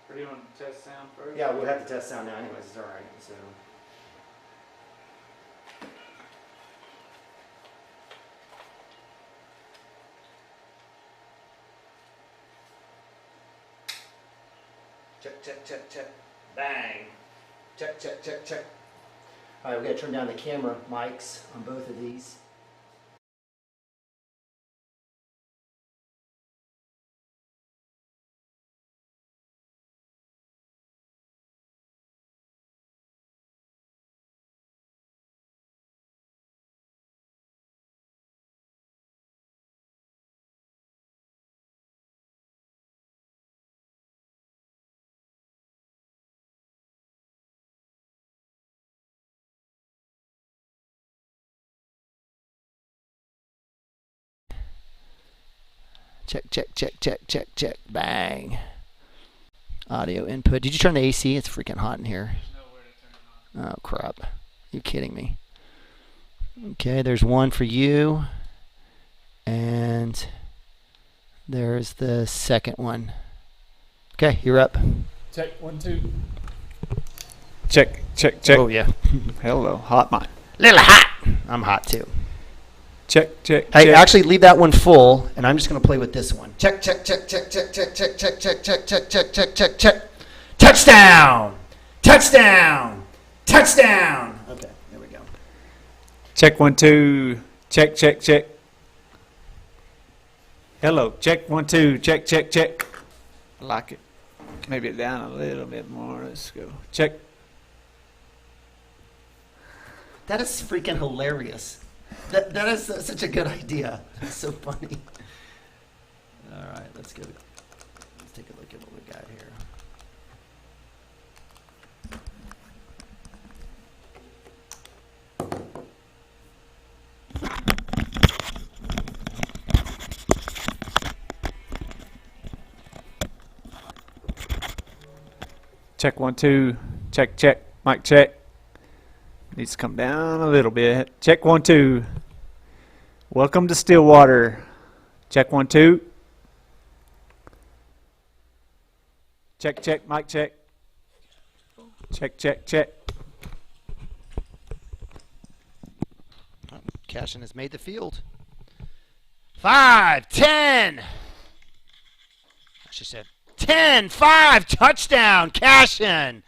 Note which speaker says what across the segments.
Speaker 1: Or do you want to test sound first?
Speaker 2: Yeah, we'll have to test sound now anyways. It's all right. So. Check, check, check, check. Bang. Check, check, check, check. All right, we got to turn down the camera mics on both of these. Check, check, check, check, check, check. Bang. Audio input. Did you turn the AC? It's freaking hot in here.
Speaker 1: There's nowhere to turn it on.
Speaker 2: Oh, crap. You're kidding me. Okay, there's one for you. And there's the second one. Okay, you're up.
Speaker 1: Check, 1, 2. Check, check, check.
Speaker 2: Oh, yeah.
Speaker 1: Hello, hot mic.
Speaker 2: Little hot. I'm hot, too.
Speaker 1: Check, check,
Speaker 2: Hey,
Speaker 1: check.
Speaker 2: actually, leave that one full, and I'm just going to play with this one. Check, check, check, check, check, check, check, check, check, check, check, check, check, check, check. Touchdown! Touchdown! Touchdown! Okay, there we go.
Speaker 1: Check, 1, 2. Check, check, check. Hello, check, 1, 2. Check, check, check. I like it. Maybe it down a little bit more. Let's go. Check.
Speaker 2: That is freaking hilarious. That is such a good idea. It's so funny. All right, let's go. Let's take a look at what we got here.
Speaker 1: Check, 1, 2. Check, check. Mic check. Needs to come down a little bit. Check, 1, 2. Welcome to Stillwater. Check, 1, 2. Check, check. Mic check. Check, check, check.
Speaker 2: Cashion has made the field. 5, 10. She said 10, 5, touchdown, Cashion.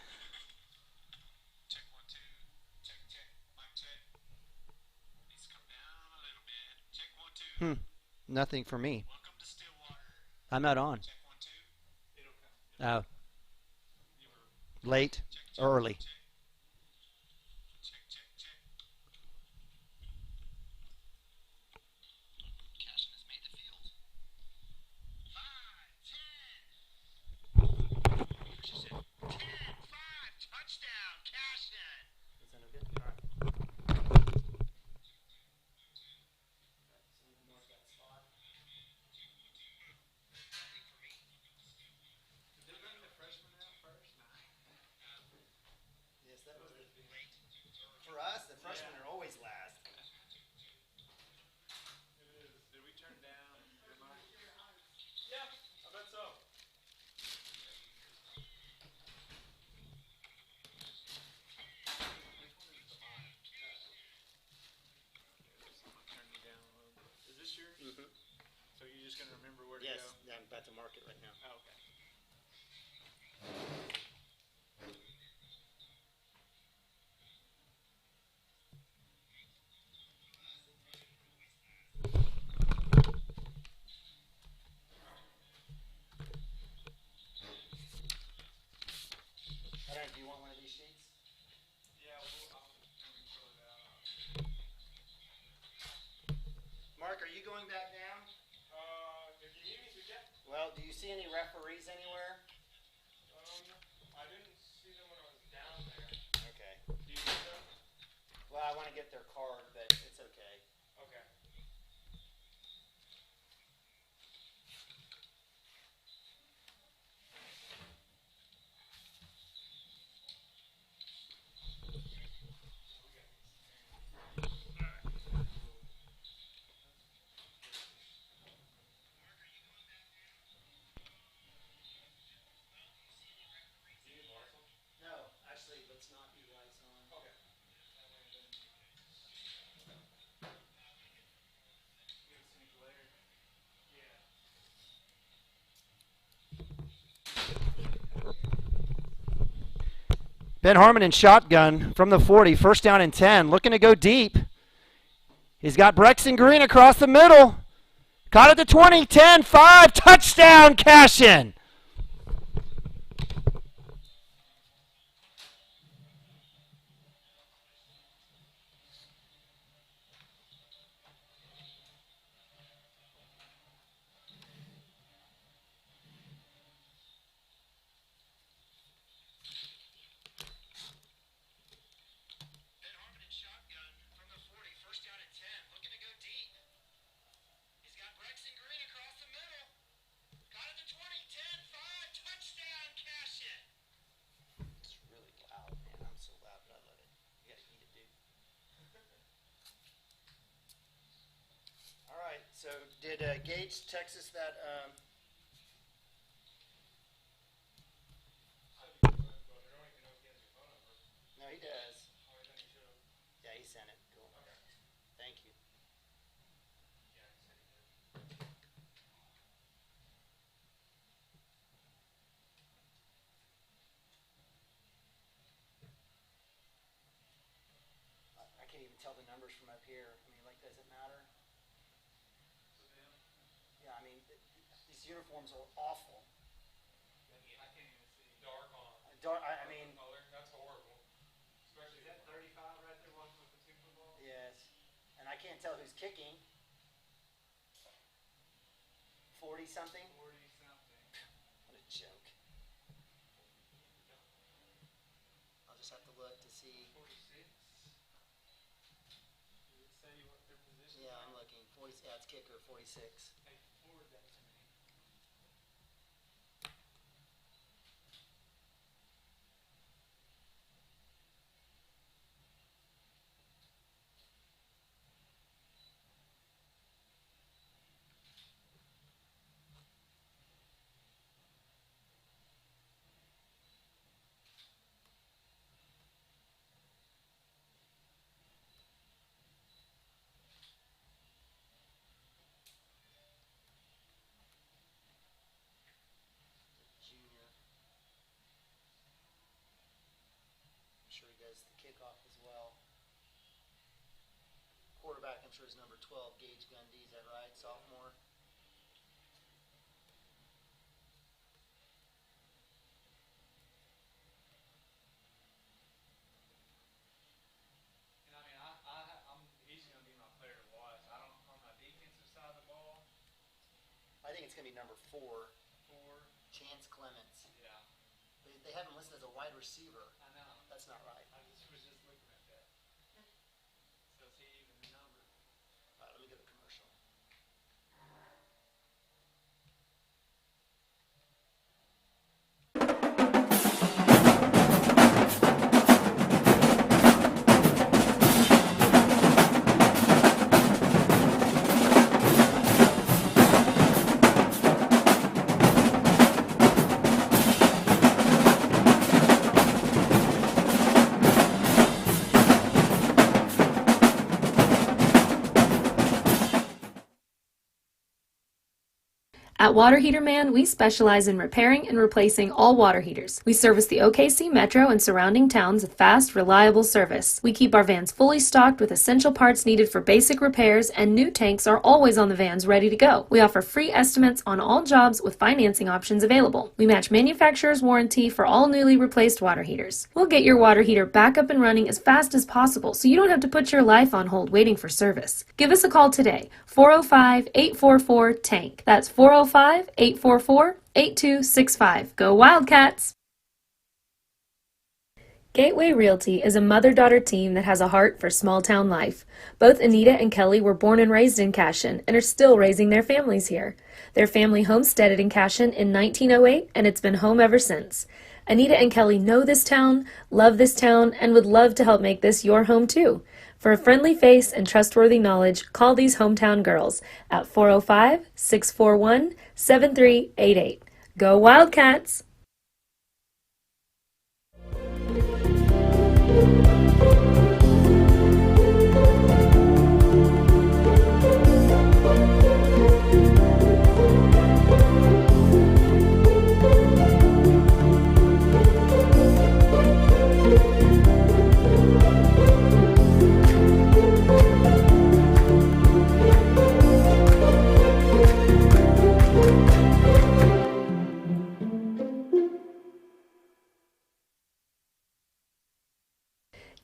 Speaker 2: Nothing for me. I'm not on. Oh. Late, early. For us, the freshmen are always last.
Speaker 1: Did we turn down your mic? Yeah, I bet so. Is this yours?
Speaker 2: Mm-hmm.
Speaker 1: So you're just going to remember where to
Speaker 2: Yes,
Speaker 1: go?
Speaker 2: yeah, I'm about to mark it right now.
Speaker 1: Oh, okay.
Speaker 2: All right, do you want one of these sheets?
Speaker 1: Yeah, I'll fill it out.
Speaker 2: Mark, are you going back down?
Speaker 1: If you need me to, yeah.
Speaker 2: Well, do you see any referees anywhere?
Speaker 1: I didn't see them when I was down there.
Speaker 2: Okay.
Speaker 1: Do you need them?
Speaker 2: Well, I want to get their card, but it's okay.
Speaker 1: Okay.
Speaker 2: Ben Harmon in shotgun from the 40, first down and 10, looking to go deep. He's got Brexton Green across the middle. Caught at the 20, 10, 5, touchdown, Cashion. So did Gage text us that? No, he does. Yeah, he sent it. Cool. Thank you. I can't even tell the numbers from up here. I mean, like, does it matter? Yeah, I mean, these uniforms are awful.
Speaker 3: I can't even see dark on.
Speaker 2: I mean,
Speaker 3: color. That's horrible. Especially is that 35 right there, one with the two football?
Speaker 2: yes. And I can't tell who's kicking. 40 something?
Speaker 3: 40 something.
Speaker 2: What a joke. I'll just have to look to see.
Speaker 3: 46. Does it say what their position?
Speaker 2: Yeah, I'm looking. 40. Yeah, it's kicker 46.
Speaker 3: Hey, forward that to me.
Speaker 2: Junior. I'm sure he does the kickoff as well. Quarterback, I'm sure is number 12, Gage Gundy. Is that right? Sophomore.
Speaker 3: And I mean, he's going to be my player to watch. I don't, on my defensive side of the ball,
Speaker 2: I think it's going to be number 4,
Speaker 3: 4.
Speaker 2: Chance Clements.
Speaker 3: Yeah,
Speaker 2: They have him listed as a wide receiver.
Speaker 3: I know.
Speaker 2: That's not right.
Speaker 3: I was just looking at that. So is he even numbered?
Speaker 2: All right, let me go to commercial.
Speaker 4: At Water Heater Man, we specialize in repairing and replacing all water heaters. We service the OKC Metro and surrounding towns with fast, reliable service. We keep our vans fully stocked with essential parts needed for basic repairs, and new tanks are always on the vans ready to go. We offer free estimates on all jobs with financing options available. We match manufacturer's warranty for all newly replaced water heaters. We'll get your water heater back up and running as fast as possible so you don't have to put your life on hold waiting for service. Give us a call today, 405-844-TANK. That's 405-844-8265. Go Wildcats! Gateway Realty is a mother-daughter team that has a heart for small-town life. Both Anita and Kelly were born and raised in Cashion and are still raising their families here. Their family homesteaded in Cashion in 1908, and it's been home ever since. Anita and Kelly know this town, love this town, and would love to help make this your home too. For a friendly face and trustworthy knowledge, call these hometown girls at 405-641-7388. Go Wildcats!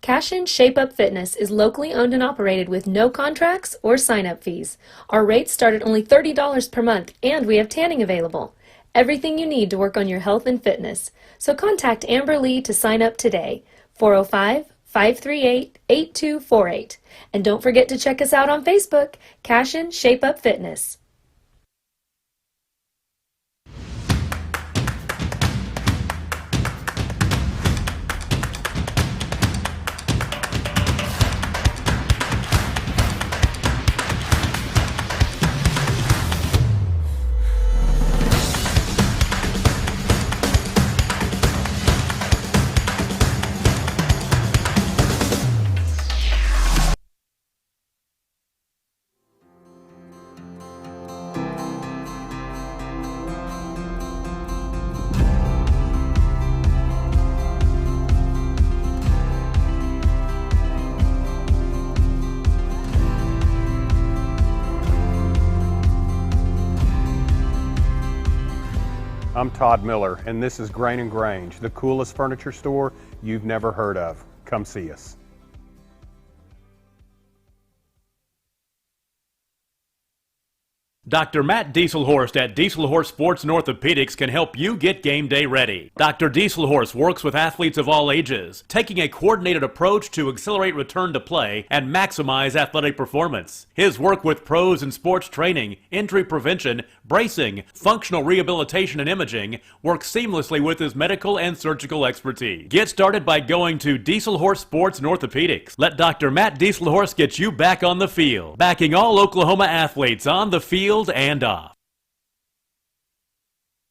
Speaker 4: Cashion Shape Up Fitness is locally owned and operated with no contracts or sign-up fees. Our rates start at only $30 per month, and we have tanning available. Everything you need to work on your health and fitness. So contact Amber Lee to sign up today. 405-538-8248. And don't forget to check us out on Facebook, Cashion Shape Up Fitness.
Speaker 5: I'm Todd Miller, and this is Grain and Grange, the coolest furniture store you've never heard of. Come see us.
Speaker 6: Dr. Matt Dieselhorst at Dieselhorst Sports and Orthopedics can help you get game day ready. Dr. Dieselhorst works with athletes of all ages, taking a coordinated approach to accelerate return to play and maximize athletic performance. His work with pros in sports training, injury prevention, bracing, functional rehabilitation, and imaging works seamlessly with his medical and surgical expertise. Get started by going to Dieselhorst Sports and Orthopedics. Let Dr. Matt Dieselhorst get you back on the field, backing all Oklahoma athletes on the field and off.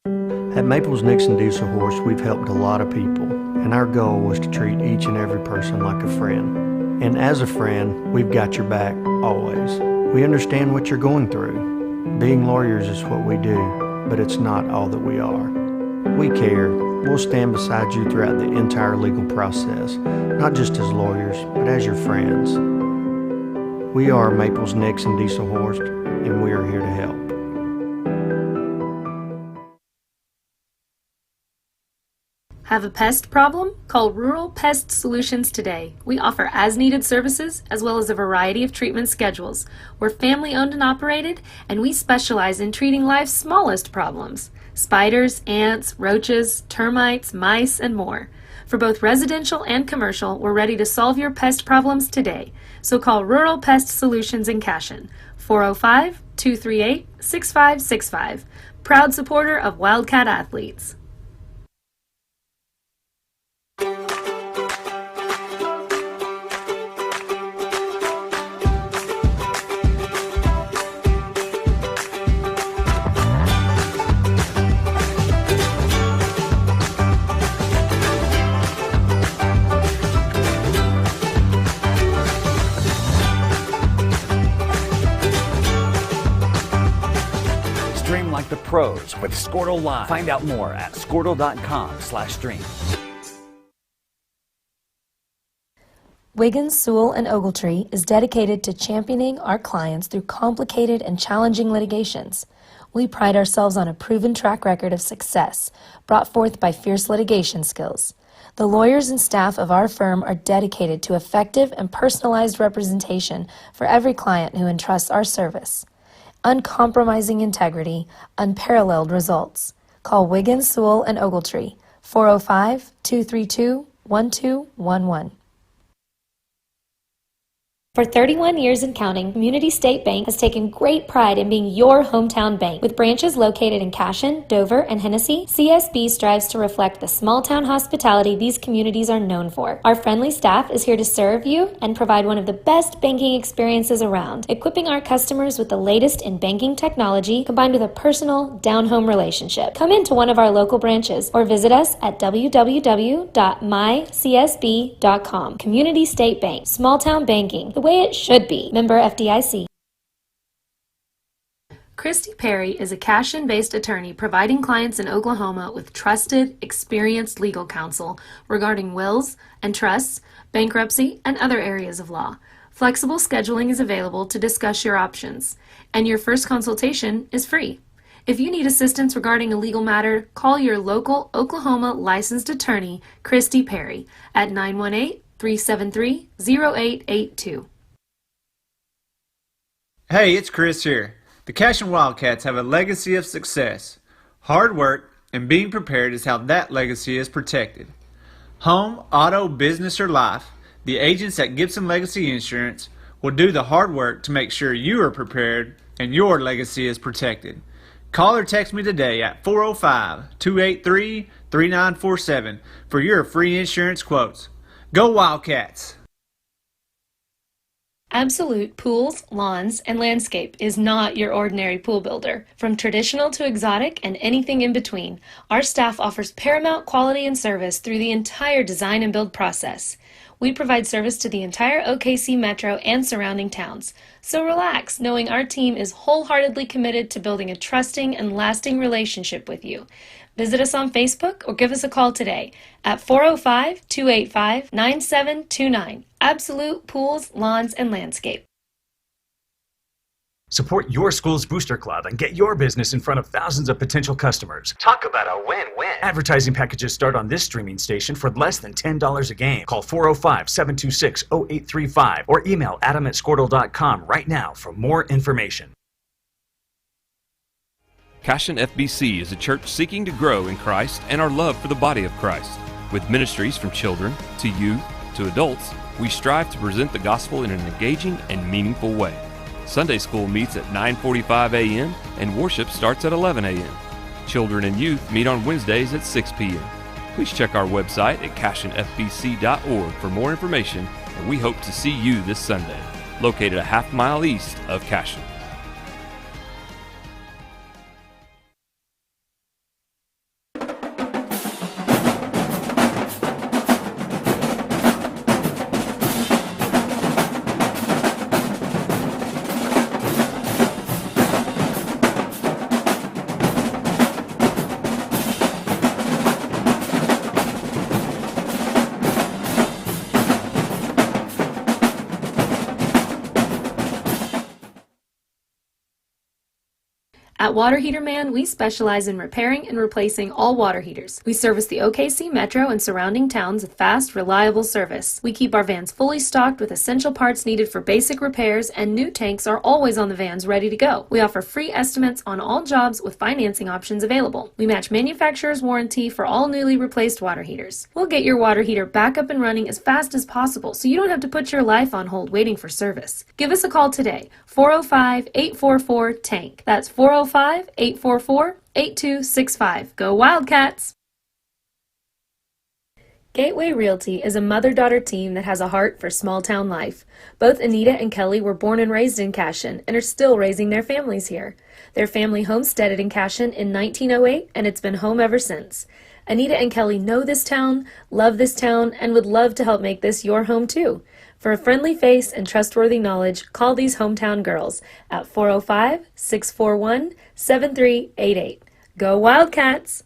Speaker 7: At Maples Nixon Dieselhorst, we've helped a lot of people, and our goal was to treat each and every person like a friend. And as a friend, we've got your back, always. We understand what you're going through. Being lawyers is what we do, but it's not all that we are. We care. We'll stand beside you throughout the entire legal process, not just as lawyers, but as your friends. We are Maples Nixon Dieselhorst, and we are here to help.
Speaker 4: Have a pest problem? Call Rural Pest Solutions today. We offer as-needed services as well as a variety of treatment schedules. We're family-owned and operated, and we specialize in treating life's smallest problems: spiders, ants, roaches, termites, mice, and more. For both residential and commercial, we're ready to solve your pest problems today. So call Rural Pest Solutions in Cashion, 405-238-6565. Proud supporter of Wildcat athletes.
Speaker 8: Stream like the pros with Squirtle Live. Find out more at squirtle.com/stream.
Speaker 4: Wiggins, Sewell, and Ogletree is dedicated to championing our clients through complicated and challenging litigations. We pride ourselves on a proven track record of success brought forth by fierce litigation skills. The lawyers and staff of our firm are dedicated to effective and personalized representation for every client who entrusts our service. Uncompromising integrity, unparalleled results. Call Wiggins, Sewell, and Ogletree, 405-232-1211. For 31 years and counting, Community State Bank has taken great pride in being your hometown bank. With branches located in Cashion, Dover, and Hennessy, CSB strives to reflect the small-town hospitality these communities are known for. Our friendly staff is here to serve you and provide one of the best banking experiences around, equipping our customers with the latest in banking technology combined with a personal, down-home relationship. Come into one of our local branches or visit us at www.mycsb.com. Community State Bank, small-town banking, the way it should be. Member FDIC. Christy Perry is a Cashion-based attorney providing clients in Oklahoma with trusted, experienced legal counsel regarding wills and trusts, bankruptcy, and other areas of law. Flexible scheduling is available to discuss your options, and your first consultation is free. If you need assistance regarding a legal matter, call your local Oklahoma licensed attorney, Christy Perry, at 918-3 373-0882.
Speaker 1: Hey, it's Chris here. The Cashion Wildcats have a legacy of success. Hard work and being prepared is how that legacy is protected. Home, auto, business, or life, the agents at Gibson Legacy Insurance will do the hard work to make sure you are prepared and your legacy is protected. Call or text me today at 405-283-3947 for your free insurance quotes. Go Wildcats!
Speaker 4: Absolute Pools, Lawns, and Landscape is not your ordinary pool builder. From traditional to exotic and anything in between, our staff offers paramount quality and service through the entire design and build process. We provide service to the entire OKC metro and surrounding towns. So relax, knowing our team is wholeheartedly committed to building a trusting and lasting relationship with you. Visit us on Facebook or give us a call today at 405-285-9729. Absolute Pools, Lawns, and Landscape.
Speaker 9: Support your school's booster club and get your business in front of thousands of potential customers.
Speaker 8: Talk about a win-win.
Speaker 9: Advertising packages start on this streaming station for less than $10 a game. Call 405-726-0835 or email adam@squirtle.com right now for more information.
Speaker 10: Cashion FBC is a church seeking to grow in Christ and our love for the body of Christ. With ministries from children to youth to adults, we strive to present the gospel in an engaging and meaningful way. Sunday school meets at 9:45 a.m. and worship starts at 11 a.m. Children and youth meet on Wednesdays at 6 p.m. Please check our website at cashionfbc.org for more information, and we hope to see you this Sunday, located a half-mile east of Cashion.
Speaker 4: At Water Heater Man, we specialize in repairing and replacing all water heaters. We service the OKC metro and surrounding towns with fast, reliable service. We keep our vans fully stocked with essential parts needed for basic repairs, and new tanks are always on the vans ready to go. We offer free estimates on all jobs with financing options available. We match manufacturer's warranty for all newly replaced water heaters. We'll get your water heater back up and running as fast as possible so you don't have to put your life on hold waiting for service. Give us a call today, 405-844-TANK. That's 405-844-8265. Go Wildcats! Gateway Realty is a mother-daughter team that has a heart for small-town life. Both Anita and Kelly were born and raised in Cashion and are still raising their families here. Their family homesteaded in Cashion in 1908, and it's been home ever since. Anita and Kelly know this town, love this town, and would love to help make this your home too. For a friendly face and trustworthy knowledge, call these hometown girls at 405-641-7388. Go Wildcats!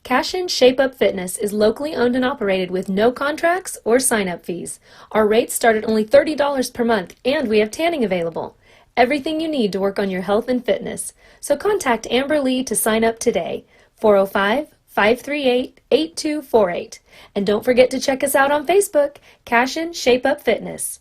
Speaker 4: Cashion Shape Up Fitness is locally owned and operated with no contracts or sign-up fees. Our rates start at only $30 per month, and we have tanning available. Everything you need to work on your health and fitness. So contact Amber Lee to sign up today, 405-538-8248. And don't forget to check us out on Facebook, Cashion Shape Up Fitness.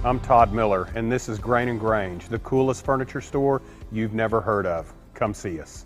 Speaker 5: I'm Todd Miller, and this is Grain and Grange, the coolest furniture store you've never heard of. Come see us.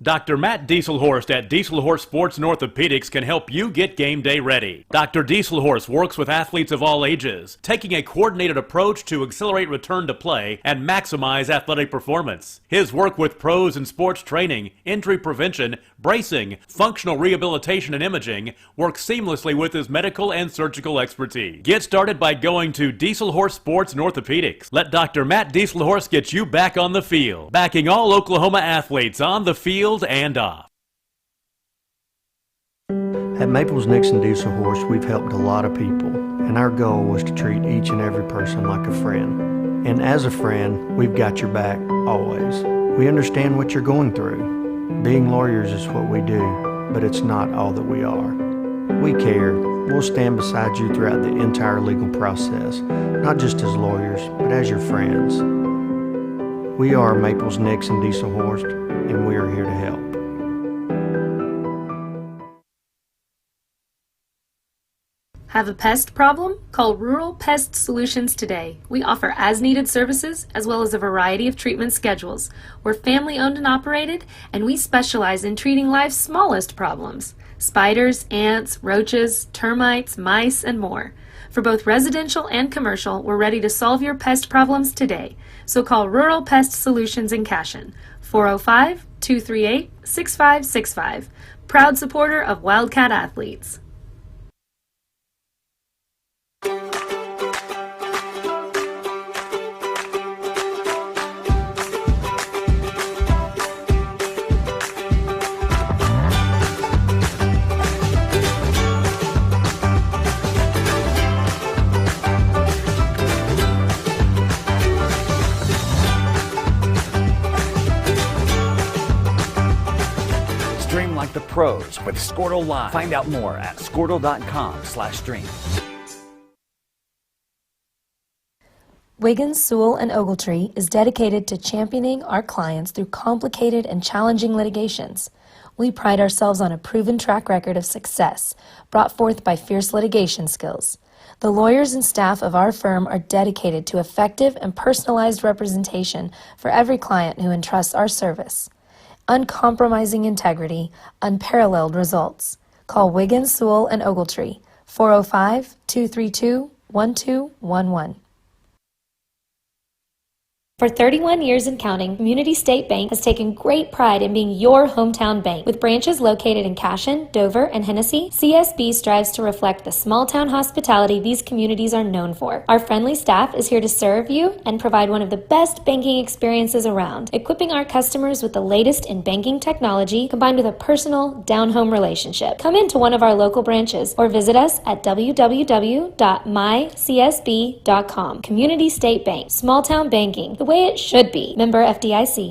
Speaker 6: Dr. Matt Dieselhorst at Dieselhorst Sports and Orthopedics can help you get game day ready. Dr. Dieselhorst works with athletes of all ages, taking a coordinated approach to accelerate return to play and maximize athletic performance. His work with pros in sports training, injury prevention, bracing, functional rehabilitation, and imaging works seamlessly with his medical and surgical expertise. Get started by going to Dieselhorst Sports and Orthopedics. Let Dr. Matt Dieselhorst get you back on the field, backing all Oklahoma athletes on the field and off.
Speaker 7: At Maples Nixon Diesel Horse, we've helped a lot of people, and our goal was to treat each and every person like a friend. And as a friend, we've got your back always. We understand what you're going through. Being lawyers is what we do, but it's not all that we are. We care. We'll stand beside you throughout the entire legal process, not just as lawyers, but as your friends. We are Maples Nixon Diesel Horse, and we are here to help.
Speaker 4: Have a pest problem? Call Rural Pest Solutions today. We offer as-needed services as well as a variety of treatment schedules. We're family-owned and operated, and we specialize in treating life's smallest problems: spiders, ants, roaches, termites, mice, and more. For both residential and commercial, we're ready to solve your pest problems today. So call Rural Pest Solutions in Cashion, 405-238-6565. Proud supporter of Wildcat athletes.
Speaker 8: Stream like the pros with Squirtle Live. Find out more at squirtle.com/stream.
Speaker 4: Wiggins, Sewell, and Ogletree is dedicated to championing our clients through complicated and challenging litigations. We pride ourselves on a proven track record of success brought forth by fierce litigation skills. The lawyers and staff of our firm are dedicated to effective and personalized representation for every client who entrusts our service. Uncompromising integrity, unparalleled results. Call Wiggins, Sewell, and Ogletree, 405-232-1211. For 31 years and counting, Community State Bank has taken great pride in being your hometown bank. With branches located in Cashion, Dover, and Hennessy, CSB strives to reflect the small-town hospitality these communities are known for. Our friendly staff is here to serve you and provide one of the best banking experiences around, equipping our customers with the latest in banking technology combined with a personal, down-home relationship. Come into one of our local branches or visit us at www.mycsb.com. Community State Bank, small-town banking, the way it should be. Member FDIC.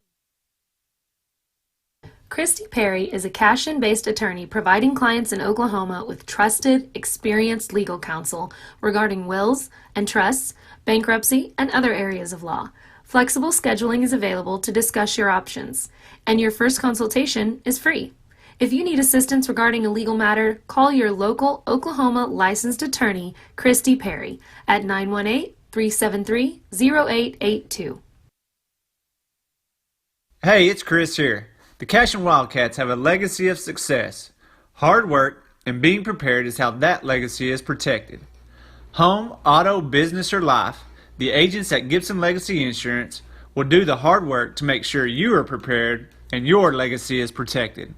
Speaker 4: Christy Perry is a Cashion-based attorney providing clients in Oklahoma with trusted, experienced legal counsel regarding wills and trusts, bankruptcy, and other areas of law. Flexible scheduling is available to discuss your options, and your first consultation is free. If you need assistance regarding a legal matter, call your local Oklahoma licensed attorney, Christy Perry, at 918-373-0882.
Speaker 1: Hey, it's Chris here. The Cashion Wildcats have a legacy of success. Hard work and being prepared is how that legacy is protected. Home, auto, business, or life, the agents at Gibson Legacy Insurance will do the hard work to make sure you are prepared and your legacy is protected.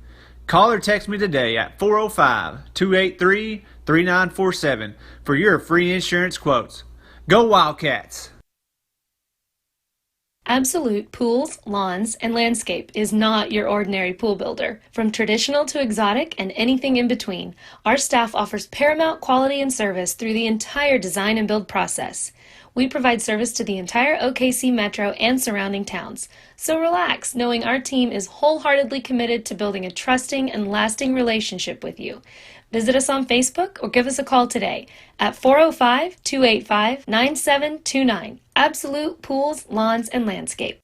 Speaker 1: Call or text me today at 405-283-3947 for your free insurance quotes. Go Wildcats!
Speaker 4: Absolute Pools, Lawns, and Landscape is not your ordinary pool builder. From traditional to exotic and anything in between, our staff offers paramount quality and service through the entire design and build process. We provide service to the entire OKC metro and surrounding towns. So relax, knowing our team is wholeheartedly committed to building a trusting and lasting relationship with you. Visit us on Facebook or give us a call today at 405-285-9729. Absolute Pools, Lawns, and Landscape.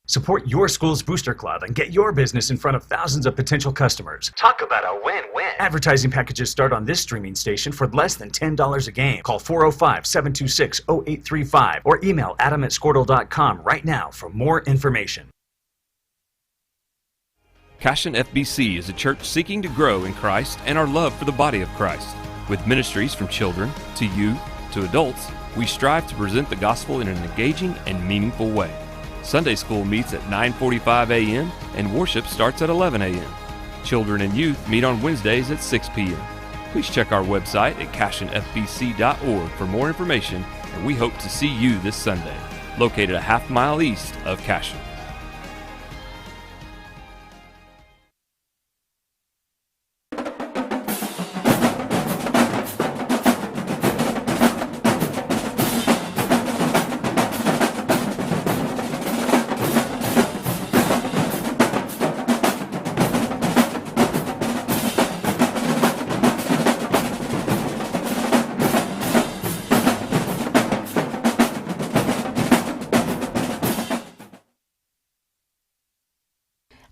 Speaker 9: Support your school's booster club and get your business in front of thousands of potential customers.
Speaker 11: Talk about a win-win.
Speaker 9: Advertising packages start on this streaming station for less than $10 a game. Call 405-726-0835 or email adam@squirtle.com right now for more information.
Speaker 10: Cashion FBC is a church seeking to grow in Christ and our love for the body of Christ. With ministries from children to youth to adults, we strive to present the gospel in an engaging and meaningful way. Sunday school meets at 9:45 a.m. and worship starts at 11 a.m. Children and youth meet on Wednesdays at 6 p.m. Please check our website at cashionfbc.org for more information, and we hope to see you this Sunday, located a half-mile east of Cashion.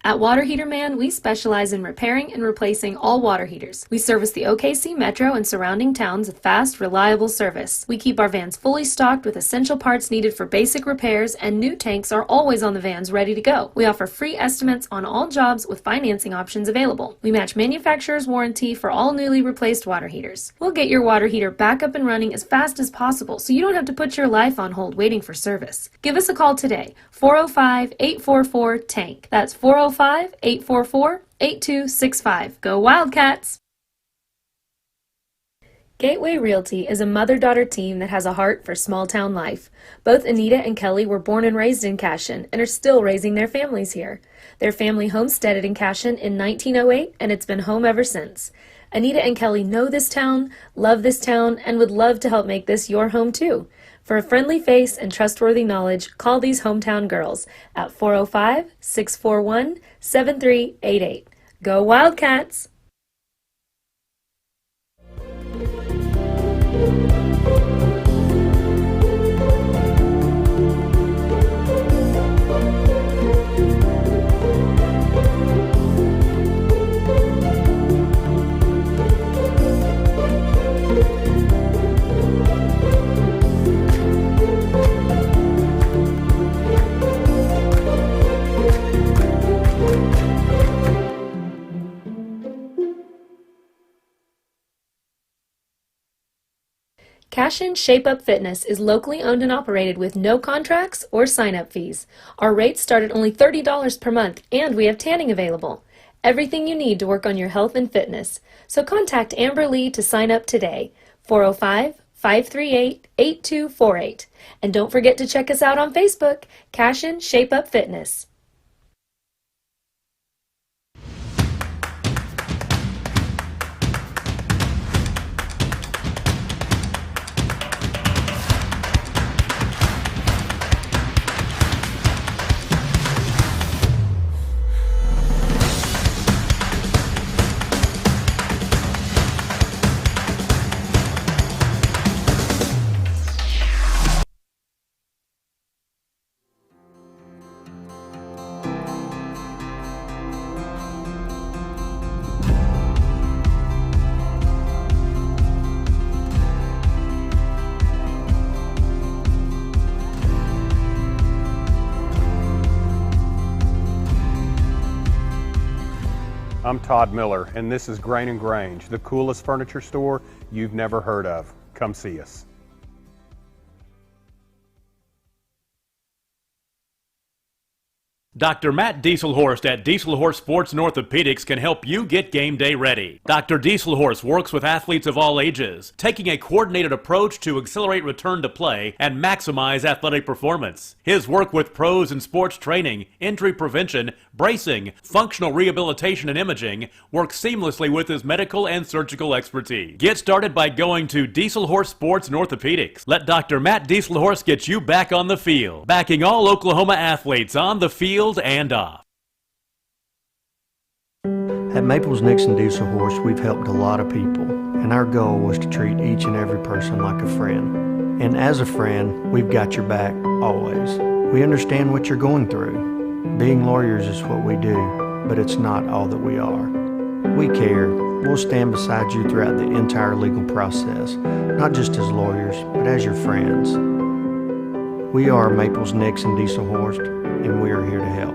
Speaker 4: At Water Heater Man, we specialize in repairing and replacing all water heaters. We service the OKC Metro and surrounding towns with fast, reliable service. We keep our vans fully stocked with essential parts needed for basic repairs, and new tanks are always on the vans ready to go. We offer free estimates on all jobs with financing options available. We match manufacturer's warranty for all newly replaced water heaters. We'll get your water heater back up and running as fast as possible so you don't have to put your life on hold waiting for service. Give us a call today, 405-844-TANK. That's 405-844-8265. Go Wildcats! Gateway Realty is a mother-daughter team that has a heart for small-town life. Both Anita and Kelly were born and raised in Cashion and are still raising their families here. Their family homesteaded in Cashion in 1908, and it's been home ever since. Anita and Kelly know this town, love this town, and would love to help make this your home too. For a friendly face and trustworthy knowledge, call these hometown girls at 405-641-7388. Go Wildcats! Cashion Shape Up Fitness is locally owned and operated with no contracts or sign-up fees. Our rates start at only $30 per month, and we have tanning available. Everything you need to work on your health and fitness. So contact Amber Lee to sign up today, 405-538-8248. And don't forget to check us out on Facebook, Cashion Shape Up Fitness.
Speaker 5: I'm Todd Miller, and this is Grain & Grange, the coolest furniture store you've never heard of. Come see us.
Speaker 6: Dr. Matt Dieselhorst at Dieselhorst Sports and Orthopedics can help you get game day ready. Dr. Dieselhorst works with athletes of all ages, taking a coordinated approach to accelerate return to play and maximize athletic performance. His work with pros in sports training, injury prevention, bracing, functional rehabilitation, and imaging works seamlessly with his medical and surgical expertise. Get started by going to Dieselhorst Sports and Orthopedics. Let Dr. Matt Dieselhorst get you back on the field, backing all Oklahoma athletes on the field and off.
Speaker 7: At Maples Nixon Diesel Horse, we've helped a lot of people, and our goal was to treat each and every person like a friend. And as a friend, we've got your back always. We understand what you're going through. Being lawyers is what we do, but it's not all that we are. We care. We'll stand beside you throughout the entire legal process, not just as lawyers, but as your friends. We are Maples, Nix, and Dieselhorst, and we are here to help.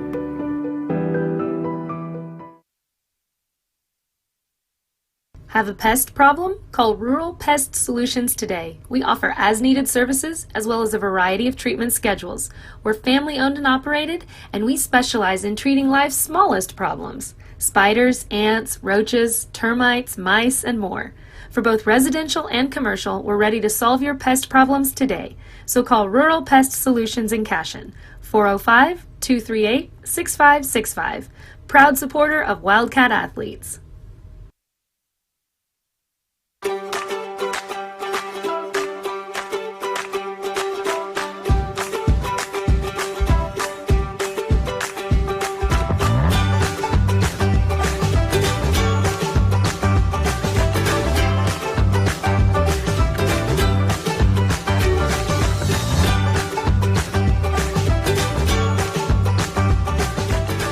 Speaker 4: Have a pest problem? Call Rural Pest Solutions today. We offer as-needed services as well as a variety of treatment schedules. We're family-owned and operated, and we specialize in treating life's smallest problems: spiders, ants, roaches, termites, mice, and more. For both residential and commercial, we're ready to solve your pest problems today. So call Rural Pest Solutions in Cashion, 405-238-6565. Proud supporter of Wildcat athletes.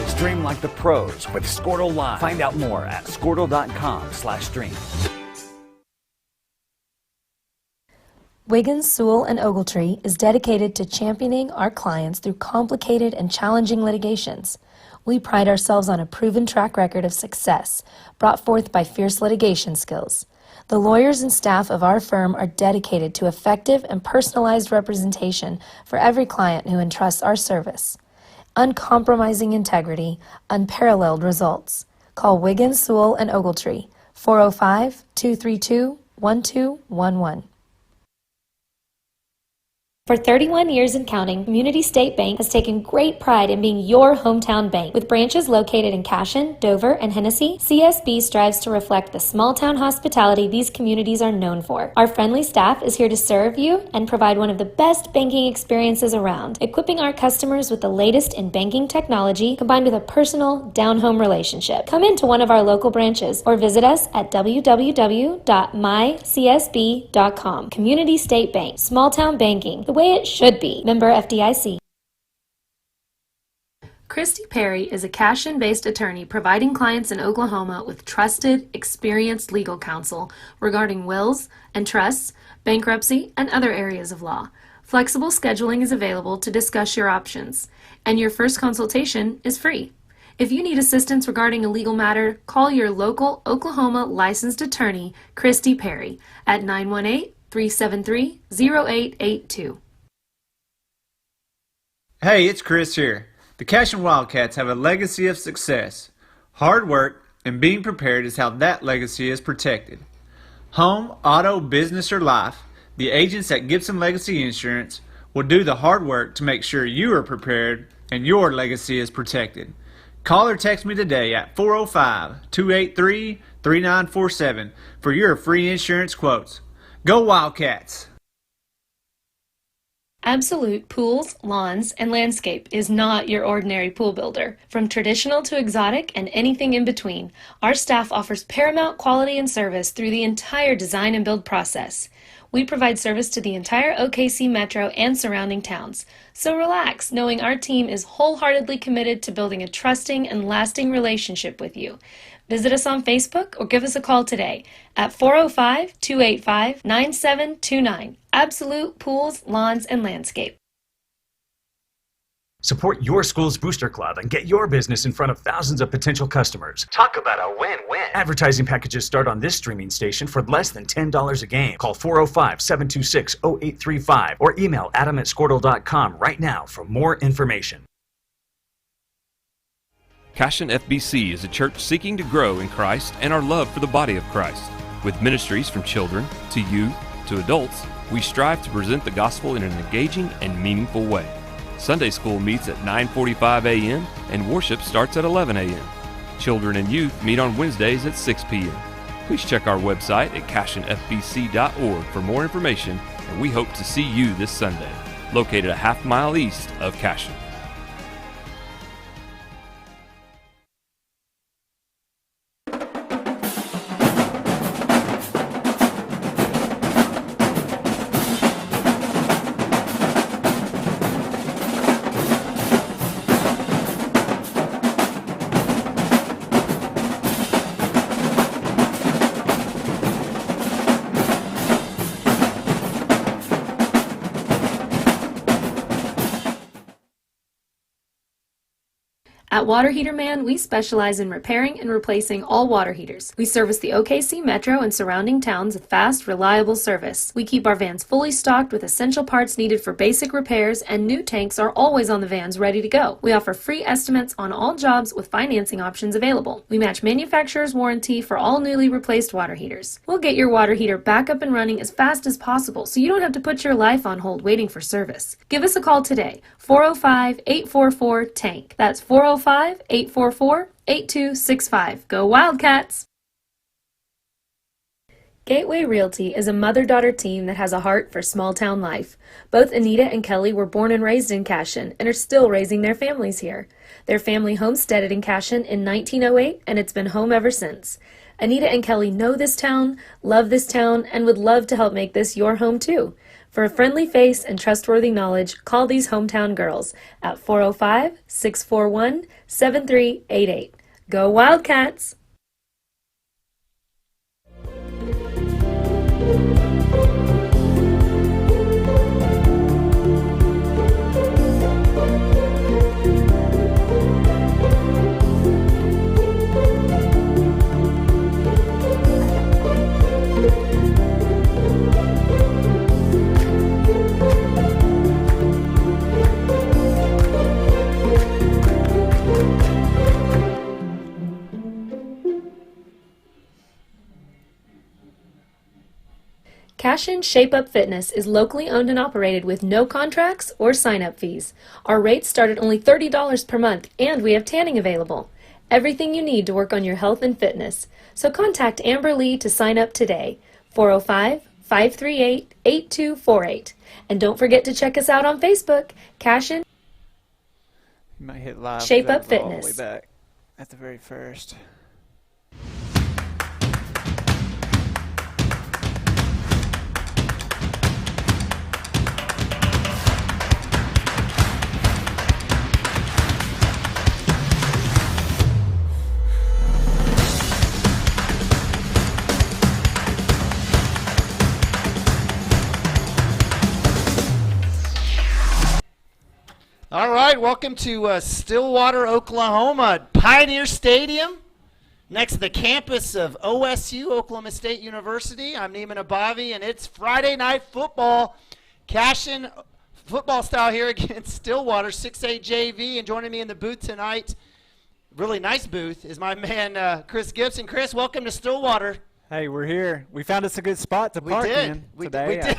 Speaker 8: Stream like the pros with Squirtle Live. Find out more at squirtle.com/stream.
Speaker 4: Wiggins, Sewell, and Ogletree is dedicated to championing our clients through complicated and challenging litigations. We pride ourselves on a proven track record of success brought forth by fierce litigation skills. The lawyers and staff of our firm are dedicated to effective and personalized representation for every client who entrusts our service. Uncompromising integrity, unparalleled results. Call Wiggins, Sewell, and Ogletree, 405-232-1211. For 31 years and counting, Community State Bank has taken great pride in being your hometown bank. With branches located in Cashion, Dover, and Hennessy, CSB strives to reflect the small-town hospitality these communities are known for. Our friendly staff is here to serve you and provide one of the best banking experiences around, equipping our customers with the latest in banking technology combined with a personal, down-home relationship. Come into one of our local branches or visit us at www.mycsb.com. Community State Bank, small-town banking, the way it should be. Member FDIC. Christy Perry is a Cashion-based attorney providing clients in Oklahoma with trusted, experienced legal counsel regarding wills and trusts, bankruptcy, and other areas of law. Flexible scheduling is available to discuss your options, and your first consultation is free. If you need assistance regarding a legal matter, call your local Oklahoma licensed attorney, Christy Perry, at 918-373-0882.
Speaker 1: Hey, it's Chris here. The Cashion Wildcats have a legacy of success. Hard work and being prepared is how that legacy is protected. Home, auto, business, or life, the agents at Gibson Legacy Insurance will do the hard work to make sure you are prepared and your legacy is protected. Call or text me today at 405-283-3947 for your free insurance quotes. Go Wildcats!
Speaker 4: Absolute Pools, Lawns, and Landscape is not your ordinary pool builder. From traditional to exotic and anything in between, our staff offers paramount quality and service through the entire design and build process. We provide service to the entire OKC metro and surrounding towns. So relax, knowing our team is wholeheartedly committed to building a trusting and lasting relationship with you. Visit us on Facebook or give us a call today at 405-285-9729. Absolute Pools, Lawns, and Landscape.
Speaker 9: Support your school's booster club and get your business in front of thousands of potential customers.
Speaker 2: Talk about a win-win.
Speaker 9: Advertising packages start on this streaming station for less than $10 a game. Call 405-726-0835 or email adam@squirtle.com right now for more information.
Speaker 10: Cashion FBC is a church seeking to grow in Christ and our love for the body of Christ. With ministries from children to youth to adults, we strive to present the gospel in an engaging and meaningful way. Sunday school meets at 9:45 a.m. and worship starts at 11 a.m. Children and youth meet on Wednesdays at 6 p.m. Please check our website at cashionfbc.org for more information, and we hope to see you this Sunday, located a half-mile east of Cashion.
Speaker 4: At Water Heater Man, we specialize in repairing and replacing all water heaters. We service the OKC Metro and surrounding towns with fast, reliable service. We keep our vans fully stocked with essential parts needed for basic repairs, and new tanks are always on the vans ready to go. We offer free estimates on all jobs with financing options available. We match manufacturer's warranty for all newly replaced water heaters. We'll get your water heater back up and running as fast as possible so you don't have to put your life on hold waiting for service. Give us a call today, 405-844-TANK. That's 405-844-8265. Go Wildcats! Gateway Realty is a mother-daughter team that has a heart for small-town life. Both Anita and Kelly were born and raised in Cashion and are still raising their families here. Their family homesteaded in Cashion in 1908, and it's been home ever since. Anita and Kelly know this town, love this town, and would love to help make this your home too. For a friendly face and trustworthy knowledge, call these hometown girls at 405-641-7388. Go Wildcats! Cashion Shape Up Fitness is locally owned and operated with no contracts or sign-up fees. Our rates start at only $30 per month, and we have tanning available. Everything you need to work on your health and fitness. So contact Amber Lee to sign up today, 405-538-8248. And don't forget to check us out on Facebook, Cashion
Speaker 1: You might hit live.
Speaker 4: Shape Up
Speaker 1: All the
Speaker 4: Fitness.
Speaker 1: way back at the very first.
Speaker 2: All right, welcome to Stillwater, Oklahoma, Pioneer Stadium, next to the campus of OSU, Oklahoma State University. I'm Neiman Abavi, and it's Friday night football. Cashion football style here against Stillwater, 6A JV, and joining me in the booth tonight, really nice booth, is my man Chris Gibson. Chris, welcome to Stillwater.
Speaker 11: Hey, we're here. We found us a good spot to park in today.
Speaker 2: We did.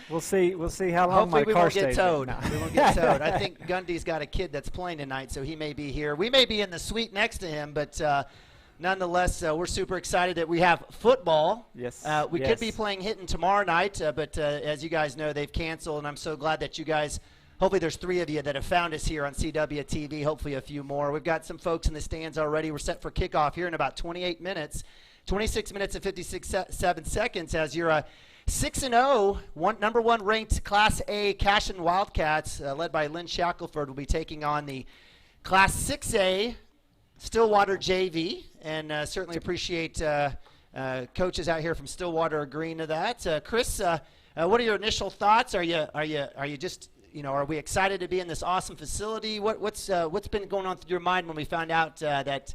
Speaker 11: We'll see how long
Speaker 2: Hopefully
Speaker 11: my
Speaker 2: we
Speaker 11: car
Speaker 2: won't get
Speaker 11: stays
Speaker 2: towed.
Speaker 11: there.
Speaker 2: We won't get towed. I think Gundy's got a kid that's playing tonight, so he may be here. We may be in the suite next to him, but nonetheless, we're super excited that we have football.
Speaker 11: Yes.
Speaker 2: We could be playing Hinton tomorrow night, but as you guys know, they've canceled, and I'm so glad that you guys, hopefully there's 3 of you that have found us here on CWTV, hopefully a few more. We've got some folks in the stands already. We're set for kickoff here in about 28 minutes, 26 minutes and 57 seconds as you're 6-0, number 1 ranked Class A Cashion Wildcats, led by Lynn Shackelford, will be taking on the Class 6A Stillwater JV, and certainly appreciate coaches out here from Stillwater agreeing to that. Chris, what are your initial thoughts? Are you just, are we excited to be in this awesome facility? What's been going on through your mind when we found out that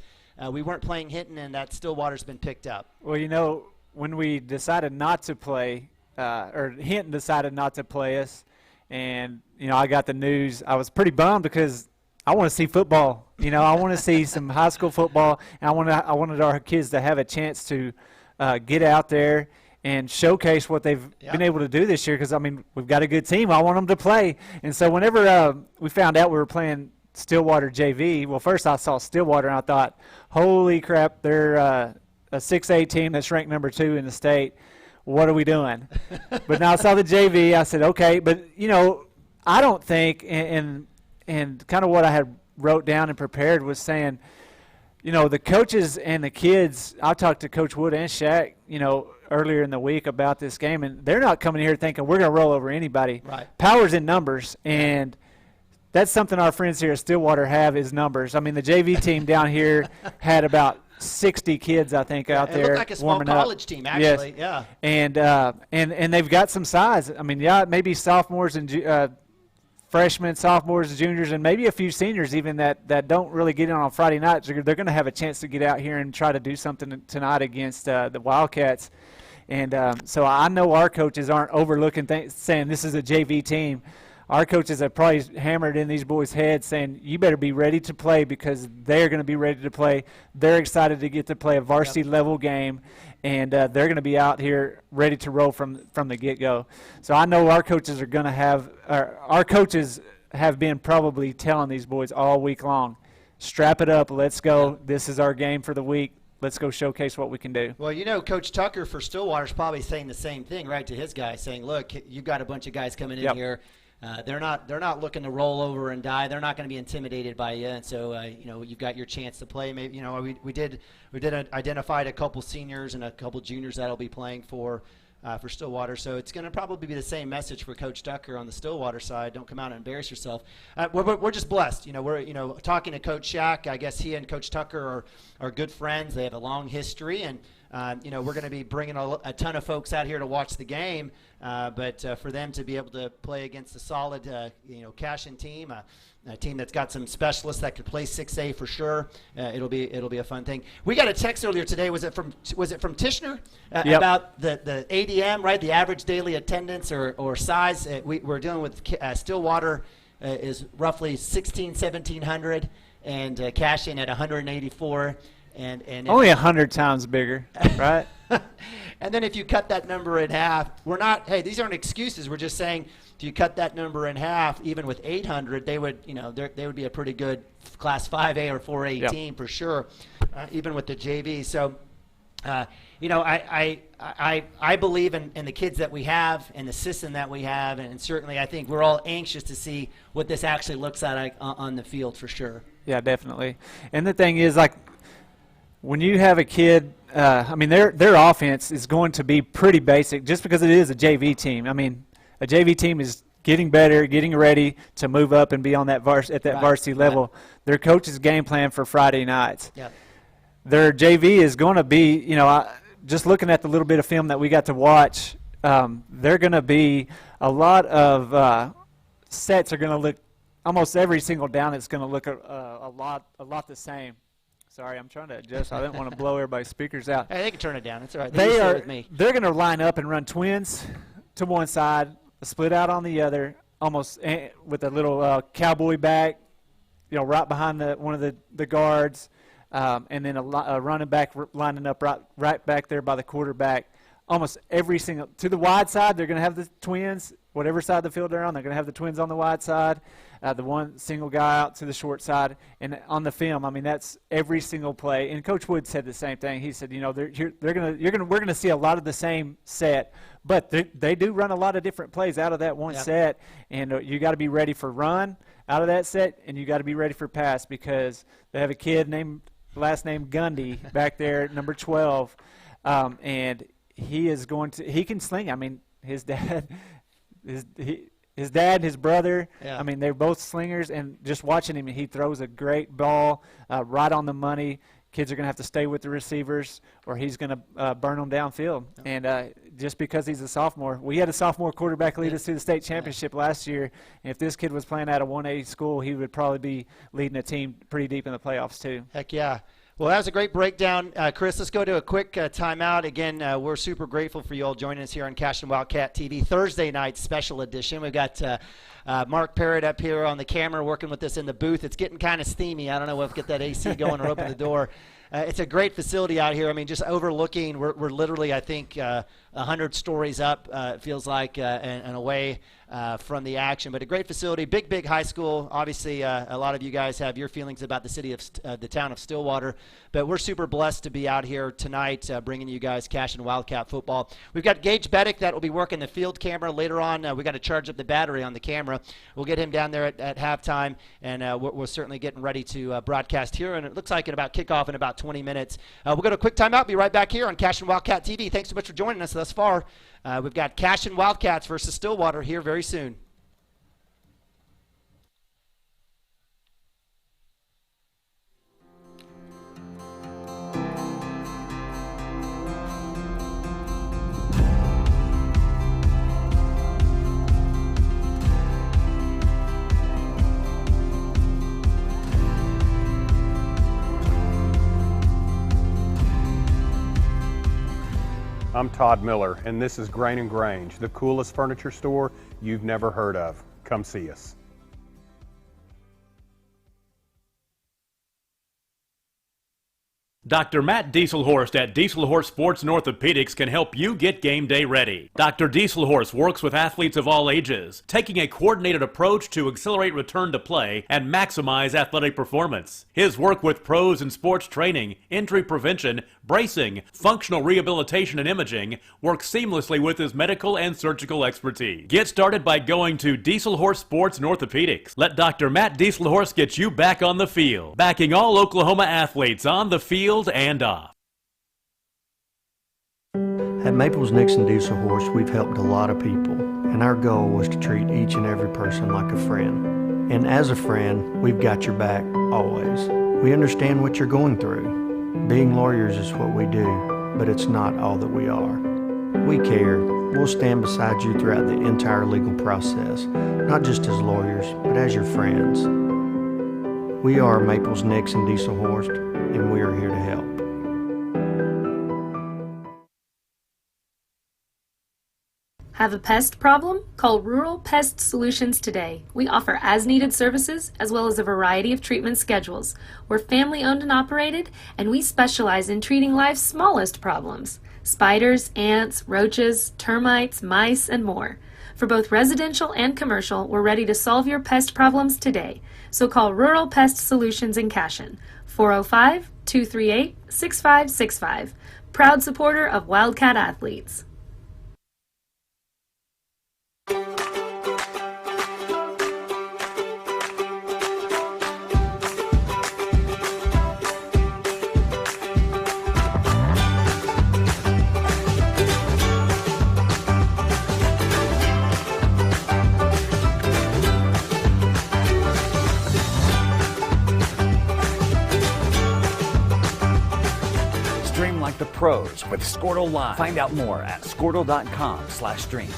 Speaker 2: we weren't playing Hinton and that Stillwater's been picked up?
Speaker 11: Well, when we decided not to play, or Hinton decided not to play us, and I got the news, I was pretty bummed because I want to see football. I want to see some high school football, and I wanted our kids to have a chance to get out there and showcase what they've been able to do this year. Because we've got a good team. I want them to play, and so whenever we found out we were playing Stillwater JV, well, first I saw Stillwater and I thought, holy crap, they're a 6A team that's ranked number 2 in the state. What are we doing? But now I saw the JV. I said, okay. But, I don't think, and kind of what I had wrote down and prepared was saying, the coaches and the kids, I talked to Coach Wood and Shaq, earlier in the week about this game, and they're not coming here thinking we're going to roll over anybody.
Speaker 2: Right.
Speaker 11: Power's in numbers, and that's something our friends here at Stillwater have is numbers. The JV team down here had about 60 kids, I think, out there.
Speaker 2: It looked like a small college team, actually.
Speaker 11: Yes. Yeah. And they've got some size. Maybe sophomores and freshmen, sophomores, juniors, and maybe a few seniors even that don't really get in on Friday nights. They're going to have a chance to get out here and try to do something tonight against the Wildcats. And so I know our coaches aren't overlooking saying this is a JV team. Our coaches have probably hammered in these boys' heads saying, you better be ready to play because they're going to be ready to play. They're excited to get to play a varsity-level game, and they're going to be out here ready to roll from the get-go. So I know our coaches are going to our coaches have been probably telling these boys all week long, strap it up, let's go. This is our game for the week. Let's go showcase what we can do.
Speaker 2: Well, Coach Tucker for Stillwater is probably saying the same thing, right, to his guys, saying, look, you've got a bunch of guys coming in here. They're not looking to roll over and die. They're not going to be intimidated by you, and so you've got your chance to play. Maybe we did identified a couple seniors and a couple juniors that'll be playing for Stillwater. So it's going to probably be the same message for Coach Tucker on the Stillwater side. Don't come out and embarrass yourself. We're just blessed. We're talking to Coach Shack. I guess he and Coach Tucker are good friends. They have a long history, and we're going to be bringing a ton of folks out here to watch the game. But for them to be able to play against a solid, Cashion team, a team that's got some specialists that could play 6A for sure, it'll be a fun thing. We got a text earlier today. Was it from Tishner about the ADM, right? The average daily attendance or size. We're dealing with Stillwater is roughly 1,700, and Cashion at 184. And
Speaker 11: only 100 times bigger, right?
Speaker 2: And then if you cut that number in half, these aren't excuses. We're just saying if you cut that number in half, even with 800, they would be a pretty good Class 5A or 4A team for sure, even with the JV. So, I believe in the kids that we have and the system that we have, and certainly I think we're all anxious to see what this actually looks like on the field for sure.
Speaker 11: Yeah, definitely. And the thing is, when you have a kid, their offense is going to be pretty basic just because it is a JV team. A JV team is getting better, getting ready to move up and be on that varsity level. Their coach's game plan for Friday nights.
Speaker 2: Yeah.
Speaker 11: Their JV is going to be, just looking at the little bit of film that we got to watch, they're going to be a lot of sets are going to look almost every single down. It's going to look a lot the same. Sorry, I'm trying to adjust. I didn't want to blow everybody's speakers out.
Speaker 2: Hey, they can turn it down. It's all right.
Speaker 11: They're going to line up and run twins to one side, split out on the other, almost with a little cowboy back, right behind one of the guards, and then a running back lining up right back there by the quarterback. Almost every single to the wide side, they're going to have the twins. Whatever side of the field they're on, they're going to have the twins on the wide side. The one single guy out to the short side, and on the film, that's every single play. And Coach Wood said the same thing. He said, we're going to see a lot of the same set, but they do run a lot of different plays out of that one set, and you got to be ready for run out of that set, and you got to be ready for pass because they have a kid last name Gundy back there, number 12, and he can sling. His dad. His dad and his brother, they're both slingers, and just watching him, he throws a great ball right on the money. Kids are going to have to stay with the receivers or he's going to burn them downfield. And just because he's a sophomore, we had a sophomore quarterback lead us to the state championship last year. And if this kid was playing at a 1A school, he would probably be leading a team pretty deep in the playoffs too.
Speaker 2: Heck yeah. Well, that was a great breakdown. Chris, let's go to a quick timeout. Again, we're super grateful for you all joining us here on Cashion Wildcat TV Thursday night special edition. We've got Mark Parrott up here on the camera working with us in the booth. It's getting kind of steamy. I don't know if get that AC going or open the door. It's a great facility out here. Just overlooking, we're literally, I think, 100 stories up, it feels like, and away from the action. But a great facility, big high school. Obviously, a lot of you guys have your feelings about the city of the town of Stillwater. But we're super blessed to be out here tonight bringing you guys Cashion Wildcat football. We've got Gage Beddick that will be working the field camera later on. We got to charge up the battery on the camera. We'll get him down there at halftime, and we're certainly getting ready to broadcast here. And it looks like about kickoff in about 20 minutes. We'll go to a quick timeout. Be right back here on Cashion Wildcat TV. Thanks so much for joining us thus far. We've got Cashion Wildcats versus Stillwater here very soon.
Speaker 5: I'm Todd Miller, and this is Grain & Grange, the coolest furniture store you've never heard of. Come see us.
Speaker 6: Dr. Matt Dieselhorst at Dieselhorst Sports and Orthopedics can help you get game day ready. Dr. Dieselhorst works with athletes of all ages, taking a coordinated approach to accelerate return to play and maximize athletic performance. His work with pros in sports training, injury prevention, bracing, functional rehabilitation, and imaging works seamlessly with his medical and surgical expertise. Get started by going to Dieselhorst Sports and Orthopedics. Let Dr. Matt Dieselhorst get you back on the field, backing all Oklahoma athletes on the field and off.
Speaker 7: At Maples Nixon Diesel Horse, we've helped a lot of people, and our goal was to treat each and every person like a friend. And as a friend, we've got your back always. We understand what you're going through. Being lawyers is what we do, but it's not all that we are. We care. We'll stand beside you throughout the entire legal process, not just as lawyers, but as your friends. We are Maples Nixon Diesel Horse, and we are here to help.
Speaker 4: Have a pest problem? Call Rural Pest Solutions today. We offer as-needed services as well as a variety of treatment schedules. We're family-owned and operated, and we specialize in treating life's smallest problems: spiders, ants, roaches, termites, mice, and more. For both residential and commercial, we're ready to solve your pest problems today. So call Rural Pest Solutions in Cashion, 405-238-6565. Proud supporter of Wildcat athletes.
Speaker 8: Stream like the pros with Squirtle Live. Find out more at squirtle.com/stream.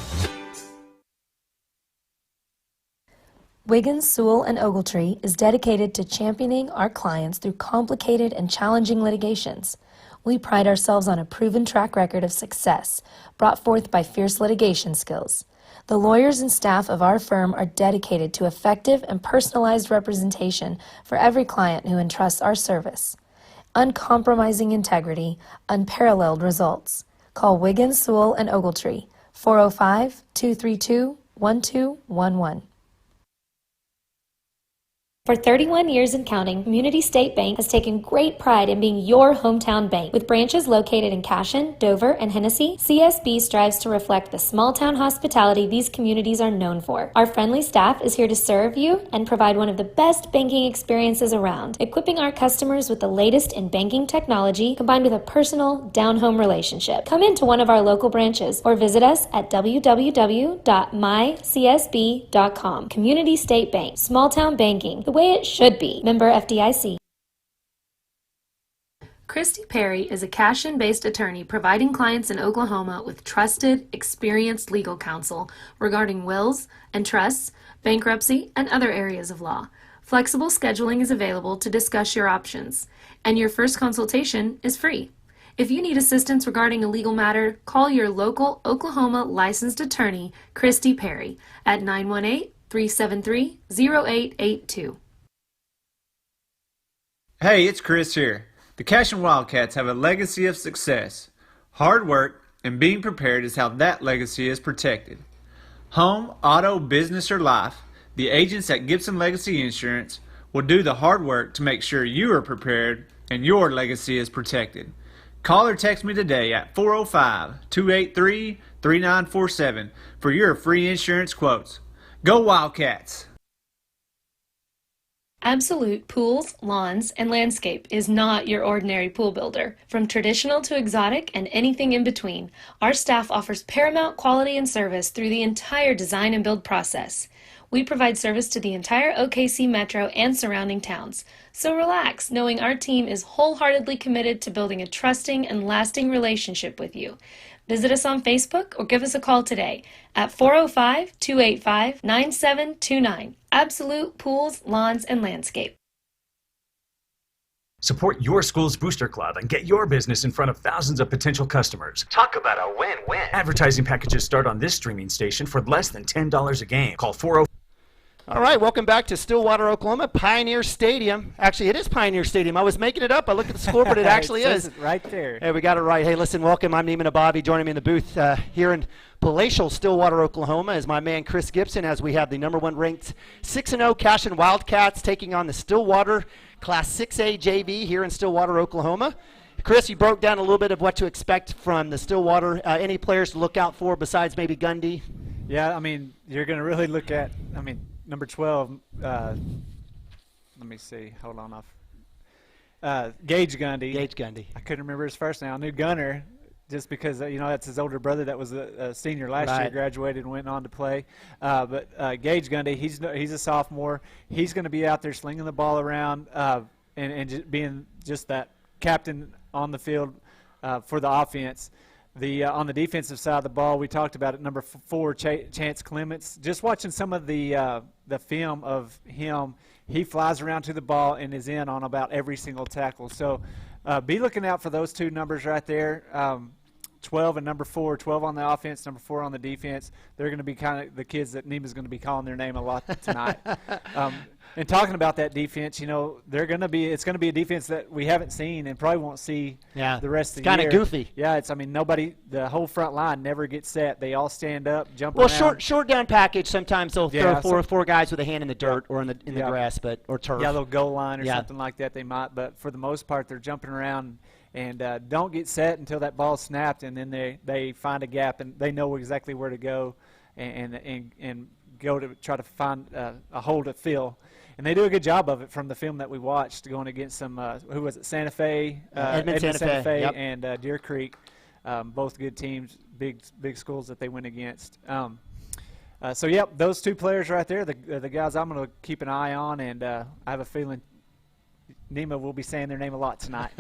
Speaker 4: Wiggins, Sewell, and Ogletree is dedicated to championing our clients through complicated and challenging litigations. We pride ourselves on a proven track record of success brought forth by fierce litigation skills. The lawyers and staff of our firm are dedicated to effective and personalized representation for every client who entrusts our service. Uncompromising integrity, unparalleled results. Call Wiggins, Sewell, and Ogletree, 405-232-1211. For 31 years and counting, Community State Bank has taken great pride in being your hometown bank. With branches located in Cashion, Dover, and Hennessy, CSB strives to reflect the small-town hospitality these communities are known for. Our friendly staff is here to serve you and provide one of the best banking experiences around, equipping our customers with the latest in banking technology combined with a personal, down-home relationship. Come into one of our local branches or visit us at www.mycsb.com. Community State Bank, small-town banking, the way it should be. Member FDIC. Christy Perry is a Cashion-based attorney providing clients in Oklahoma with trusted, experienced legal counsel regarding wills and trusts, bankruptcy, and other areas of law. Flexible scheduling is available to discuss your options, and your first consultation is free. If you need assistance regarding a legal matter, call your local Oklahoma licensed attorney, Christy Perry, at 918-373-0882.
Speaker 1: Hey, it's Chris here. The Cashion Wildcats have a legacy of success. Hard work and being prepared is how that legacy is protected. Home, auto, business, or life, the agents at Gibson Legacy Insurance will do the hard work to make sure you are prepared and your legacy is protected. Call or text me today at 405-283-3947 for your free insurance quotes. Go Wildcats!
Speaker 4: Absolute Pools, Lawns, and Landscape is not your ordinary pool builder. From traditional to exotic and anything in between, our staff offers paramount quality and service through the entire design and build process. We provide service to the entire OKC metro and surrounding towns. So relax, knowing our team is wholeheartedly committed to building a trusting and lasting relationship with you. Visit us on Facebook or give us a call today at 405-285-9729. Absolute Pools, Lawns, and Landscape.
Speaker 9: Support your school's booster club and get your business in front of thousands of potential customers.
Speaker 2: Talk about a win-win.
Speaker 9: Advertising packages start on this streaming station for less than $10 a game. Call 40.
Speaker 2: All right, welcome back to Stillwater, Oklahoma, Pioneer Stadium. Actually, it is Pioneer Stadium. I was making it up. I looked at the score, but it actually
Speaker 11: It
Speaker 2: is.
Speaker 11: says it right there.
Speaker 2: Hey, we got it right. Hey, listen, welcome. I'm Neiman Ababi. Joining me in the booth here in palatial Stillwater, Oklahoma is my man Chris Gibson, as we have the number 1 ranked 6-0 Cashion Wildcats taking on the Stillwater Class 6A JV here in Stillwater, Oklahoma. Chris, you broke down a little bit of what to expect from the Stillwater. Any players to look out for besides maybe Gundy?
Speaker 11: Yeah, I mean, you're going to really look at, number 12, let me see, hold on off. Gage Gundy.
Speaker 2: Gage Gundy.
Speaker 11: I couldn't remember his first name. I knew Gunner just because, that's his older brother that was a senior last year, graduated and went on to play. But Gage Gundy, he's a sophomore. He's going to be out there slinging the ball around and just being just that captain on the field for the offense. On the defensive side of the ball, we talked about it. Number 4, Chance Clements. Just watching some of the film of him, he flies around to the ball and is in on about every single tackle. So be looking out for those two numbers right there. 12 and number 4, 12 on the offense, number 4 on the defense. They're going to be kind of the kids that Nima's going to be calling their name a lot tonight. And talking about that defense, it's going to be a defense that we haven't seen and probably won't see the rest of the year.
Speaker 2: It's kind of goofy.
Speaker 11: Yeah, the whole front line never gets set. They all stand up, jump around.
Speaker 2: Well, short down package, sometimes they'll throw four guys with a hand in the dirt or in the grass, or turf.
Speaker 11: Yeah, they'll goal line or something like that they might. But for the most part, they're jumping around and don't get set until that ball's snapped, and then they find a gap and they know exactly where to go and go to try to find a hole to fill. And they do a good job of it from the film that we watched going against some, who was it, Santa Fe?
Speaker 2: Edmond Santa Fe
Speaker 11: yep. And Deer Creek, both good teams, big schools that they went against. So, those two players right there, the guys I'm going to keep an eye on, and I have a feeling Nima will be saying their name a lot tonight.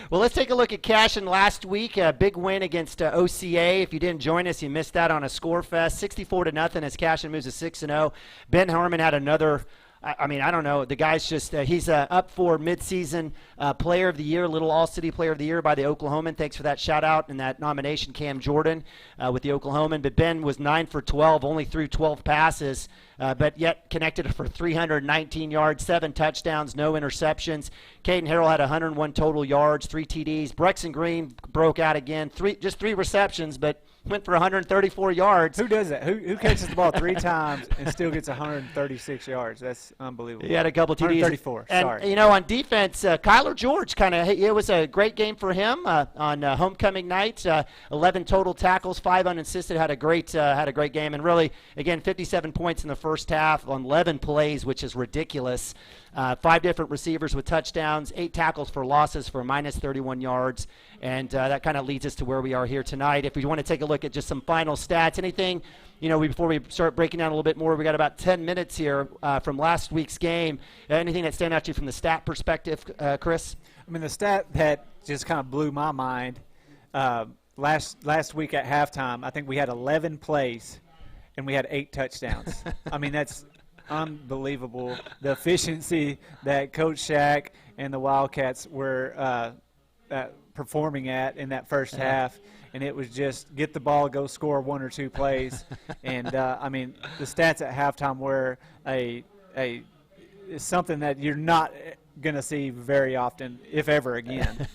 Speaker 2: Well, let's take a look at Cashion last week. A big win against OCA. If you didn't join us, you missed that on a score fest. 64-0 as Cashion moves to 6-0. Ben Harmon had another. I don't know. The guy's just he's up for midseason Player of the Year, Little All-City Player of the Year by the Oklahoman. Thanks for that shout-out and that nomination, Cam Jordan, with the Oklahoman. But Ben was 9 for 12, only threw 12 passes, but yet connected for 319 yards, 7 touchdowns, no interceptions. Caden Harrell had 101 total yards, 3 TDs. Brexton Green broke out again, just 3 receptions, but went for 134 yards.
Speaker 11: Who does that? Who catches the ball 3 times and still gets 136 yards? That's unbelievable.
Speaker 2: He had a couple TDs.
Speaker 11: 134, sorry.
Speaker 2: And, on defense, Kyler George it was a great game for him on homecoming night. 11 total tackles, 5 unassisted, had a great game. And really, again, 57 points in the first half on 11 plays, which is ridiculous. 5 different receivers with touchdowns, 8 tackles for losses for minus 31 yards. And that kind of leads us to where we are here tonight. If we want to take a look at just some final stats, anything, before we start breaking down a little bit more, we got about 10 minutes here from last week's game. Anything that stand out to you from the stat perspective, Chris?
Speaker 11: The stat that just kind of blew my mind, last week at halftime, I think we had 11 plays and we had 8 touchdowns. That's unbelievable. The efficiency that Coach Shack and the Wildcats were performing at in that first half, and it was just get the ball, go score 1 or 2 plays. And the stats at halftime were something that you're not going to see very often, if ever again.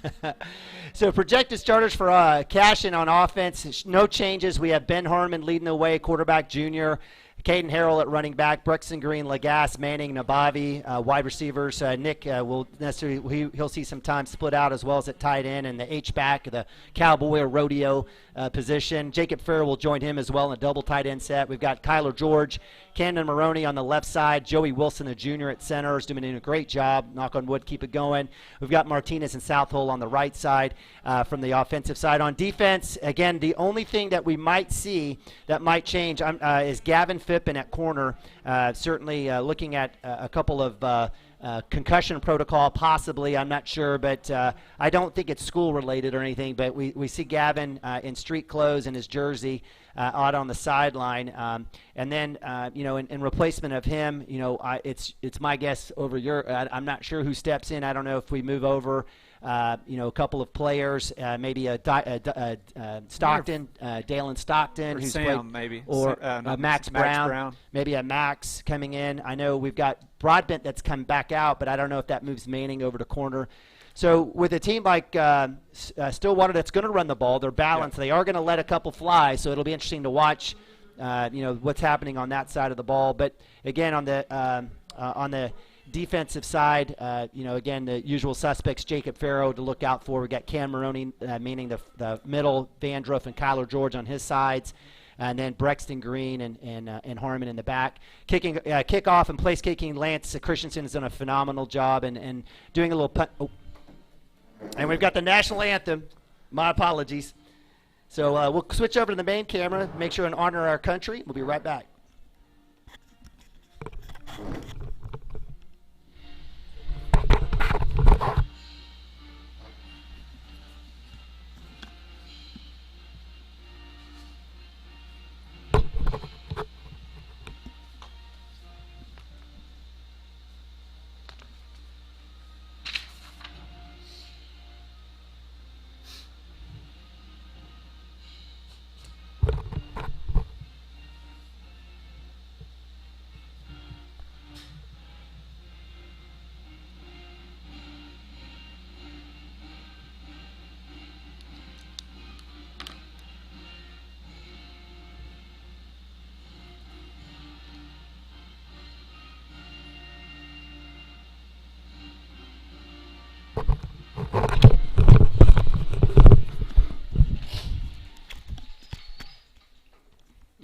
Speaker 2: So projected starters for Cashion on offense, no changes. We have Ben Harmon leading the way, quarterback junior. Caden Harrell at running back, Brexton Green, Lagasse, Manning, Nabavi, wide receivers. Nick he'll see some time split out, as well as at tight end and the H-back, the cowboy or rodeo position. Jacob Fair will join him as well in a double tight end set. We've got Kyler George, Camden Maroney on the left side, Joey Wilson, the junior at center, is doing a great job. Knock on wood, keep it going. We've got Martinez and Southhull on the right side from the offensive side. On defense, again, the only thing that we might see that might change is Gavin Phippen at corner. Certainly looking at a couple of concussion protocol, possibly. I'm not sure, but I don't think it's school-related or anything. But we see Gavin in street clothes and his jersey out on the sideline. And then, in replacement of him, it's my guess over I'm not sure who steps in. I don't know if we move over, a couple of players, maybe Stockton, Dalen Stockton,
Speaker 11: or
Speaker 2: who's
Speaker 11: Sam,
Speaker 2: played,
Speaker 11: maybe,
Speaker 2: or Max Brown, maybe a Max coming in. I know we've got Broadbent that's come back out, but I don't know if that moves Manning over to corner. So with a team like Stillwater that's going to run the ball, they're balanced. Yep. They are going to let a couple fly, so it'll be interesting to watch, what's happening on that side of the ball. But again, on the defensive side, again, the usual suspects, Jacob Farrow to look out for. We got Cam Maroney, meaning the middle, Vandruff and Kyler George on his sides, and then Brexton Green and Harmon in the back. Kickoff and place kicking, Lance Christensen has done a phenomenal job and doing a little punt. Oh. And we've got the national anthem. My apologies. So we'll switch over to the main camera, make sure and honor our country. We'll be right back.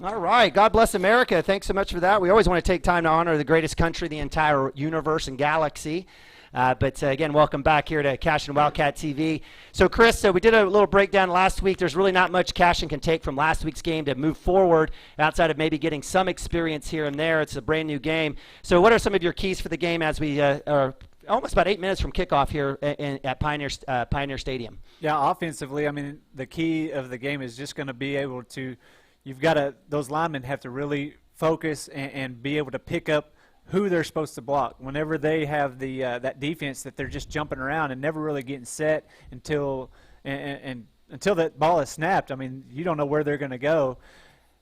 Speaker 2: All right. God bless America. Thanks so much for that. We always want to take time to honor the greatest country in the entire universe and galaxy. But again, welcome back here to Cashion Wildcat TV. So, Chris, we did a little breakdown last week. There's really not much Cashion can take from last week's game to move forward outside of maybe getting some experience here and there. It's a brand new game. So what are some of your keys for the game as we are almost about 8 minutes from kickoff here at Pioneer Stadium?
Speaker 11: Yeah, offensively, I mean, the key of the game is just going to be able to – those linemen have to really focus and be able to pick up who they're supposed to block. Whenever they have that defense that they're just jumping around and never really getting set until that ball is snapped, I mean, you don't know where they're going to go.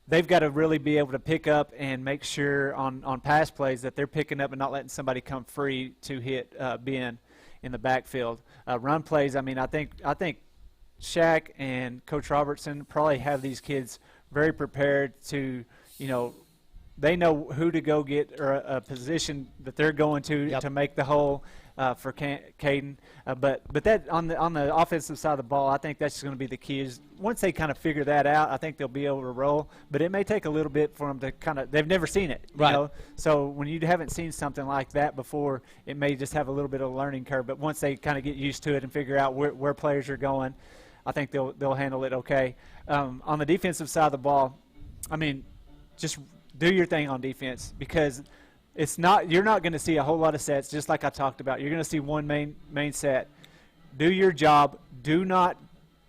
Speaker 11: They've got to really be able to pick up and make sure on pass plays that they're picking up and not letting somebody come free to hit Ben in the backfield. Run plays, I mean, I think Shaq and Coach Robertson probably have these kids very prepared to, they know who to go get or a position that they're going to make the hole for Caden. But that on the offensive side of the ball, I think that's going to be the key. Is once they kind of figure that out, I think they'll be able to roll. But it may take a little bit for them to they've never seen it.
Speaker 2: Right.
Speaker 11: So when you haven't seen something like that before, it may just have a little bit of a learning curve. But once they kind of get used to it and figure out where players are going, I think they'll handle it okay. On the defensive side of the ball, I mean, just do your thing on defense because you're not going to see a whole lot of sets, just like I talked about. You're going to see one main set. Do your job. Do not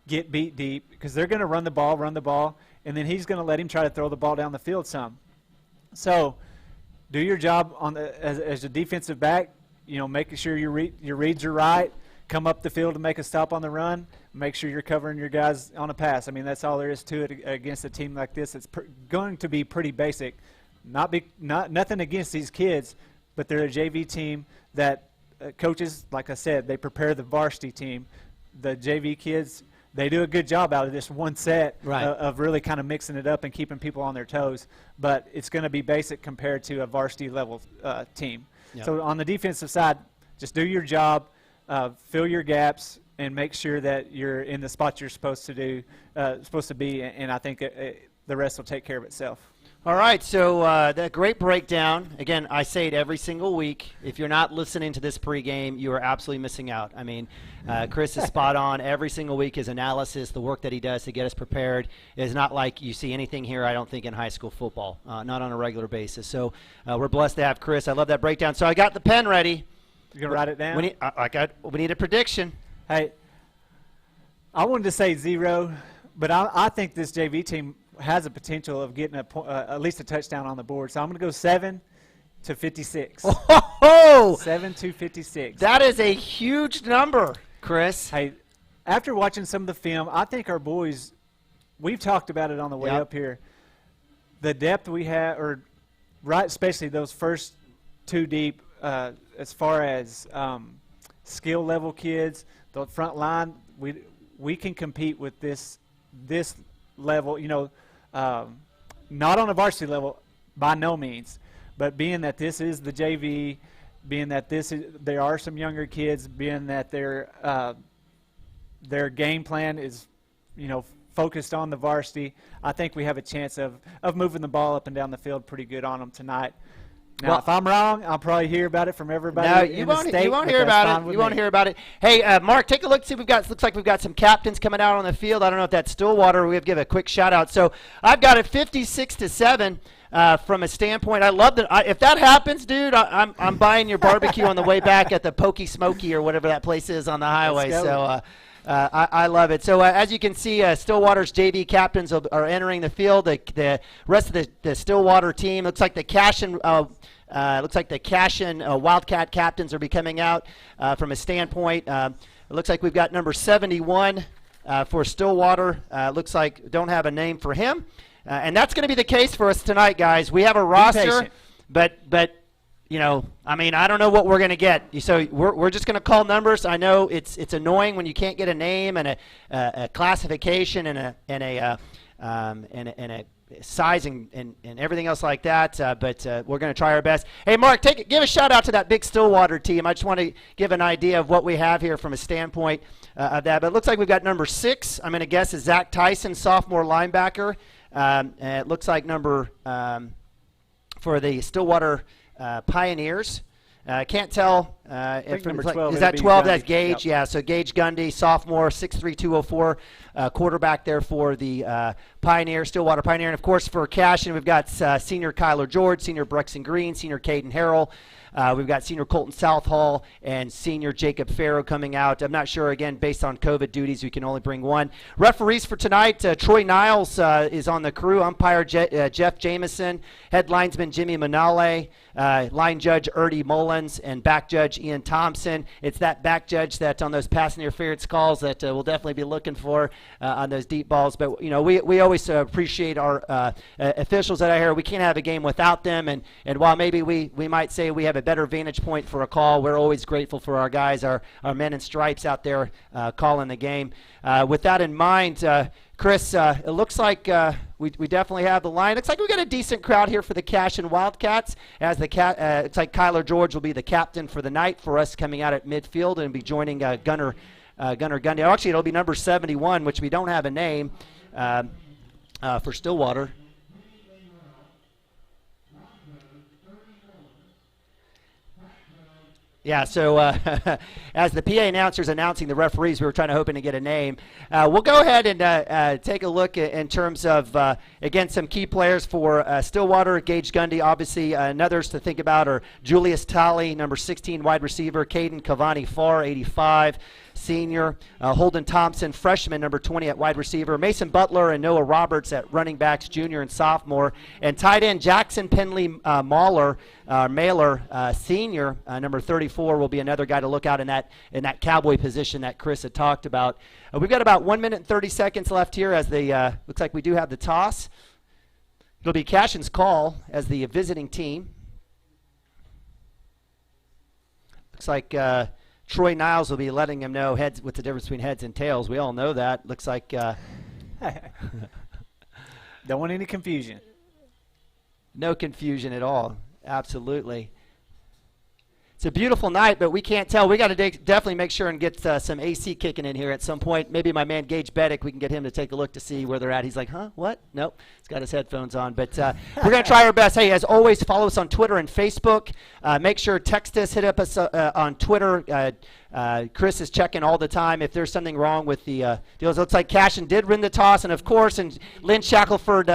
Speaker 11: get beat deep because they're going to run the ball, and then he's going to let him try to throw the ball down the field some. So do your job as a defensive back, making sure your reads are right. Come up the field to make a stop on the run. Make sure you're covering your guys on a pass. I mean, that's all there is to it against a team like this. It's going to be pretty basic. Nothing against these kids, but they're a JV team that coaches, like I said, they prepare the varsity team. The JV kids, they do a good job out of this one set of really kind of mixing it up and keeping people on their toes. But it's going to be basic compared to a varsity level team. Yep. So on the defensive side, just do your job. Fill your gaps and make sure that you're in the spot you're supposed to be, and I think the rest will take care of itself.
Speaker 2: All right, so that great breakdown. Again, I say it every single week. If you're not listening to this pregame, you are absolutely missing out. I mean, Chris is spot on. Every single week, his analysis, the work that he does to get us prepared is not like you see anything here, I don't think, in high school football, not on a regular basis. So we're blessed to have Chris. I love that breakdown. So I got the pen ready.
Speaker 11: You gonna write it down?
Speaker 2: We need a prediction.
Speaker 11: Hey, I wanted to say 0, but I think this JV team has a potential of getting at least a touchdown on the board. So I'm going to go 7-56.
Speaker 2: Oh,
Speaker 11: 7-56.
Speaker 2: That is a huge number, Chris.
Speaker 11: Hey, after watching some of the film, I think our boys, we've talked about it on the way up here. The depth we have, especially those first 2 deep, as far as skill level kids, the front line, we can compete with this level. Not on a varsity level by no means, but being that this is the JV, being that there are some younger kids, being that their game plan is, focused on the varsity, I think we have a chance of moving the ball up and down the field pretty good on them tonight. Now, if I'm wrong, I'll probably hear about it from everybody in the state.
Speaker 2: You won't hear about it. You won't hear about it. Hey, Mark, take a look. See, looks like we've got some captains coming out on the field. I don't know if that's Stillwater. We have to give a quick shout out. So I've got it 56-7 from a standpoint. I love that. If that happens, dude, I'm buying your barbecue on the way back at the Pokey Smoky or whatever that place is on the highway. So. I love it. So as you can see, Stillwater's JV captains are entering the field. The rest of the Stillwater team looks like the Cashion Wildcat captains are be coming out from a standpoint. It looks like we've got number 71 for Stillwater. Looks like don't have a name for him, and that's going to be the case for us tonight, guys. We have a roster, but. I don't know what we're going to get. So we're just going to call numbers. I know it's annoying when you can't get a name and a classification and a sizing and everything else like that. But we're going to try our best. Hey, Mark, give a shout out to that big Stillwater team. I just want to give an idea of what we have here from a standpoint of that. But it looks like we've got number 6. I'm going to guess is Zach Tyson, sophomore linebacker. It looks like number for the Stillwater Pioneers. Can't tell if
Speaker 11: number 12
Speaker 2: is that 12. That's Gage.
Speaker 11: Yep.
Speaker 2: Yeah, so Gage Gundy, sophomore, 6'3", 204, quarterback there for the Pioneer, Stillwater Pioneer. And, of course, for Cashion, we've got senior Kyler George, senior Brexton Green, senior Caden Harrell. We've got senior Colton Southall and senior Jacob Farrow coming out. I'm not sure, again, based on COVID duties, we can only bring one. Referees for tonight, Troy Niles is on the crew. Umpire Jeff Jameson. Head linesman Jimmy Manale. Line judge Erdy Mullins. And back judge Ian Thompson. It's that back judge that on those pass interference calls that we'll definitely be looking for on those deep balls. But, we always appreciate our officials that are here. We can't have a game without them. And while maybe we might say we have a better vantage point for a call, we're always grateful for our guys, our men in stripes out there calling the game. With that in mind, Chris, it looks like we definitely have the line. Looks like we got a decent crowd here for the Cashion Wildcats. As it's like Kyler George will be the captain for the night for us coming out at midfield and be joining Gunner Gundy. Actually, it'll be number 71, which we don't have a name for Stillwater. Yeah, so as the PA announcer's announcing the referees, we were hoping to get a name. We'll go ahead and take a look in terms of, again, some key players for Stillwater. Gage Gundy, obviously, and others to think about are Julius Talley, number 16, wide receiver, Caden Cavani Farr, 85, senior, Holden Thompson, freshman, number 20 at wide receiver, Mason Butler and Noah Roberts at running backs, junior and sophomore, and tight end Jackson Penley Mailer, senior, number 34, will be another guy to look out in that cowboy position that Chris had talked about. We've got about 1 minute and 30 seconds left here as the looks like we do have the toss. It'll be Cashion's call as the visiting team. Looks like Troy Niles will be letting him know what's the difference between heads and tails. We all know that. Looks like
Speaker 11: don't want any confusion.
Speaker 2: No confusion at all. Absolutely. It's a beautiful night, but we can't tell. We got to definitely make sure and get some AC kicking in here at some point. Maybe my man Gage Beddick, we can get him to take a look to see where they're at. He's like, huh? What? Nope. He's got his headphones on. But we're going to try our best. Hey, as always, follow us on Twitter and Facebook. Make sure text us, hit up us on Twitter. Chris is checking all the time if there's something wrong with the deals. It looks like Cashion did win the toss, and of course, and Lynn Shackelford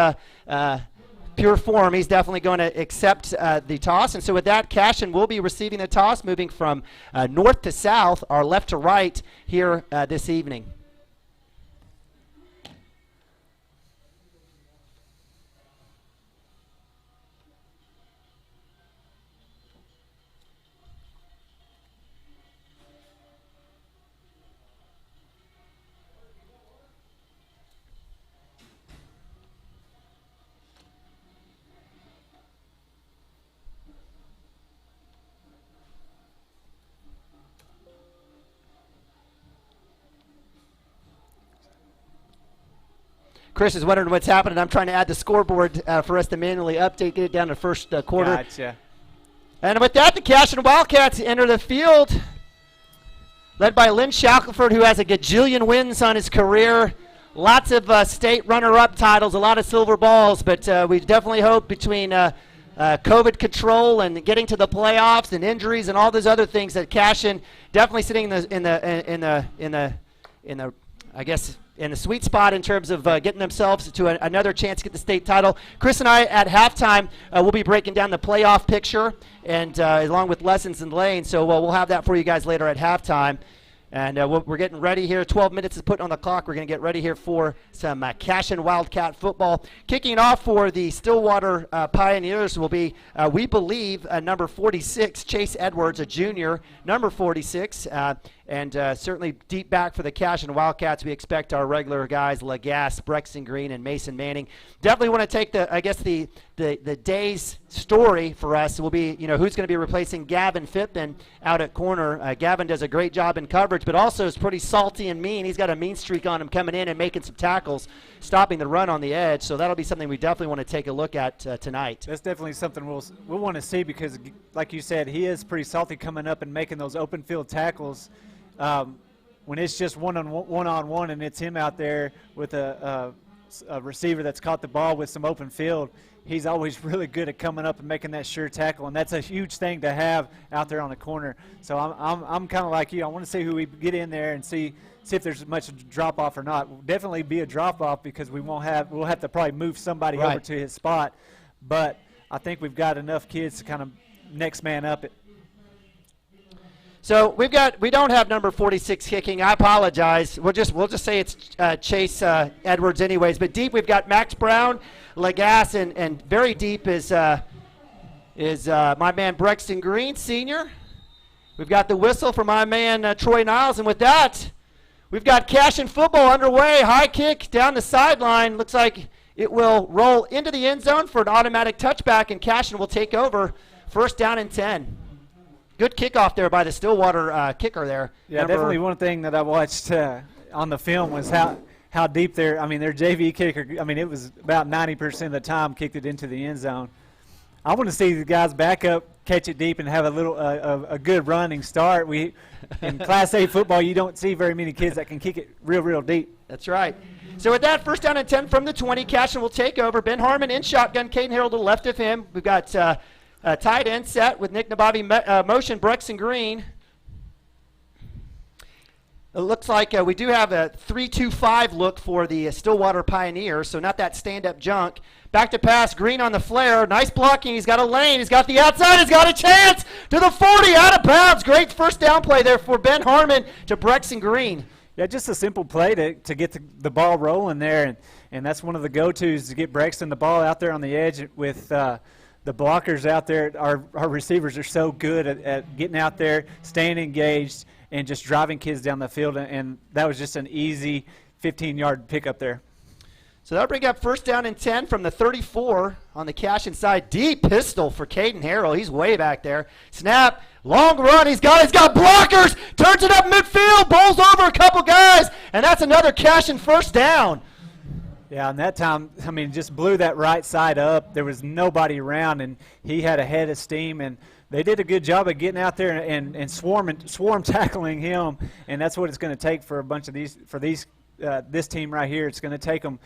Speaker 2: pure form, he's definitely going to accept the toss. And so with that, Cashion will be receiving the toss, moving from north to south, or left to right here this evening. Chris is wondering what's happening. I'm trying to add the scoreboard for us to manually update, get it down to first quarter.
Speaker 11: Gotcha.
Speaker 2: And with that, the Cashion Wildcats enter the field, led by Lynn Shackelford, who has a gajillion wins on his career. Lots of state runner-up titles, a lot of silver balls, but we definitely hope between COVID control and getting to the playoffs and injuries and all those other things that Cashion definitely sitting in the I guess in the sweet spot in terms of getting themselves to another chance to get the state title. Chris and I at halftime will be breaking down the playoff picture and along with lessons and lanes. So we'll have that for you guys later at halftime. And we're getting ready here. 12 minutes is put on the clock. We're going to get ready here for some Cashion Wildcat football. Kicking off for the Stillwater Pioneers will be, we believe, number 46, Chase Edwards, a junior, number 46. And certainly deep back for the Cashion Wildcats, we expect our regular guys, Lagasse, Brexton Green, and Mason Manning. Definitely want to take the day's story for us will be, who's going to be replacing Gavin Phippen out at corner. Gavin does a great job in coverage, but also is pretty salty and mean. He's got a mean streak on him coming in and making some tackles, stopping the run on the edge. So that'll be something we definitely want to take a look at tonight.
Speaker 11: That's definitely something we'll want to see because, like you said, he is pretty salty coming up and making those open field tackles. When it's just one-on-one and it's him out there with a receiver that's caught the ball with some open field, he's always really good at coming up and making that sure tackle, and that's a huge thing to have out there on the corner. So I'm kind of like you. I want to see who we get in there and see if there's much drop-off or not. Will definitely be a drop-off because we'll have to probably move somebody over to his spot, but I think we've got enough kids to kind of next man up it.
Speaker 2: So we don't have number 46 kicking. I apologize. We'll just say it's Chase Edwards anyways. But deep we've got Max Brown, Lagasse, and very deep is my man Brexton Green, senior. We've got the whistle for my man Troy Niles, and with that, we've got Cashion football underway. High kick down the sideline. Looks like it will roll into the end zone for an automatic touchback, and Cashion will take over. First down and 10. Good kickoff there by the Stillwater kicker there.
Speaker 11: Yeah, definitely one thing that I watched on the film was how deep their JV kicker, it was about 90% of the time kicked it into the end zone. I want to see the guys back up, catch it deep, and have a good running start. In Class A football, you don't see very many kids that can kick it real deep.
Speaker 2: That's right. So with that, first down and 10 from the 20, Cashion will take over. Ben Harmon in shotgun, Caden Harold to the left of him. We've got tight end set with Nick Nabavi motion, Brexton Green. It looks like we do have a 3-2-5 look for the Stillwater Pioneers, so not that stand-up junk. Back to pass, Green on the flare. Nice blocking. He's got a lane. He's got the outside. He's got a chance to the 40, out of bounds. Great first down play there for Ben Harmon to Brexton Green.
Speaker 11: Yeah, just a simple play to get the ball rolling there, and that's one of the go-tos to get Brexton the ball out there on the edge with the blockers out there. Our receivers are so good at getting out there, staying engaged, and just driving kids down the field, and that was just an easy 15-yard pickup there.
Speaker 2: So that'll bring up first down and 10 from the 34 on the Cashion side. Deep pistol for Caden Harrell. He's way back there. Snap, long run. He's got blockers. Turns it up midfield, bowls over a couple guys, and that's another Cashion first down.
Speaker 11: Yeah, and that time, just blew that right side up. There was nobody around, and he had a head of steam, and they did a good job of getting out there and swarm tackling him, and that's what it's going to take for a bunch of this team right here. It's going to take them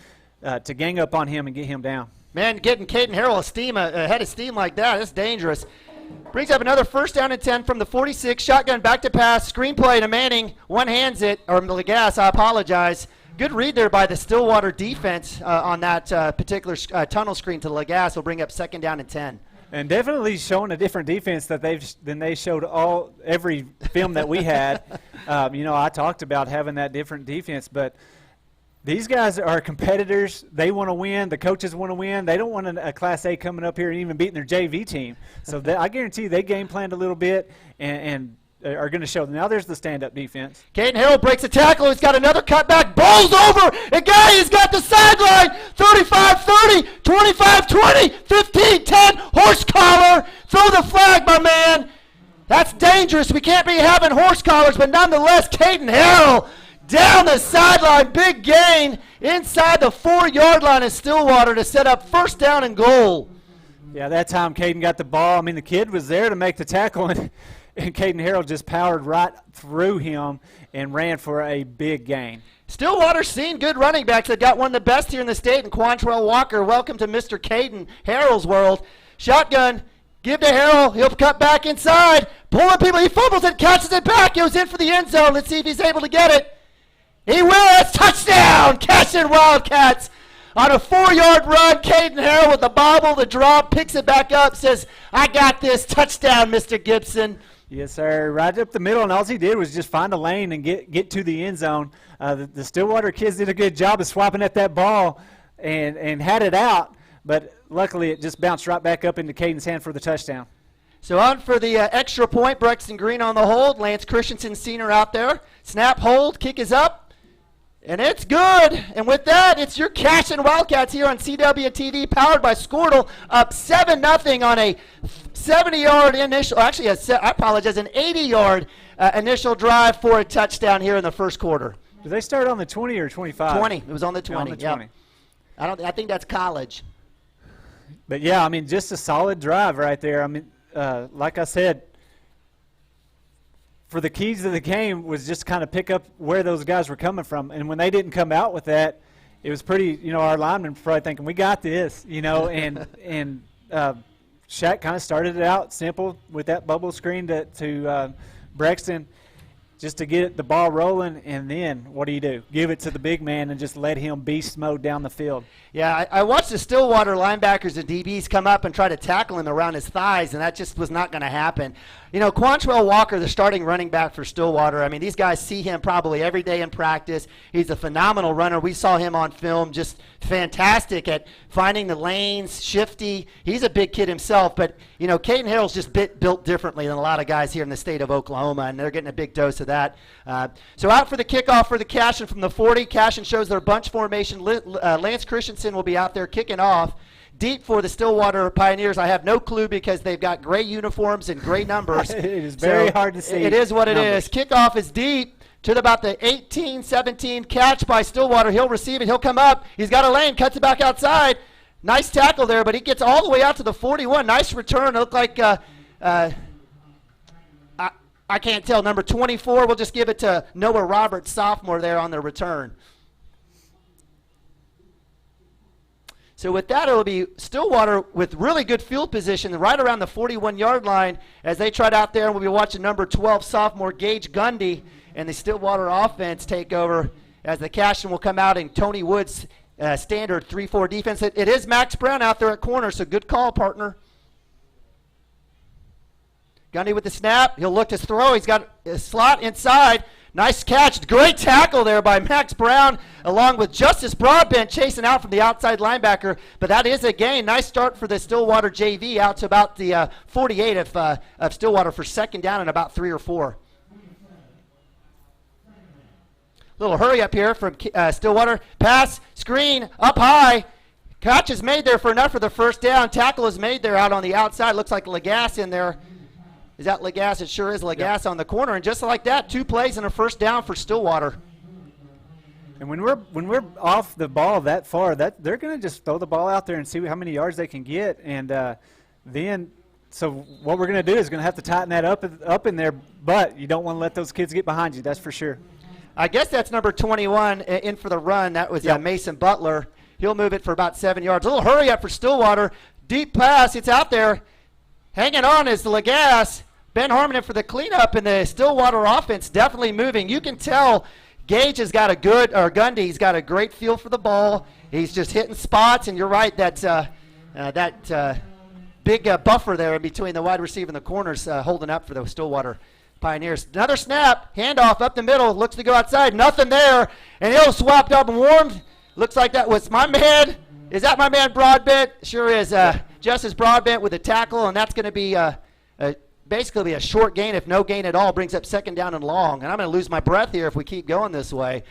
Speaker 11: to gang up on him and get him down.
Speaker 2: Man, getting Caden Harrell a head of steam like that, that's dangerous. Brings up another first down and 10 from the 46. Shotgun back to pass. Screenplay to Manning. One hands it, or Lagasse, I apologize. Good read there by the Stillwater defense on that particular tunnel screen to Lagasse. Will bring up 2nd down and 10.
Speaker 11: And definitely showing a different defense than they showed every film that we had. I talked about having that different defense, but these guys are competitors. They want to win. The coaches want to win. They don't want a Class A coming up here and even beating their JV team. So I guarantee you they game planned a little bit and are going to show. Now there's the stand-up defense.
Speaker 2: Caden Harrell breaks a tackle. He's got another cutback. Bowls over. A guy has got the sideline. 35-30, 25-20, 15-10. Horse collar. Throw the flag, my man. That's dangerous. We can't be having horse collars, but nonetheless, Caden Harrell down the sideline. Big gain inside the 4-yard line of Stillwater to set up 1st down and goal.
Speaker 11: Yeah, that time Caden got the ball. I mean, the kid was there to make the tackle, and Caden Harrell just powered right through him and ran for a big gain.
Speaker 2: Stillwater's seen good running backs. They've got one of the best here in the state in Quantrell Walker. Welcome to Mr. Caden Harrell's world. Shotgun, give to Harrell. He'll cut back inside. Pulling people. He fumbles it, catches it back. Goes in for the end zone. Let's see if he's able to get it. He will. It's touchdown. Cashion Wildcats on a 4-yard run. Caden Harrell with the bobble, the drop, picks it back up, says, I got this. Touchdown, Mr. Gibson.
Speaker 11: Yes, sir. Right up the middle, and all he did was just find a lane and get to the end zone. The Stillwater kids did a good job of swiping at that ball and had it out, but luckily it just bounced right back up into Caden's hand for the touchdown.
Speaker 2: So on for the extra point, Braxton Green on the hold. Lance Christensen Sr. out there. Snap, hold, kick is up, and it's good. And with that, it's your Cashion Wildcats here on CWTV, powered by Squirtle, up 7-0 on a 70-yard initial, an 80-yard initial drive for a touchdown here in the first quarter.
Speaker 11: Did they start on the 20 or 25?
Speaker 2: 20. It was on the 20.
Speaker 11: On the 20.
Speaker 2: Yep. I think that's college.
Speaker 11: But yeah, I mean, just a solid drive right there. I mean, like I said, for the keys to the game was just kind of pick up where those guys were coming from. And when they didn't come out with that, it was pretty, our linemen were probably thinking, we got this, and Shaq kind of started it out simple with that bubble screen to Braxton just to get the ball rolling, and then what do? Give it to the big man and just let him beast mode down the field.
Speaker 2: Yeah, I watched the Stillwater linebackers and DBs come up and try to tackle him around his thighs, and that just was not going to happen. Quantrell Walker, the starting running back for Stillwater, I mean, these guys see him probably every day in practice. He's a phenomenal runner. We saw him on film, just fantastic at finding the lanes, shifty. He's a big kid himself, but, Caden Harrell's just built differently than a lot of guys here in the state of Oklahoma, and they're getting a big dose of that. So out for the kickoff for the Cashion from the 40. Cashion shows their bunch formation. Lance Christensen will be out there kicking off. Deep for the Stillwater Pioneers, I have no clue because they've got gray uniforms and gray numbers.
Speaker 11: It is very hard to see.
Speaker 2: It is what it is. Kickoff is deep to about the 18-17 catch by Stillwater. He'll receive it. He'll come up. He's got a lane. Cuts it back outside. Nice tackle there, but he gets all the way out to the 41. Nice return. It looked like I can't tell. Number 24, we'll just give it to Noah Roberts, sophomore, there on the return. So with that, it'll be Stillwater with really good field position right around the 41-yard line as they trot out there. And we'll be watching number 12, sophomore Gage Gundy, and the Stillwater offense take over as the Cashion will come out in Tony Wood's standard 3-4 defense. It is Max Brown out there at corner, so good call, partner. Gundy with the snap. He'll look to throw. He's got a slot inside. Nice catch. Great tackle there by Max Brown along with Justice Broadbent chasing out from the outside linebacker. But that is a gain. Nice start for the Stillwater JV out to about the 48 of Stillwater for 2nd down and about 3 or 4. Little hurry up here from Stillwater. Pass, screen, up high. Catch is made there for enough for the 1st down. Tackle is made there out on the outside. Looks like Lagasse in there. Is that Lagasse? It sure is Lagasse on the corner. And just like that, 2 plays and a 1st down for Stillwater.
Speaker 11: And when we're off the ball that far, they're going to just throw the ball out there and see how many yards they can get. And then, so what we're going to do is going to have to tighten that up in there. But you don't want to let those kids get behind you. That's for sure.
Speaker 2: I guess that's number 21 in for the run. That was Mason Butler. He'll move it for about 7 yards. A little hurry up for Stillwater. Deep pass. It's out there. Hanging on is the Lagasse. Ben Harmon for the cleanup, and the Stillwater offense definitely moving. You can tell Gage has got a good, or Gundy's got a great feel for the ball. He's just hitting spots, and you're right, that big buffer there in between the wide receiver and the corners holding up for the Stillwater Pioneers. Another snap, handoff up the middle, looks to go outside, nothing there, and he'll swapped up and warmed. Looks like that was my man. Is that my man Broadbent? Sure is. Justice Broadbent with a tackle, and that's going to be basically a short gain, if no gain at all, brings up second down and long. And I'm going to lose my breath here if we keep going this way.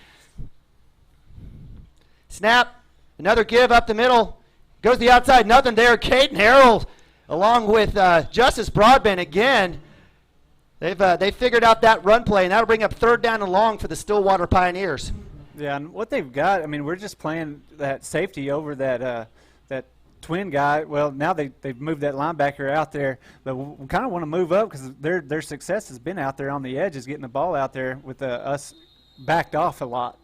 Speaker 2: Snap, another give up the middle. Goes to the outside, nothing there. Caden Harrell along with Justice Broadbent again. They figured out that run play, and that'll bring up third down and long for the Stillwater Pioneers.
Speaker 11: Yeah, and what they've got, I mean, we're just playing that safety over that twin guy. Well, now they've moved that linebacker out there, but we kind of want to move up because their success has been out there on the edges, getting the ball out there with us backed off a lot.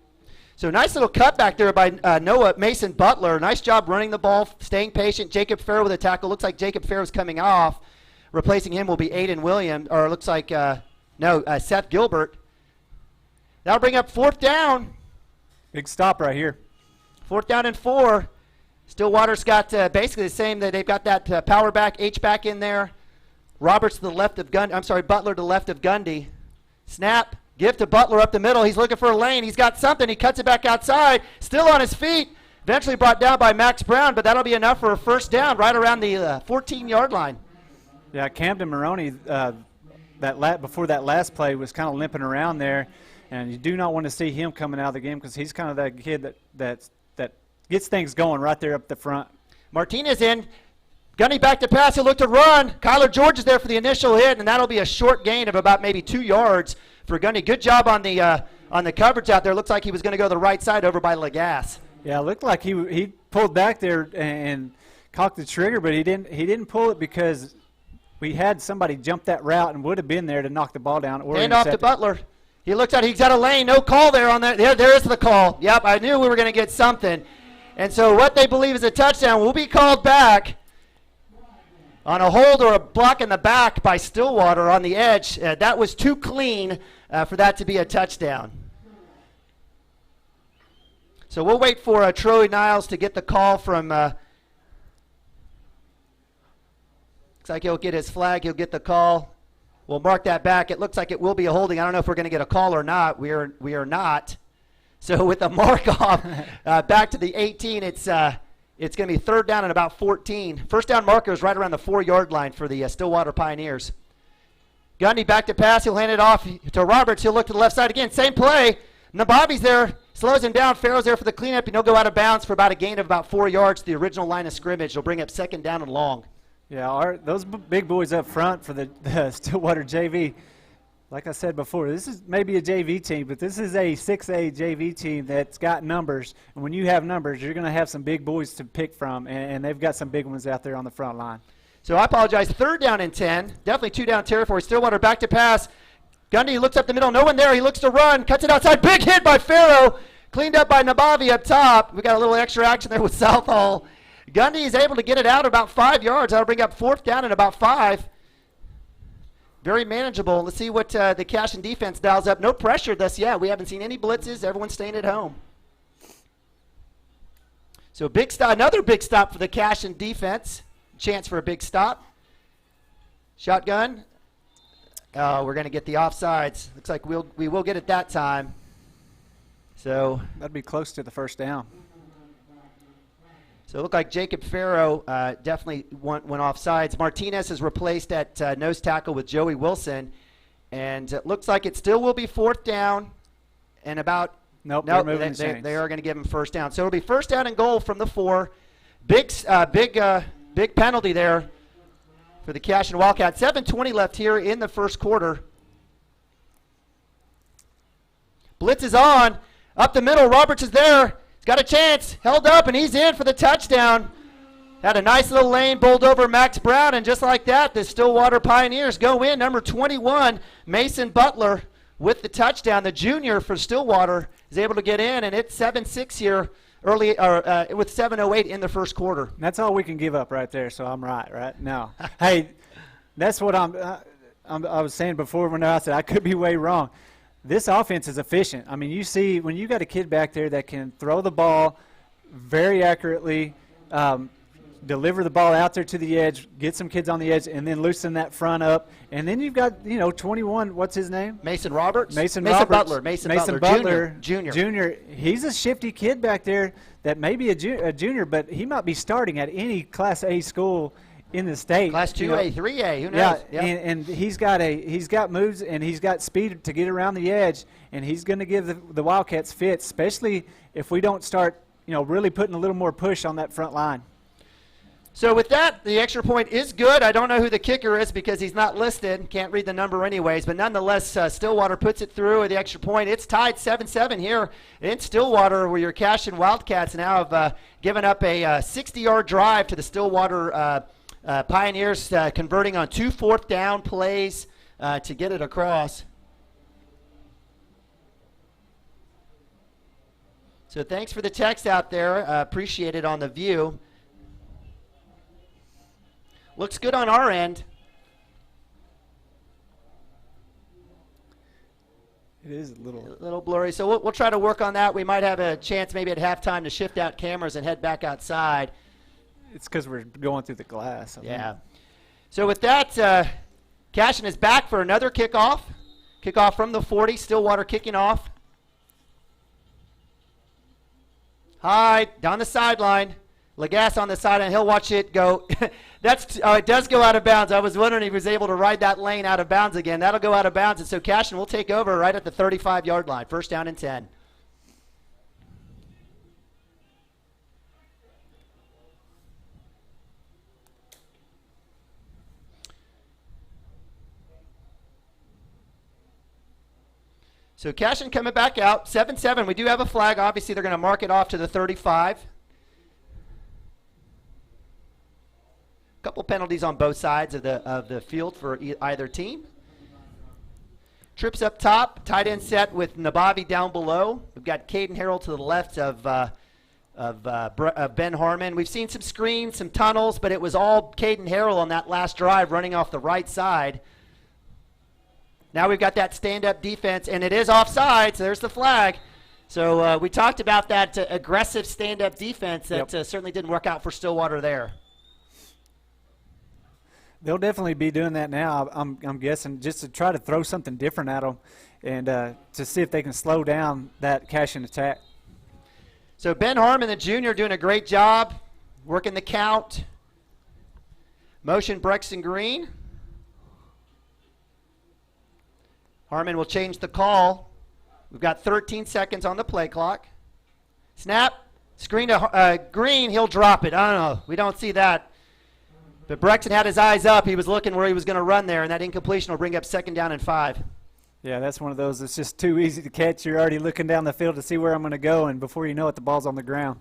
Speaker 2: So nice little cutback there by Noah Mason Butler. Nice job running the ball, staying patient. Jacob Farrow with a tackle. Looks like Jacob Farrow's coming off. Replacing him will be Aiden Williams, or it looks like, Seth Gilbert. That'll bring up fourth down.
Speaker 11: Big stop right here.
Speaker 2: Fourth down and 4. Stillwater's got basically the same. They've got that power back, H-back in there. Roberts to the left of Butler to the left of Gundy. Snap, give to Butler up the middle. He's looking for a lane. He's got something. He cuts it back outside. Still on his feet. Eventually brought down by Max Brown, but that'll be enough for a first down right around the 14-yard line.
Speaker 11: Yeah, Camden Maroney, before that last play, was kind of limping around there, and you do not want to see him coming out of the game because he's kind of that kid that gets things going right there up the front.
Speaker 2: Martinez in. Gundy back to pass. He'll look to run. Kyler George is there for the initial hit, and that'll be a short gain of about maybe 2 yards for Gundy. Good job on the coverage out there. Looks like he was going to go to the right side over by Lagasse.
Speaker 11: Yeah, it looked like he pulled back there and cocked the trigger, but he didn't pull it because we had somebody jump that route and would have been there to knock the ball down.
Speaker 2: Hand off to Butler. He looks out. He's got a lane. No call there on that. There's the call. Yep, I knew we were going to get something. And so what they believe is a touchdown will be called back on a hold or a block in the back by Stillwater on the edge. That was too clean for that to be a touchdown. So we'll wait for Troy Niles to get the call from looks like he'll get his flag. He'll get the call. We'll mark that back. It looks like it will be a holding. I don't know if we're going to get a call or not. We are not. So with the mark off back to the 18, it's going to be third down and about 14. First down marker is right around the 4-yard line for the Stillwater Pioneers. Gundy back to pass. He'll hand it off to Roberts. He'll look to the left side again. Same play. Nababi's there. Slows him down. Farrow's there for the cleanup, and he'll go out of bounds for about a gain of about 4 yards to the original line of scrimmage. He'll bring up second down and long.
Speaker 11: Yeah, those big boys up front for the Stillwater JV, like I said before, this is maybe a JV team, but this is a 6A JV team that's got numbers. And when you have numbers, you're going to have some big boys to pick from, and they've got some big ones out there on the front line.
Speaker 2: So I apologize. Third down and 10. Definitely 2-down territory. Stillwater back to pass. Gundy looks up the middle. No one there. He looks to run. Cuts it outside. Big hit by Farrow. Cleaned up by Nabavi up top. We got a little extra action there with Southall. Gundy is able to get it out about 5 yards. That'll bring up fourth down and about 5. Very manageable. Let's see what the Cashion defense dials up. No pressure thus yet. We haven't seen any blitzes. Everyone's staying at home. So big stop, another big stop for the Cashion defense. Chance for a big stop. Shotgun. Oh, we're going to get the offsides. Looks like we will get it that time. So
Speaker 11: that'd be close to the first down.
Speaker 2: So it looked like Jacob Farrow definitely went offsides. Martinez is replaced at nose tackle with Joey Wilson. And it looks like it still will be fourth down and about –
Speaker 11: Nope,
Speaker 2: they are going to give him first down. So it'll be first down and goal from the 4. Big penalty there for the Cashion Wildcats. 7:20 left here in the first quarter. Blitz is on. Up the middle, Roberts is there. He's got a chance. Held up, and he's in for the touchdown. Had a nice little lane, bowled over Max Brown, and just like that, the Stillwater Pioneers go in. Number 21, Mason Butler, with the touchdown. The junior for Stillwater is able to get in, and it's 7-6 here early, with 7:08 in the first quarter.
Speaker 11: That's all we can give up right there, so I'm right? No. Hey, that's what I was saying before when I said I could be way wrong. this offense is efficient. I mean, you see when you got a kid back there that can throw the ball very accurately, deliver the ball out there to the edge, get some kids on the edge, and then loosen that front up. And then you've got, 21, what's his name?
Speaker 2: Mason Roberts?
Speaker 11: Mason
Speaker 2: Butler.
Speaker 11: Mason Butler. Junior. He's a shifty kid back there that may be a junior, but he might be starting at any Class A school in the state.
Speaker 2: Class 2A, 3A, who knows?
Speaker 11: Yeah, and he's got moves and he's got speed to get around the edge, and he's going to give the Wildcats fits, especially if we don't start, really putting a little more push on that front line.
Speaker 2: So with that, the extra point is good. I don't know who the kicker is because he's not listed. Can't read the number anyways. But nonetheless, Stillwater puts it through with the extra point. It's tied 7-7 here in Stillwater, where your Cashion Wildcats now have given up a 60-yard drive to the Stillwater Pioneers, converting on 2 fourth-down plays to get it across. So thanks for the text out there. Appreciate it on the view. Looks good on our end.
Speaker 11: It is a
Speaker 2: little blurry. So we'll try to work on that. We might have a chance maybe at halftime to shift out cameras and head back outside.
Speaker 11: It's because we're going through the glass.
Speaker 2: Yeah. So with that, Cashion is back for another kickoff. Kickoff from the 40. Stillwater kicking off. High, down the sideline. Lagasse on the sideline. He'll watch it go. It does go out of bounds. I was wondering if he was able to ride that lane out of bounds again. That'll go out of bounds, and so Cashion will take over right at the 35-yard line. First down and 10. So Cashion coming back out, 7-7. We do have a flag. Obviously, they're going to mark it off to the 35. Couple penalties on both sides of the field for either team. Trips up top, tight end set with Nabavi down below. We've got Caden Harrell to the left of Ben Harmon. We've seen some screens, some tunnels, but it was all Caden Harrell on that last drive running off the right side. Now we've got that stand-up defense, and it is offside, so there's the flag. So we talked about that aggressive stand-up defense that certainly didn't work out for Stillwater there.
Speaker 11: They'll definitely be doing that now, I'm guessing, just to try to throw something different at them and to see if they can slow down that Cashion attack.
Speaker 2: So Ben Harmon, the junior, doing a great job, working the count. Motion Brexton Green. Harmon will change the call. We've got 13 seconds on the play clock. Snap, screen to Green, he'll drop it. I don't know, we don't see that. But Brexton had his eyes up. He was looking where he was going to run there, and that incompletion will bring up 2nd down and 5.
Speaker 11: Yeah, that's one of those that's just too easy to catch. You're already looking down the field to see where I'm going to go, and before you know it, the ball's on the ground.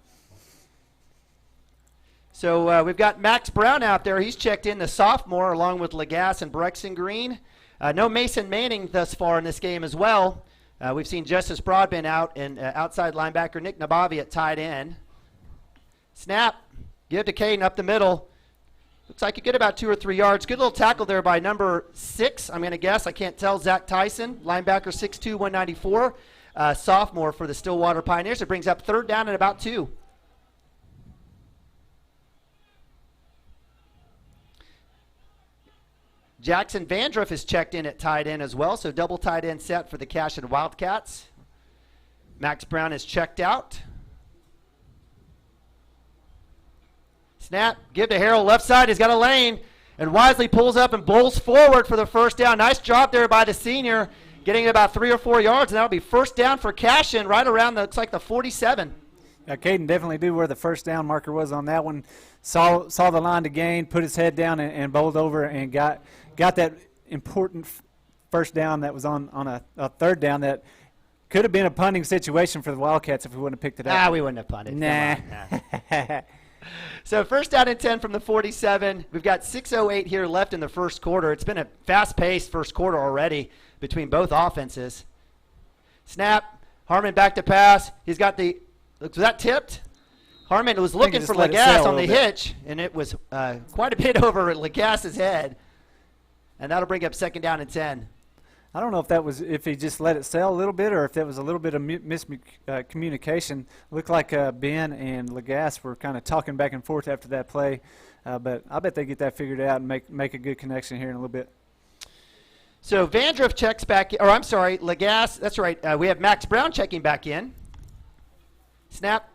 Speaker 2: So we've got Max Brown out there. He's checked in, the sophomore, along with Lagasse and Brexton Green. No Mason Manning thus far in this game as well. We've seen Justice Broadbent out, and outside linebacker Nick Nabavi at tight end. Snap, give to Caden up the middle. Looks like you get about 2 or 3 yards. Good little tackle there by number 6, I'm going to guess. I can't tell. Zach Tyson, linebacker, 6'2", 194, sophomore for the Stillwater Pioneers. It brings up 3rd down and about 2. Jackson Vandruff is checked in at tight end as well, so double tight end set for the Cashion Wildcats. Max Brown is checked out. Snap, give to Harrell, left side, he's got a lane, and wisely pulls up and bowls forward for the first down. Nice job there by the senior, getting about 3 or 4 yards, and that'll be first down for Cashion right around, looks like the 47.
Speaker 11: Yeah, Caden definitely knew where the first down marker was on that one. Saw the line to gain, put his head down and bowled over and got that important first down that was on a 3rd down that could have been a punting situation for the Wildcats if we wouldn't have picked it up.
Speaker 2: We wouldn't have punted.
Speaker 11: Nah.
Speaker 2: So first down and 10 from the 47. We've got 6:08 here left in the first quarter. It's been a fast-paced first quarter already between both offenses. Snap, Harmon back to pass. He's got the – was that tipped? Harmon was looking for Lagasse on the hitch, and it was quite a bit over at Lagasse's head. And that'll bring up 2nd down and 10.
Speaker 11: I don't know if he just let it sail a little bit or if that was a little bit of miscommunication. Looked like Ben and Lagasse were kind of talking back and forth after that play, but I bet they get that figured out and make a good connection here in a little bit.
Speaker 2: So Vandriff checks back, or I'm sorry, Lagasse, that's right. We have Max Brown checking back in. Snap,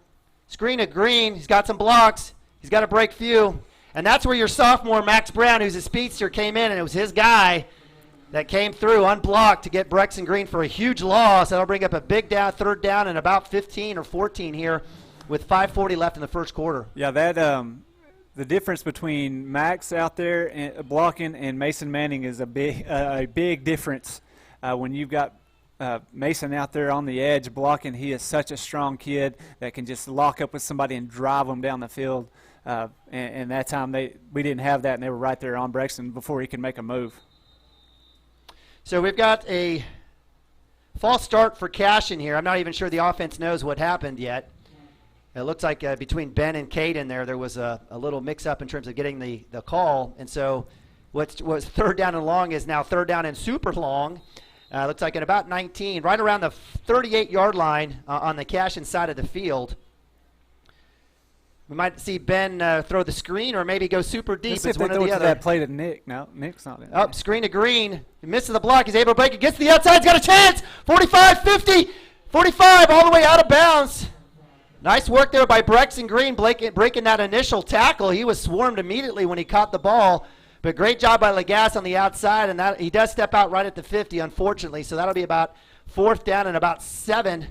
Speaker 2: screen to Green. He's got some blocks. He's got to break few. And that's where your sophomore, Max Brown, who's a speedster, came in, and it was his guy that came through unblocked to get Brexton Green for a huge loss. That'll bring up a big down, third down, and about 15 or 14 here with 5:40 left in the first quarter.
Speaker 11: Yeah, that the difference between Max out there and blocking and Mason Manning is a big difference. When you've got Mason out there on the edge blocking, he is such a strong kid that can just lock up with somebody and drive them down the field. And that time we didn't have that, and they were right there on Brexton before he could make a move.
Speaker 2: So we've got a false start for Cashion here. I'm not even sure the offense knows what happened yet. It looks like between Ben and Caden there was a little mix-up in terms of getting the call. And so what was third down and long is now third down and super long. Looks like at about 19, right around the 38-yard line on the Cashion side of the field. We might see Ben throw the screen or maybe go super deep.
Speaker 11: Let's see if they throw it to that play to Nick. No, Nick's not in.
Speaker 2: Up, screen to Green. He misses the block. He's able to break it. Gets to the outside. He's got a chance. 45, 50, 45, all the way out of bounds. Nice work there by Brexton Green breaking that initial tackle. He was swarmed immediately when he caught the ball. But great job by Lagasse on the outside, and that he does step out right at the 50, unfortunately. So that'll be about fourth down and about 7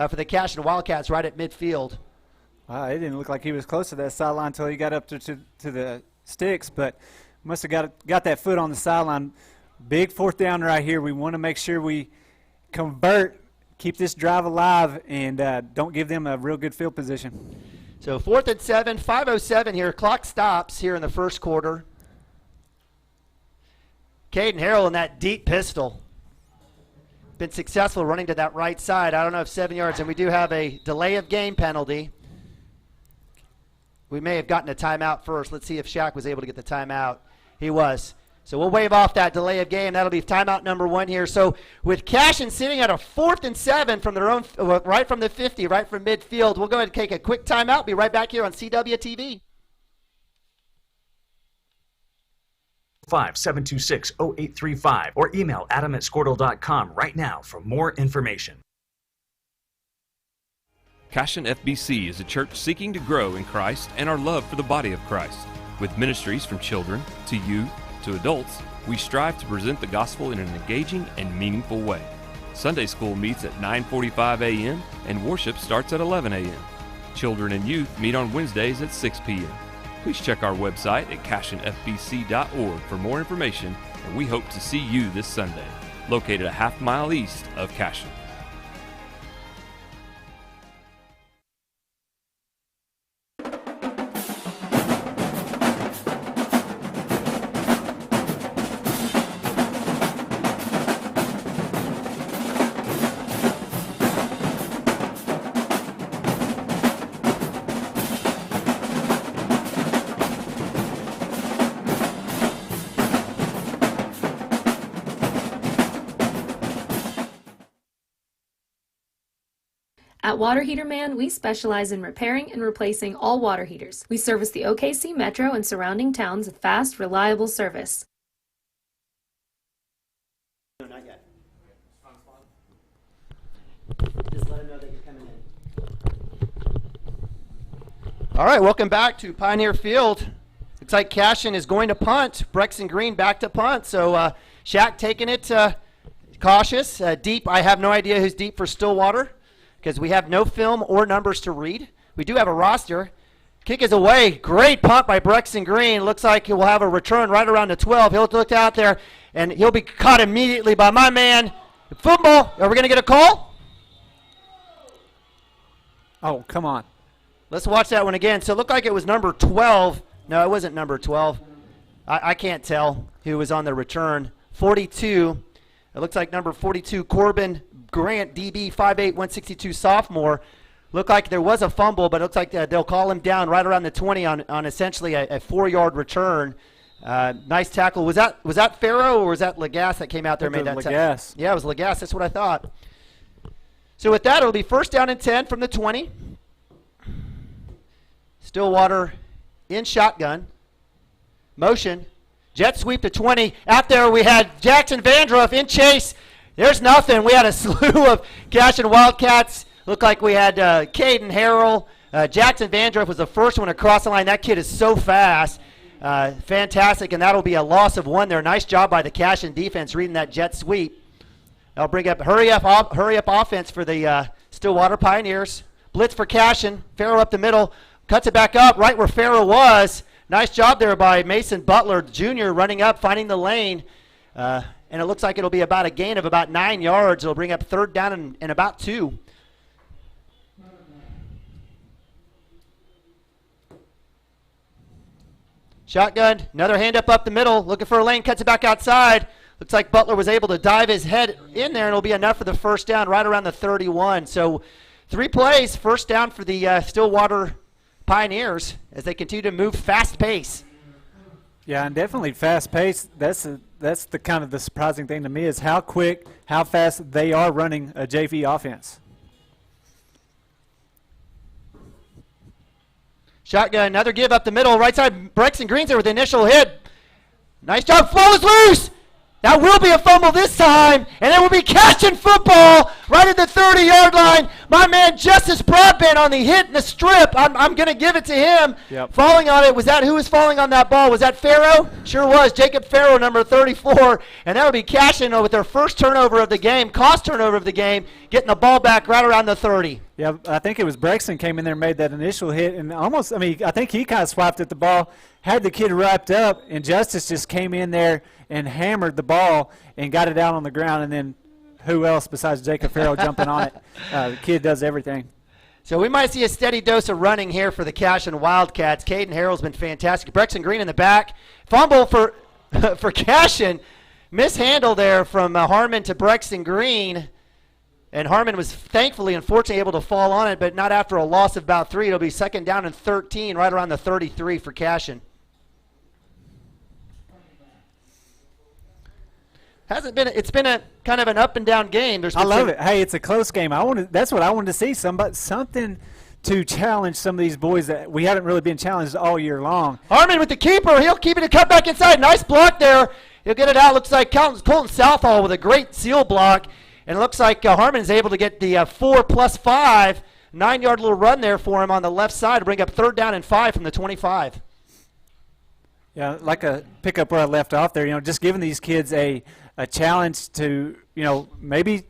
Speaker 2: for the Cashion Wildcats right at midfield.
Speaker 11: Wow, it didn't look like he was close to that sideline until he got up to the sticks, but must have got that foot on the sideline. Big fourth down right here. We want to make sure we convert, keep this drive alive, and don't give them a real good field position.
Speaker 2: So 4th and 7, 5:07 here. Clock stops here in the first quarter. Caden Harrell in that deep pistol. Been successful running to that right side. I don't know if 7 yards, and we do have a delay of game penalty. We may have gotten a timeout first. Let's see if Shaq was able to get the timeout. He was. So we'll wave off that delay of game. That'll be timeout number 1 here. So with Cashion sitting at a 4th and 7 from their own, right from the 50, right from midfield, we'll go ahead and take a quick timeout. Be right back here on CWTV.
Speaker 9: 726-0835 or email adam@squirtle.com right now for more information.
Speaker 10: Cashion FBC is a church seeking to grow in Christ and our love for the body of Christ. With ministries from children to youth to adults, we strive to present the gospel in an engaging and meaningful way. Sunday school meets at 9:45 a.m. and worship starts at 11 a.m. Children and youth meet on Wednesdays at 6 p.m. Please check our website at cashionfbc.org for more information, and we hope to see you this Sunday, located a half-mile east of Cashion.
Speaker 4: At Water Heater Man, we specialize in repairing and replacing all water heaters. We service the OKC Metro and surrounding towns with fast, reliable service.
Speaker 2: No, not yet. Just let them know that you're coming in. All right, welcome back to Pioneer Field. Looks like Cashion is going to punt. Brexton Green back to punt. So Shaq taking it cautious. Deep, I have no idea who's deep for Stillwater, because we have no film or numbers to read. We do have a roster. Kick is away. Great punt by Brexton Green. Looks like he will have a return right around the 12. He'll look out there, and he'll be caught immediately by my man. Football. Are we going to get a call?
Speaker 11: Oh, come on.
Speaker 2: Let's watch that one again. So it looked like it was number 12. No, it wasn't number 12. I can't tell who was on the return. 42. It looks like number 42, Corbin Grant, DB, 5'8", 162 sophomore. Looked like there was a fumble, but it looks like they'll call him down right around the 20 on essentially a 4-yard return. Nice tackle. Was that Farrow or was that Lagasse that came out there and made that tackle?
Speaker 11: Lagasse.
Speaker 2: Yeah, it was Lagasse. That's what I thought. So with that, it'll be first down and 10 from the 20. Stillwater in shotgun. Motion. Jet sweep to 20. Out there we had Jackson Vandroff in chase. There's nothing. We had a slew of Cashion Wildcats. Looked like we had Caden Harrell. Jackson Vandroff was the first one across the line. That kid is so fast. Fantastic, and that'll be a loss of 1 there. Nice job by the Cashion defense reading that jet sweep. That'll bring up hurry up offense for the Stillwater Pioneers. Blitz for Cashion. Farrow up the middle. Cuts it back up right where Farrow was. Nice job there by Mason Butler Jr. running up, finding the lane. And it looks like it'll be about a gain of about 9 yards. It'll bring up third down and about 2. Shotgun, another hand up the middle, looking for a lane, cuts it back outside. Looks like Butler was able to dive his head in there, and it'll be enough for the first down right around the 31. So 3 plays, first down for the Stillwater Pioneers as they continue to move fast pace.
Speaker 11: Yeah, and definitely fast pace. That's the kind of the surprising thing to me is how quick, how fast they are running a JV offense.
Speaker 2: Shotgun, another give up the middle, right side. Brexton Green's there with the initial hit. Nice job. Ball is loose. That will be a fumble this time, and it will be Cashion football right at the 30-yard line. My man Justice Broadbent on the hit and the strip. I'm going to give it to him.
Speaker 11: Yep.
Speaker 2: Falling on it, who was falling on that ball? Was that Farrow? Sure was. Jacob Farrow, number 34. And that will be Cashion with their first turnover of the game, cost turnover of the game, getting the ball back right around the 30.
Speaker 11: Yeah, I think it was Brexton came in there and made that initial hit, and almost, I think he kind of swiped at the ball, had the kid wrapped up, and Justice just came in there and hammered the ball and got it out on the ground, and then who else besides Jacob Farrell jumping on it? The kid does everything.
Speaker 2: So we might see a steady dose of running here for the Cashion Wildcats. Caden Harrell's been fantastic. Brexton Green in the back. Fumble for Cashion. Mishandle there from Harmon to Brexton Green. And Harmon was thankfully, unfortunately, able to fall on it, but not after a loss of about 3. It'll be second down and 13, right around the 33 for Cashion. It's been a kind of an up and down game.
Speaker 11: I love it. Hey, it's a close game. That's what I wanted to see. Something to challenge some of these boys that we haven't really been challenged all year long.
Speaker 2: Harmon with the keeper. He'll keep it and cut back inside. Nice block there. He'll get it out. Looks like Colton Southall with a great seal block. And it looks like Harmon's able to get the 4+5, 9-yard little run there for him on the left side to bring up third down and 5 from the 25.
Speaker 11: Yeah, like a pick up where I left off there, just giving these kids a challenge to, maybe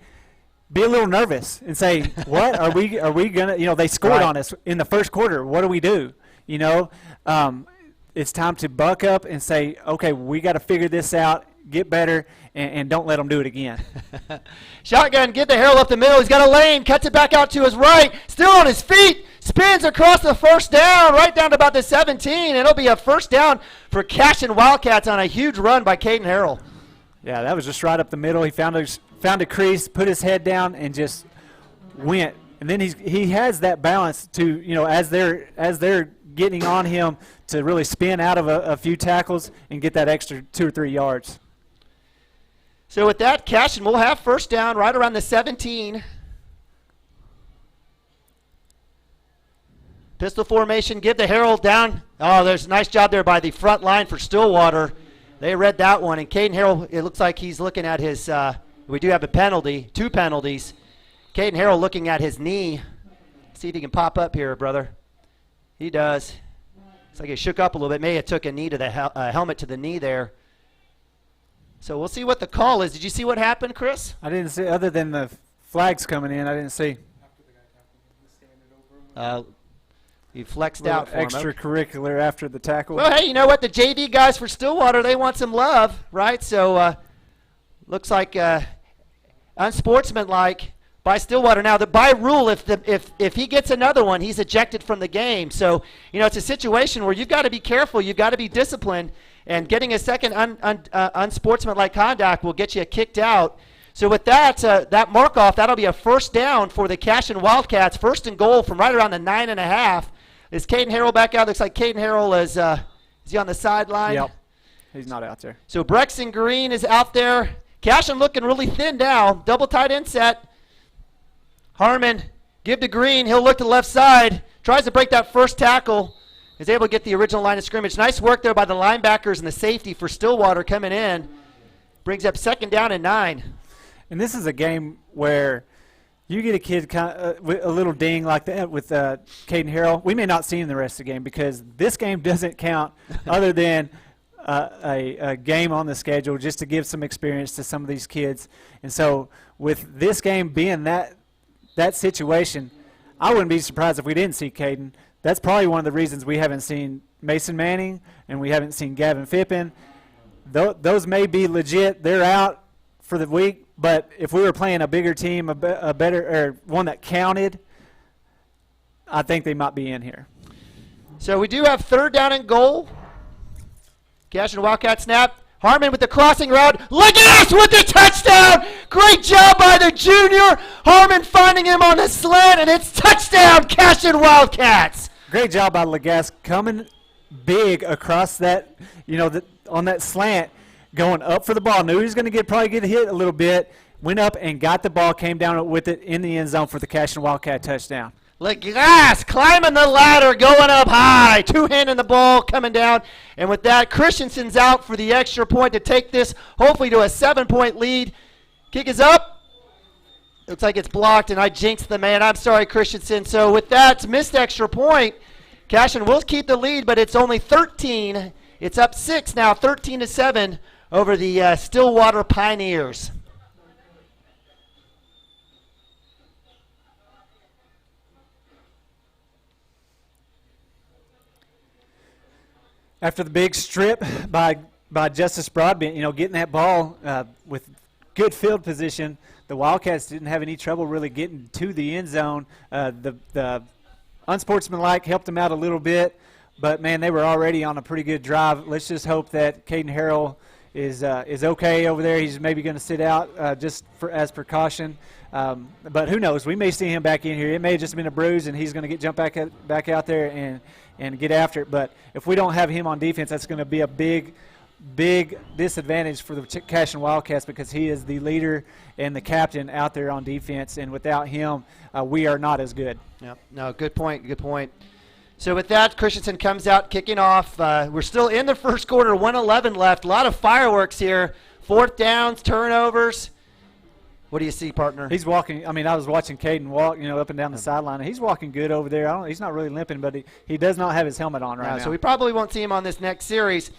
Speaker 11: be a little nervous and say, what are we going to, they scored on us in the first quarter. What do we do? It's time to buck up and say, okay, we got to figure this out, get better, and don't let them do it again.
Speaker 2: Shotgun, get the Harrell up the middle. He's got a lane, cuts it back out to his right, still on his feet, spins across the first down, right down to about the 17. It'll be a first down for Cashion Wildcats on a huge run by Caden Harrell.
Speaker 11: Yeah, that was just right up the middle. He found a crease, put his head down, and just went. And then he has that balance to, as they're getting on him to really spin out of a few tackles and get that extra 2 or 3 yards.
Speaker 2: So with that, Cashion will have first down right around the 17. Pistol formation, give the Herald down. Oh, there's a nice job there by the front line for Stillwater. They read that one. And Caden Harrell, it looks like he's looking at his, we do have a penalty, 2 penalties. Caden Harrell looking at his knee. See if he can pop up here, brother. He does. Looks like he shook up a little bit. May have took a knee to the helmet to the knee there. So we'll see what the call is. Did you see what happened, Chris?
Speaker 11: I didn't see, other than the flags coming in, I didn't see.
Speaker 2: He flexed out for him.
Speaker 11: Extracurricular after the tackle.
Speaker 2: Well, hey, you know what? The JV guys for Stillwater, they want some love, right? So looks like unsportsmanlike by Stillwater. Now, by rule, if he gets another one, he's ejected from the game. So, it's a situation where you've got to be careful. You've got to be disciplined. And getting a second unsportsmanlike conduct will get you kicked out. So with that, that mark-off, that'll be a first down for the Cashion Wildcats. First and goal from right around the 9.5. Is Caden Harrell back out? Looks like Caden Harrell is he on the sideline?
Speaker 11: Yep. He's not out there.
Speaker 2: So Brexton Green is out there. Cashion looking really thin now. Double tight end set. Harmon, give to Green. He'll look to the left side. Tries to break that first tackle. Is able to get the original line of scrimmage. Nice work there by the linebackers and the safety for Stillwater coming in. Brings up 2nd down and 9.
Speaker 11: And this is a game where you get a kid with a little ding like that with Caden Harrell. We may not see him the rest of the game because this game doesn't count other than a game on the schedule just to give some experience to some of these kids. And so with this game being that situation, I wouldn't be surprised if we didn't see Caden. That's probably one of the reasons we haven't seen Mason Manning and we haven't seen Gavin Fippen. Those may be legit. They're out for the week. But if we were playing a bigger team, a better or one that counted, I think they might be in here.
Speaker 2: So we do have 3rd down and goal. Cashion Wildcat snap. Harmon with the crossing route. Legas with the touchdown! Great job by the junior. Harmon finding him on the slant, and it's touchdown, Cashion Wildcats.
Speaker 11: Great job by Legas coming big across that, on that slant, going up for the ball. Knew he was going to probably get hit a little bit. Went up and got the ball, came down with it in the end zone for the Cashion Wildcat touchdown.
Speaker 2: Legas climbing the ladder, going up high. 2-handing the ball, coming down. And with that, Christensen's out for the extra point to take this, hopefully to a 7-point lead. Kick is up. Looks like it's blocked, and I jinxed the man. I'm sorry, Christensen. So with that, missed extra point. Cashion will keep the lead, but it's only 13. It's up 6 now, 13-7 over the Stillwater Pioneers.
Speaker 11: After the big strip by Justice Broadbent, getting that ball with good field position, the Wildcats didn't have any trouble really getting to the end zone. The unsportsmanlike helped them out a little bit, but, man, they were already on a pretty good drive. Let's just hope that Caden Harrell is okay over there. He's maybe going to sit out as precaution. But who knows? We may see him back in here. It may have just been a bruise, and he's going to jump back out there and get after it. But if we don't have him on defense, that's going to be a big disadvantage for the Cashion Wildcats because he is the leader and the captain out there on defense. And without him, we are not as good.
Speaker 2: Yep. No, good point. Good point. So with that, Christensen comes out kicking off. We're still in the first quarter, 1:11 left. A lot of fireworks here. 4th downs, turnovers. What do you see, partner?
Speaker 11: He's walking. I was watching Caden walk, up and down the sideline. And he's walking good over there. He's not really limping, but he does not have his helmet on right now.
Speaker 2: So we probably won't see him on this next series.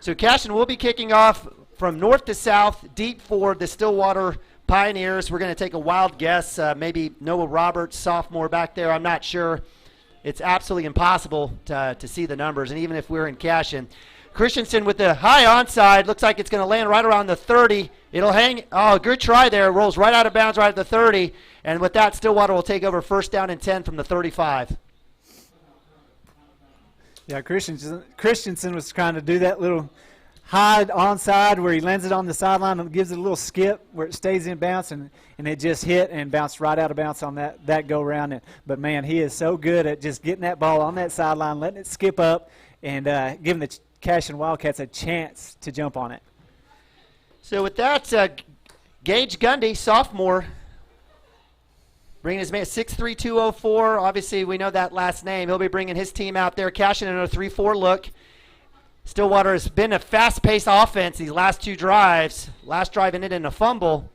Speaker 2: So Cashion will be kicking off from north to south, deep for the Stillwater Pioneers. We're going to take a wild guess. Maybe Noah Roberts, sophomore back there. I'm not sure. It's absolutely impossible to see the numbers, and even if we're in Cashion. Christensen with the high onside. Looks like it's going to land right around the 30. It'll hang. Oh, good try there. Rolls right out of bounds right at the 30. And with that, Stillwater will take over 1st down and 10 from the 35.
Speaker 11: Yeah, Christensen was trying to do that little high onside where he lands it on the sideline and gives it a little skip where it stays in bounce, and it just hit and bounced right out of bounds on that go-round. But, man, he is so good at just getting that ball on that sideline, letting it skip up, and giving the Cashion Wildcats a chance to jump on it.
Speaker 2: So with that, Gage Gundy, sophomore, bringing his man 6'3", 204. Obviously, we know that last name. He'll be bringing his team out there. Cashion in a 3-4 look. Stillwater has been a fast-paced offense these last 2 drives. Last drive ended in a fumble.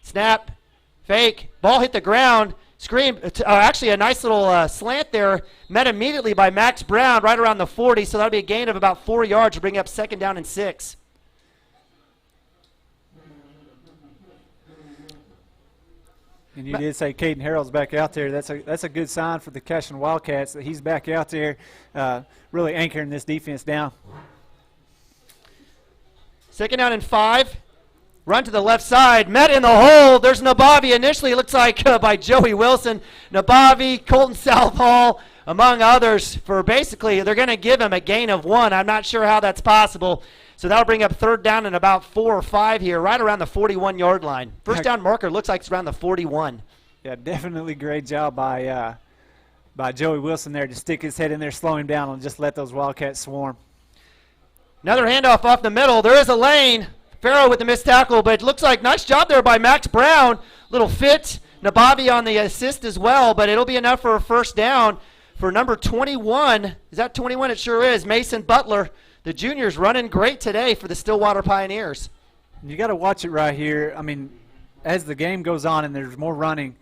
Speaker 2: Snap, fake, ball hit the ground. Screen, actually a nice little slant there. Met immediately by Max Brown right around the 40, so that'll be a gain of about 4 yards to bring up 2nd down and 6.
Speaker 11: And you did say Caden Harrell's back out there. That's a good sign for the Cashion Wildcats that he's back out there really anchoring this defense down.
Speaker 2: 2nd down and 5. Run to the left side. Met in the hole. There's Nabavi initially. It looks like by Joey Wilson. Nabavi, Colton Southall, among others, for basically they're going to give him a gain of 1. I'm not sure how that's possible. So that'll bring up 3rd down and about 4 or 5 here, right around the 41-yard line. First down marker looks like it's around the 41.
Speaker 11: Yeah, definitely great job by Joey Wilson there to stick his head in there, slow him down, and just let those Wildcats swarm.
Speaker 2: Another handoff off the middle. There is a lane. Farrell with the missed tackle, but it looks like nice job there by Max Brown. Little fit. Nabavi on the assist as well, but it'll be enough for a first down for number 21. Is that 21? It sure is. Mason Butler. The junior's running great today for the Stillwater Pioneers.
Speaker 11: You got to watch it right here. I mean, as the game goes on and there's more running,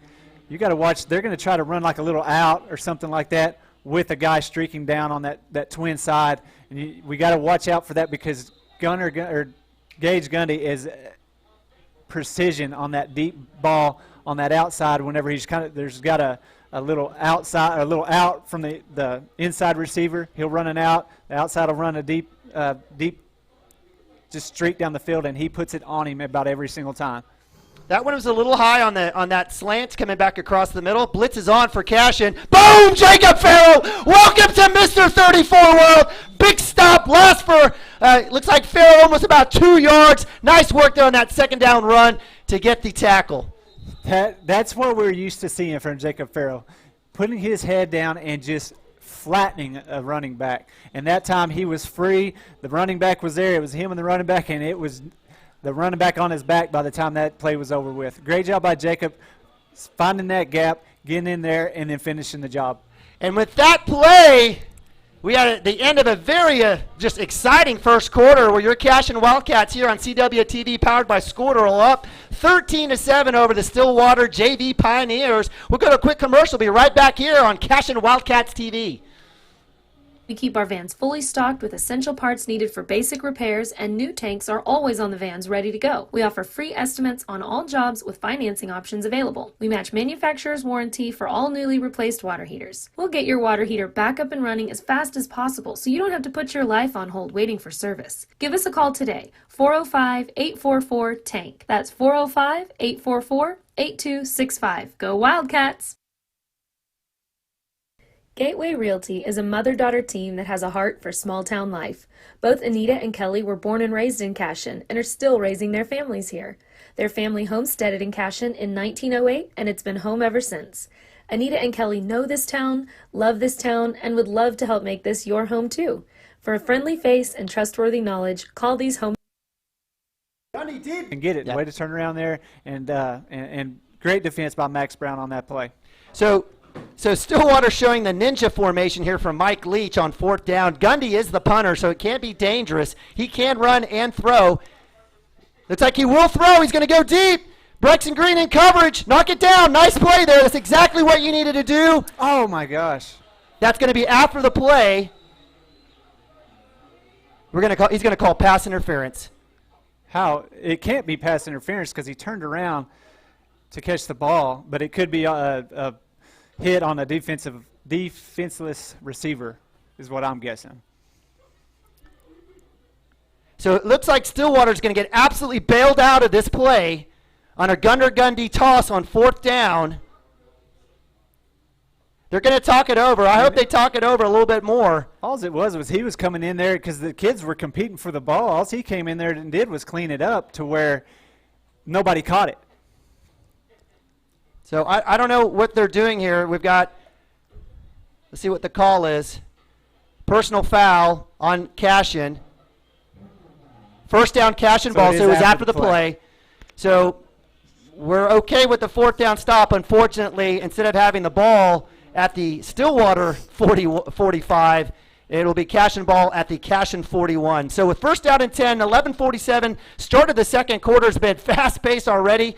Speaker 11: you got to watch. They're going to try to run like a little out or something like that with a guy streaking down on that twin side. And we got to watch out for that because Gage Gundy is precision on that deep ball on that outside whenever there's got a little outside, a little out from the inside receiver. He'll run an out. The outside will run a deep, just streak down the field, and he puts it on him about every single time.
Speaker 2: That one was a little high on that slant coming back across the middle. Blitz is on for Cashion. Boom! Jacob Farrell! Welcome to Mr. 34 World. Big stop. Last for, looks like Farrell almost about 2 yards. Nice work there on that second down run to get the tackle.
Speaker 11: That's what we're used to seeing from Jacob Farrell, putting his head down and just flattening a running back. And that time he was free. The running back was there. It was him and the running back, and it was the running back on his back by the time that play was over with. Great job by Jacob finding that gap, getting in there, and then finishing the job.
Speaker 2: And with that play, we had at the end of a very just exciting first quarter where your Cashion Wildcats here on CWTV powered by Squirtle up 13-7 over the Stillwater JV Pioneers. We'll go to a quick commercial. We'll be right back here on Cashion Wildcats TV.
Speaker 4: We keep our vans fully stocked with essential parts needed for basic repairs, and new tanks are always on the vans ready to go. We offer free estimates on all jobs with financing options available. We match manufacturer's warranty for all newly replaced water heaters. We'll get your water heater back up and running as fast as possible so you don't have to put your life on hold waiting for service. Give us a call today, 405-844-TANK. That's 405-844-8265. Go Wildcats! Gateway Realty is a mother-daughter team that has a heart for small-town life. Both Anita and Kelly were born and raised in Cashion and are still raising their families here. Their family homesteaded in Cashion in 1908, and it's been home ever since. Anita and Kelly know this town, love this town, and would love to help make this your home too. For a friendly face and trustworthy knowledge, call these home.
Speaker 11: And get it. Yep. Way to turn around there, and great defense by Max Brown on that play.
Speaker 2: So Stillwater showing the ninja formation here from Mike Leach on fourth down. Gundy is the punter, so it can't be dangerous. He can run and throw. Looks like he will throw. He's going to go deep. Brexton Green in coverage. Knock it down. Nice play there. That's exactly what you needed to do.
Speaker 11: Oh, my gosh.
Speaker 2: That's going to be after the play. He's going to call pass interference.
Speaker 11: How? It can't be pass interference because he turned around to catch the ball, but it could be a hit on a defenseless receiver is what I'm guessing.
Speaker 2: So it looks like Stillwater's going to get absolutely bailed out of this play on a Gundy toss on fourth down. They're going to talk it over. I hope they talk it over a little bit more.
Speaker 11: All it was he was coming in there because the kids were competing for the ball. All he came in there and did was clean it up to where nobody caught it.
Speaker 2: So I don't know what they're doing here. We've got, let's see what the call is. Personal foul on Cashion. First down Cashion ball, so it was after the play. So we're okay with the fourth down stop. Unfortunately, instead of having the ball at the Stillwater 45, it'll be Cashion ball at the Cashion 41. So with first down and 10, 11:47, started the second quarter. Has been fast-paced already.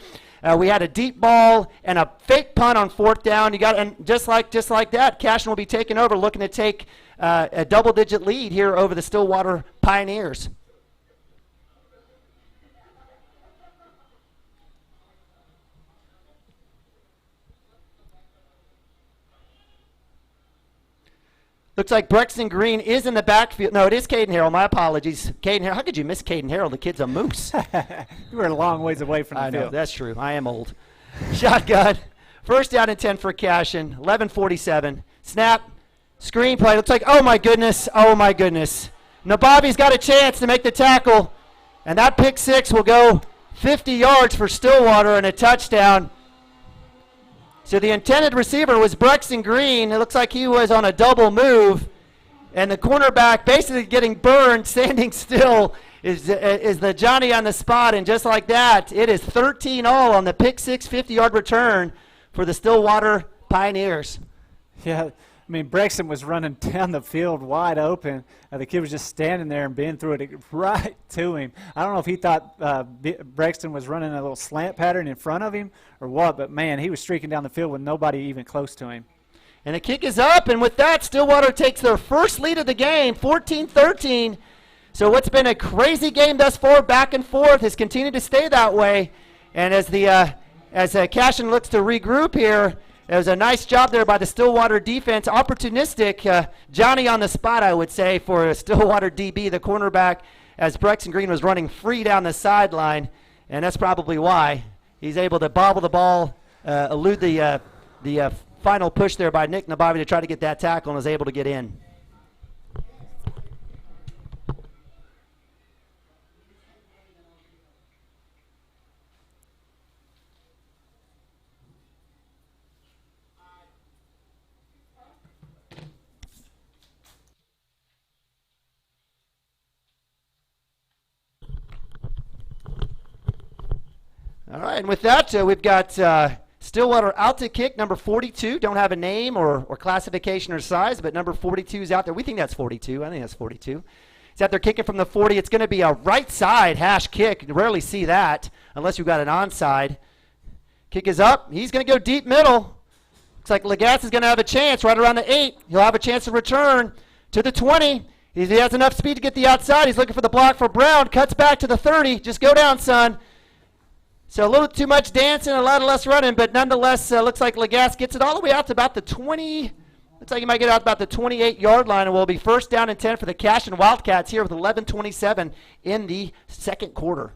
Speaker 2: We had a deep ball and a fake punt on fourth down. And just like that, Cashion will be taking over, looking to take a double-digit lead here over the Stillwater Pioneers. Looks like Brexton Green is in the backfield. No, it is Caden Harrell. My apologies. Caden Harrell. How could you miss Caden Harrell? The kid's a moose.
Speaker 11: You were a long ways away from the field.
Speaker 2: I know, that's true. I am old. Shotgun. First down and 10 for Cashion. 11:47. Snap. Screen play. Looks like, oh, my goodness. Oh, my goodness. Nababi's got a chance to make the tackle. And that pick six will go 50 yards for Stillwater and a touchdown. So the intended receiver was Brexton Green. It looks like he was on a double move. And the cornerback basically getting burned, standing still, is the Johnny on the spot. And just like that, it is 13-all on the pick six 50-yard return for the Stillwater Pioneers.
Speaker 11: Yeah, I mean, Brexton was running down the field wide open. The kid was just standing there, and Ben threw it right to him. I don't know if he thought Brexton was running a little slant pattern in front of him or what, but, man, he was streaking down the field with nobody even close to him.
Speaker 2: And the kick is up, and with that, Stillwater takes their first lead of the game, 14-13. So what's been a crazy game thus far, back and forth, has continued to stay that way. And as Cashion looks to regroup here, it was a nice job there by the Stillwater defense. Opportunistic, Johnny on the spot, I would say, for Stillwater DB, the cornerback, as Brexton Green was running free down the sideline. And that's probably why he's able to bobble the ball, elude the final push there by Nick Nabavi to try to get that tackle, and was able to get in. All right, and with that, we've got Stillwater out to kick, number 42. Don't have a name or classification or size, but number 42 is out there. We think that's 42. I think that's 42. He's out there kicking from the 40. It's going to be a right side hash kick. You rarely see that unless you've got an onside. Kick is up. He's going to go deep middle. Looks like Legas is going to have a chance right around the 8. He'll have a chance to return to the 20. He has enough speed to get the outside. He's looking for the block for Brown. Cuts back to the 30. Just go down, son. So a little too much dancing, a lot less running, but nonetheless, looks like Legas gets it all the way out to about the 20. Looks like he might get out about the 28-yard line, and will be first down and 10 for the Cashion Wildcats here with 11:27 in the second quarter.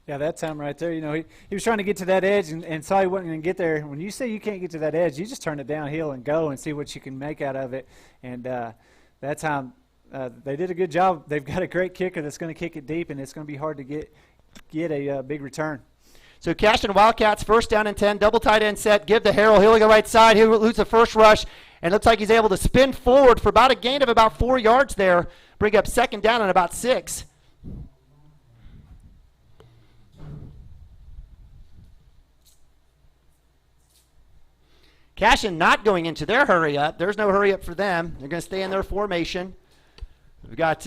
Speaker 11: Yeah, that time right there, he was trying to get to that edge and saw he wasn't going to get there. When you say you can't get to that edge, you just turn it downhill and go and see what you can make out of it. And that time, they did a good job. They've got a great kicker that's going to kick it deep, and it's going to be hard to get a big return.
Speaker 2: So Cashion Wildcats, first down and 10, double tight end set, give to Harrell. He'll go right side. He'll lose the first rush, and looks like he's able to spin forward for about a gain of about 4 yards there, bring up second down and about 6. Cashion not going into their hurry up. There's no hurry up for them. They're going to stay in their formation. We've got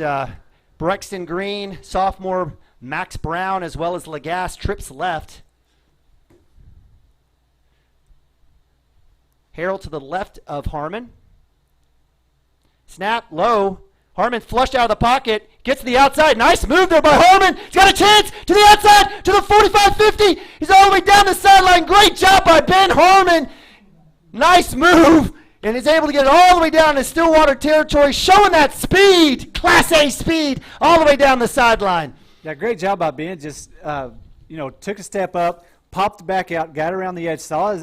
Speaker 2: Brexton Green, sophomore Max Brown, as well as Legas, trips left. Harrell to the left of Harmon. Snap, low. Harmon flushed out of the pocket, gets to the outside. Nice move there by Harmon. He's got a chance to the outside, to the 45-50. He's all the way down the sideline. Great job by Ben Harmon. Nice move. And he's able to get it all the way down to Stillwater territory, showing that speed, Class A speed, all the way down the sideline.
Speaker 11: Yeah, great job by Ben. Just, took a step up, popped back out, got around the edge, saw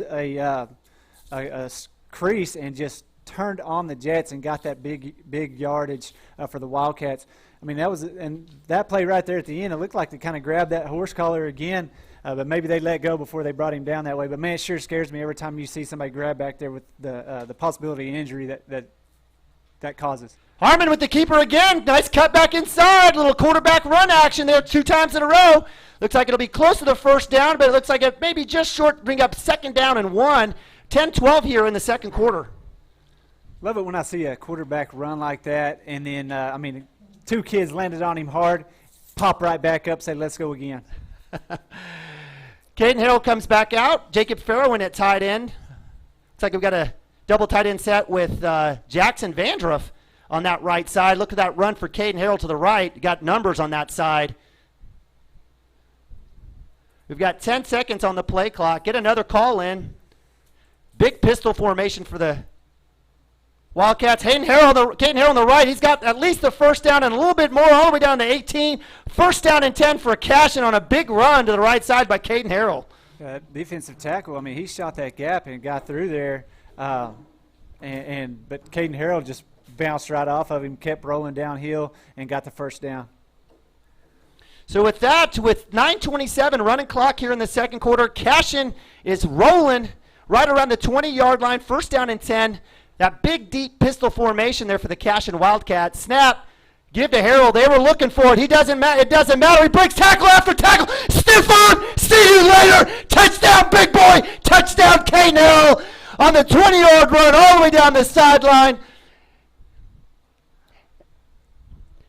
Speaker 11: a crease, and just turned on the Jets and got that big yardage for the Wildcats. I mean, that play right there at the end, it looked like they kind of grabbed that horse collar again, but maybe they let go before they brought him down that way. But, man, it sure scares me every time you see somebody grab back there with the possibility of injury that causes.
Speaker 2: Harmon with the keeper again. Nice cut back inside. Little quarterback run action there 2 times in a row. Looks like it'll be close to the first down, but it looks like it may be just short, bring up second down and 1. 10-12 here in the second quarter.
Speaker 11: Love it when I see a quarterback run like that, and then, 2 kids landed on him hard, pop right back up, say, let's go again.
Speaker 2: Caden Harrell comes back out. Jacob Farrow in at tight end. Looks like we've got a double tight end set with Jackson Vandruff on that right side. Look at that run for Caden Harrell to the right. Got numbers on that side. We've got 10 seconds on the play clock. Get another call in. Big pistol formation for the Wildcats. Caden Harrell on the right. He's got at least the first down and a little bit more all the way down to 18. First down and 10 for Cashion on a big run to the right side by Caden Harrell.
Speaker 11: Defensive tackle, he shot that gap and got through there. But Caden Harrell just bounced right off of him, kept rolling downhill, and got the first down.
Speaker 2: So with that, with 9:27 running clock here in the second quarter, Cashion is rolling right around the 20-yard line, first down and 10. That big, deep pistol formation there for the Cashion Wildcats. Snap. Give to Harold. They were looking for it. It doesn't matter. He breaks tackle after tackle. Stiff arm. See you later. Touchdown, big boy. Touchdown, Caden Harrell on the 20-yard run all the way down the sideline.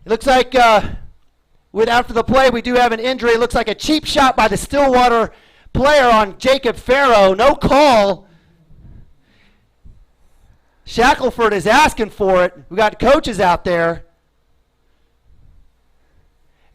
Speaker 2: It looks like after the play, we do have an injury. It looks like a cheap shot by the Stillwater player on Jacob Farrow. No call. Shackelford is asking for it. We got coaches out there.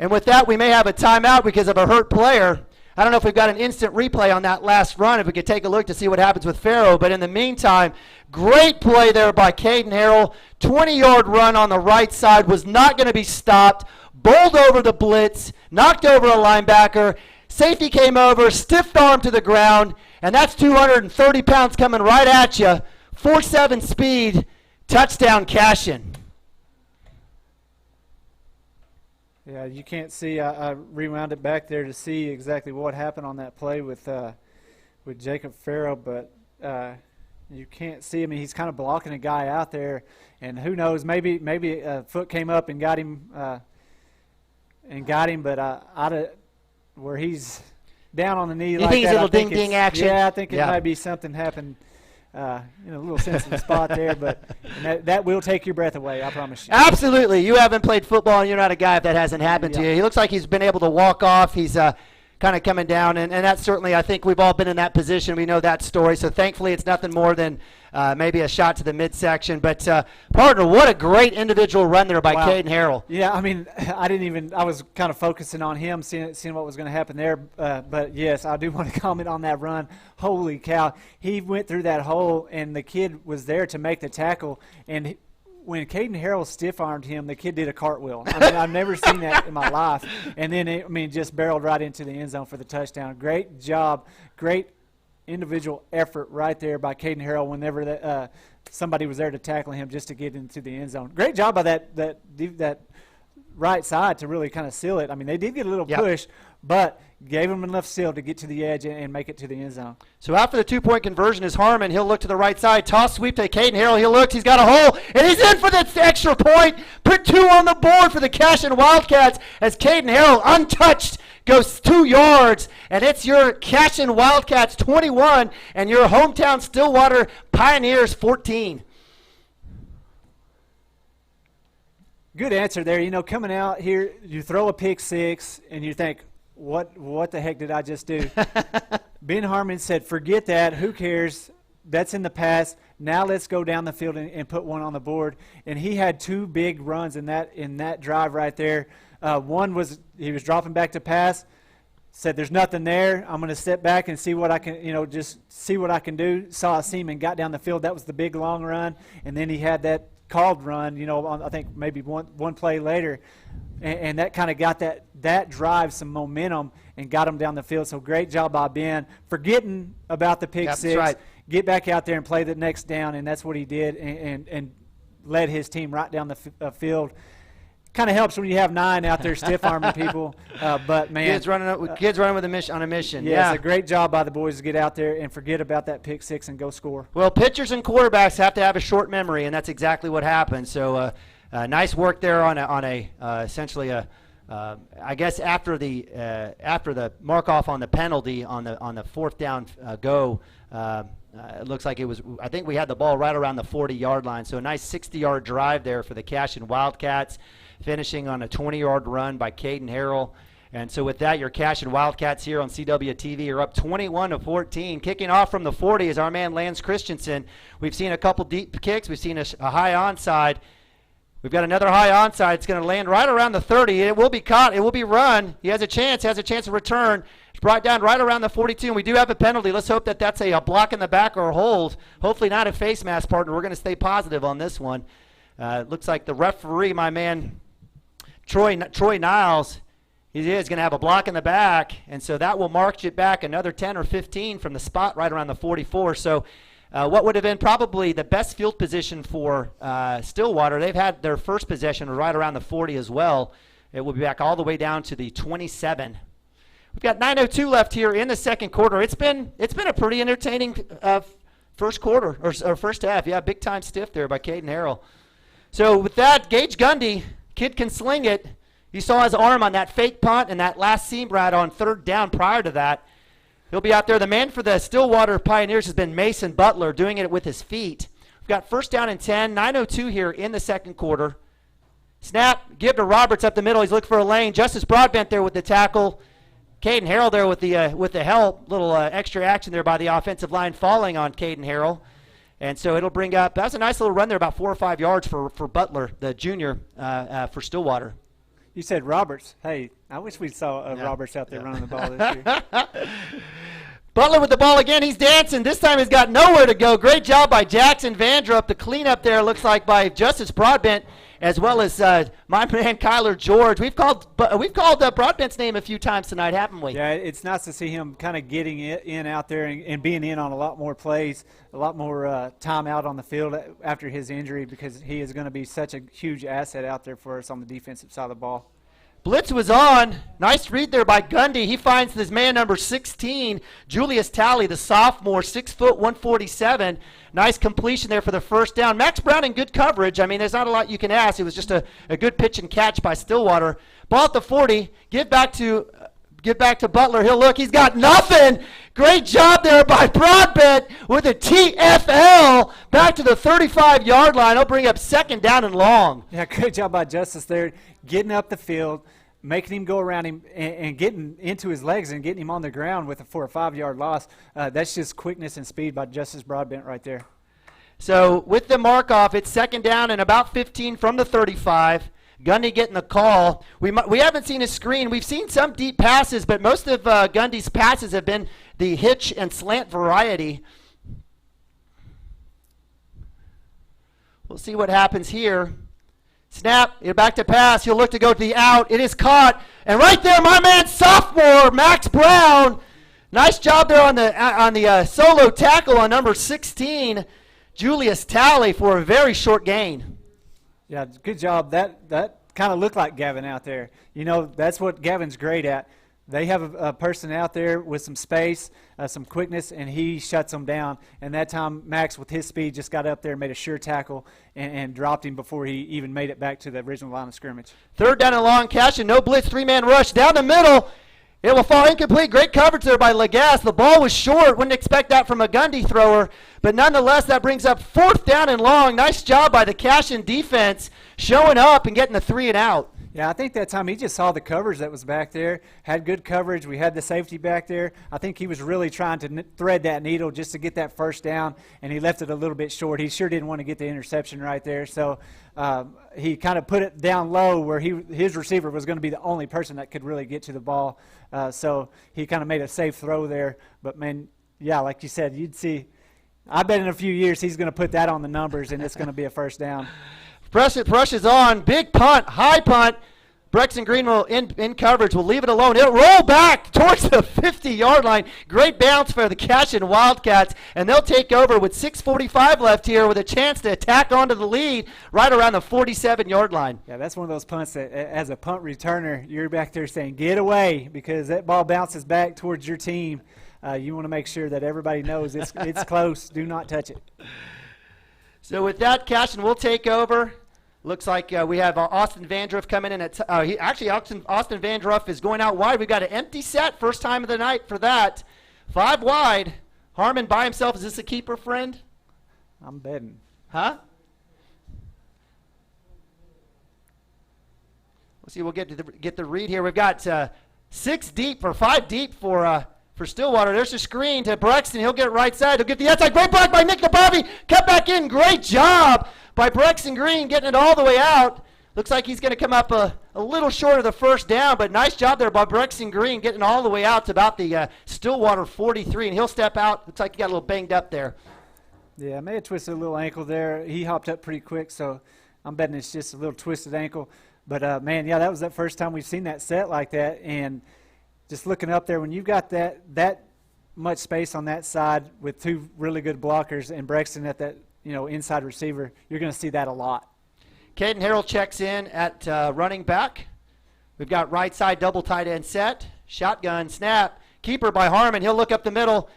Speaker 2: And with that, we may have a timeout because of a hurt player. I don't know if we've got an instant replay on that last run, if we could take a look to see what happens with Farrow. But in the meantime, great play there by Caden Harrell. 20-yard run on the right side, was not going to be stopped. Bowled over the blitz, knocked over a linebacker. Safety came over, stiffed arm to the ground, and that's 230 pounds coming right at you. 4.7 speed, touchdown Cashion.
Speaker 11: Yeah, you can't see. I rewound it back there to see exactly what happened on that play with Jacob Farrow, but you can't see. I mean, he's kind of blocking a guy out there, and who knows? Maybe a foot came up and got him. But where he's down on the knee
Speaker 2: you
Speaker 11: like
Speaker 2: think
Speaker 11: that,
Speaker 2: it's a little ding-ding action?
Speaker 11: Yeah, I think it might be something happened. A little sensitive spot there, but that will take your breath away, I promise you.
Speaker 2: Absolutely. You haven't played football, and you're not a guy if that hasn't happened to you. He looks like he's been able to walk off. He's kind of coming down, and that's certainly, I think we've all been in that position. We know that story, so thankfully it's nothing more than maybe a shot to the midsection. But, partner, what a great individual run there by Caden Harrell.
Speaker 11: Yeah, I mean, I was kind of focusing on him, seeing what was going to happen there. But, yes, I do want to comment on that run. Holy cow. He went through that hole, and the kid was there to make the tackle. And when Caden Harrell stiff-armed him, the kid did a cartwheel. I mean, I've never seen that in my life. And then, just barreled right into the end zone for the touchdown. Great job. Great individual effort right there by Caden Harrell whenever somebody was there to tackle him just to get into the end zone. Great job by that right side to really kind of seal it. I mean, they did get a little push, but gave him enough seal to get to the edge and make it to the end zone.
Speaker 2: So after the two-point conversion is Harmon. He'll look to the right side. Toss sweep to Caden Harrell. He looks. He's got a hole, and he's in for the extra point. Put 2 on the board for the Cashion Wildcats as Caden Harrell, untouched, goes 2 yards, and it's your Cashion Wildcats 21 and your hometown Stillwater Pioneers 14.
Speaker 11: Good answer there. Coming out here, you throw a pick six, and you think, what the heck did I just do? Ben Harmon said, forget that. Who cares? That's in the past. Now let's go down the field and put one on the board. And he had 2 big runs in that drive right there. One was he was dropping back to pass, said there's nothing there. I'm going to step back and see what I can, just see what I can do. Saw a seam and got down the field. That was the big long run. And then he had that called run, on, I think maybe one play later. And that kind of got that drive some momentum and got him down the field. So great job by Ben. Forgetting about the pick six. That's right. Get back out there and play the next down, and that's what he did and led his team right down the field. Kind of helps when you have 9 out there stiff-arming people. But, man.
Speaker 2: Kids running with on a mission.
Speaker 11: Yeah, it's a great job by the boys to get out there and forget about that pick six and go score.
Speaker 2: Well, pitchers and quarterbacks have to have a short memory, and that's exactly what happened. So nice work there on essentially I guess after the mark-off on the penalty on the 4th down go, it looks like I think we had the ball right around the 40-yard line. So a nice 60-yard drive there for the Cashion Wildcats, finishing on a 20-yard run by Caden Harrell. And so with that, your Cashion Wildcats here on CWTV are up 21-14. Kicking off from the 40 is our man Lance Christensen. We've seen a couple deep kicks. We've seen a high onside. We've got another high onside. It's going to land right around the 30. It will be caught. It will be run. He has a chance to return. It's brought down right around the 42, and we do have a penalty. Let's hope that's a block in the back or a hold. Hopefully not a face mask, partner. We're going to stay positive on this one. Looks like the referee, my man, Troy Niles, he is going to have a block in the back, and so that will march it back another 10 or 15 from the spot right around the 44. So what would have been probably the best field position for Stillwater, they've had their first possession right around the 40 as well. It will be back all the way down to the 27. We've got 9:02 left here in the second quarter. It's been a pretty entertaining first quarter, or first half. Yeah, big time stiff there by Caden Harrell. So with that, Gage Gundy, kid can sling it. You saw his arm on that fake punt and that last seam rat on third down prior to that. He'll be out there. The man for the Stillwater Pioneers has been Mason Butler, doing it with his feet. We've got first down and 10, 9:02 here in the second quarter. Snap, give to Roberts up the middle. He's looking for a lane. Justice Broadbent there with the tackle. Caden Harrell there with the help. Little extra action there by the offensive line falling on Caden Harrell. And so it'll bring up, that was a nice little run there, about 4 or 5 yards for Butler, the junior for Stillwater.
Speaker 11: You said Roberts. Hey, I wish we saw Roberts out there running the ball this year.
Speaker 2: Butler with the ball again. He's dancing. This time he's got nowhere to go. Great job by Jackson Vandrup. The cleanup there looks like by Justice Broadbent, as well as my man Kyler George. We've called Broadbent's name a few times tonight, haven't we?
Speaker 11: Yeah, it's nice to see him kind of getting in out there and being in on a lot more plays, a lot more time out on the field after his injury, because he is going to be such a huge asset out there for us on the defensive side of the ball.
Speaker 2: Blitz was on. Nice read there by Gundy. He finds his man number 16, Julius Talley, the sophomore, 6 foot, 147. Nice completion there for the first down. Max Brown in good coverage. I mean, there's not a lot you can ask. It was just a good pitch and catch by Stillwater. Ball at the 40. Give back to Butler. He'll look. He's got nothing. Great job there by Broadbent with a TFL back to the 35-yard line. He'll bring up second down and long.
Speaker 11: Yeah, good job by Justice there, getting up the field, making him go around him and getting into his legs and getting him on the ground for a 5-yard loss. That's just quickness and speed by Justice Broadbent right there.
Speaker 2: So with the mark off, it's second down and about 15 from the 35. Gundy getting the call. We haven't seen his screen. We've seen some deep passes, but most of Gundy's passes have been the hitch and slant variety. We'll see what happens here. Snap, you're back to pass. He'll look to go to the out. It is caught. And right there, my man, sophomore, Max Brown. Nice job there on the solo tackle on number 16, Julius Talley, for a very short gain.
Speaker 11: Yeah, good job. That kind of looked like Gavin out there. You know, that's what Gavin's great at. They have a person out there with some space, some quickness, and he shuts them down. And that time, Max, with his speed, just got up there and made a sure tackle and dropped him before he even made it back to the original line of scrimmage.
Speaker 2: Third down and long, Cashion, no blitz, 3-man rush. Down the middle, it will fall incomplete. Great coverage there by Lagasse. The ball was short. Wouldn't expect that from a Gundy thrower. But nonetheless, that brings up fourth down and long. Nice job by the Cashion defense showing up and getting the 3 and out.
Speaker 11: Yeah, I think that time he just saw the coverage that was back there, had good coverage. We had the safety back there. I think he was really trying to thread that needle just to get that first down, and he left it a little bit short. He sure didn't want to get the interception right there, so he kind of put it down low where his receiver was going to be the only person that could really get to the ball. So he kind of made a safe throw there. But, man, yeah, like you said, you'd see – I bet in a few years he's going to put that on the numbers, and it's going to be a first down.
Speaker 2: Press is on. Big punt, high punt. Brexton Green will in coverage. Will leave it alone. It'll roll back towards the 50-yard line. Great bounce for the Cashion Wildcats, and they'll take over with 6:45 left here with a chance to attack onto the lead right around the 47-yard line.
Speaker 11: Yeah, that's one of those punts that, as a punt returner, you're back there saying, get away, because that ball bounces back towards your team. You want to make sure that everybody knows it's close. Do not touch it.
Speaker 2: So with that, Cashion will take over. Looks like we have Austin Vandruff coming in. Austin Vandruff is going out wide. We've got an empty set. First time of the night for that. 5 wide. Harmon by himself. Is this a keeper, friend?
Speaker 11: I'm betting.
Speaker 2: Huh? Let's see. We'll get the read here. We've got 6 deep or 5 deep for Stillwater. There's a screen to Brexton. He'll get right side. He'll get the outside. Great block by Nick Nabavi. Cut back in. Great job by Brexton Green getting it all the way out. Looks like he's going to come up a little short of the first down, but nice job there by Brexton Green getting all the way out to about the Stillwater 43, and he'll step out. Looks like he got a little banged up there.
Speaker 11: Yeah, may have twisted a little ankle there. He hopped up pretty quick, so I'm betting it's just a little twisted ankle. But, man, yeah, that was the first time we've seen that set like that, and just looking up there, when you've got that much space on that side with 2 really good blockers and Brexton at that inside receiver, you're going to see that a lot.
Speaker 2: Caden Harrell checks in at running back. We've got right side double tight end set. Shotgun snap. Keeper by Harmon. He'll look up the middle.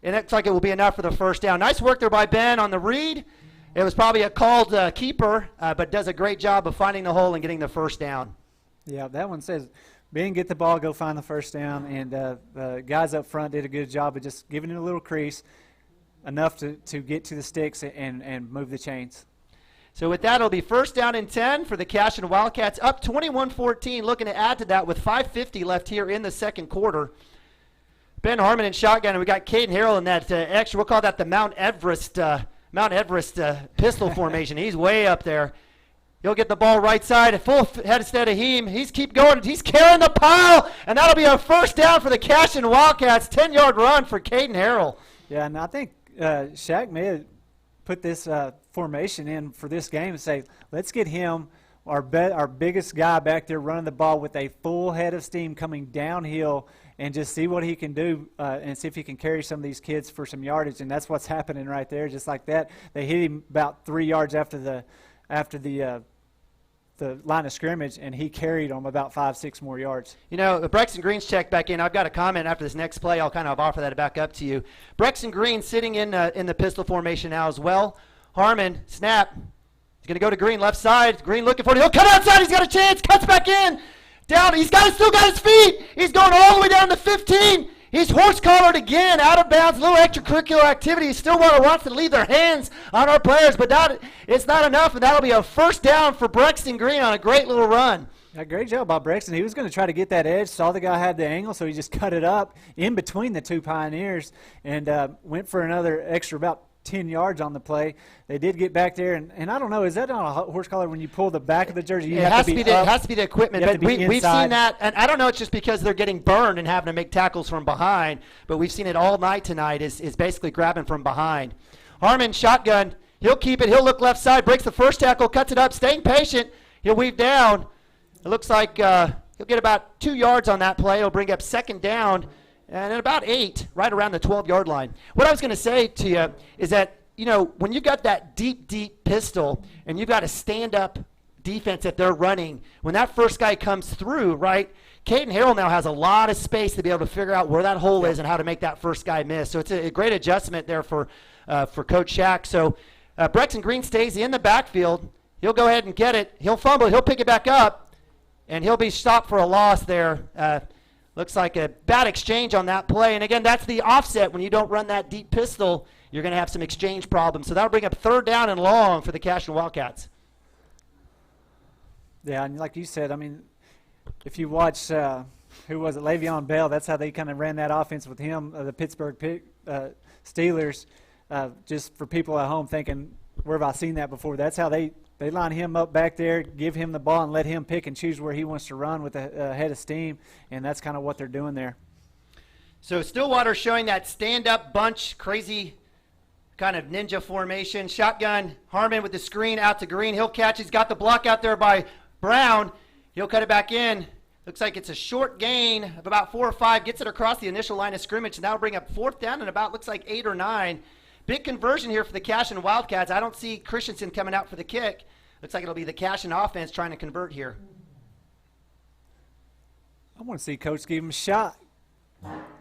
Speaker 2: and it looks like it will be enough for the first down. Nice work there by Ben on the read. It was probably a called keeper, but does a great job of finding the hole and getting the first down.
Speaker 11: Yeah, that one says, Ben, get the ball, go find the first down. And the guys up front did a good job of just giving it a little crease, enough to get to the sticks and move the chains.
Speaker 2: So with that, it'll be first down and 10 for the Cashion Wildcats, up 21-14, looking to add to that with 5:50 left here in the second quarter. Ben Harmon in shotgun, and we got Caden Harrell in that extra, we'll call that the Mount Everest pistol formation. He's way up there. He'll get the ball right side, a full head instead of him. He's keep going. He's carrying the pile, and that'll be a first down for the Cashion Wildcats. 10-yard run for Caden Harrell.
Speaker 11: Yeah, and I think Shaq may have put this formation in for this game and say, let's get him, our biggest guy back there running the ball with a full head of steam coming downhill, and just see what he can do and see if he can carry some of these kids for some yardage. And that's what's happening right there, just like that. They hit him about 3 yards after the line of scrimmage, and he carried them about 5-6 more yards.
Speaker 2: You know, Brexton Green's checked back in. I've got a comment after this next play. I'll kind of offer that back up to you. Brexton Green sitting in the pistol formation now as well. Harmon, snap. He's going to go to Green, left side. Green looking for it. He'll cut outside. He's got a chance. Cuts back in. Down. Still got his feet. He's going all the way down to 15. He's horse-collared again, out of bounds, a little extracurricular activity. Stillwater wants to leave their hands on our players, but it's not enough, and that'll be a first down for Brexton Green on a great little run.
Speaker 11: Yeah, great job by Brexton. He was going to try to get that edge, saw the guy had the angle, so he just cut it up in between the two Pioneers and went for another extra about 10 yards on the play. They did get back there, and I don't know, is that on a horse collar when you pull the back of the jersey?
Speaker 2: It has to be the equipment, but we've seen that, and I don't know, it's just because they're getting burned and having to make tackles from behind, but we've seen it all night tonight is basically grabbing from behind. Harmon, shotgun, he'll keep it, he'll look left side, breaks the first tackle, cuts it up, staying patient, he'll weave down. It looks like he'll get about 2 yards on that play. He'll bring up second down, and at about 8, right around the 12-yard line. What I was going to say to you is that, you know, when you've got that deep pistol and you've got a stand-up defense that they're running, when that first guy comes through, right, Caden Harrell now has a lot of space to be able to figure out where that hole is and how to make that first guy miss. So it's a great adjustment there for Coach Shack. So Brexton Green stays in the backfield. He'll go ahead and get it. He'll fumble. He'll pick it back up, and he'll be stopped for a loss there. Looks like a bad exchange on that play. And, again, that's the offset. When you don't run that deep pistol, you're going to have some exchange problems. So that'll bring up third down and long for the Cashion Wildcats.
Speaker 11: Yeah, and like you said, I mean, if you watch, who was it, Le'Veon Bell, that's how they kind of ran that offense with him, the Pittsburgh Steelers, just for people at home thinking, where have I seen that before? That's how they line him up back there, give him the ball, and let him pick and choose where he wants to run with a head of steam, and that's kind of what they're doing there.
Speaker 2: So Stillwater showing that stand-up bunch, crazy kind of ninja formation. Shotgun, Harmon with the screen out to Green. He'll catch. He's got the block out there by Brown. He'll cut it back in. Looks like it's a short gain of about 4 or 5. Gets it across the initial line of scrimmage, and that'll bring up fourth down and about, looks like 8 or 9. Big conversion here for the Cashion Wildcats. I don't see Christensen coming out for the kick. Looks like it'll be the Cashion offense trying to convert here.
Speaker 11: I want to see Coach give him a shot.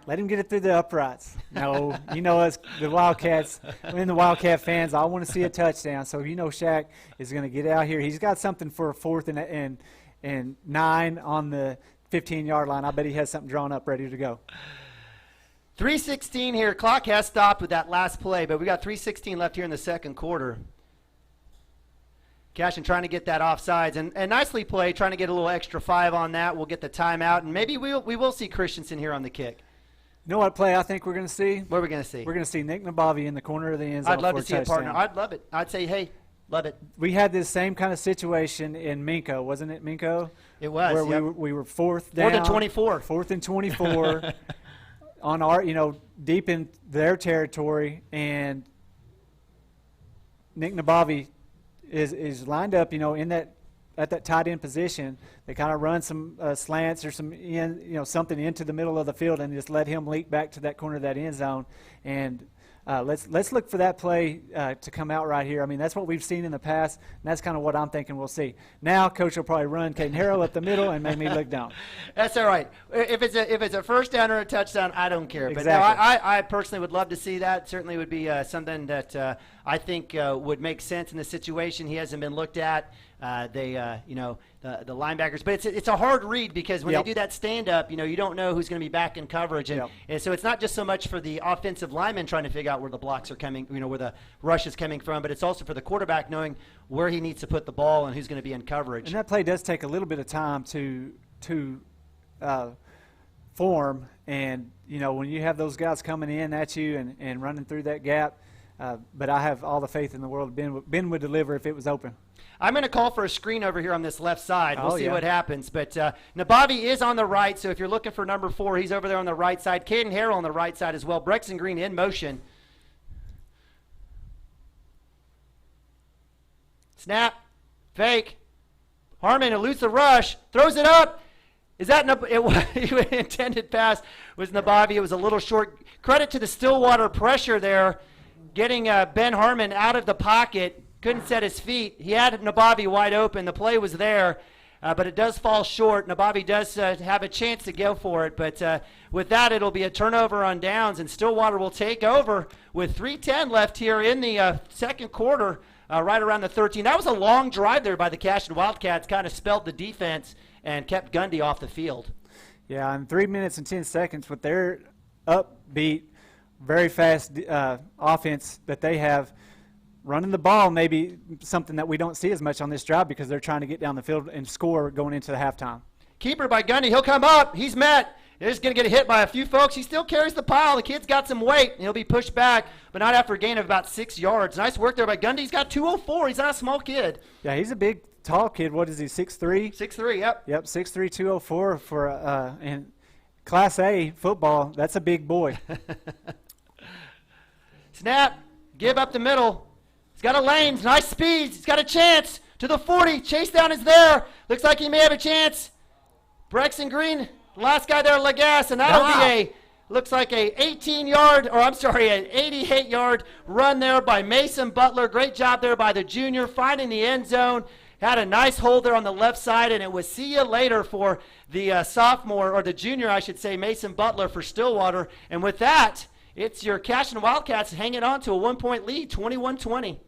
Speaker 11: Let him get it through the uprights. No, you know us, the Wildcats, and the Wildcat fans, I want to see a touchdown. So you know Shaq is going to get out here. He's got something for a 4th and 9 on the 15-yard line. I bet he has something drawn up ready to go.
Speaker 2: 3:16 here. Clock has stopped with that last play, but we got 3:16 left here in the second quarter. Cashion trying to get that offsides, and nicely played, trying to get a little extra 5 on that. We'll get the timeout, and maybe we will see Christensen here on the kick.
Speaker 11: You know what play I think we're going to see?
Speaker 2: What are we going to see?
Speaker 11: We're going to see Nick Nabavi in the corner of the end zone.
Speaker 2: I'd love to see
Speaker 11: a
Speaker 2: partner. I'd love it. I'd say, hey, love it.
Speaker 11: We had this same kind of situation in Minko, wasn't it, Minko?
Speaker 2: It was,
Speaker 11: where
Speaker 2: yep.
Speaker 11: we were fourth down.
Speaker 2: 4th and 24.
Speaker 11: 4th and 24 on our, deep in their territory, and Nick Nabavi is lined up, in that at that tight end position. They kind of run some slants or some something into the middle of the field and just let him leak back to that corner of that end zone. And let's look for that play to come out right here. I mean, that's what we've seen in the past, and that's kind of what I'm thinking we'll see. Now, Coach will probably run Caden Harrell up the middle and make me look down.
Speaker 2: That's all right. If it's a first down or a touchdown, I don't care.
Speaker 11: Exactly.
Speaker 2: But no, I personally would love to see that. Certainly would be something that I think would make sense in the situation. He hasn't been looked at. The linebackers, but it's a hard read because when they do that stand up, you don't know who's going to be back in coverage, and so it's not just so much for the offensive lineman trying to figure out where the blocks are coming, where the rush is coming from, but it's also for the quarterback knowing where he needs to put the ball and who's going to be in coverage.
Speaker 11: And that play does take a little bit of time to form, and when you have those guys coming in at you and running through that gap, but I have all the faith in the world. Ben would deliver if it was open.
Speaker 2: I'm going to call for a screen over here on this left side. We'll see what happens. But Nabavi is on the right, so if you're looking for number 4, he's over there on the right side. Caden Harrell on the right side as well. Brexton Green in motion. Snap. Fake. Harmon eludes the rush. Throws it up. Is that intended pass was Nabavi. It was a little short. Credit to the Stillwater pressure there, getting Ben Harmon out of the pocket. Couldn't set his feet. He had Nabavi wide open. The play was there, but it does fall short. Nabavi does have a chance to go for it, but with that, it'll be a turnover on downs, and Stillwater will take over with 3:10 left here in the second quarter, right around the 13. That was a long drive there by the Cashion Wildcats, kind of spelled the defense and kept Gundy off the field.
Speaker 11: Yeah, in 3 minutes and 10 seconds with their upbeat, very fast offense that they have, running the ball may be something that we don't see as much on this drive because they're trying to get down the field and score going into the halftime.
Speaker 2: Keeper by Gundy. He'll come up. He's met. He's going to get hit by a few folks. He still carries the pile. The kid's got some weight. He'll be pushed back, but not after a gain of about 6 yards. Nice work there by Gundy. He's got 204. He's not a small kid.
Speaker 11: Yeah, he's a big, tall kid. What is he, 6'3"?
Speaker 2: 6'3", yep.
Speaker 11: Yep, 6'3", 204 for in Class A football. That's a big boy.
Speaker 2: Snap. Give up the middle. He's got a lane, nice speed. He's got a chance to the 40. Chase down is there. Looks like he may have a chance. Brexton Green, last guy there, Lagasse, and that'll be looks like an 88-yard run there by Mason Butler. Great job there by the junior, finding the end zone. Had a nice hold there on the left side, and it was see you later for the sophomore, or the junior, I should say, Mason Butler for Stillwater. And with that, it's your Cashion Wildcats hanging on to a 1-point lead, 21-20.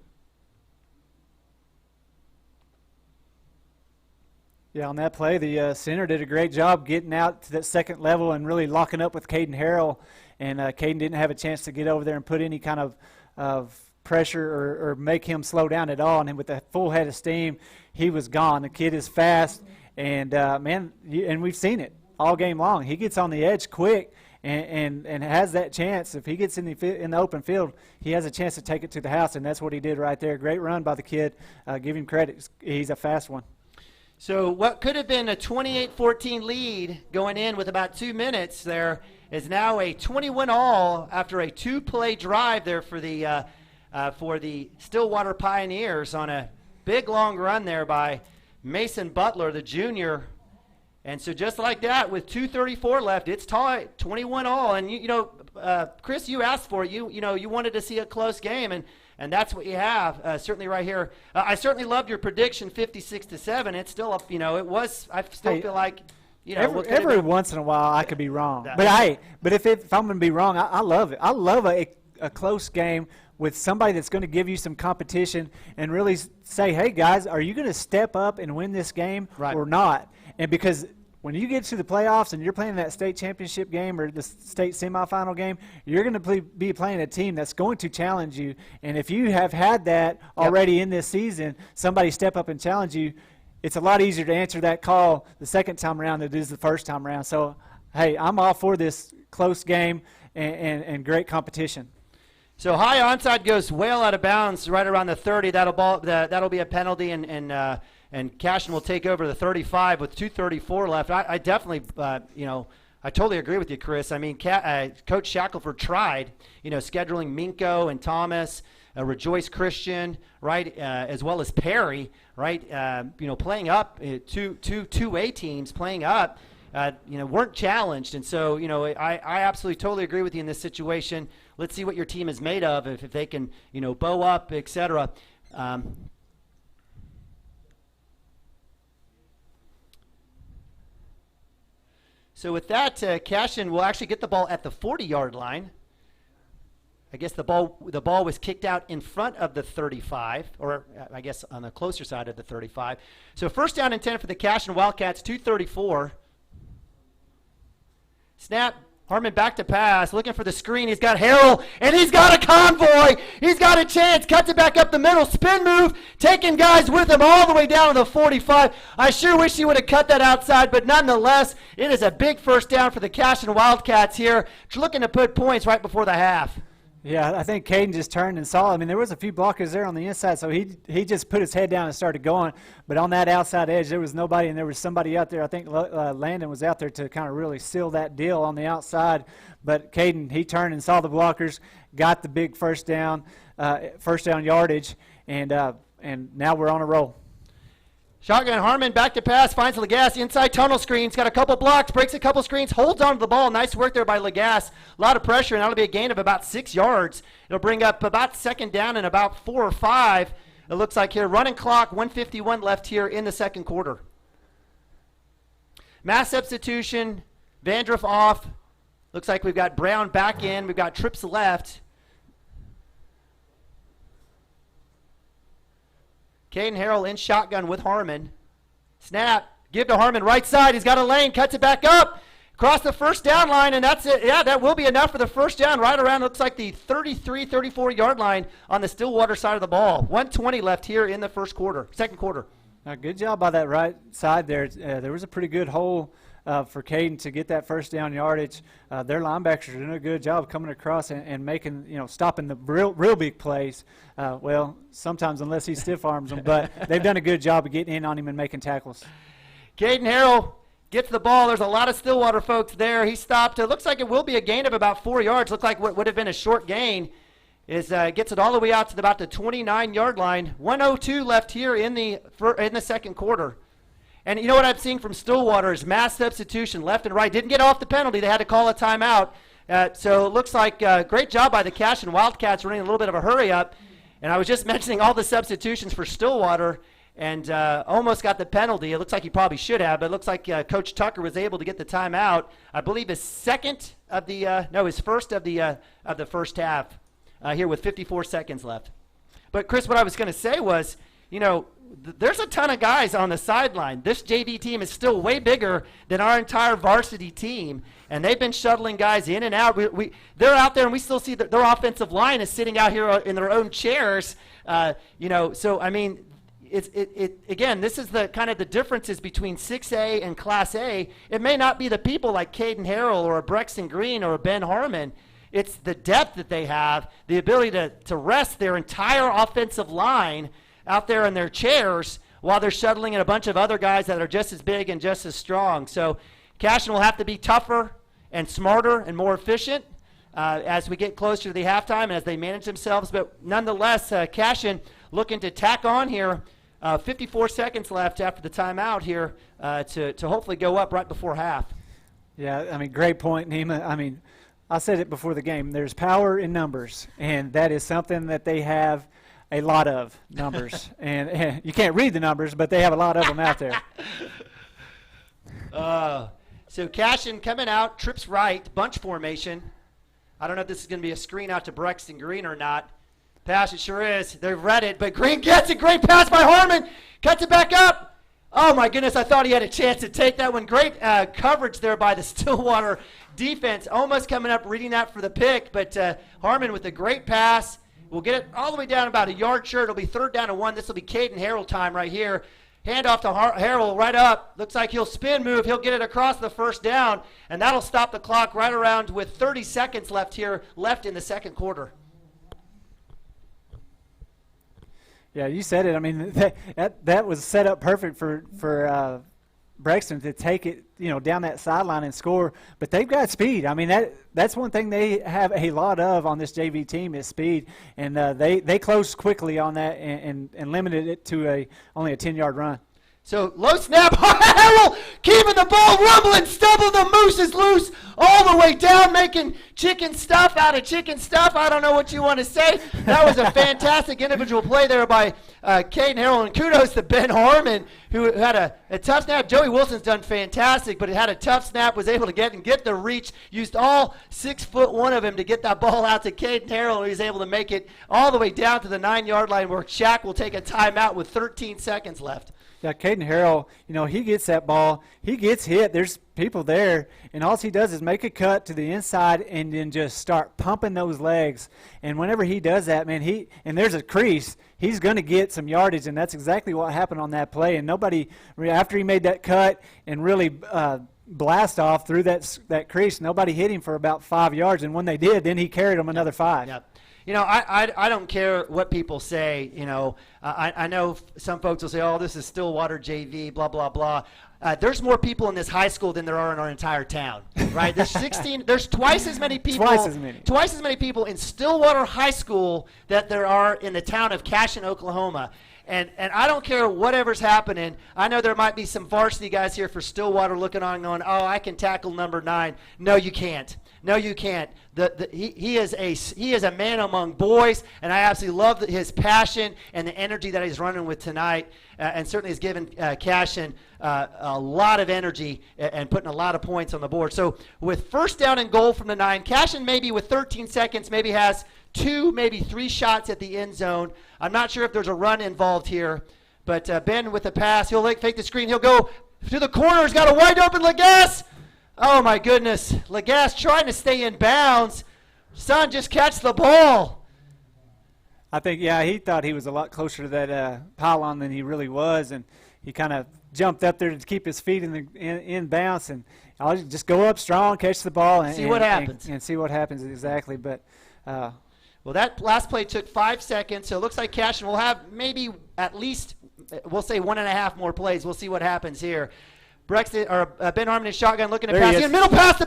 Speaker 11: Yeah, on that play, the center did a great job getting out to that second level and really locking up with Caden Harrell. And Caden didn't have a chance to get over there and put any kind of pressure or make him slow down at all. And with a full head of steam, he was gone. The kid is fast, and and we've seen it all game long. He gets on the edge quick and has that chance. If he gets in the open field, he has a chance to take it to the house, and that's what he did right there. Great run by the kid. Give him credit. He's a fast one.
Speaker 2: So what could have been a 28-14 lead going in with about 2 minutes there is now a 21-all after a 2-play drive there for the Stillwater Pioneers on a big long run there by Mason Butler, the junior. And so just like that, with 2:34 left, it's tied, 21-all. And Chris, you asked for it. You wanted to see a close game, and that's what you have. Certainly right here. I certainly loved your prediction, 56-7. It's still up. It was. I still feel like.
Speaker 11: Every once in a while I could be wrong, but if I'm going to be wrong, I love it. I love a close game with somebody that's going to give you some competition and really say, hey guys, are you going to step up and win this game or not? And because when you get to the playoffs and you're playing that state championship game or the state semifinal game, you're going to be playing a team that's going to challenge you. And if you have had that already in this season, somebody step up and challenge you, it's a lot easier to answer that call the second time around than it is the first time around. So, hey, I'm all for this close game and great competition.
Speaker 2: So high onside goes well out of bounds right around the 30. That'll be a penalty, and Cashion will take over the 35 with 2:34 left. I definitely, I totally agree with you, Chris. I mean, Coach Shackelford tried, scheduling Minko and Thomas, Rejoice Christian, right, as well as Perry, right, playing up, two 2A teams playing up. weren't challenged. And so, I absolutely totally agree with you in this situation. Let's see what your team is made of, if they can, bow up, etc. So with that, Cashion will actually get the ball at the 40-yard line. I guess the ball was kicked out in front of the 35, or I guess on the closer side of the 35. So first down and 10 for the Cashion Wildcats, 2:34. Snap. Harmon back to pass, looking for the screen. He's got Harrell, and he's got a convoy. He's got a chance. Cuts it back up the middle. Spin move, taking guys with him all the way down to the 45. I sure wish he would have cut that outside, but nonetheless, it is a big first down for the Cashion Wildcats here. Looking to put points right before the half.
Speaker 11: Yeah, I think Caden just turned and saw. I mean, there was a few blockers there on the inside, so he just put his head down and started going. But on that outside edge, there was nobody, and there was somebody out there. I think Landon was out there to kind of really seal that deal on the outside. But Caden, he turned and saw the blockers, got the big first down yardage, and now we're on a roll.
Speaker 2: Shotgun, Harmon back to pass, finds Lagasse, inside tunnel screens, got a couple blocks, breaks a couple screens, holds on to the ball. Nice work there by Lagasse. A lot of pressure, and that'll be a gain of about 6 yards. It'll bring up about second down and about 4 or 5. It looks like here. Running clock, 1:51 left here in the second quarter. Mass substitution, Vandruff off. Looks like we've got Brown back in. We've got Trips left. Caden Harrell in shotgun with Harmon. Snap. Give to Harmon right side. He's got a lane. Cuts it back up. Across the first down line, and that's it. Yeah, that will be enough for the first down. Right around, looks like the 33, 34-yard line on the Stillwater side of the ball. 1:20 left here in the second quarter.
Speaker 11: Good job by that right side there. There was a pretty good hole for Caden to get that first down yardage. Their linebackers are doing a good job coming across and making, stopping the real big plays. Well, sometimes unless he stiff arms them, but they've done a good job of getting in on him and making tackles.
Speaker 2: Caden Harrell gets the ball. There's a lot of Stillwater folks there. He stopped. It looks like it will be a gain of about 4 yards. Looks like what would have been a short gain gets it all the way out to about the 29-yard line. 1:02 left here in the second quarter. And you know what I'm seeing from Stillwater is mass substitution left and right. Didn't get off the penalty. They had to call a timeout. So it looks like great job by the Cashion Wildcats running a little bit of a hurry up. And I was just mentioning all the substitutions for Stillwater and almost got the penalty. It looks like he probably should have, but it looks like Coach Tucker was able to get the timeout. I believe his first of the first half here with 54 seconds left. But Chris, what I was going to say was, there's a ton of guys on the sideline. This JV team is still way bigger than our entire varsity team, and they've been shuttling guys in and out. They're out there, and we still see that their offensive line is sitting out here in their own chairs. So I mean, again, this is the kind of the differences between 6A and Class A. It may not be the people like Caden Harrell or a Brexton Green or a Ben Harmon. It's the depth that they have, the ability to rest their entire offensive line out there in their chairs while they're shuttling in a bunch of other guys that are just as big and just as strong. So Cashion will have to be tougher and smarter and more efficient as we get closer to the halftime and as they manage themselves. But nonetheless, Cashion looking to tack on here. 54 seconds left after the timeout here to hopefully go up right before half.
Speaker 11: Yeah, I mean, great point, Nima. I mean, I said it before the game. There's power in numbers, and that is something that they have a lot of numbers. and you can't read the numbers, but they have a lot of them out there.
Speaker 2: So Cashion coming out, trips right, bunch formation. I don't know if this is going to be a screen out to Brexton Green or not. Pass, it sure is. They've read it, but Green gets it. Great pass by Harmon. Cuts it back up. Oh, my goodness, I thought he had a chance to take that one. Great coverage there by the Stillwater defense. Almost coming up, reading that for the pick, but Harmon with a great pass. We'll get it all the way down about a yard short. It'll be 3rd down and 1. This will be Caden Harrell time right here. Hand off to Harrell right up. Looks like he'll spin move. He'll get it across the first down, and that'll stop the clock right around with 30 seconds left in the second quarter.
Speaker 11: Yeah, you said it. I mean, that was set up perfect for Brexton to take it, down that sideline and score. But they've got speed. I mean, that's one thing they have a lot of on this JV team is speed, and they closed quickly on that and limited it to only a 10-yard run.
Speaker 2: So low snap, Harrell keeping the ball rumbling, stumbling, the moose is loose all the way down, making chicken stuff out of chicken stuff. I don't know what you want to say. That was a fantastic individual play there by Caden Harrell, and kudos to Ben Harmon, who had a tough snap. Joey Wilson's done fantastic, but he had a tough snap, was able to get the reach, used all 6'1" of him to get that ball out to Caden Harrell, and he was able to make it all the way down to the 9-yard line where Shaq will take a timeout with 13 seconds left.
Speaker 11: Yeah, Caden Harrell, he gets that ball. He gets hit. There's people there, and all he does is make a cut to the inside and then just start pumping those legs. And whenever he does that, man, and there's a crease, he's going to get some yardage, and that's exactly what happened on that play. And nobody, after he made that cut and really blast off through that crease, nobody hit him for about 5 yards. And when they did, then he carried them another 5.
Speaker 2: Yep. I don't care what people say. I know some folks will say, oh, this is Stillwater JV, blah, blah, blah. There's more people in this high school than there are in our entire town, right? There's twice as many people. Twice as many people in Stillwater High School that there are in the town of Cashion, Oklahoma. And I don't care whatever's happening. I know there might be some varsity guys here for Stillwater looking on going, oh, I can tackle number 9. No, you can't. No, you can't. He is a man among boys, and I absolutely love his passion and the energy that he's running with tonight, and certainly has given Cashion a lot of energy and putting a lot of points on the board. So with first down and goal from the 9, Cashion maybe with 13 seconds maybe has 2, maybe 3 shots at the end zone. I'm not sure if there's a run involved here, but Ben with the pass, he'll fake the screen. He'll go to the corner. He's got a wide open Lagasse. Oh, my goodness. Lagasse trying to stay in bounds. Son, just catch the ball.
Speaker 11: I think, he thought he was a lot closer to that pylon than he really was, and he kind of jumped up there to keep his feet in bounds, and I'll just go up strong, catch the ball, and
Speaker 2: see what happens.
Speaker 11: And see what happens exactly. But
Speaker 2: well, that last play took 5 seconds, so it looks like Cashion will have maybe at least, we'll say 1.5 more plays. We'll see what happens here. Ben Harmon in shotgun looking to pass. Middle pass to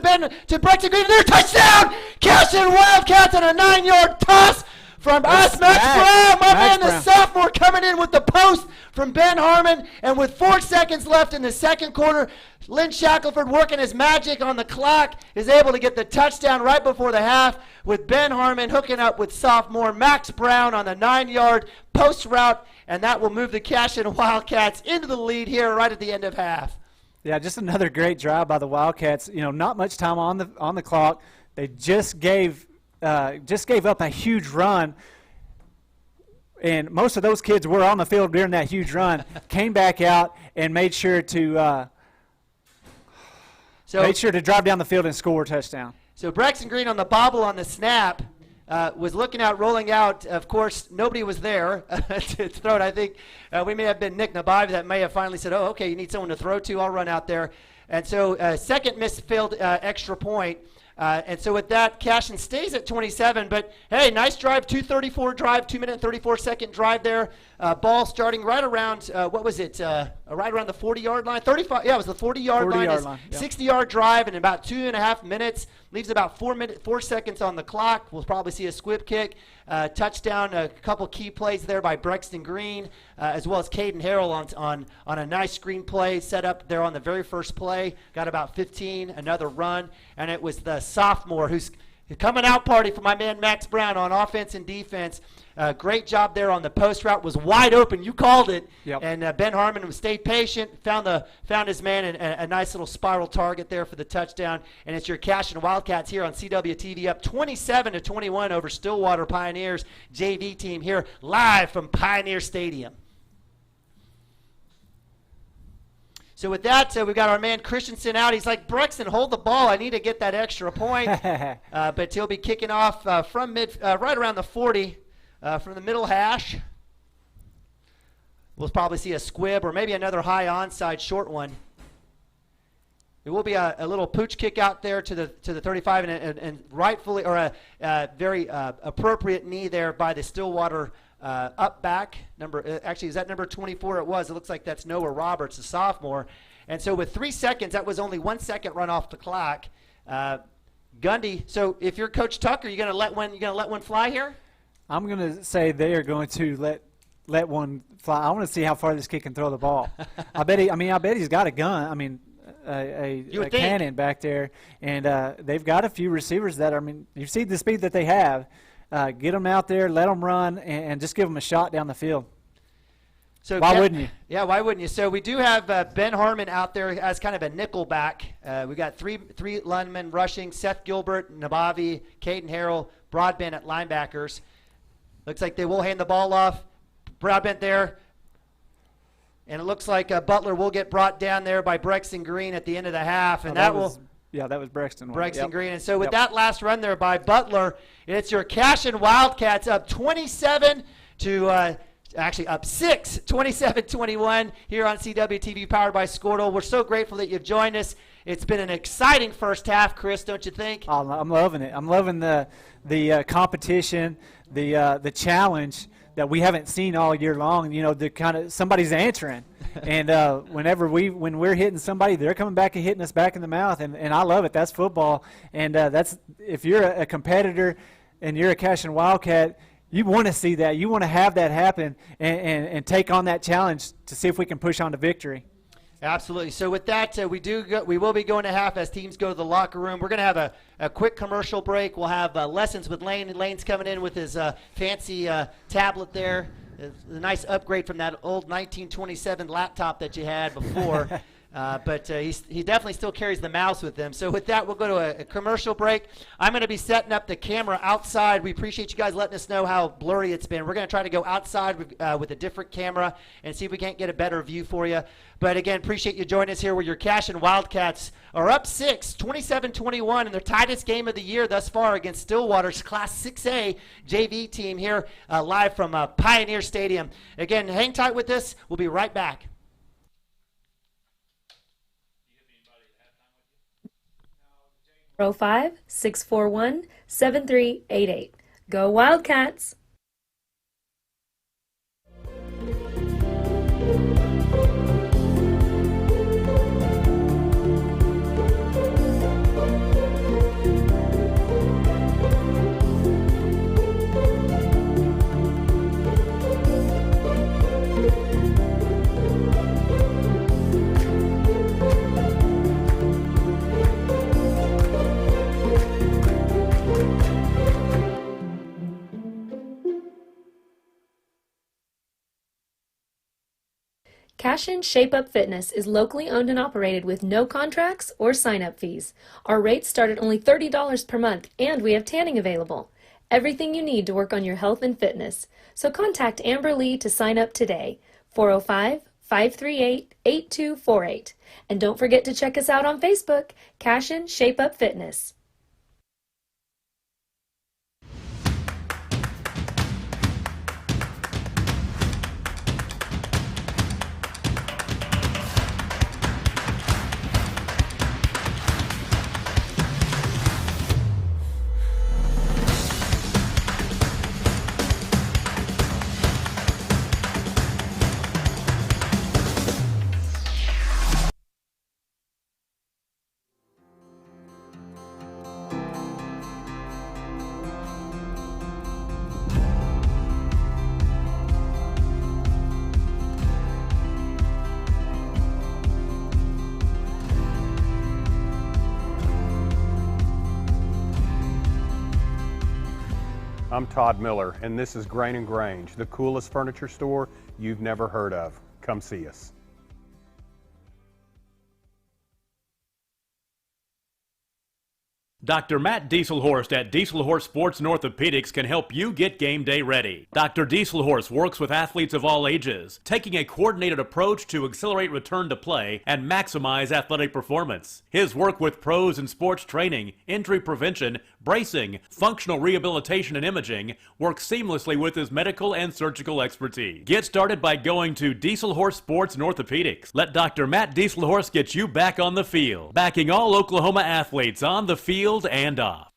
Speaker 2: Braxton Green. There, touchdown! Cashion Wildcats on a 9-yard toss from Max Brown. My man, the sophomore, coming in with the post from Ben Harmon. And with 4 seconds left in the second quarter, Lynn Shackelford working his magic on the clock is able to get the touchdown right before the half with Ben Harmon hooking up with sophomore Max Brown on the 9-yard post route. And that will move the Cashion Wildcats into the lead here right at the end of half.
Speaker 11: Yeah, just another great drive by the Wildcats. Not much time on the clock. They just gave up a huge run, and most of those kids were on the field during that huge run. Came back out and made sure to drive down the field and score a touchdown.
Speaker 2: So Braxton Green on the bobble on the snap. Was looking out, rolling out. Of course, nobody was there to throw it. I think we may have been Nick Nabav that may have finally said, oh, okay, you need someone to throw to. I'll run out there. And so second misfilled extra point. And so with that, Cashion stays at 27. But, hey, nice drive, 2:34 drive, 2-minute and 34-second drive there. Ball starting right around, right around the 40-yard line? 35, yeah, it was the 40-yard line. 60-yard drive in about 2.5 minutes. Leaves about 4 seconds on the clock. We'll probably see a squib kick. Touchdown, a couple key plays there by Braxton Green, as well as Caden Harrell on a nice screen play set up there on the very first play. Got about 15, another run, and it was the sophomore who's coming out party for my man Max Brown on offense and defense. Great job there on the post route. Was wide open. You called it. Yep. And Ben Harmon stayed patient, found his man, and a nice little spiral target there for the touchdown. And it's your Cashion Wildcats here on CWTV up 27-21 over Stillwater Pioneers JV team here live from Pioneer Stadium. So with that, we've got our man Christensen out. He's like, Bruxton, hold the ball. I need to get that extra point. But he'll be kicking off from right around the 40. From the middle hash. We'll probably see a squib or maybe another high onside short one. There will be a little pooch kick out there to the 35 and rightfully, or a very appropriate knee there by the Stillwater up back. Actually, is that number 24? It was. It looks like that's Noah Roberts, a sophomore. And so with 3 seconds, that was only 1 second run off the clock. Gundy, so if you're Coach Tucker, you're going to let one fly here?
Speaker 11: I'm going to say they are going to let let one fly. I want to see how far this kid can throw the ball. I bet he's got a gun. I mean, a cannon back there, and they've got a few receivers that you see the speed that they have. Get them out there, let them run, and just give them a shot down the field.
Speaker 2: So
Speaker 11: why wouldn't you?
Speaker 2: Yeah, why wouldn't you? So we do have Ben Harmon out there as kind of a nickel back. We got three linemen rushing: Seth Gilbert, Nabavi, Caden Harrell, Broadbent at linebackers. Looks like they will hand the ball off. Broadbent there. And it looks like Butler will get brought down there by Brexton Green at the end of the half. And that was
Speaker 11: Brexton.
Speaker 2: Brexton Green. And so with that last run there by Butler, it's your Cashion Wildcats up 27 to actually up 6, 27-21 here on CWTV powered by Squirtle. We're so grateful that you've joined us. It's been an exciting first half, Chris, don't you think?
Speaker 11: Oh, I'm loving it. I'm loving the competition, the challenge that we haven't seen all year long. You know, the kind of somebody's answering, and when we're hitting somebody, they're coming back and hitting us back in the mouth, and I love it. That's football, and that's if you're a competitor and you're a Cashion Wildcat, you want to see that. You want to have that happen and take on that challenge to see if we can push on to victory.
Speaker 2: Absolutely. So with that, we will be going to half as teams go to the locker room. We're going to have a quick commercial break. We'll have lessons with Lane. Lane's coming in with his fancy tablet there. It's a nice upgrade from that old 1927 laptop that you had before. But he definitely still carries the mouse with him. So with that, we'll go to a commercial break. I'm going to be setting up the camera outside. We appreciate you guys letting us know how blurry it's been. We're going to try to go outside with a different camera and see if we can't get a better view for you. But again, appreciate you joining us here where your Cashion Wildcats are up 6, 27-21 in their tightest game of the year thus far against Stillwater's Class 6A JV team here live from Pioneer Stadium. Again, hang tight with us. We'll be right back.
Speaker 4: 405-641-7388. Go Wildcats! Cashion Shape Up Fitness is locally owned and operated with no contracts or sign-up fees. Our rates start at only $30 per month, and we have tanning available. Everything you need to work on your health and fitness. So contact Amber Lee to sign up today, 405-538-8248. And don't forget to check us out on Facebook, Cashion Shape Up Fitness.
Speaker 5: I'm Todd Miller, and this is Grain & Grange, the coolest furniture store you've never heard of. Come see us.
Speaker 6: Dr. Matt Dieselhorst at Dieselhorst Sports and Orthopedics can help you get game day ready. Dr. Dieselhorst works with athletes of all ages, taking a coordinated approach to accelerate return to play and maximize athletic performance. His work with pros in sports training, injury prevention, bracing, functional rehabilitation, and imaging works seamlessly with his medical and surgical expertise. Get started by going to Dieselhorst Sports and Orthopedics. Let Dr. Matt Dieselhorst get you back on the field, backing all Oklahoma athletes on the field and off.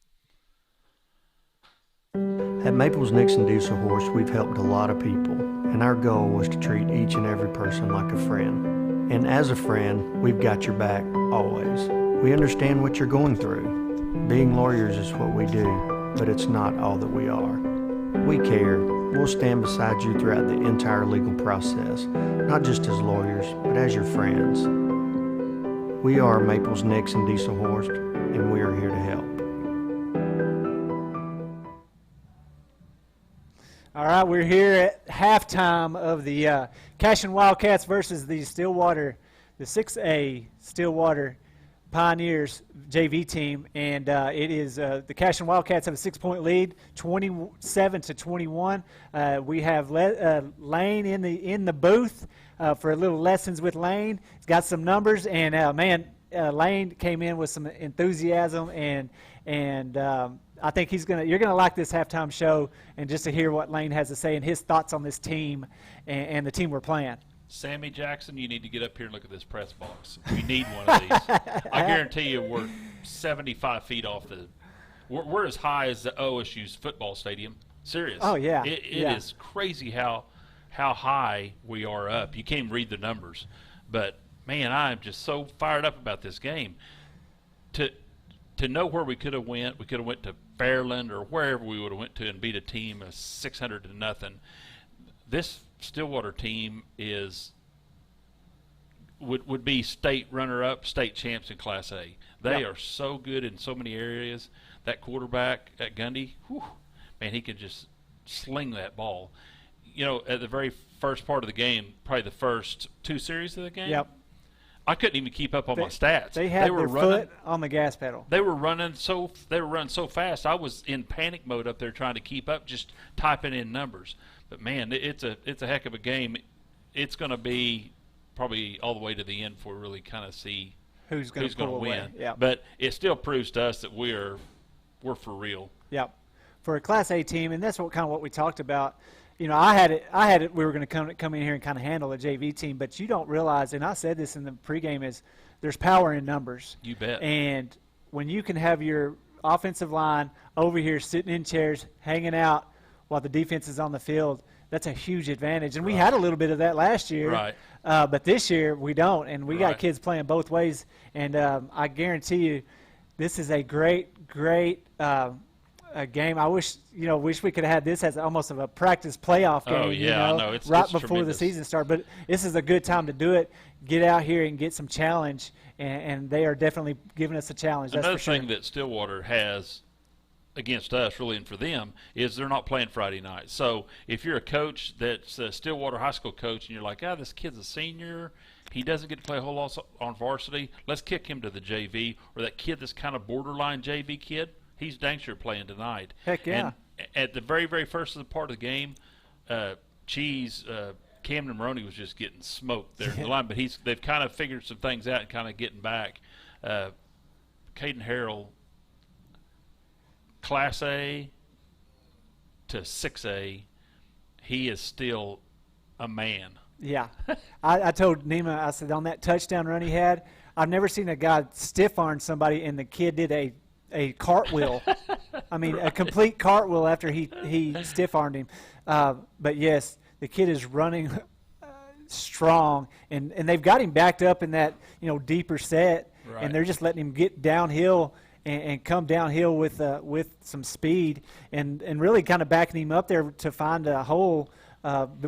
Speaker 7: At Maples Nixon Dieselhorst, we've helped a lot of people, and our goal was to treat each and every person like a friend. And as a friend, we've got your back always. We understand what you're going through. Being lawyers is what we do, but it's not all that we are. We care, We'll stand beside you throughout the entire legal process, not just as lawyers, but as your friends. We are Maples, Nix, and Dieselhorst, and we are here to help.
Speaker 11: All right, we're here at halftime of the Cashion Wildcats versus the Stillwater, the 6A Stillwater Pioneers JV team, and it is the Cashion Wildcats have a 6-point lead, 27-21. We have Lane in the booth for a little lessons with Lane. He's got some numbers, and Lane came in with some enthusiasm, and I think you're gonna like this halftime show, and just to hear what Lane has to say and his thoughts on this team and the team we're playing.
Speaker 12: Sammy Jackson, you need to get up here and look at this press box. We need one of these. I guarantee you we're 75 feet off we're as high as the OSU's football stadium. Serious.
Speaker 11: Oh, yeah.
Speaker 12: It is crazy how high we are up. You can't even read the numbers. But, man, I'm just so fired up about this game. To know where we could have went to Fairland or wherever we would have went to and beat a team of 600-0. This Stillwater team would be state runner-up, state champs in Class A. They are so good in so many areas. That quarterback at Gundy, man, he can just sling that ball. You know, at the very first part of the game, probably the first 2 series of the game, I couldn't even keep up on my stats.
Speaker 11: They had their foot on the gas pedal.
Speaker 12: They were running so fast. I was in panic mode up there trying to keep up, just typing in numbers. But man, it's a heck of a game. It's going to be probably all the way to the end before we really kind of see
Speaker 11: who's going to
Speaker 12: win.
Speaker 11: Yep.
Speaker 12: But it still proves to us that we're for real.
Speaker 11: Yep. For a Class A team, and that's what we talked about. You know, I had it. We were going to come in here and kind of handle a JV team, but you don't realize, and I said this in the pregame, is there's power in numbers.
Speaker 12: You bet.
Speaker 11: And when you can have your offensive line over here sitting in chairs, hanging out while the defense is on the field, that's a huge advantage. And we had a little bit of that last year,
Speaker 12: right?
Speaker 11: But this year we don't, and we got kids playing both ways. And I guarantee you, this is a great a game. I wish we could have had this as almost of a practice playoff game.
Speaker 12: Oh yeah, I know. It's
Speaker 11: before
Speaker 12: tremendous.
Speaker 11: the season started. But this is a good time to do it. Get out here and get some challenge, and they are definitely giving us a challenge. That's
Speaker 12: Another
Speaker 11: for sure.
Speaker 12: thing that Stillwater has against us, really, and for them, is they're not playing Friday night. So if you're a coach that's a Stillwater high school coach and you're like, this kid's a senior, he doesn't get to play a whole lot on varsity, let's kick him to the JV. Or that kid that's kind of borderline JV kid, he's dang sure playing tonight.
Speaker 11: Heck yeah.
Speaker 12: And at the very, very first of the part of the game, Camden Maroney was just getting smoked there in the line, but they've kind of figured some things out and kind of getting back. Caden Harrell, Class A to 6A, he is still a man.
Speaker 11: Yeah. I told Nima, I said, on that touchdown run he had, I've never seen a guy stiff-arm somebody and the kid did a cartwheel. I mean, a complete cartwheel after he stiff-armed him. But, yes, the kid is running strong, and they've got him backed up in that, deeper set, and they're just letting him get downhill and come downhill with some speed and really kind of backing him up there to find a hole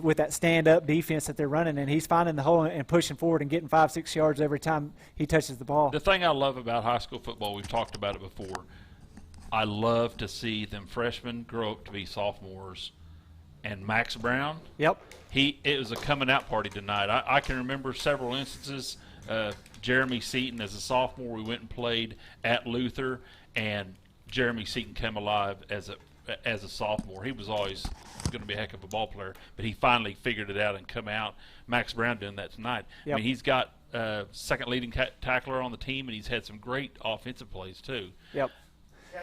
Speaker 11: with that stand-up defense that they're running, and he's finding the hole and pushing forward and getting 5-6 yards every time he touches the ball.
Speaker 12: The thing I love about high school football, we've talked about it before, I love to see them freshmen grow up to be sophomores. And Max Brown,
Speaker 11: it
Speaker 12: was a coming out party tonight. I can remember several instances. Jeremy Seaton, as a sophomore, we went and played at Luther, and Jeremy Seaton came alive as a sophomore. He was always going to be a heck of a ball player, but he finally figured it out and come out. Max Brown doing that tonight. I mean, he's got second leading tackler on the team, and he's had some great offensive plays too.
Speaker 2: The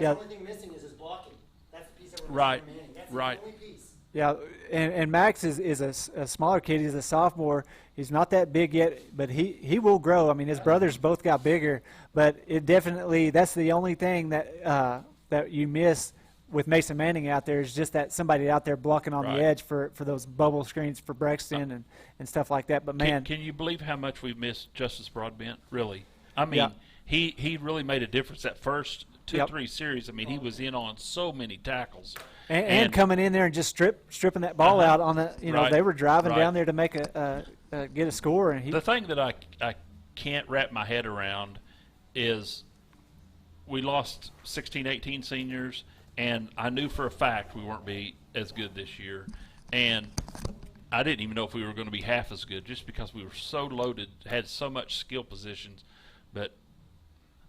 Speaker 2: only thing missing is his blocking. That's the piece that we're missing from Manning. That's the only piece.
Speaker 11: Yeah, and Max is a smaller kid. He's a sophomore. He's not that big yet, but he will grow. I mean, his brothers both got bigger, but it definitely, that's the only thing that you miss with Mason Manning out there, is just that somebody out there blocking on the edge for those bubble screens for Brexton and stuff like that. But man,
Speaker 12: can you believe how much we've missed Justice Broadbent? Really, I mean, he really made a difference that first two,
Speaker 11: Yep.
Speaker 12: 3 series. I mean, he was in on so many tackles.
Speaker 11: And coming in there and just stripping that ball out on the,
Speaker 12: Right.
Speaker 11: they were driving
Speaker 12: Right.
Speaker 11: down there to make get a score. And
Speaker 12: The thing that I can't wrap my head around is we lost 16, 18 seniors, and I knew for a fact we weren't be as good this year. And I didn't even know if we were going to be half as good just because we were so loaded, had so much skill positions. But,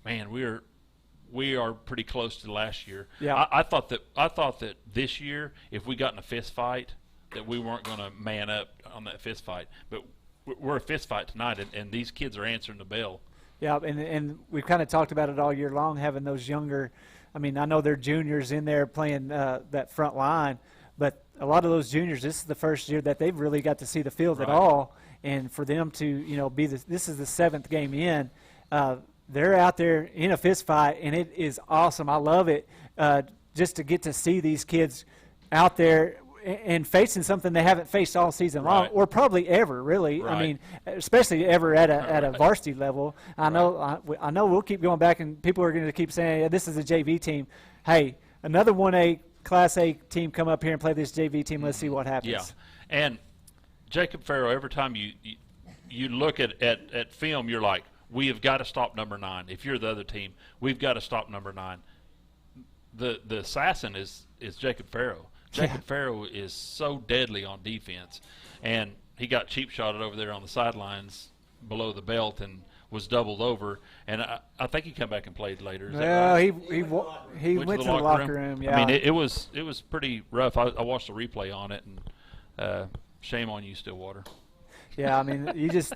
Speaker 12: man, we are pretty close to last year.
Speaker 11: Yeah.
Speaker 12: I thought that this year, if we got in a fist fight, that we weren't going to man up on that fist fight. But we're a fist fight tonight, and these kids are answering the bell.
Speaker 11: Yeah, and we've kind of talked about it all year long, having those younger. I mean, I know they're juniors in there playing that front line, but a lot of those juniors, this is the first year that they've really got to see the field at all, and for them to be this is the 7th game in. They're out there in a fist fight, and it is awesome. I love it just to get to see these kids out there and facing something they haven't faced all season long, or probably ever, really.
Speaker 12: Right.
Speaker 11: I mean, especially ever at a varsity level. I know we'll keep going back, and people are going to keep saying, yeah, this is a JV team. Hey, another 1A Class A team come up here and play this JV team. Let's see what happens.
Speaker 12: Yeah, and Jacob Farrow, every time you look at film, you're like, we have got to stop number 9. If you're the other team, we've got to stop number 9. The assassin is Jacob Farrow. Jacob Farrow is so deadly on defense, and he got cheap shotted over there on the sidelines below the belt and was doubled over. And I think he come back and played later. Is that right?
Speaker 11: he went to the locker room. Yeah,
Speaker 12: I mean it was pretty rough. I watched the replay on it, and shame on you, Stillwater.
Speaker 11: Yeah, I mean you just.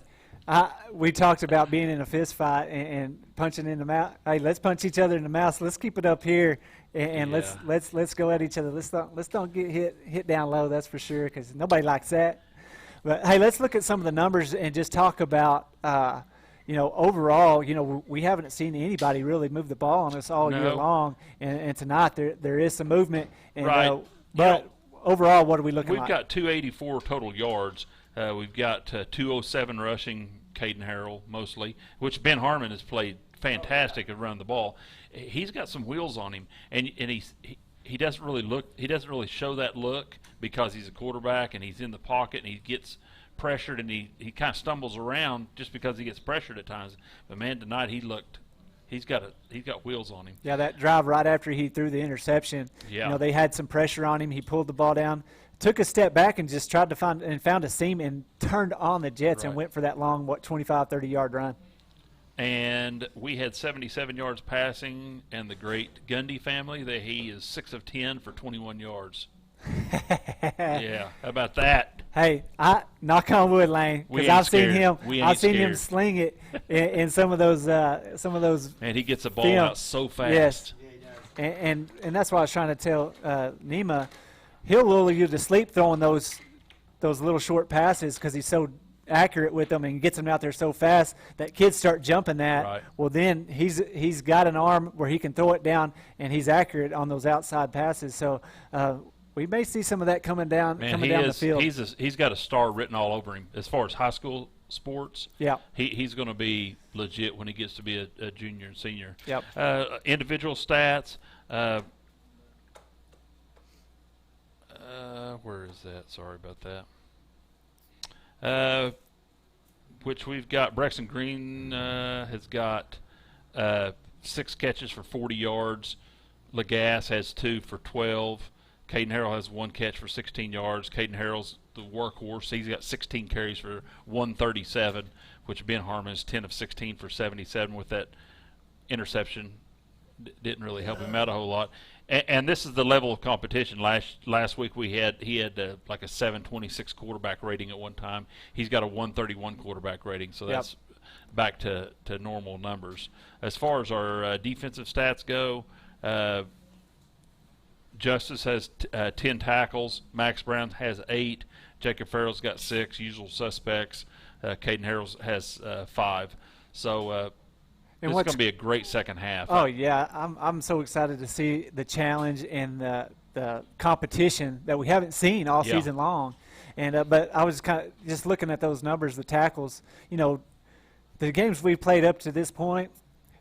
Speaker 11: We talked about being in a fist fight and punching in the mouth. Hey, let's punch each other in the mouth. So let's keep it up here, and let's go at each other. Let's don't get hit down low. That's for sure, because nobody likes that. But hey, let's look at some of the numbers and just talk about overall. We haven't seen anybody really move the ball on us all year long, and tonight there is some movement. And,
Speaker 12: right.
Speaker 11: But overall, what are we looking like?
Speaker 12: We've got 284 total yards. We've got 207 rushing, Caden Harrell mostly, which Ben Harmon has played fantastic at running the ball. He's got some wheels on him, and he doesn't really look. He doesn't really show that look because he's a quarterback and he's in the pocket and he gets pressured and he kind of stumbles around just because he gets pressured at times. But man, tonight he's got wheels on him.
Speaker 11: Yeah, that drive right after he threw the interception.
Speaker 12: Yeah.
Speaker 11: They had some pressure on him. He pulled the ball down, took a step back, and just tried to found a seam and turned on the jets and went for that long 25, 30-yard run.
Speaker 12: And we had 77 yards passing, and the great Gundy family, he is 6 of 10 for 21 yards. Yeah, how about that?
Speaker 11: Hey, I knock on wood, Lane, because I've seen him sling it in some of those.
Speaker 12: And he gets the ball out so fast.
Speaker 11: Yes, and that's why I was trying to tell Nima, he'll lull you to sleep throwing those little short passes because he's so accurate with them and gets them out there so fast that kids start jumping that.
Speaker 12: Right.
Speaker 11: Well, then he's got an arm where he can throw it down, and he's accurate on those outside passes. So we may see some of that coming down the field.
Speaker 12: He's got a star written all over him as far as high school sports.
Speaker 11: Yeah,
Speaker 12: he's going to be legit when he gets to be a junior and senior.
Speaker 11: Yep.
Speaker 12: Individual stats. Where is that? Sorry about that. Which we've got Braxton Green has got 6 catches for 40 yards. Lagasse has 2 for 12. Caden Harrell has 1 catch for 16 yards. Caden Harrell's the workhorse. He's got 16 carries for 137, which Ben Harmon is 10 of 16 for 77 with that interception. Didn't really help him out a whole lot. And this is the level of competition. Last week he had like a 726 quarterback rating at one time. He's got a 131 quarterback rating, so that's back to normal numbers. As far as our defensive stats go, Justice has 10 tackles. Max Brown has 8. Jacob Farrell's got 6. Usual suspects. Caden Harrell has 5. So it's going to be a great second half.
Speaker 11: Oh yeah, I'm so excited to see the challenge and the competition that we haven't seen all season long. And but I was kind of just looking at those numbers, the tackles. The games we've played up to this point,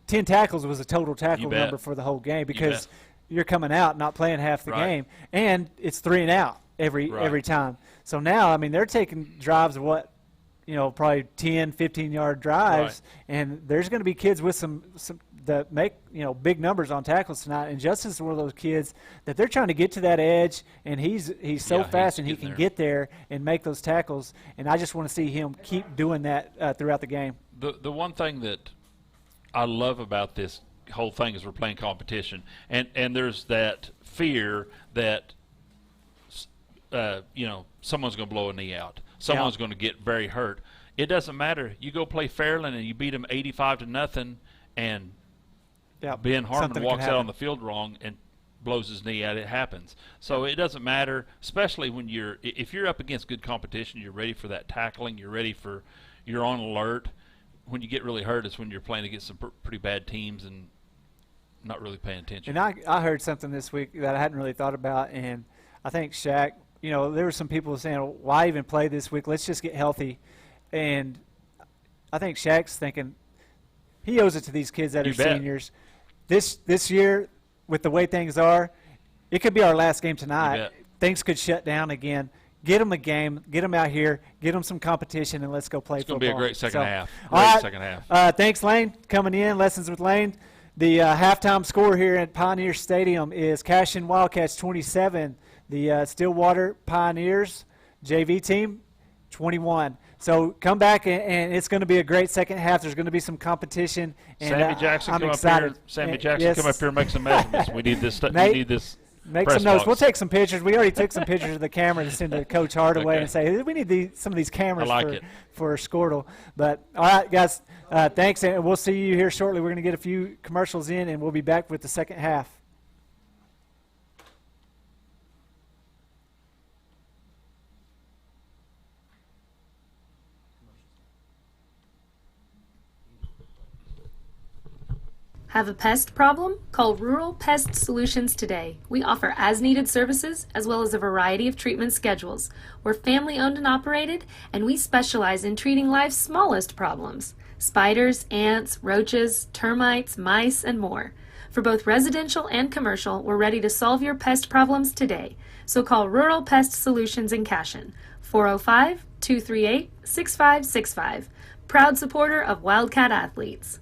Speaker 11: 10 tackles was a total tackle
Speaker 12: You bet.
Speaker 11: number for the whole game because
Speaker 12: bet.
Speaker 11: you're coming out not playing half the
Speaker 12: Right.
Speaker 11: game, and it's 3 and out every
Speaker 12: Right.
Speaker 11: time. So now, I mean, they're taking drives of what, probably 10, 15-yard drives, and there's going to be kids with some that make big numbers on tackles tonight. And Justin's one of those kids that they're trying to get to that edge, and he's so fast, and he can get there and make those tackles. And I just want to see him keep doing that throughout the game.
Speaker 12: The one thing that I love about this whole thing is we're playing competition, and there's that fear that someone's going to blow a knee out, someone's going to get very hurt. It doesn't matter. You go play Fairland and you beat them 85-0, and Ben Harmon walks out on the field wrong and blows his knee out. It happens. So it doesn't matter, especially when if you're up against good competition, you're ready for that tackling, you're on alert. When you get really hurt is when you're playing against some pretty bad teams and not really paying attention.
Speaker 11: And I heard something this week that I hadn't really thought about, and I think Shaq, there were some people saying, why even play this week? Let's just get healthy. And I think Shaq's thinking he owes it to these kids that are seniors. This year, with the way things are, it could be our last game tonight. Things could shut down again. Get them a game. Get them out here. Get them some competition, and let's go play football.
Speaker 12: It's going to be a great second half.
Speaker 11: Second half. Thanks, Lane, coming in. Lessons with Lane. The halftime score here at Pioneer Stadium is Cashion Wildcats 27. The Stillwater Pioneers JV team 21. So come back, and it's going to be a great second half. There's going to be some competition. And,
Speaker 12: Sammy Jackson,
Speaker 11: I'm
Speaker 12: come
Speaker 11: excited.
Speaker 12: up here. Sammy Jackson, come up here and make some measurements. We need this.
Speaker 11: Nate,
Speaker 12: we need this.
Speaker 11: Make some notes. We'll take some pictures. We already took some pictures of the camera to send to Coach Hardaway and say, we need some of these cameras for Squirtle. But, all right, guys, thanks, and we'll see you here shortly. We're going to get a few commercials in, and we'll be back with the second half.
Speaker 4: Have a pest problem? Call Rural Pest Solutions today. We offer as-needed services as well as a variety of treatment schedules. We're family-owned and operated, and we specialize in treating life's smallest problems: spiders, ants, roaches, termites, mice, and more. For both residential and commercial, we're ready to solve your pest problems today. So call Rural Pest Solutions in Cashion, 405-238-6565. Proud supporter of Wildcat athletes.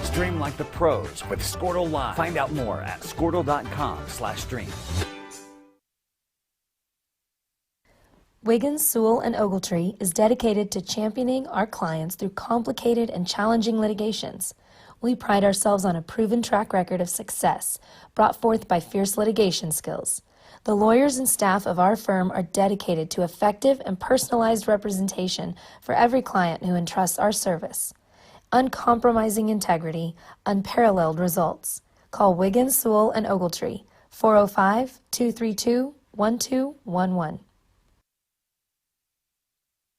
Speaker 8: Stream like the pros with Squirtle Live. Find out more at squirtle.com/stream.
Speaker 4: Wiggins, Sewell, and Ogletree is dedicated to championing our clients through complicated and challenging litigations. We pride ourselves on a proven track record of success brought forth by fierce litigation skills. The lawyers and staff of our firm are dedicated to effective and personalized representation for every client who entrusts our service. Uncompromising integrity, unparalleled results. Call Wiggins, Sewell, and Ogletree, 405-232-1211.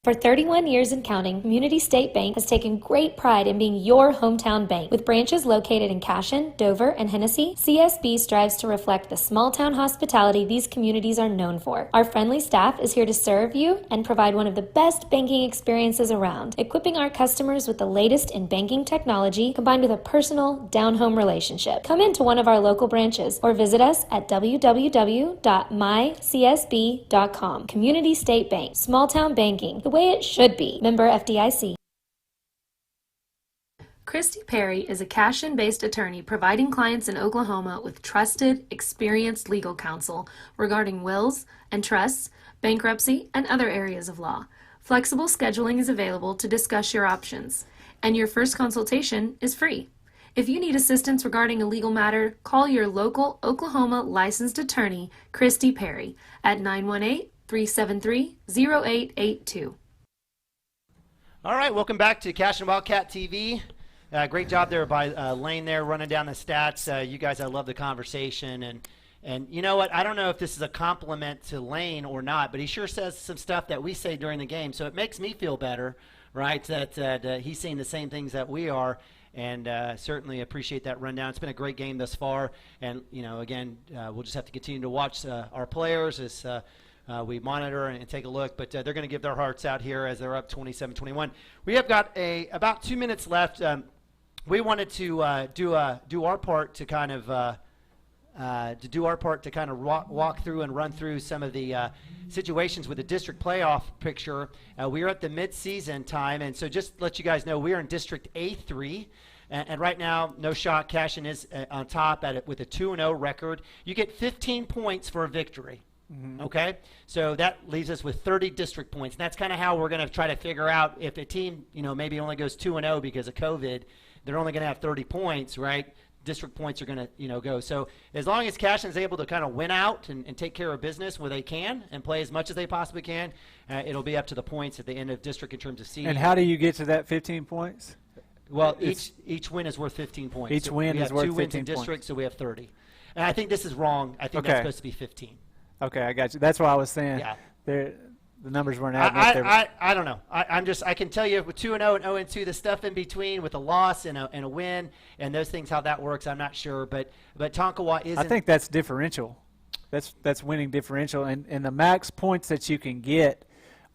Speaker 4: For 31 years and counting, Community State Bank has taken great pride in being your hometown bank. With branches located in Cashion, Dover, and Hennessy, CSB strives to reflect the small-town hospitality these communities are known for. Our friendly staff is here to serve you and provide one of the best banking experiences around, equipping our customers with the latest in banking technology combined with a personal, down-home relationship. Come into one of our local branches or visit us at www.mycsb.com. Community State Bank, small-town banking, the way it should be. Member FDIC. Christy Perry is a Cashion-based attorney providing clients in Oklahoma with trusted, experienced legal counsel regarding wills and trusts, bankruptcy, and other areas of law. Flexible scheduling is available to discuss your options, and your first consultation is free. If you need assistance regarding a legal matter, call your local Oklahoma licensed attorney, Christy Perry, at 918-373-0882.
Speaker 2: All right, welcome back to Cashion Wildcat TV. Great job there by Lane there running down the stats. You guys, I love the conversation. And, And you know what? I don't know if this is a compliment to Lane or not, but he sure says some stuff that we say during the game. So it makes me feel better, right, that he's seeing the same things that we are. And certainly appreciate that rundown. It's been a great game thus far. And, again, we'll just have to continue to watch our players as we monitor and take a look. But they're going to give their hearts out here as they're up 27-21. We have got about 2 minutes left. We wanted to do our part to kind of walk through and run through some of the situations with the district playoff picture. We are at the mid-season time, and so just to let you guys know, we are in District A3. And right now, no shock, Cashion is on top with a 2-0 record. You get 15 points for a victory. Okay, so that leaves us with 30 district points. And that's kind of how we're going to try to figure out if a team, maybe only goes 2-0 because of COVID, they're only going to have 30 points, right? District points are going to, go. So as long as Cashion is able to kind of win out and take care of business where they can and play as much as they possibly can, it'll be up to the points at the end of district in terms of seeding.
Speaker 11: And how do you get to that 15 points?
Speaker 2: Well, each win is worth 15 points.
Speaker 11: Each win is worth 15 points.
Speaker 2: We have 2 wins in district, so we have 30. And I think this is wrong. I think that's supposed to be 15.
Speaker 11: Okay, I got you. That's what I was saying.
Speaker 2: Yeah.
Speaker 11: The numbers weren't adding up.
Speaker 2: I don't know. I can tell you with 2-0 and 0-2, the stuff in between with a loss and a win and those things, how that works, I'm not sure. But Tonkawa isn't.
Speaker 11: I think that's differential. That's winning differential, and the max points that you can get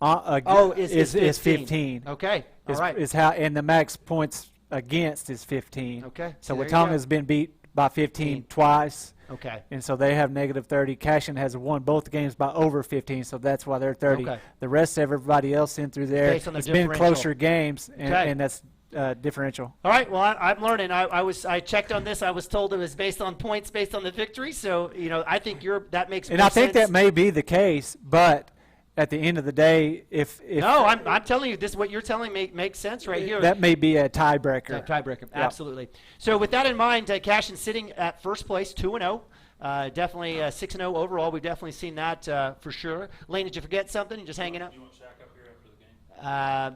Speaker 11: is 15.
Speaker 2: Okay, all right.
Speaker 11: And the max points against is 15.
Speaker 2: Okay.
Speaker 11: So Watonga's been beat by 15 twice.
Speaker 2: Okay.
Speaker 11: And so they have negative 30. Cashion has won both games by over 15 , so that's why they're 30.
Speaker 2: Okay.
Speaker 11: The rest of everybody else in through there, it's been closer games, and that's differential.
Speaker 2: All right. Well, I'm learning. I checked on this. I was told it was based on points, based on the victory. So I think that makes.
Speaker 11: And I think that may be the case, but at the end of the day, if
Speaker 2: no, I'm telling you, this what you're telling me makes sense right here.
Speaker 11: That may be a tiebreaker.
Speaker 2: Tiebreaker,
Speaker 11: yep.
Speaker 2: Absolutely. So with that in mind, Cashion sitting at first place, 2-0. Definitely 6-0 overall. We've definitely seen that for sure. Lane, did you forget something? You just hanging up?
Speaker 12: You want Shaq up here after the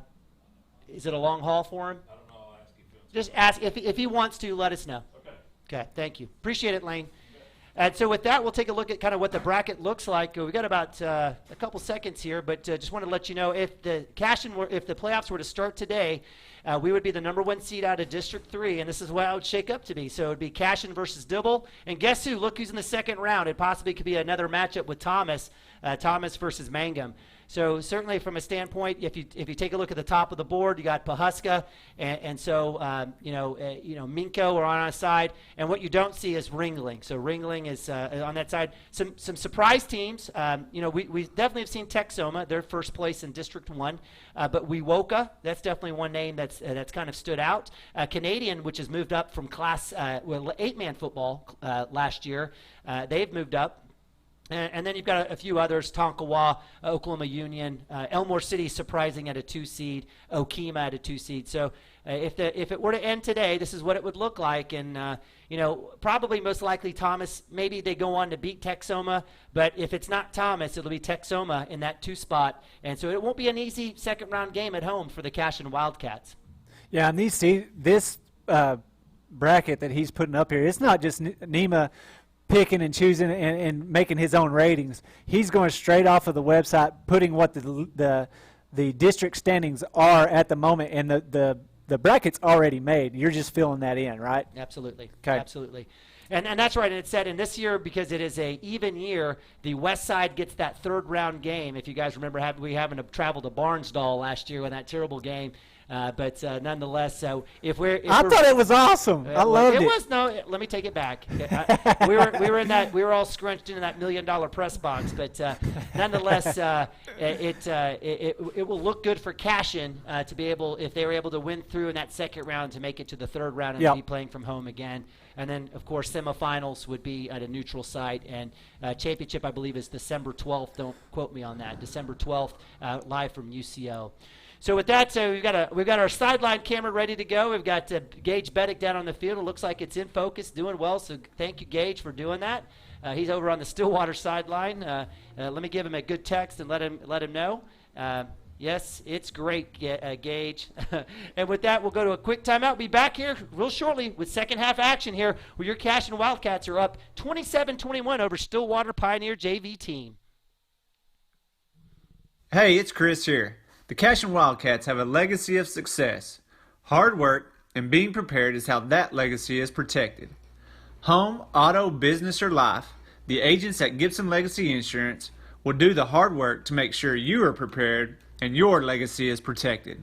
Speaker 12: game?
Speaker 2: Is it a long haul for him?
Speaker 12: I don't know. I'll ask him.
Speaker 2: Just ask if he wants to. Let us know. Okay. Thank you. Appreciate it, Lane. And so with that, we'll take a look at kind of what the bracket looks like. We've got about a couple seconds here, but just want to let you know if the playoffs were to start today, we would be the number 1 seed out of District 3, and this is what it would shake up to be. So it would be Cashion versus Dibble. And guess who? Look who's in the second round. It possibly could be another matchup with Thomas versus Mangum. So certainly from a standpoint, if you take a look at the top of the board, you got Pahuska, and so Minko are on our side, and what you don't see is Ringling. So Ringling is on that side. Some surprise teams. We definitely have seen Texoma. They're first place in District 1, but Wewoka, that's definitely one name that's kind of stood out. Canadian, which has moved up from class 8-man football last year, they've moved up. And then you've got a few others, Tonkawa, Oklahoma Union, Elmore City surprising at a 2 seed, Okema at a 2 seed. So if it were to end today, this is what it would look like. And, probably most likely Thomas, maybe they go on to beat Texoma. But if it's not Thomas, it'll be Texoma in that 2 spot. And so it won't be an easy second round game at home for the Cashion Wildcats.
Speaker 11: Yeah, and this bracket that he's putting up here, it's not just Nima picking and choosing and making his own ratings. He's going straight off of the website, putting what the district standings are at the moment, and the bracket's already made. You're just filling that in, right?
Speaker 2: Absolutely.
Speaker 11: Okay.
Speaker 2: Absolutely. And that's right. And it said, in this year, because it is a even year, the West Side gets that third round game. If you guys remember, we having to travel to Barnsdall last year with that terrible game. But nonetheless, so I
Speaker 11: thought it was awesome. I loved it.
Speaker 2: It was let me take it back. We were all scrunched into that $1 million press box. But nonetheless, it will look good for Cashion to be able, if they were able to win through in that second round, to make it to the third round and be playing from home again. And then, of course, semifinals would be at a neutral site, and championship, I believe, is December 12th. Don't quote me on that. December 12th, live from UCO. So with that, we've got our sideline camera ready to go. We've got Gage Beddick down on the field. It looks like it's in focus, doing well. So thank you, Gage, for doing that. He's over on the Stillwater sideline. Let me give him a good text and let him know.
Speaker 13: Yes, it's great, Gage. And with that, we'll go to a quick timeout. Be back here real shortly with second half action here, where your Cashion Wildcats are up 27-21 over Stillwater Pioneer JV team.
Speaker 1: Hey, it's Chris here. The Cashion Wildcats have a legacy of success. Hard work and being prepared is how that legacy is protected. Home, auto, business, or life, the agents at Gibson Legacy Insurance will do the hard work to make sure you are prepared and your legacy is protected.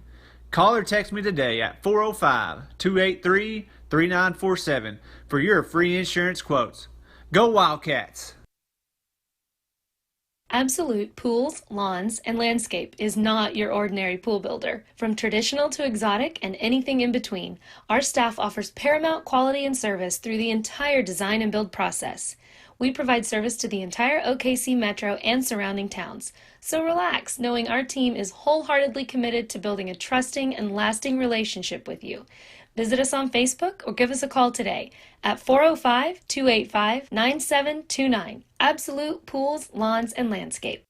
Speaker 1: Call or text me today at 405-283-3947 for your free insurance quotes. Go Wildcats!
Speaker 4: Absolute Pools, Lawns, and Landscape is not your ordinary pool builder. From traditional to exotic and anything in between, our staff offers paramount quality and service through the entire design and build process. We provide service to the entire OKC metro and surrounding towns. So relax, knowing our team is wholeheartedly committed to building a trusting and lasting relationship with you. Visit us on Facebook or give us a call today at 405-285-9729. Absolute Pools, Lawns, and Landscape.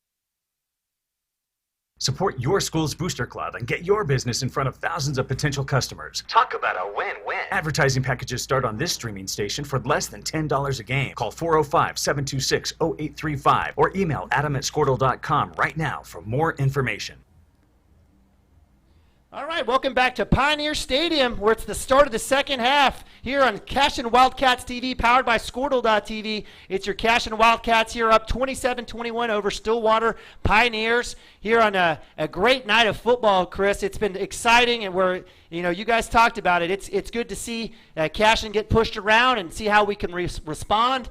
Speaker 9: Support your school's booster club and get your business in front of thousands of potential customers.
Speaker 8: Talk about a win-win.
Speaker 9: Advertising packages start on this streaming station for less than $10 a game. Call 405-726-0835 or email adam@squirtle.com right now for more information.
Speaker 13: All right, welcome back to Pioneer Stadium, where it's the start of the second half here on Cashion Wildcats TV, powered by Squirtle.tv. It's your Cashion Wildcats here up 27-21 over Stillwater Pioneers here on a great night of football, Chris. It's been exciting, and you guys talked about it. It's good to see Cashion get pushed around and see how we can respond.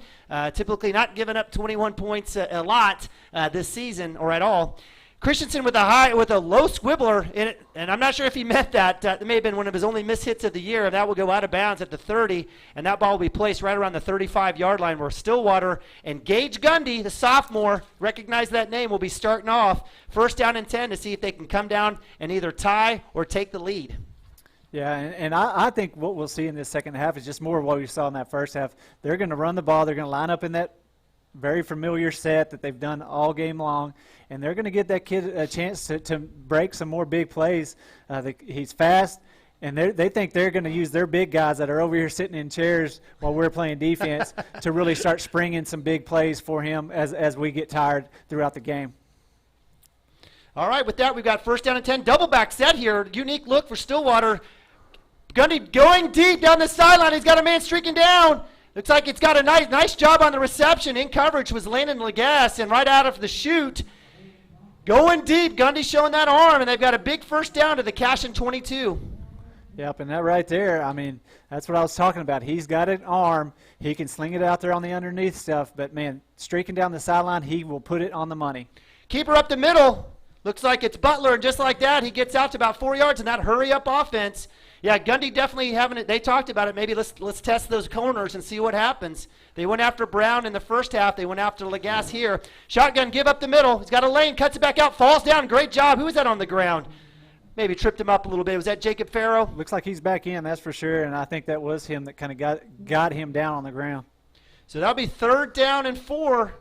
Speaker 13: Typically not giving up 21 points a lot this season or at all. Christensen with a low squibbler in it, and I'm not sure if he meant that. That may have been one of his only missed hits of the year, and that will go out of bounds at the 30, and that ball will be placed right around the 35-yard line, where Stillwater and Gage Gundy, the sophomore, recognize that name, will be starting off first down and 10 to see if they can come down and either tie or take the lead.
Speaker 11: Yeah, and I think what we'll see in this second half is just more of what we saw in that first half. They're going to run the ball. They're going to line up in that very familiar set that they've done all game long, and they're going to give that kid a chance to break some more big plays. He's fast, and they think they're going to use their big guys that are over here sitting in chairs while we're playing defense to really start springing some big plays for him as we get tired throughout the game.
Speaker 13: All right, with that, we've got first down and 10. Double back set here. Unique look for Stillwater. Gundy going deep down the sideline. He's got a man streaking down. Looks like it's got a nice job on the reception. In coverage was Landon Lagasse, and right out of the chute, going deep. Gundy showing that arm, and they've got a big first down to the Cashion 22.
Speaker 11: Yep, and that right there, I mean, that's what I was talking about. He's got an arm. He can sling it out there on the underneath stuff, but, man, streaking down the sideline, he will put it on the money.
Speaker 13: Keeper up the middle. Looks like it's Butler, and just like that, he gets out to about 4 yards in that hurry-up offense. Yeah, Gundy definitely having it. They talked about it. Maybe let's test those corners and see what happens. They went after Brown in the first half. They went after Lagasse here. Shotgun, give up the middle. He's got a lane, cuts it back out, falls down. Great job. Who was that on the ground? Maybe tripped him up a little bit. Was that Jacob Farrow?
Speaker 11: Looks like he's back in, that's for sure, and I think that was him that kind of got him down on the ground.
Speaker 13: So that'll be third down and 4,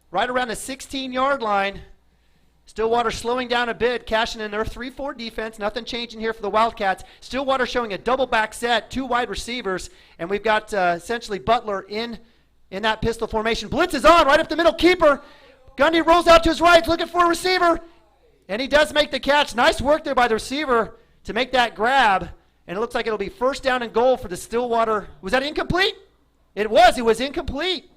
Speaker 13: right around the 16-yard line. Stillwater slowing down a bit, Cashion in their 3-4 defense. Nothing changing here for the Wildcats. Stillwater showing a double back set, 2 wide receivers, and we've got essentially Butler in that pistol formation. Blitz is on, right up the middle, keeper. Gundy rolls out to his right, looking for a receiver, and he does make the catch. Nice work there by the receiver to make that grab, and it looks like it'll be first down and goal for the Stillwater. Was that incomplete? It was incomplete.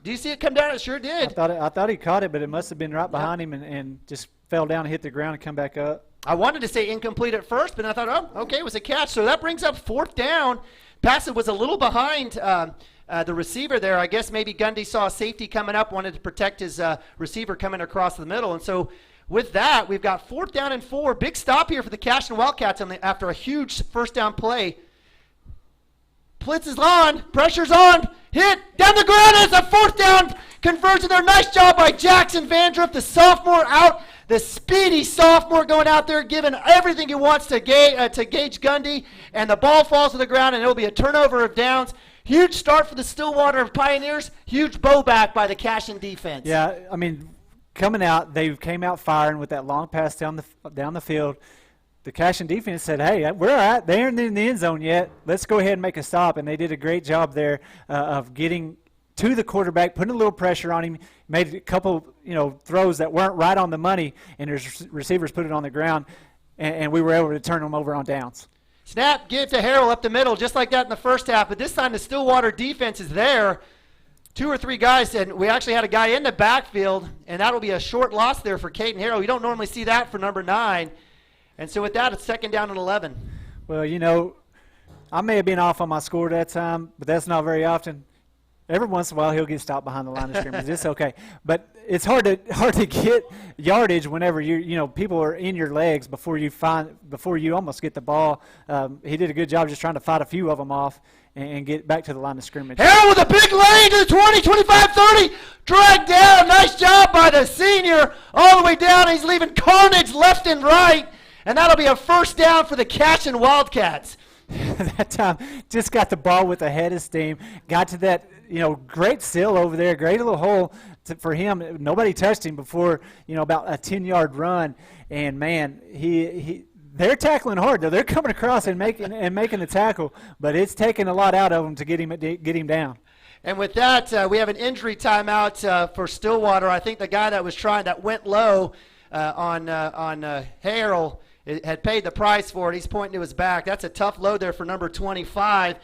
Speaker 13: Do you see it come down? It sure did.
Speaker 11: I thought he caught it, but it must have been right behind him and just fell down and hit the ground and come back up.
Speaker 13: I wanted to say incomplete at first, but I thought, oh, okay, it was a catch. So that brings up fourth down. Passive was a little behind the receiver there. I guess maybe Gundy saw a safety coming up, wanted to protect his receiver coming across the middle. And so with that, we've got fourth down and 4. Big stop here for the Cashion Wildcats after a huge first down play. Blitz is on, pressure's on, hit, down the ground is a fourth down conversion there. Nice job by Jackson Vandruff, the sophomore out, the speedy sophomore going out there giving everything he wants to Gage Gundy, and the ball falls to the ground, and it'll be a turnover of downs. Huge start for the Stillwater Pioneers, huge bow back by the Cashion defense.
Speaker 11: Yeah, I mean, coming out, they came out firing with that long pass down the field. The Cashion defense said, hey, we're all right. They aren't in the end zone yet. Let's go ahead and make a stop. And they did a great job there of getting to the quarterback, putting a little pressure on him, made a couple throws that weren't right on the money, and his receivers put it on the ground, and we were able to turn them over on downs.
Speaker 13: Snap, give it to Harrell up the middle, just like that in the first half. But this time the Stillwater defense is there. 2 or 3 guys, and we actually had a guy in the backfield, and that'll be a short loss there for Caden Harrell. You don't normally see that for number 9. And so with that, it's 2nd down and 11.
Speaker 11: Well, I may have been off on my score that time, but that's not very often. Every once in a while, he'll get stopped behind the line of scrimmage. It's okay. But it's hard to get yardage whenever people are in your legs before you almost get the ball. He did a good job just trying to fight a few of them off and get back to the line of scrimmage.
Speaker 13: Harrell with a big lane to the 20, 25, 30. Dragged down. Nice job by the senior. All the way down. He's leaving carnage left and right. And that'll be a 1st down for the Cashion Wildcats.
Speaker 11: That time, just got the ball with a head of steam. Got to that, great seal over there, great little hole for him. Nobody touched him before, about a 10-yard run. And man, they're tackling hard though. They're coming across and making the tackle, but it's taking a lot out of them to get him down.
Speaker 13: And with that, we have an injury timeout for Stillwater. I think the guy that went low on Harrell had paid the price for it. He's pointing to his back. That's a tough load there for number 25,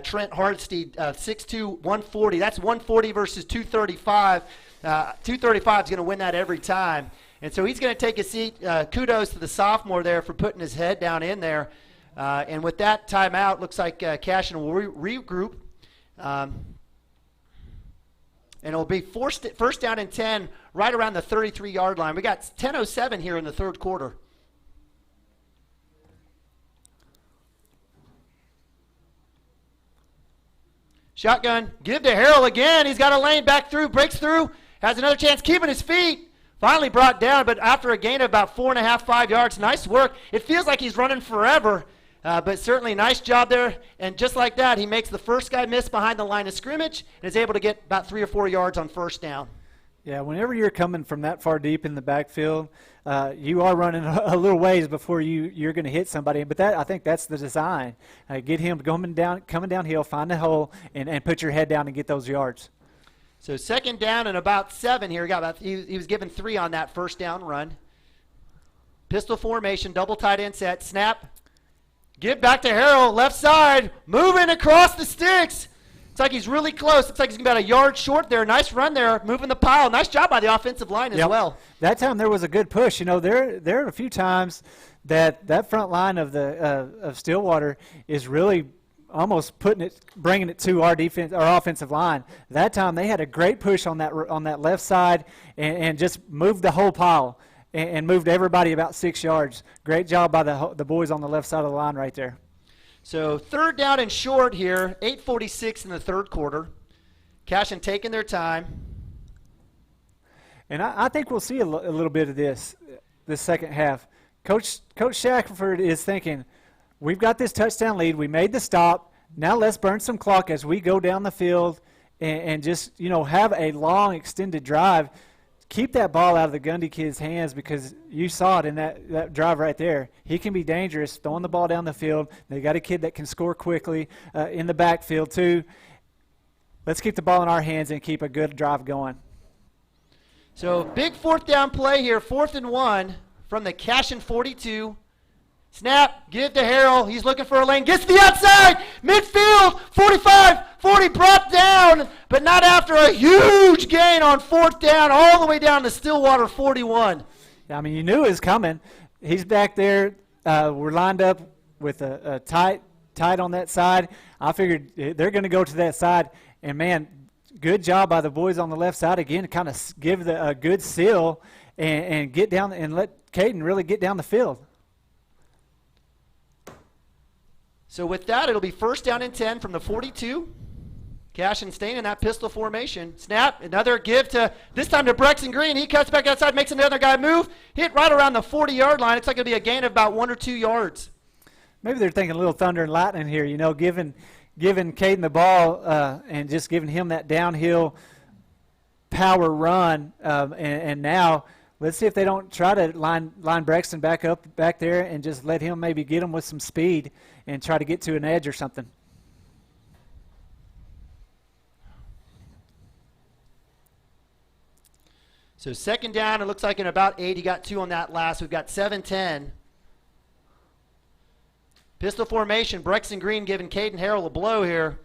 Speaker 13: Trent Hardstead, 6'2", 140. That's 140 versus 235. 235 is going to win that every time. And so he's going to take a seat. Kudos to the sophomore there for putting his head down in there. And with that timeout, looks like Cashion will regroup. And it'll be first down and 10 right around the 33-yard line. We got 10:07 here in the 3rd quarter. Shotgun, give to Harrell again. He's got a lane back through, breaks through, has another chance keeping his feet. Finally brought down, but after a gain of about 4.5, 5 yards. Nice work. It feels like he's running forever, but certainly nice job there. And just like that, he makes the first guy miss behind the line of scrimmage and is able to get about 3 or 4 yards on 1st down.
Speaker 11: Yeah, whenever you're coming from that far deep in the backfield, you are running a little ways before you're going to hit somebody. But I think that's the design. Get him coming downhill, find the hole, and put your head down and get those yards.
Speaker 13: So 2nd down and about 7 here. He was given 3 on that 1st down run. Pistol formation, double tight end set, snap. Give back to Harrell, left side, moving across the sticks. It's like he's really close. Looks like he's about a yard short there. Nice run there, moving the pile. Nice job by the offensive line as well.
Speaker 11: That time there was a good push. There are a few times that front line of Stillwater is really almost bringing it to our offensive line. That time they had a great push on that left side and just moved the whole pile and moved everybody about 6 yards. Great job by the boys on the left side of the line right there.
Speaker 13: So 3rd down and short here, 8:46 in the 3rd quarter. Cashion taking their time.
Speaker 11: And I think we'll see a little bit of this second half. Coach Shackelford is thinking, we've got this touchdown lead. We made the stop. Now let's burn some clock as we go down the field and just have a long extended drive. Keep that ball out of the Gundy kid's hands because you saw it in that drive right there. He can be dangerous throwing the ball down the field. They got a kid that can score quickly in the backfield too. Let's keep the ball in our hands and keep a good drive going.
Speaker 13: So big 4th down play here, 4th and 1 from the Cashion 42. Snap, give to Harrell. He's looking for a lane. Gets to the outside. Midfield, 45, 40, brought down, but not after a huge gain on 4th down, all the way down to Stillwater 41.
Speaker 11: I mean, you knew it was coming. He's back there. We're lined up with a tight on that side. I figured they're going to go to that side. And, man, good job by the boys on the left side again to kind of give a good seal and get down and let Caden really get down the field.
Speaker 13: So with that, it'll be 1st down and 10 from the 42. Cashion staying in that pistol formation. Snap, another give this time to Braxton Green. He cuts back outside, makes another guy move. Hit right around the 40-yard line. It's like it'll be a gain of about 1 or 2 yards.
Speaker 11: Maybe they're thinking a little thunder and lightning here, giving Caden the ball and just giving him that downhill power run, and now let's see if they don't try to line Braxton back there and just let him maybe get him with some speed and try to get to an edge or something.
Speaker 13: So second down, it looks like in about 8. He got 2 on that last. We've got 7-10. Pistol formation. Braxton Green giving Caden Harrell a blow here.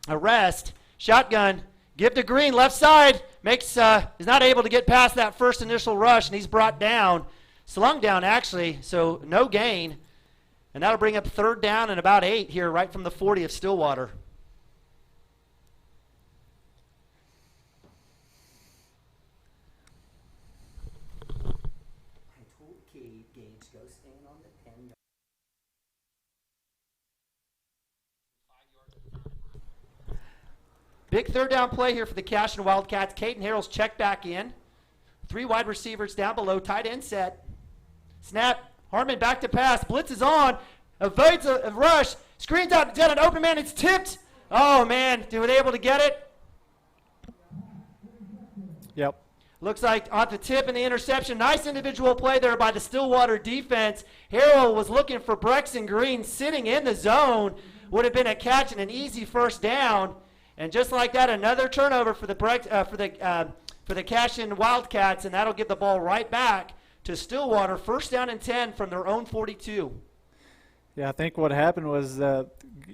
Speaker 13: A rest. Shotgun. Give to Green, left side. Is not able to get past that first initial rush, and he's brought down. Slung down, actually, so no gain. And that'll bring up third down and about 8 here right from the 40 of Stillwater. Big third down play here for the Cashion Wildcats. Caden Harrell's checked back in. 3 wide receivers down below, tight end set. Snap, Harmon back to pass. Blitz is on, avoids a rush. Screens out, got an open man, it's tipped. Oh man, were they able to get it?
Speaker 11: Yep.
Speaker 13: Looks like on the tip and the interception. Nice individual play there by the Stillwater defense. Harrell was looking for Braxton Green sitting in the zone. Would have been a catch and an easy first down. And just like that, another turnover for the Cashion Wildcats, and that'll give the ball right back to Stillwater. First down and 10 from their own 42.
Speaker 11: Yeah, I think what happened was the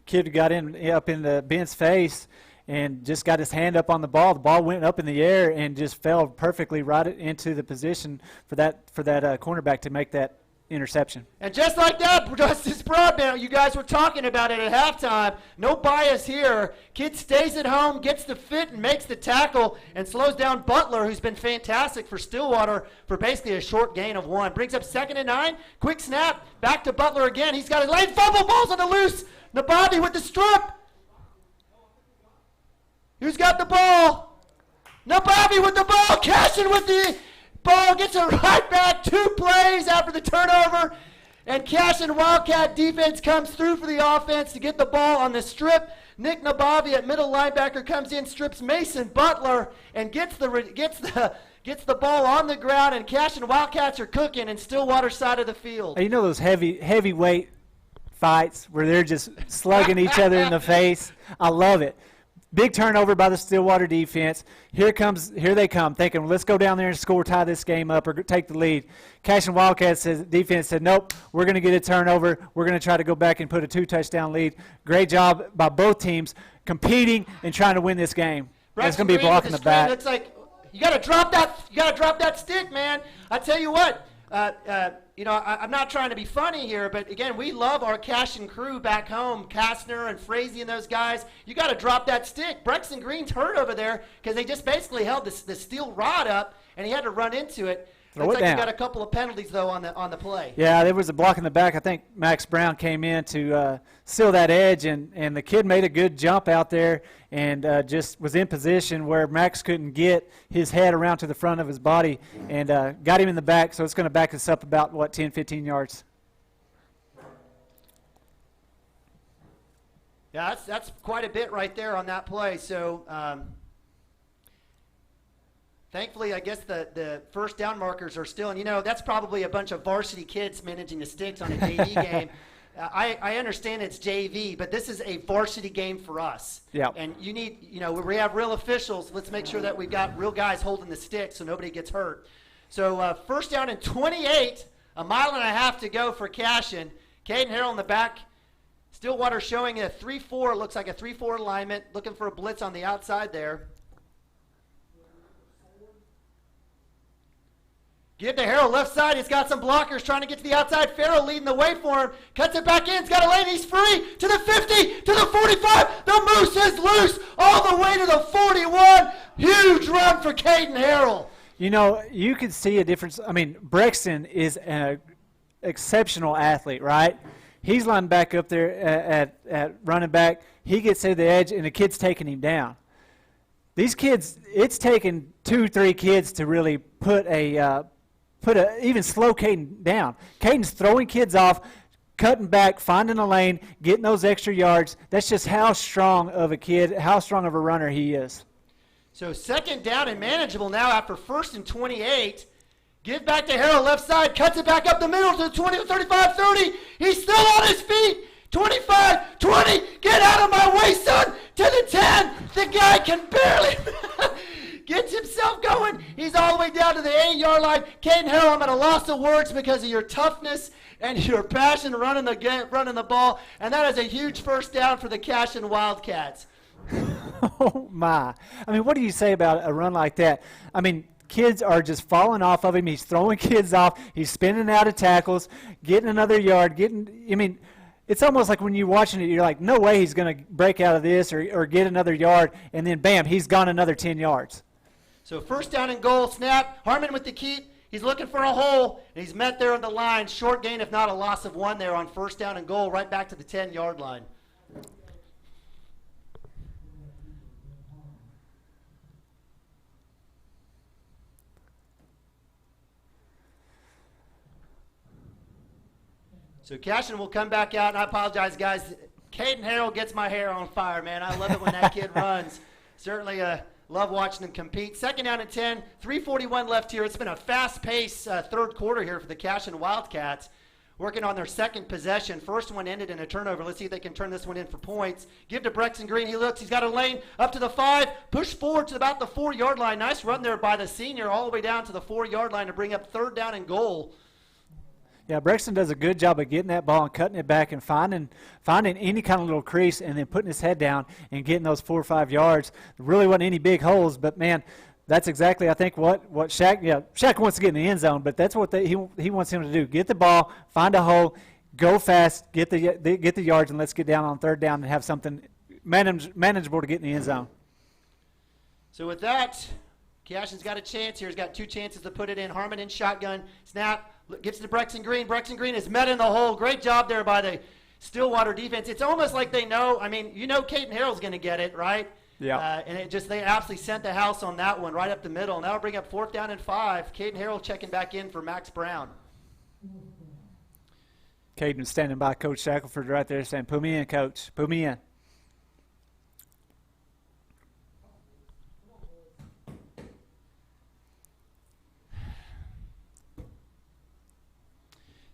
Speaker 11: kid got up in the Ben's face and just got his hand up on the ball. The ball went up in the air and just fell perfectly right into the position for that cornerback to make that interception.
Speaker 13: And just like that, Justice Broadbent, you guys were talking about it at halftime. No bias here. Kid stays at home, gets the fit, and makes the tackle, and slows down Butler, who's been fantastic for Stillwater for basically a short gain of 1. Brings up 2nd and 9. Quick snap. Back to Butler again. He's got a late fumble. Ball's on the loose. Nababi with the strip. Who's got the ball? Nababi with the ball. Cashion with the ball, gets it right back. 2 plays after the turnover, and Cashion Wildcat defense comes through for the offense to get the ball on the strip. Nick Nabavi at middle linebacker comes in, strips Mason Butler, and gets the ball on the ground. And Cashion Wildcats are cooking in Stillwater side of the field.
Speaker 11: You know those heavyweight fights where they're just slugging each other in the face? I love it. Big turnover by the Stillwater defense. Here they come, thinking, let's go down there and score, tie this game up, or take the lead. Cashion Wildcats defense said, nope, we're going to get a turnover. We're going to try to go back and put a 2-touchdown lead. Great job by both teams competing and trying to win this game. It's going to be blocking the back.
Speaker 13: Looks like you got to drop that. You got to drop that stick, man. I tell you what. I'm not trying to be funny here, but again, we love our Cashion crew back home, Kastner and Frazee and those guys. You got to drop that stick. Braxton Green's hurt over there because they just basically held the steel rod up, and he had to run into it. Looks like he got a couple of penalties though on the play.
Speaker 11: Yeah, there was a block in the back. I think Max Brown came in to seal that edge, and the kid made a good jump out there and just was in position where Max couldn't get his head around to the front of his body and got him in the back. So it's going to back us up about 10, 15 yards.
Speaker 13: Yeah, that's quite a bit right there on that play. So. Thankfully, I guess the first down markers are still, and that's probably a bunch of varsity kids managing the sticks on a JV game. I understand it's JV, but this is a varsity game for us.
Speaker 11: Yeah.
Speaker 13: And you need, we have real officials. Let's make sure that we've got real guys holding the sticks so nobody gets hurt. So first down and 28, 1.5 miles to go for Cashion. Caden Harrell in the back. Stillwater showing a 3-4, looks like a 3-4 alignment, looking for a blitz on the outside there. Give to Harrell, left side. He's got some blockers trying to get to the outside. Farrell leading the way for him. Cuts it back in. He's got a lane. He's free. To the 50. To the 45. The Moose is loose. All the way to the 41. Huge run for Caden Harrell.
Speaker 11: You could see a difference. I mean, Braxton is an exceptional athlete, right? He's lined back up there at running back. He gets to the edge, and the kid's taking him down. These kids, it's taken 2-3 kids to really put even slow Caden down. Caden's throwing kids off, cutting back, finding a lane, getting those extra yards. That's just how strong of a kid, how strong of a runner he is.
Speaker 13: So second down and manageable now after 1st and 28. Give back to Harrell, left side, cuts it back up the middle to the 20, 35, 30. He's still on his feet. 25, 20, get out of my way, son, to the 10. The guy can barely gets himself going. He's all the way down to the 8-yard line. Caden Harrell, I'm at a loss of words because of your toughness and your passion running the ball, and that is a huge first down for the Cashion Wildcats.
Speaker 11: Oh, my. I mean, what do you say about a run like that? I mean, kids are just falling off of him. He's throwing kids off. He's spinning out of tackles, getting another yard, it's almost like when you're watching it, you're like, no way he's going to break out of this or get another yard, and then, bam, he's gone another 10 yards.
Speaker 13: So first down and goal, snap. Harmon with the keep. He's looking for a hole, and he's met there on the line. Short gain, if not a loss of 1 there on first down and goal, right back to the 10-yard line. So Cashion will come back out, and I apologize, guys. Caden Harrell gets my hair on fire, man. I love it when that kid runs. Certainly love watching him compete. Second down and 10, 3:41 left here. It's been a fast-paced third quarter here for the Cashion Wildcats, working on their second possession. First one ended in a turnover. Let's see if they can turn this one in for points. Give to Brexton Green. He looks. He's got a lane up to the 5. Push forward to about the 4-yard line. Nice run there by the senior all the way down to the 4-yard line to bring up third down and goal.
Speaker 11: Yeah, Brexton does a good job of getting that ball and cutting it back and finding any kind of little crease and then putting his head down and getting those 4 or 5 yards. There really wasn't any big holes, but, man, that's exactly, I think, what Shaq wants to get in the end zone, but that's what he wants him to do. Get the ball, find a hole, go fast, get the yards, and let's get down on third down and have something manageable to get in the end zone.
Speaker 13: So with that, Cashion's got a chance here. He's got 2 chances to put it in. Harmon in shotgun. Snap. Gets to Brexton Green. Brexton Green is met in the hole. Great job there by the Stillwater defense. It's almost like they know. I mean, Caden Harrell's going to get it, right?
Speaker 11: Yeah.
Speaker 13: And they absolutely sent the house on that one right up the middle. And that'll bring up 4th down and 5. Caden Harrell checking back in for Max Brown.
Speaker 11: Caden standing by Coach Shackelford right there saying, put me in, Coach. Put me in.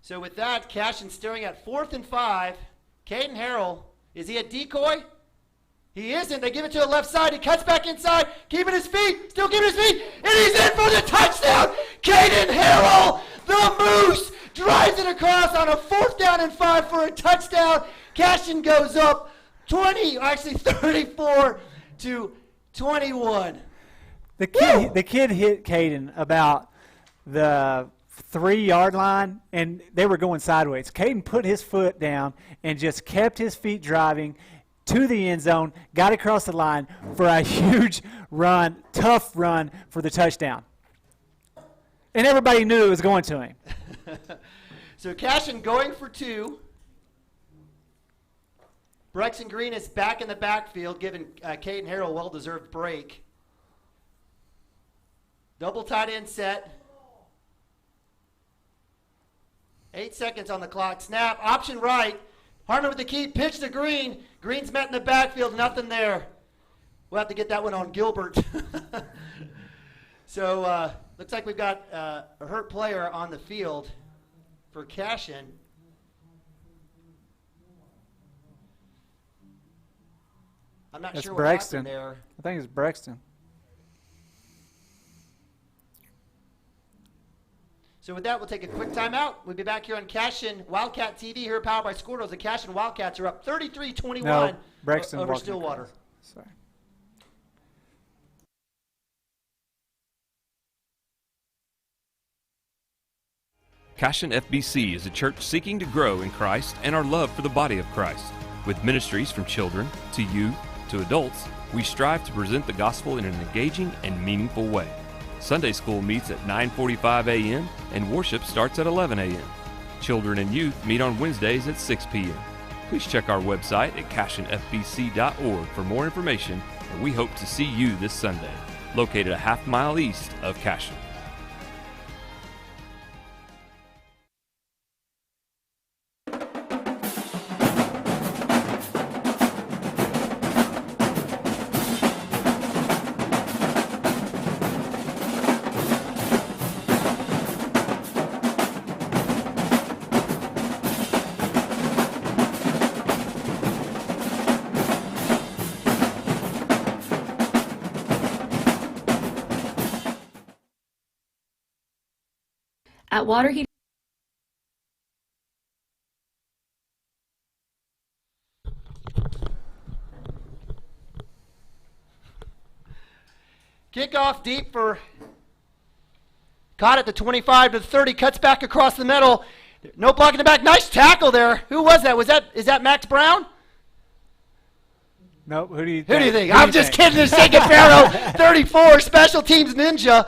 Speaker 13: So with that, Cashion staring at 4th and 5. Caden Harrell, is he a decoy? He isn't. They give it to the left side. He cuts back inside, keeping his feet, still keeping his feet, and he's in for the touchdown. Caden Harrell, the Moose, drives it across on a 4th down and 5 for a touchdown. Cashion goes up 34 to 21.
Speaker 11: The kid hit Caden about the 3-yard line, and they were going sideways. Caden put his foot down and just kept his feet driving to the end zone, got across the line for a huge run, tough run for the touchdown. And everybody knew it was going to him.
Speaker 13: So Cashion going for 2. Brexton Green is back in the backfield, giving Caden Harrell a well-deserved break. Double tight end set. 8 seconds on the clock. Snap. Option right. Harmon with the keep. Pitch to Green. Green's met in the backfield. Nothing there. We'll have to get that one on Gilbert. So looks like we've got a hurt player on the field for Cashion. I'm not sure what happened there.
Speaker 11: I think it's Brexton.
Speaker 13: So with that, we'll take a quick timeout. We'll be back here on Cashion Wildcat TV here, powered by Squirtles. The Cashion Wildcats are up 33-21 over Stillwater.
Speaker 11: Sorry.
Speaker 10: Cashion FBC is a church seeking to grow in Christ and our love for the body of Christ. With ministries from children to youth to adults, we strive to present the gospel in an engaging and meaningful way. Sunday school meets at 9:45 a.m. and worship starts at 11 a.m. Children and youth meet on Wednesdays at 6 p.m. Please check our website at cashionfbc.org for more information, and we hope to see you this Sunday, located a half-mile east of Cashion.
Speaker 4: At Water Heater.
Speaker 13: Kickoff deep for caught at the 25 to the 30, cuts back across the middle. No block in the back. Nice tackle there. Who was that? Is that Max Brown?
Speaker 11: Nope. Who do you
Speaker 13: Who
Speaker 11: think?
Speaker 13: do you think? I'm just kidding. It's Second Pharaoh, 34, special teams ninja,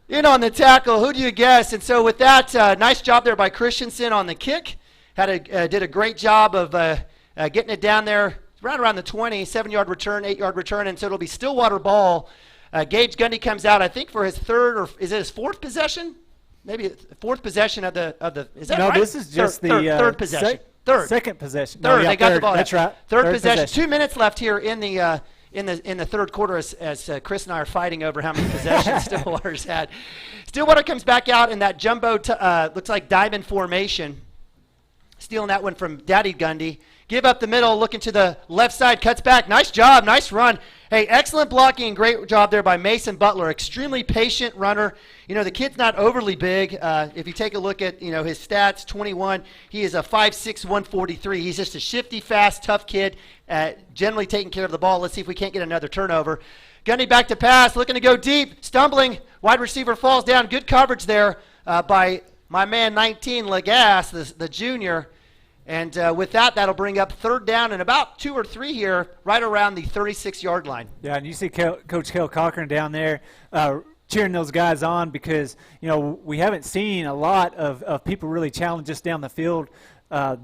Speaker 13: in on the tackle. Who do you guess? And so with that, nice job there by Christensen on the kick. Did a great job of getting it down there right around the 20, 7-yard return, 8-yard return, and so it'll be Stillwater ball. Gage Gundy comes out, I think, for his third, or is it his fourth possession? Maybe fourth possession of the. Is that right?
Speaker 11: No, this is just
Speaker 13: third possession.
Speaker 11: Second possession.
Speaker 13: Third,
Speaker 11: No,
Speaker 13: they got
Speaker 11: third.
Speaker 13: the ball.
Speaker 11: That's right.
Speaker 13: Third possession. 2 minutes left here in the third quarter as Chris and I are fighting over how many possessions Stillwater's had. Stillwater comes back out in that jumbo, looks like diamond formation, stealing that one from Daddy Gundy. Give up the middle, looking to the left side, cuts back. Nice job, nice run. Hey, excellent blocking and great job there by Mason Butler. Extremely patient runner. You know, the kid's not overly big. If you take a look at, his stats, 21, he is a 5'6", 143. He's just a shifty, fast, tough kid, generally taking care of the ball. Let's see if we can't get another turnover. Gundy back to pass, looking to go deep, stumbling. Wide receiver falls down. Good coverage there by my man 19, Lagasse, the junior. And with that, that'll bring up third down and about 2 or 3 here, right around the 36-yard line.
Speaker 11: Yeah, and you see Coach Kel Cochran down there cheering those guys on because, we haven't seen a lot of people really challenge us down the field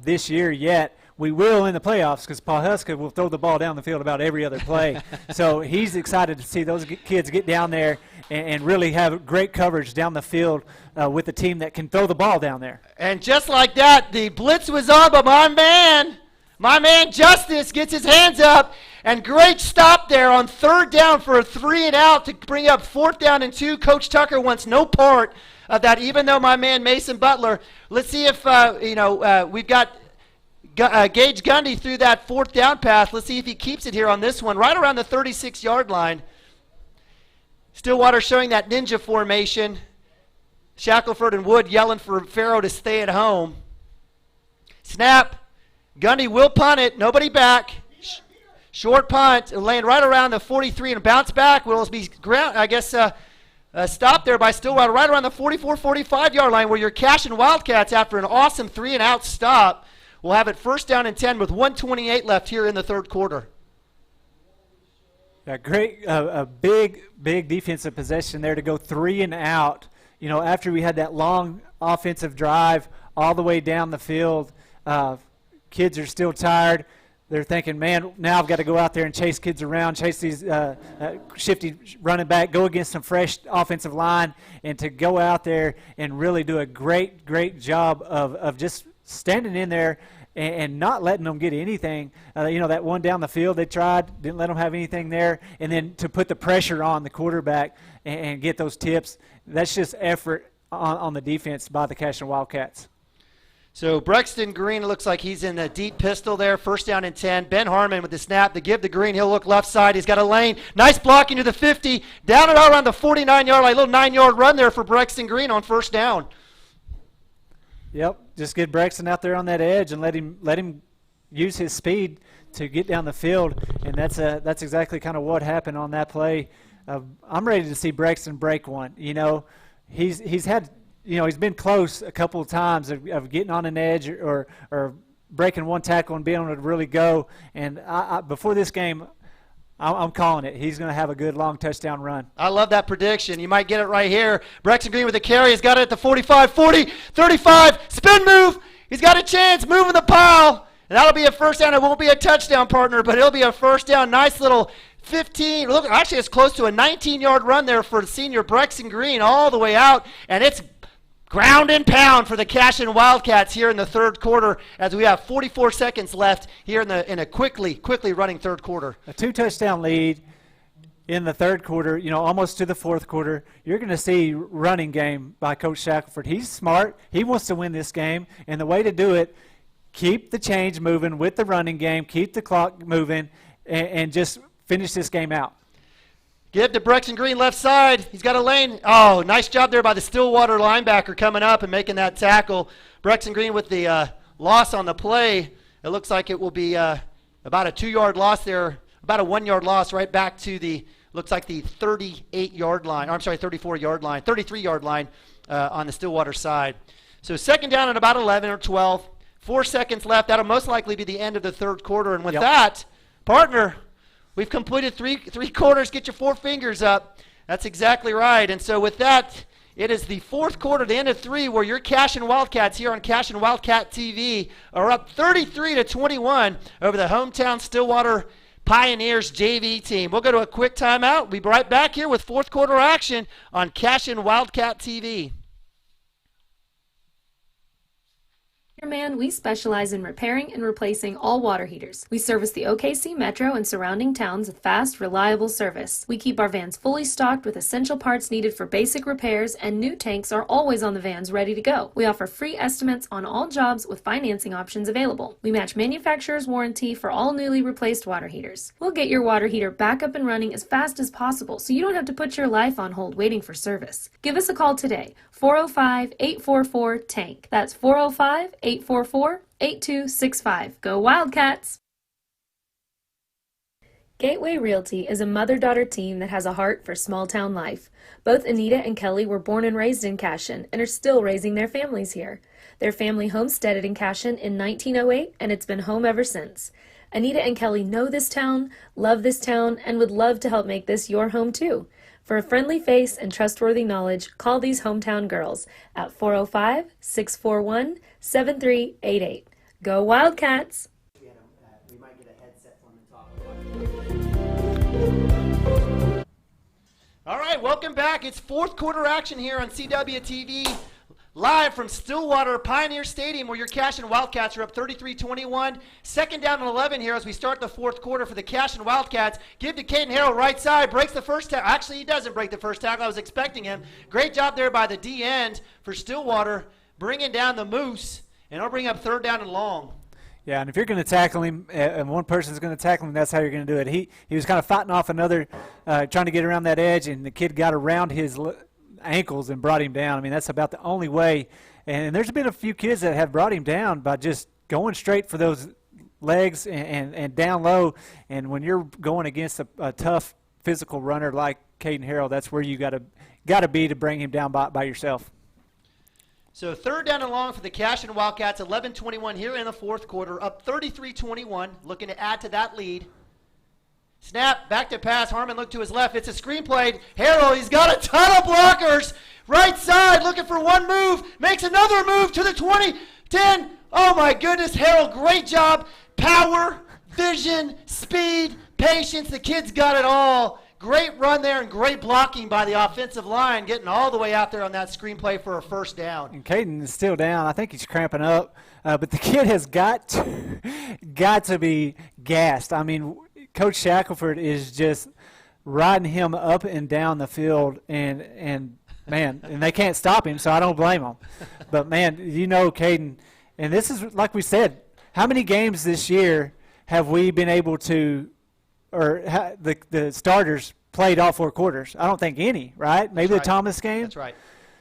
Speaker 11: this year yet. We will in the playoffs because Paul Huska will throw the ball down the field about every other play. So he's excited to see those kids get down there and really have great coverage down the field with a team that can throw the ball down there.
Speaker 13: And just like that, the blitz was on, but my man Justice gets his hands up, and great stop there on third down for a 3-and-out to bring up 4th down and 2. Coach Tucker wants no part of that, even though my man Mason Butler. Let's see if, we've got Gage Gundy through that 4th down pass. Let's see if he keeps it here on this one, right around the 36-yard line. Stillwater showing that ninja formation. Shackelford and Wood yelling for Farrow to stay at home. Snap. Gundy will punt it. Nobody back. Short punt. Laying right around the 43 and bounce back. Will be stopped there by Stillwater right around the 44-45-yard line where your Cashion Wildcats, after an awesome 3-and-out stop, will have it 1st down and 10 with 1:28 left here in the third quarter.
Speaker 11: Yeah, great, a big defensive possession there to go 3-and-out. After we had that long offensive drive all the way down the field, kids are still tired. They're thinking, man, now I've got to go out there and chase kids around, chase these shifty running back, go against some fresh offensive line, and to go out there and really do a great job of just standing in there and not letting them get anything. That one down the field they tried, didn't let them have anything there, and then to put the pressure on the quarterback and get those tips. That's just effort on the defense by the Cashion Wildcats.
Speaker 13: So Brexton Green looks like he's in the deep pistol there, 1st down and 10. Ben Harmon with the snap to give to Green. He'll look left side. He's got a lane. Nice blocking to the 50. Down and out around the 49-yard line. Little 9-yard run there for Brexton Green on 1st down.
Speaker 11: Yep, just get Brexton out there on that edge and let him use his speed to get down the field, and that's exactly kind of what happened on that play. I'm ready to see Brexton break one. He's had, he's been close a couple of times of getting on an edge or breaking one tackle and being able to really go. And before this game, I'm calling it. He's going to have a good long touchdown run.
Speaker 13: I love that prediction. You might get it right here. Brexton Green with the carry. He's got it at the 45, 40, 35. Spin move. He's got a chance. Moving the pile. And that'll be a 1st down. It won't be a touchdown, partner, but it'll be a 1st down. Nice little 15. Look, actually, it's close to a 19-yard run there for the senior Brexton Green all the way out. And it's ground and pound for the Cashion Wildcats here in the third quarter as we have 44 seconds left here in a quickly running third quarter.
Speaker 11: A 2-touchdown lead in the third quarter, almost to the fourth quarter. You're going to see running game by Coach Shackelford. He's smart. He wants to win this game, and the way to do it, keep the chains moving with the running game, keep the clock moving, and just finish this game out.
Speaker 13: Give to Brexton Green left side. He's got a lane. Oh, nice job there by the Stillwater linebacker coming up and making that tackle. Brexton Green with the loss on the play. It looks like it will be about a 2-yard loss there, about a 1-yard loss right back to looks like the 38-yard line. Or I'm sorry, 34-yard line, 33-yard line on the Stillwater side. So second down at about 11 or 12. 4 seconds left. That'll most likely be the end of the third quarter. And with that, partner, we've completed three quarters. Get your 4 fingers up. That's exactly right. And so with that, it is the fourth quarter, the end of 3, where your Cashion Wildcats here on Cashion Wildcat TV are up 33-21 over the hometown Stillwater Pioneers JV team. We'll go to a quick timeout. We'll be right back here with fourth quarter action on Cashion Wildcat TV.
Speaker 4: Man, we specialize in repairing and replacing all water heaters. We service the OKC Metro and surrounding towns with fast, reliable service. We keep our vans fully stocked with essential parts needed for basic repairs, and new tanks are always on the vans ready to go. We offer free estimates on all jobs with financing options available. We match manufacturer's warranty for all newly replaced water heaters. We'll get your water heater back up and running as fast as possible so you don't have to put your life on hold waiting for service. Give us a call today. 405-844-TANK. That's 405-844-8265. Go Wildcats! Gateway Realty is a mother-daughter team that has a heart for small-town life. Both Anita and Kelly were born and raised in Cashion and are still raising their families here. Their family homesteaded in Cashion in 1908, and it's been home ever since. Anita and Kelly know this town, love this town, and would love to help make this your home too. For a friendly face and trustworthy knowledge, call these hometown girls at 405-641-7388. Go Wildcats!
Speaker 2: We might get a headset from the top.
Speaker 13: All right, welcome back. It's fourth quarter action here on CWTV. Live from Stillwater Pioneer Stadium, where your Cashion Wildcats are up 33-21. Second down and 11 here as we start the fourth quarter for the Cashion Wildcats. Give to Caden Harrell, right side, breaks the first tackle. Actually, he doesn't break the first tackle. I was expecting him. Great job there by the D end for Stillwater, bringing down the Moose, and it'll bring up third down and long.
Speaker 11: Yeah, and if you're going to tackle him, and one person's going to tackle him, that's how you're going to do it. He was kind of fighting off another, trying to get around that edge, and the kid got around his ankles and brought him down. I mean, that's about the only way. And there's been a few kids that have brought him down by just going straight for those legs and down low. And when you're going against a tough physical runner like Caden Harrell, that's where you got to be to bring him down by yourself.
Speaker 13: So third down and long for the Cashion Wildcats, 11-21 here in the fourth quarter, up 33-21, looking to add to that lead. Snap, back to pass. Harmon looked to his left. It's a screen play. Harrell, he's got a ton of blockers. Right side, looking for one move. Makes another move to the 20, 10. Oh, my goodness, Harrell, great job. Power, vision, speed, patience. The kid's got it all. Great run there and great blocking by the offensive line, getting all the way out there on that screen play for a first down.
Speaker 11: And Caden is still down. I think he's cramping up. But the kid has got to be gassed. I mean, Coach Shackelford is just riding him up and down the field, and man, and they can't stop him, so I don't blame them. But, man, Caden, and this is, like we said, how many games this year have we been able to, or the starters played all 4 quarters? I don't think any, right? Maybe the Thomas game?
Speaker 13: That's right.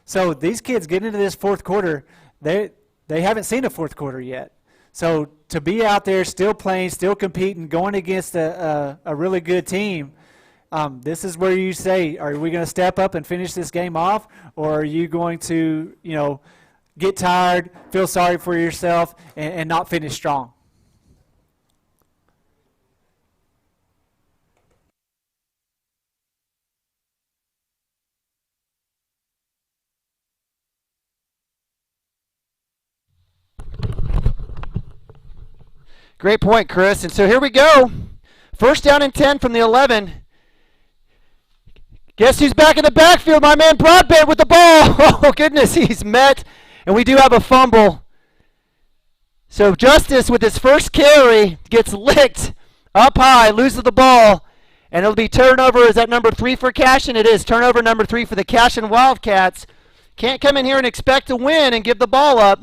Speaker 11: So these kids get into this fourth quarter, they haven't seen a fourth quarter yet. So to be out there still playing, still competing, going against a really good team, this is where you say, are we going to step up and finish this game off, or are you going to, get tired, feel sorry for yourself, and not finish strong?
Speaker 13: Great point, Chris. And so here we go. First down and 10 from the 11. Guess who's back in the backfield? My man Broadbent with the ball. Oh, goodness, he's met. And we do have a fumble. So Justice with his first carry gets licked up high, loses the ball. And it'll be turnover. Is that number 3 for Cashion? It is. Turnover number 3 for the Cashion Wildcats. Can't come in here and expect to win and give the ball up.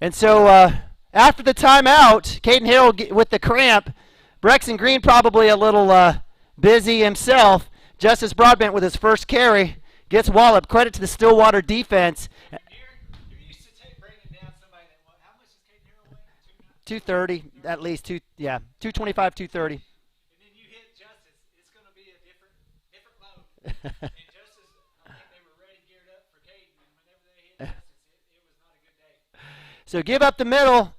Speaker 13: And so after the timeout, Caden Harrell with the cramp. Brexton Green probably a little busy himself. Justice Broadbent with his first carry gets walloped. Credit to the Stillwater defense. 230 at least, 225, 230.
Speaker 1: And then you hit Justice, it's going to be a different load. And Justice, I think they were ready, geared up for Caden, and whenever they hit Justice, it was not a good day.
Speaker 13: So give up the middle,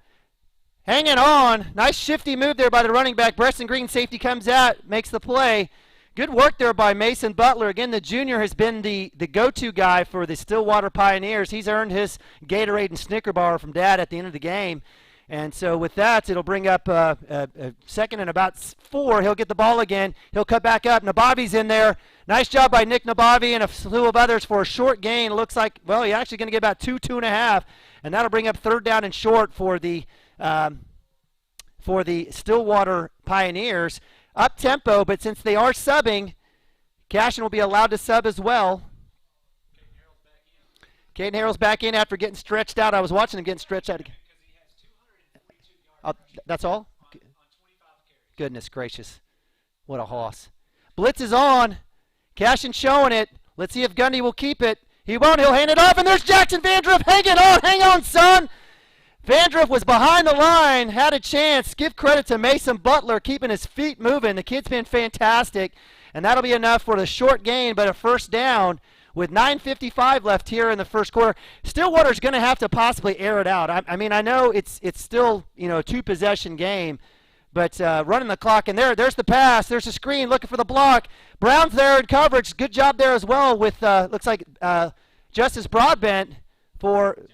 Speaker 13: hanging on. Nice shifty move there by the running back. Preston Green, safety, comes out, makes the play. Good work there by Mason Butler. Again, the junior has been the go-to guy for the Stillwater Pioneers. He's earned his Gatorade and Snicker bar from Dad at the end of the game. And so with that, it'll bring up a second and about 4. He'll get the ball again. He'll cut back up. Nabavi's in there. Nice job by Nick Nabavi and a slew of others for a short gain. Looks like, well, he's actually going to get about 2.5. And that'll bring up 3rd down and short for the Stillwater Pioneers. Up tempo, but since they are subbing, Cashion will be allowed to sub as well. Caden Harrell's back in after getting stretched out. I was watching him getting stretched out again. That's all? Goodness gracious. What a hoss. Blitz is on. Cashion showing it. Let's see if Gundy will keep it. He won't. He'll hand it off, and there's Jackson Vandruff. Hanging on. Hang on, son. Vandruff was behind the line, had a chance. Give credit to Mason Butler keeping his feet moving. The kid's been fantastic, and that'll be enough for the short gain, but a 1st down with 9:55 left here in the first quarter. Stillwater's going to have to possibly air it out. I mean, I know it's still, a 2-possession game, but running the clock, and there's the pass. There's a screen looking for the block. Brown's there in coverage. Good job there as well with, looks like, Justice Broadbent for...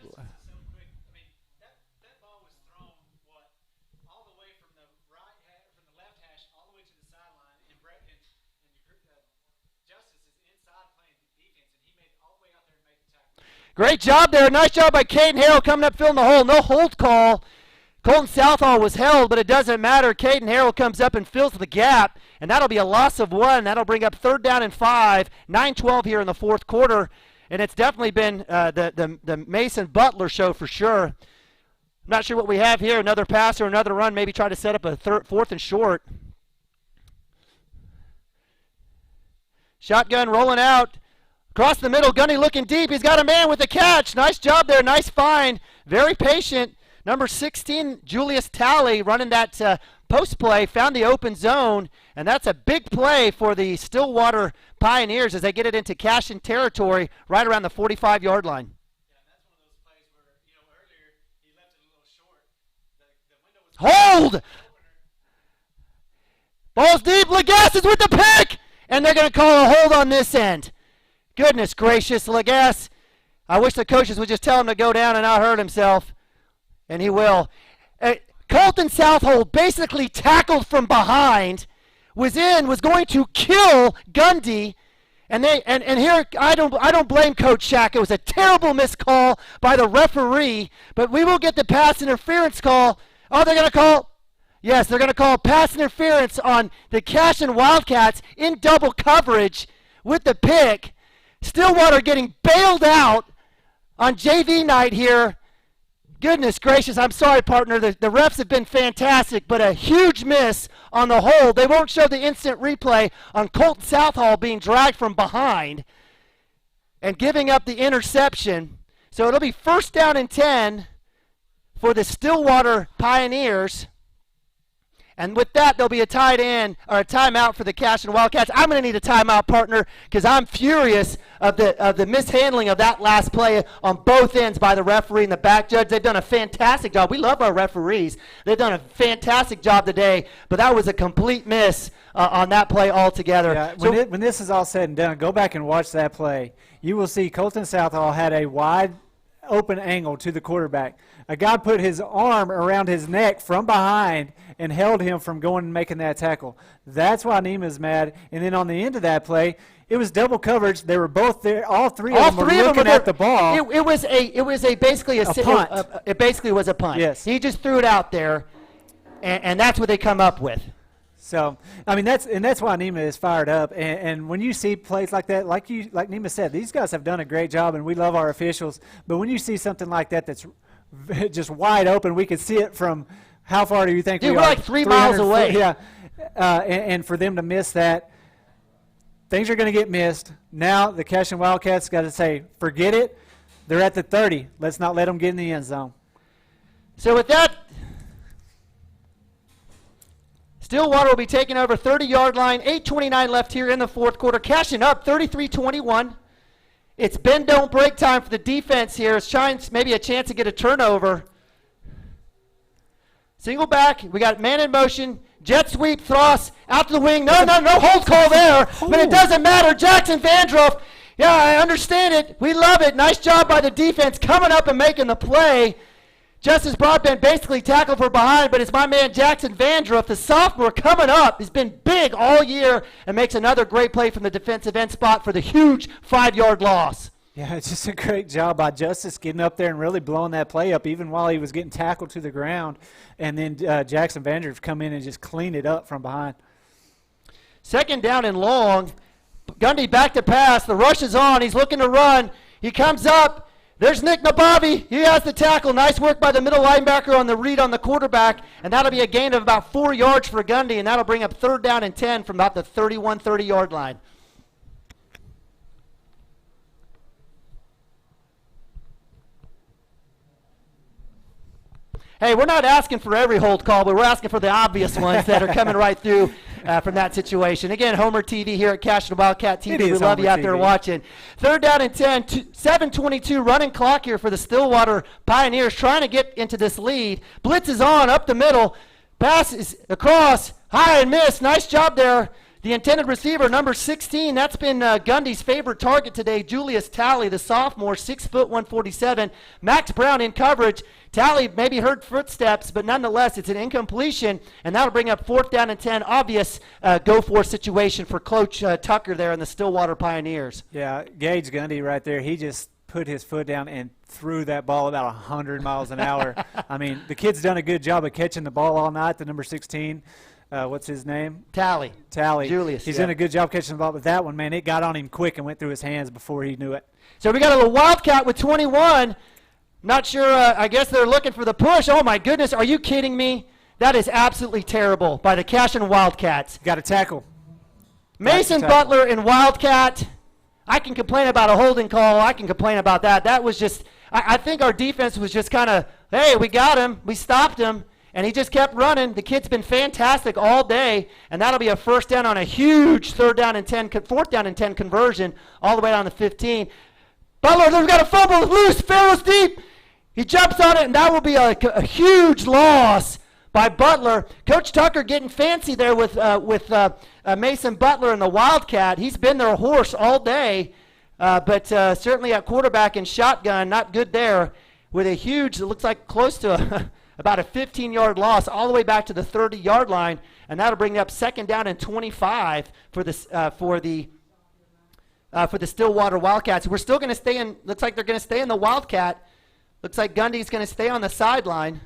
Speaker 13: Great job there. Nice job by Caden Harrell coming up, filling the hole. No hold call. Colton Southall was held, but it doesn't matter. Caden Harrell comes up and fills the gap, and that'll be a loss of 1. That'll bring up 3rd down and 5. 9-12 here in the 4th quarter, and it's definitely been the Mason Butler show for sure. I'm not sure what we have here. Another pass or another run. Maybe try to set up a 4th and short. Shotgun rolling out. Across the middle, Gundy looking deep. He's got a man with a catch. Nice job there. Nice find. Very patient. Number 16, Julius Talley, running that post play, found the open zone, and that's a big play for the Stillwater Pioneers as they get it into Cashion territory right around the 45-yard line. Hold! Ball's deep. Lagasse is with the pick, and they're going to call a hold on this end. Goodness gracious, Lagasse. I wish the coaches would just tell him to go down and not hurt himself. And he will. Colton Southhold basically tackled from behind, was going to kill Gundy. And here I don't blame Coach Shack. It was a terrible missed call by the referee, but we will get the pass interference call. Oh, they're going to call. Yes, they're going to call pass interference on the Cashion Wildcats in double coverage with the pick. Stillwater getting bailed out on JV night here. Goodness gracious, I'm sorry, partner. The refs have been fantastic, but a huge miss on the hold. They won't show the instant replay on Colton Southall being dragged from behind and giving up the interception. So it'll be 1st down and 10 for the Stillwater Pioneers. And with that, there'll be a timeout for the Cashion Wildcats. I'm going to need a timeout, partner, because I'm furious of the mishandling of that last play on both ends by the referee and the back judge. They've done a fantastic job. We love our referees. They've done a fantastic job today, but that was a complete miss on that play altogether.
Speaker 11: Yeah, when this is all said and done, go back and watch that play. You will see Colton Southall had a wide open angle to the quarterback. A guy put his arm around his neck from behind and held him from going and making that tackle. That's why Neima's mad. And then on the end of that play, it was double coverage. They were both there. All three of them were looking at the ball.
Speaker 13: It was basically a
Speaker 11: punt.
Speaker 13: It basically was a punt.
Speaker 11: Yes.
Speaker 13: He just threw it out there, and that's what they come up with.
Speaker 11: So, I mean, that's why Neima is fired up. And when you see plays like that, like Neima said, these guys have done a great job, and we love our officials. But when you see something like that that's just wide open, we can see it from how far do you think we are?
Speaker 13: We're like 3 miles away.
Speaker 11: Yeah. And for them to miss that things are going to get missed. Now the Cashion Wildcats got to say, forget it. They're at the 30. Let's not let them get in the end zone.
Speaker 13: So with that, Stillwater will be taking over 30-yard line. 8:29 left here in the fourth quarter. Cashion up 33-21. It's bend don't break time for the defense here. It's trying maybe a chance to get a turnover. Single back. We got man in motion. Jet sweep, Thross out to the wing. No hold call there. But it doesn't matter. Jackson Vandroff. Yeah, I understand it. We love it. Nice job by the defense coming up and making the play. Justice Broadbent basically tackled from behind, but it's my man Jackson Vandroff, the sophomore, coming up. He's been big all year and makes another great play from the defensive end spot for the huge 5-yard loss.
Speaker 11: Yeah, it's just a great job by Justice getting up there and really blowing that play up even while he was getting tackled to the ground. And then Jackson Vandroff come in and just clean it up from behind.
Speaker 13: Second down and long. Gundy back to pass. The rush is on. He's looking to run. He comes up. There's Nick Nabavi. He has the tackle. Nice work by the middle linebacker on the read on the quarterback. And that'll be a gain of about 4 yards for Gundy, and that'll bring up 3rd down and 10 from about the 30-yard line. Hey, we're not asking for every hold call, but we're asking for the obvious ones that are coming right through from that situation. Again, Homer TV here at Cashion Wildcat TV. We love you out there watching. 3rd down and 10, 7:22 running clock here for the Stillwater Pioneers trying to get into this lead. Blitz is on, up the middle. Pass is across, high and miss. Nice job there. The intended receiver, number 16, that's been Gundy's favorite target today, Julius Talley, the sophomore, 6 foot 147. Max Brown in coverage. Talley maybe heard footsteps, but nonetheless, it's an incompletion, and that'll bring up 4th down and 10. Obvious go-for situation for Coach Tucker there in the Stillwater Pioneers.
Speaker 11: Yeah, Gage Gundy right there, he just put his foot down and threw that ball about 100 miles an hour. I mean, the kid's done a good job of catching the ball all night, the number 16. What's his name?
Speaker 13: Talley. Julius.
Speaker 11: He's done a good job catching the ball, but that one, man, it got on him quick and went through his hands before he knew it.
Speaker 13: So we got a little Wildcat with 21. Not sure, I guess they're looking for the push. Oh, my goodness, are you kidding me? That is absolutely terrible by the Cashion Wildcats.
Speaker 11: Got a tackle.
Speaker 13: Mason Butler and Wildcat. I can complain about a holding call. I can complain about that. That was just, I think our defense was just kind of, hey, we got him. We stopped him. And he just kept running. The kid's been fantastic all day, and that'll be a 1st down on a huge 4th down and 10 conversion all the way down to 15. Butler, we've got a fumble loose. Farrell's deep. He jumps on it, and that will be a huge loss by Butler. Coach Tucker getting fancy there with Mason Butler and the Wildcat. He's been their horse all day, but certainly at quarterback and shotgun, not good there with a huge, it looks like close to about a 15-yard loss all the way back to the 30-yard line, and that'll bring up 2nd down and 25 for the Stillwater Wildcats. We're still going to stay in. Looks like they're going to stay in the Wildcat. Looks like Gundy's going to stay on the sideline,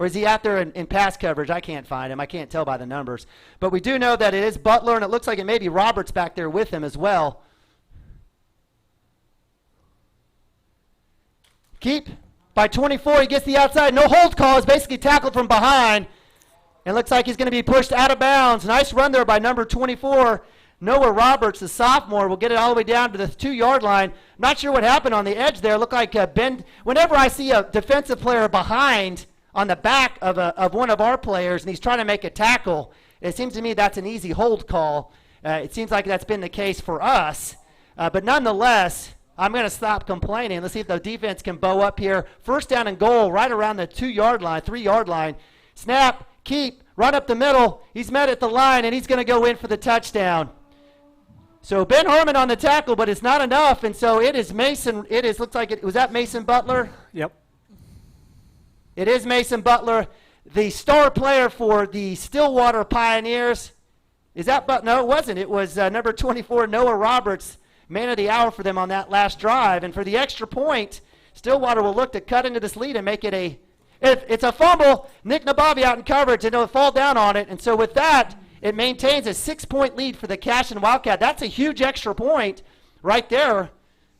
Speaker 13: or is he out there in pass coverage? I can't find him. I can't tell by the numbers, but we do know that it is Butler, and it looks like it may be Roberts back there with him as well. Keep. By 24, he gets the outside. No hold call. Is basically tackled from behind. It looks like he's going to be pushed out of bounds. Nice run there by number 24, Noah Roberts, the sophomore. Will get it all the way down to the 2-yard line. Not sure what happened on the edge there. Looked like whenever I see a defensive player behind on the back of one of our players and he's trying to make a tackle, it seems to me that's an easy hold call. It seems like that's been the case for us. But nonetheless, I'm going to stop complaining. Let's see if the defense can bow up here. 1st down and goal right around the 2-yard line, 3-yard line. Snap, keep, run up the middle. He's met at the line, and he's going to go in for the touchdown. So Ben Harmon on the tackle, but it's not enough, and so it is Mason. Looks like it was that Mason Butler?
Speaker 11: Yep.
Speaker 13: It is Mason Butler, the star player for the Stillwater Pioneers. Is that Butler? No, it wasn't. It was number 24, Noah Roberts, man of the hour for them on that last drive. And for the extra point, Stillwater will look to cut into this lead and make it it's a fumble. Nick Nabavi out in coverage, and it'll fall down on it. And so with that, it maintains a 6-point lead for the Cashion Wildcat. That's a huge extra point right there,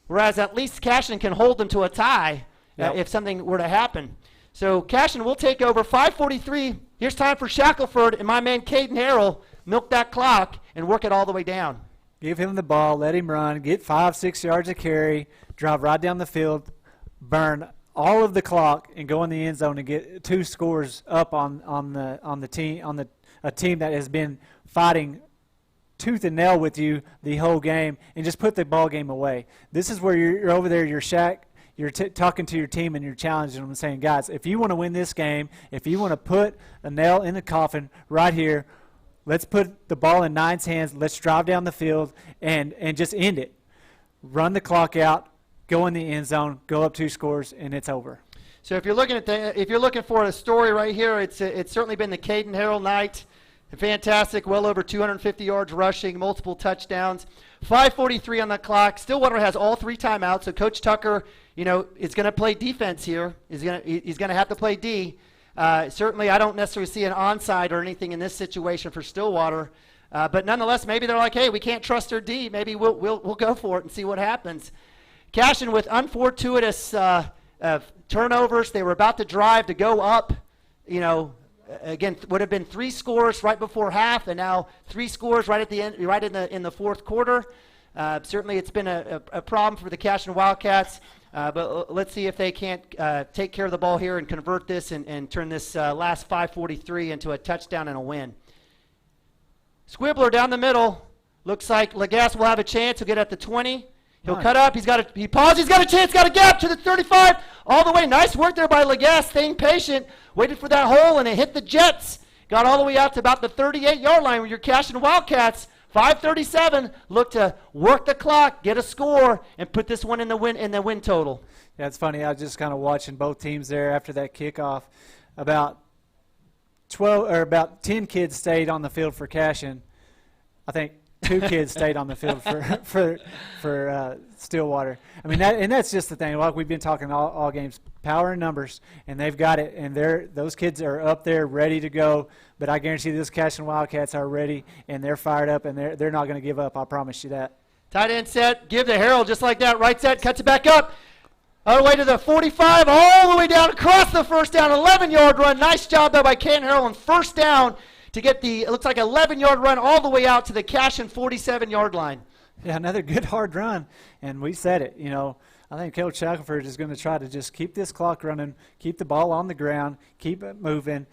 Speaker 13: whereas at least Cashion can hold them to a tie if something were to happen. So Cashion will take over. 5:43. Here's time for Shackelford and my man Caden Harrell milk that clock and work it all the way down.
Speaker 11: give him the ball, let him run, get 5-6 yards of carry, drive right down the field, burn all of the clock, and go in the end zone and get 2 scores up on the team a team that has been fighting tooth and nail with you the whole game, and just put the ball game away. This is where you're over there, you're Shaq. You're talking to your team and you're challenging them and saying, guys, if you want to win this game, if you want to put a nail in the coffin right here, let's put the ball in Nine's hands. Let's drive down the field and just end it. Run the clock out, go in the end zone, go up 2 scores, and it's over.
Speaker 13: So if you're looking for a story right here, it's certainly been the Caden Harrell night. Fantastic, well over 250 yards rushing, multiple touchdowns. 5:43 on the clock. Stillwater has all 3 timeouts, so Coach Tucker, is going to play defense here. He's going to have to play D. Certainly, I don't necessarily see an onside or anything in this situation for Stillwater, but nonetheless, maybe they're like, hey, we can't trust their D. Maybe we'll go for it and see what happens. Cashion with unfortuitous turnovers. They were about to drive to go up. Again, would have been 3 scores right before half, and now 3 scores right at the end, right in the fourth quarter. Certainly, it's been a problem for the Cashion Wildcats. But let's see if they can't take care of the ball here and convert this and turn this last 5:43 into a touchdown and a win. Squibbler down the middle. Looks like Legas will have a chance. He'll get at the 20. He'll cut up. He paused. He's got a chance. Got a gap to the 35. All the way. Nice work there by Legas. Staying patient. Waited for that hole, and it hit the Jets. Got all the way out to about the 38-yard line with your Cashion Wildcats. 5:37. Look to work the clock, get a score, and put this one in the win total.
Speaker 11: Yeah, it's funny. I was just kind of watching both teams there after that kickoff. About 10 kids stayed on the field for Cashion. I think 2 kids stayed on the field for Stillwater. I mean, that's just the thing. Like we've been talking all games, power and numbers, and they've got it. And those kids are up there ready to go. But I guarantee those Cashion Wildcats are ready, and they're fired up, and they're not going to give up. I promise you that.
Speaker 13: Tight end set, give to Harrell just like that. Right set, cuts it back up. All the way to the 45, all the way down across the first down. 11-yard run. Nice job though by Caden Harrell on first down to get it looks like 11-yard run all the way out to the Cashion 47-yard line.
Speaker 11: Yeah, another good hard run, and we said it. I think Coach Shackelford is going to try to just keep this clock running, keep the ball on the ground, keep it moving,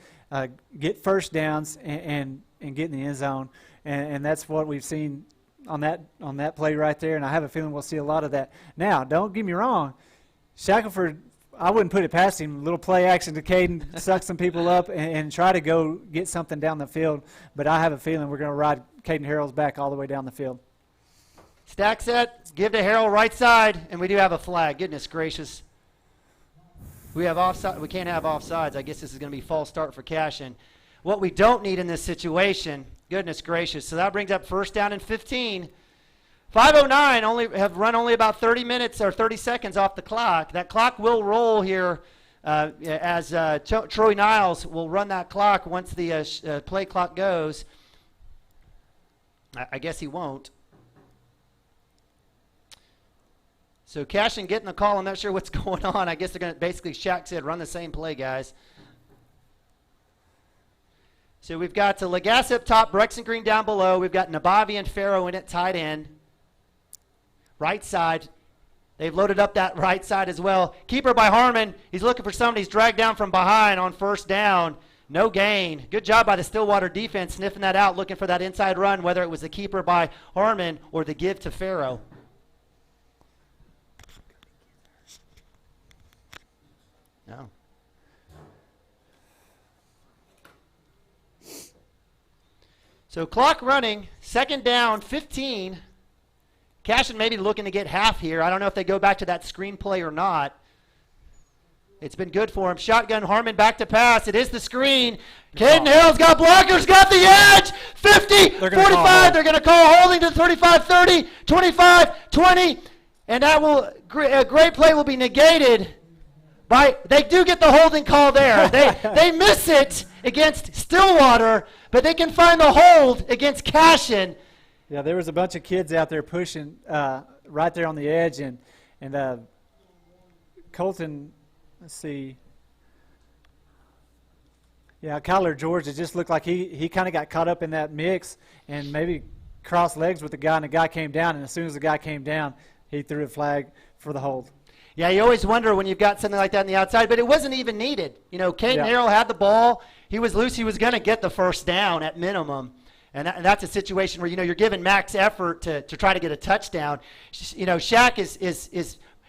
Speaker 11: get first downs, and get in the end zone, and that's what we've seen on that play right there. And I have a feeling we'll see a lot of that. Now, don't get me wrong, Shackelford, I wouldn't put it past him. Little play action to Caden, suck some people up, and try to go get something down the field. But I have a feeling we're going to ride Caden Harrell's back all the way down the field.
Speaker 13: Stack set, give to Harrell right side, and we do have a flag. Goodness gracious. We have offside. We can't have offsides. I guess this is going to be false start for Cashion. What we don't need in this situation, goodness gracious. So that brings up first down and 15. 5:09 have run only about 30 minutes or 30 seconds off the clock. That clock will roll here as Troy Niles will run that clock once the play clock goes. I guess he won't. So Cashion getting the call. I'm not sure what's going on. I guess they're going to basically, Shaq said, run the same play, guys. So we've got Legas up top, Brexton Green down below. We've got Nabavi and Farrow in at tight end. Right side. They've loaded up that right side as well. Keeper by Harmon. He's looking for somebody. He's dragged down from behind on first down. No gain. Good job by the Stillwater defense sniffing that out, looking for that inside run, whether it was the keeper by Harmon or the give to Farrow. No. So clock running, second down, 15. Cashion maybe looking to get half here. I don't know if they go back to that screen play or not. It's been good for him. Shotgun, Harmon back to pass. It is the screen. Caden Harrell's got blockers, got the edge. 50, 45. They're going to call holding to 35, 30, 25, 20. And that will, a great play will be negated. They do get the holding call there. They miss it against Stillwater, but they can find the hold against Cashion.
Speaker 11: Yeah, there was a bunch of kids out there pushing right there on the edge, and Colton, let's see. Yeah, Kyler George, it just looked like he kind of got caught up in that mix and maybe crossed legs with the guy, and the guy came down, and as soon as the guy came down, he threw a flag for the hold.
Speaker 13: Yeah, you always wonder when you've got something like that on the outside, but it wasn't even needed. You know, Caden Harrell had the ball. He was loose. He was going to get the first down at minimum. And that's a situation where, you know, you're giving max effort to try to get a touchdown. You know, Shaq is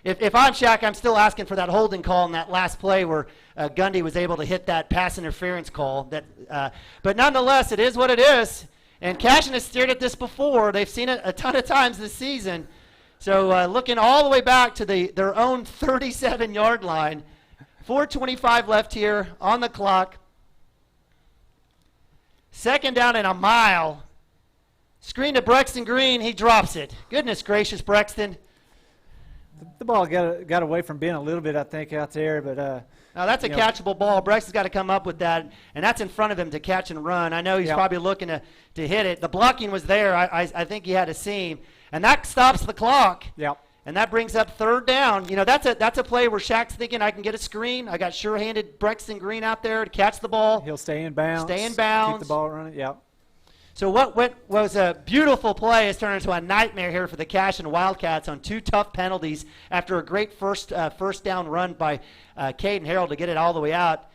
Speaker 13: if I'm Shaq, I'm still asking for that holding call in that last play where Gundy was able to hit that pass interference call. But nonetheless, it is what it is. And Cashion has steered at this before. They've seen it a ton of times this season. So looking all the way back to their own 37-yard line. 4:25 left here on the clock. Second down and a mile. Screen to Brexton Green. He drops it. Goodness gracious, Brexton.
Speaker 11: The ball got away from being a little bit, I think, out there. But
Speaker 13: now that's a catchable ball. Brexton's got to come up with that, and that's in front of him to catch and run. I know he's probably looking to hit it. The blocking was there. I think he had a seam. And that stops the clock.
Speaker 11: Yep.
Speaker 13: And that brings up third down. You know, that's a play where Shaq's thinking, I can get a screen. I got sure-handed Brexton Green out there to catch the ball.
Speaker 11: He'll stay in bounds.
Speaker 13: Stay in bounds.
Speaker 11: Keep the ball running, yep.
Speaker 13: So what was a beautiful play has turned into a nightmare here for the Cashion Wildcats on 2 tough penalties after a great first down run by Caden Harrell to get it all the way out.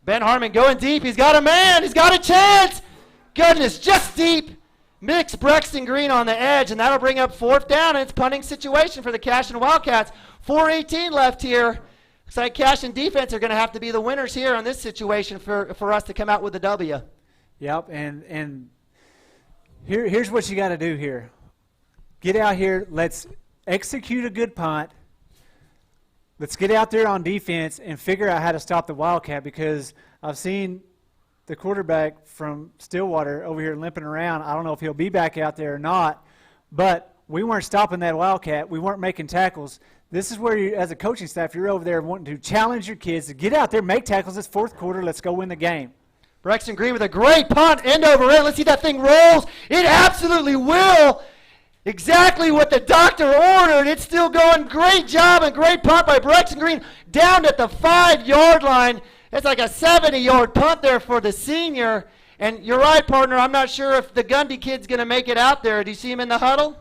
Speaker 13: Ben Harmon going deep. He's got a man. He's got a chance. Goodness, just deep. Mix Brexton Green on the edge, and that'll bring up fourth down, and it's punting situation for the Cashion Wildcats. 4:18 left here. Looks like Cashion defense are going to have to be the winners here on this situation for us to come out with a W.
Speaker 11: Yep, and here's what you got to do here. Get out here. Let's execute a good punt. Let's get out there on defense and figure out how to stop the Wildcat, because I've seen the quarterback from Stillwater over here limping around. I don't know if he'll be back out there or not, but we weren't stopping that Wildcat. We weren't making tackles. This is where you, as a coaching staff, you're over there wanting to challenge your kids to get out there, make tackles. It's fourth quarter. Let's go win the game.
Speaker 13: Brexton Green with a great punt, end over end. Let's see that thing rolls. It absolutely will. Exactly what the doctor ordered. It's still going. Great job and great punt by Brexton Green down at the 5-yard line. It's like a 70-yard punt there for the senior. And you're right, partner. I'm not sure if the Gundy kid's going to make it out there. Do you see him in the huddle?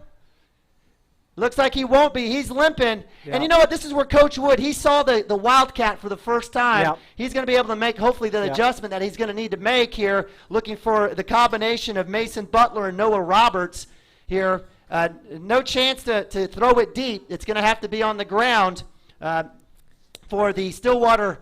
Speaker 13: Looks like he won't be. He's limping. Yeah. And you know what? This is where Coach Wood, he saw the Wildcat for the first time. Yeah. He's going to be able to make, hopefully, the adjustment that he's going to need to make here, looking for the combination of Mason Butler and Noah Roberts here. No chance to throw it deep. It's going to have to be on the ground for the Stillwater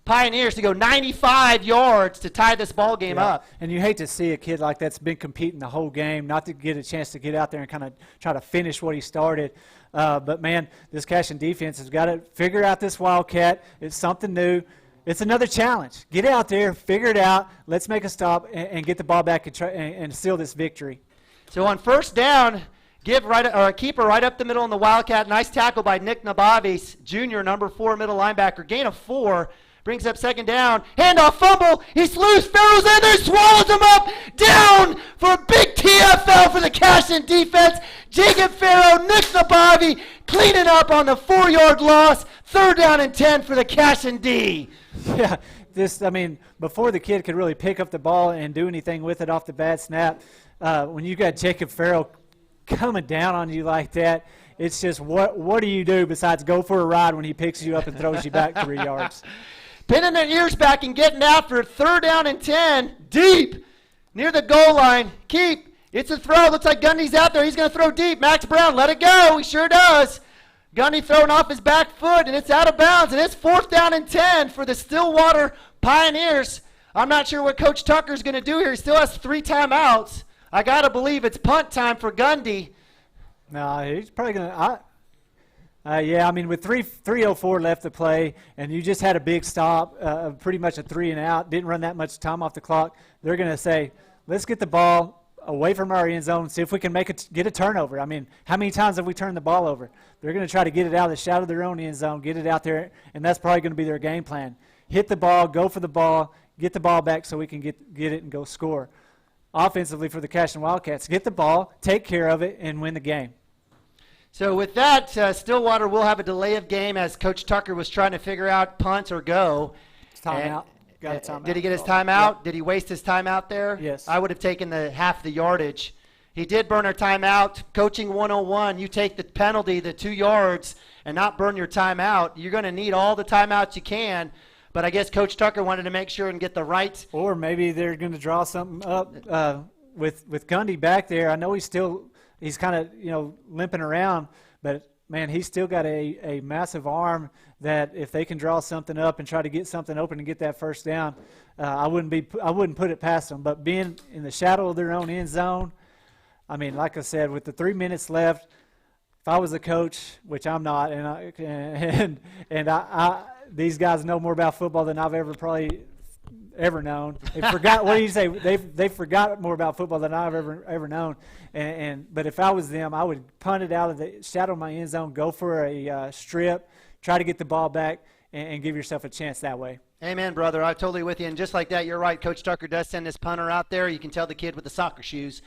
Speaker 13: Pioneers to go 95 yards to tie this ball game up.
Speaker 11: And you hate to see a kid like that's been competing the whole game, not to get a chance to get out there and kind of try to finish what he started. But, man, this Cashion defense has got to figure out this Wildcat. It's something new. It's another challenge. Get out there, figure it out. Let's make a stop and get the ball back and seal this victory.
Speaker 13: So on first down, keeper right up the middle on the Wildcat. Nice tackle by Nick Nabavis, junior, number 4 middle linebacker. Gain of 4. Brings up second down. Handoff, fumble. He's loose. Farrell's in there. Swallows him up. Down for a big TFL for the Cashion defense. Jacob Farrell, Nick Nabavi cleaning up on the 4-yard loss. Third down and 10 for the Cashion D.
Speaker 11: Yeah, before the kid could really pick up the ball and do anything with it off the bad snap, when you got Jacob Farrell coming down on you like that, it's just what do you do besides go for a ride when he picks you up and throws you back 3 yards?
Speaker 13: Pinning their ears back and getting after it. Third down and 10. Deep. Near the goal line. Keep. It's a throw. Looks like Gundy's out there. He's going to throw deep. Max Brown, let it go. He sure does. Gundy throwing off his back foot, and it's out of bounds. And it's fourth down and 10 for the Stillwater Pioneers. I'm not sure what Coach Tucker's going to do here. He still has 3 timeouts. I got to believe it's punt time for Gundy.
Speaker 11: No, he's probably going to with 3:04 left to play, and you just had a big stop, pretty much a 3 and out, didn't run that much time off the clock. They're going to say, let's get the ball away from our end zone, see if we can get a turnover. I mean, how many times have we turned the ball over? They're going to try to get it out of the shadow of their own end zone, get it out there, and that's probably going to be their game plan. Hit the ball, go for the ball, get the ball back so we can get it and go score. Offensively for the Cashion Wildcats, get the ball, take care of it, and win the game.
Speaker 13: So with that, Stillwater will have a delay of game as Coach Tucker was trying to figure out punt or go.
Speaker 11: Timeout. Got a timeout.
Speaker 13: Did he get his timeout? Yeah. Did he waste his timeout there?
Speaker 11: Yes.
Speaker 13: I would have taken half the yardage He did burn our timeout. Coaching 101, you take the penalty, the 2 yards, and not burn your timeout. You're going to need all the timeouts you can. But I guess Coach Tucker wanted to make sure and get the right.
Speaker 11: Or maybe they're going to draw something up with Gundy back there. I know he's kind of limping around, but man, he's still got a massive arm that if they can draw something up and try to get something open and get that first down, I wouldn't put it past them. But being in the shadow of their own end zone, I mean, like I said, with the 3 minutes left, if I was a coach, which I'm not, and I these guys know more about football than I've ever known. They forgot. What do you say? They forgot more about football than I've ever known. But if I was them, I would punt it out of the shadow of my end zone, go for a strip, try to get the ball back, and give yourself a chance that way.
Speaker 13: Amen, brother. I'm totally with you. And just like that, you're right. Coach Tucker does send this punter out there. You can tell the kid with the soccer shoes.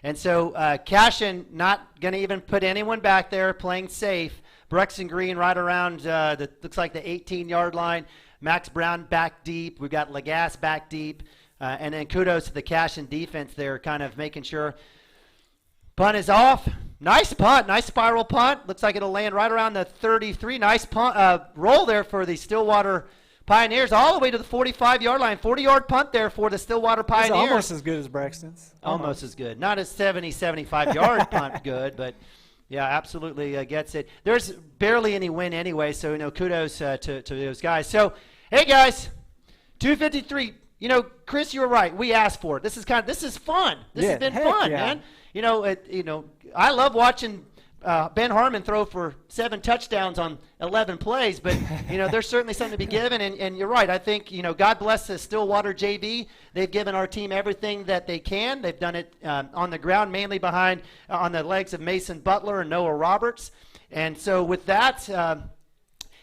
Speaker 13: And so Cashion not going to even put anyone back there, playing safe. Braxton Green right around looks like the 18-yard line. Max Brown back deep. We've got Lagasse back deep. And then kudos to the Cashion defense there, kind of making sure. Punt is off. Nice punt. Nice spiral punt. Looks like it'll land right around the 33. Nice punt, roll there for the Stillwater Pioneers all the way to the 45-yard line. 40-yard punt there for the Stillwater Pioneers.
Speaker 11: It's almost as good as Braxton's.
Speaker 13: Almost as good. Not a 75-yard punt good, but yeah, absolutely gets it. There's barely any win anyway, so kudos to those guys. So, hey guys, 253. Chris, you were right. We asked for it. This is fun. This has been fun, man. I love watching Ben Harmon throw for 7 touchdowns on 11 plays, but there's certainly something to be given. And you're right. I think God bless the Stillwater JV. They've given our team everything that they can. They've done it on the ground, mainly behind on the legs of Mason Butler and Noah Roberts. And so with that,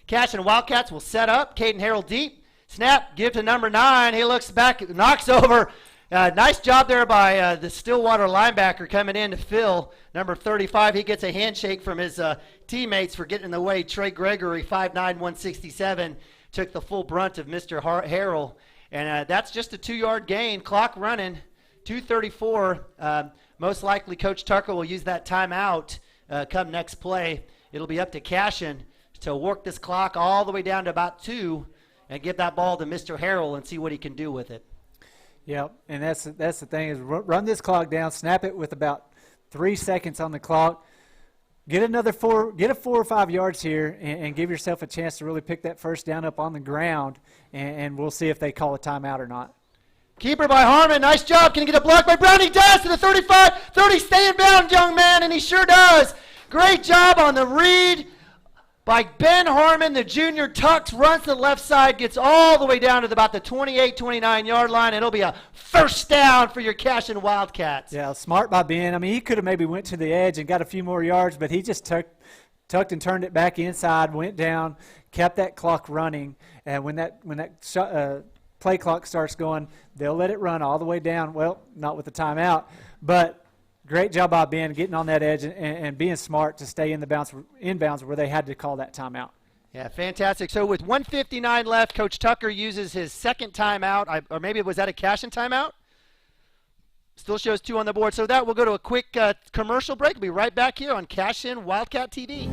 Speaker 13: Cashion Wildcats will set up. Caden Harrell deep. Snap, give to number 9. He looks back, knocks over. Nice job there by the Stillwater linebacker coming in to fill. Number 35, he gets a handshake from his teammates for getting in the way. Trey Gregory, 5'9", 167, took the full brunt of Mr. Harrell. And that's just a 2-yard gain. Clock running, 2:34. Most likely Coach Tucker will use that timeout come next play. It'll be up to Cashion to work this clock all the way down to about 2 and give that ball to Mr. Harrell and see what he can do with it.
Speaker 11: Yeah, and that's the thing is run this clock down, snap it with about 3 seconds on the clock, get a 4 or 5 yards here, and give yourself a chance to really pick that first down up on the ground, and we'll see if they call a timeout or not.
Speaker 13: Keeper by Harmon, nice job. Can he get a block by Brown? He does to the 35, 30, stay in bounds, young man, and he sure does. Great job on the read by Ben Harmon. The junior tucks, runs to the left side, gets all the way down to about the 28, 29-yard line, and it'll be a first down for your Cashion Wildcats.
Speaker 11: Yeah, smart by Ben. I mean, he could have maybe went to the edge and got a few more yards, but he just tucked and turned it back inside, went down, kept that clock running, and when that play clock starts going, they'll let it run all the way down. Well, not with the timeout, but great job by Ben getting on that edge and being smart to stay inbounds where they had to call that timeout.
Speaker 13: Yeah, fantastic. So with 1:59 left, Coach Tucker uses his second timeout, or maybe was that a Cashion timeout? Still shows 2 on the board. So that we'll go to a quick commercial break. We'll be right back here on Cashion Wildcat TV.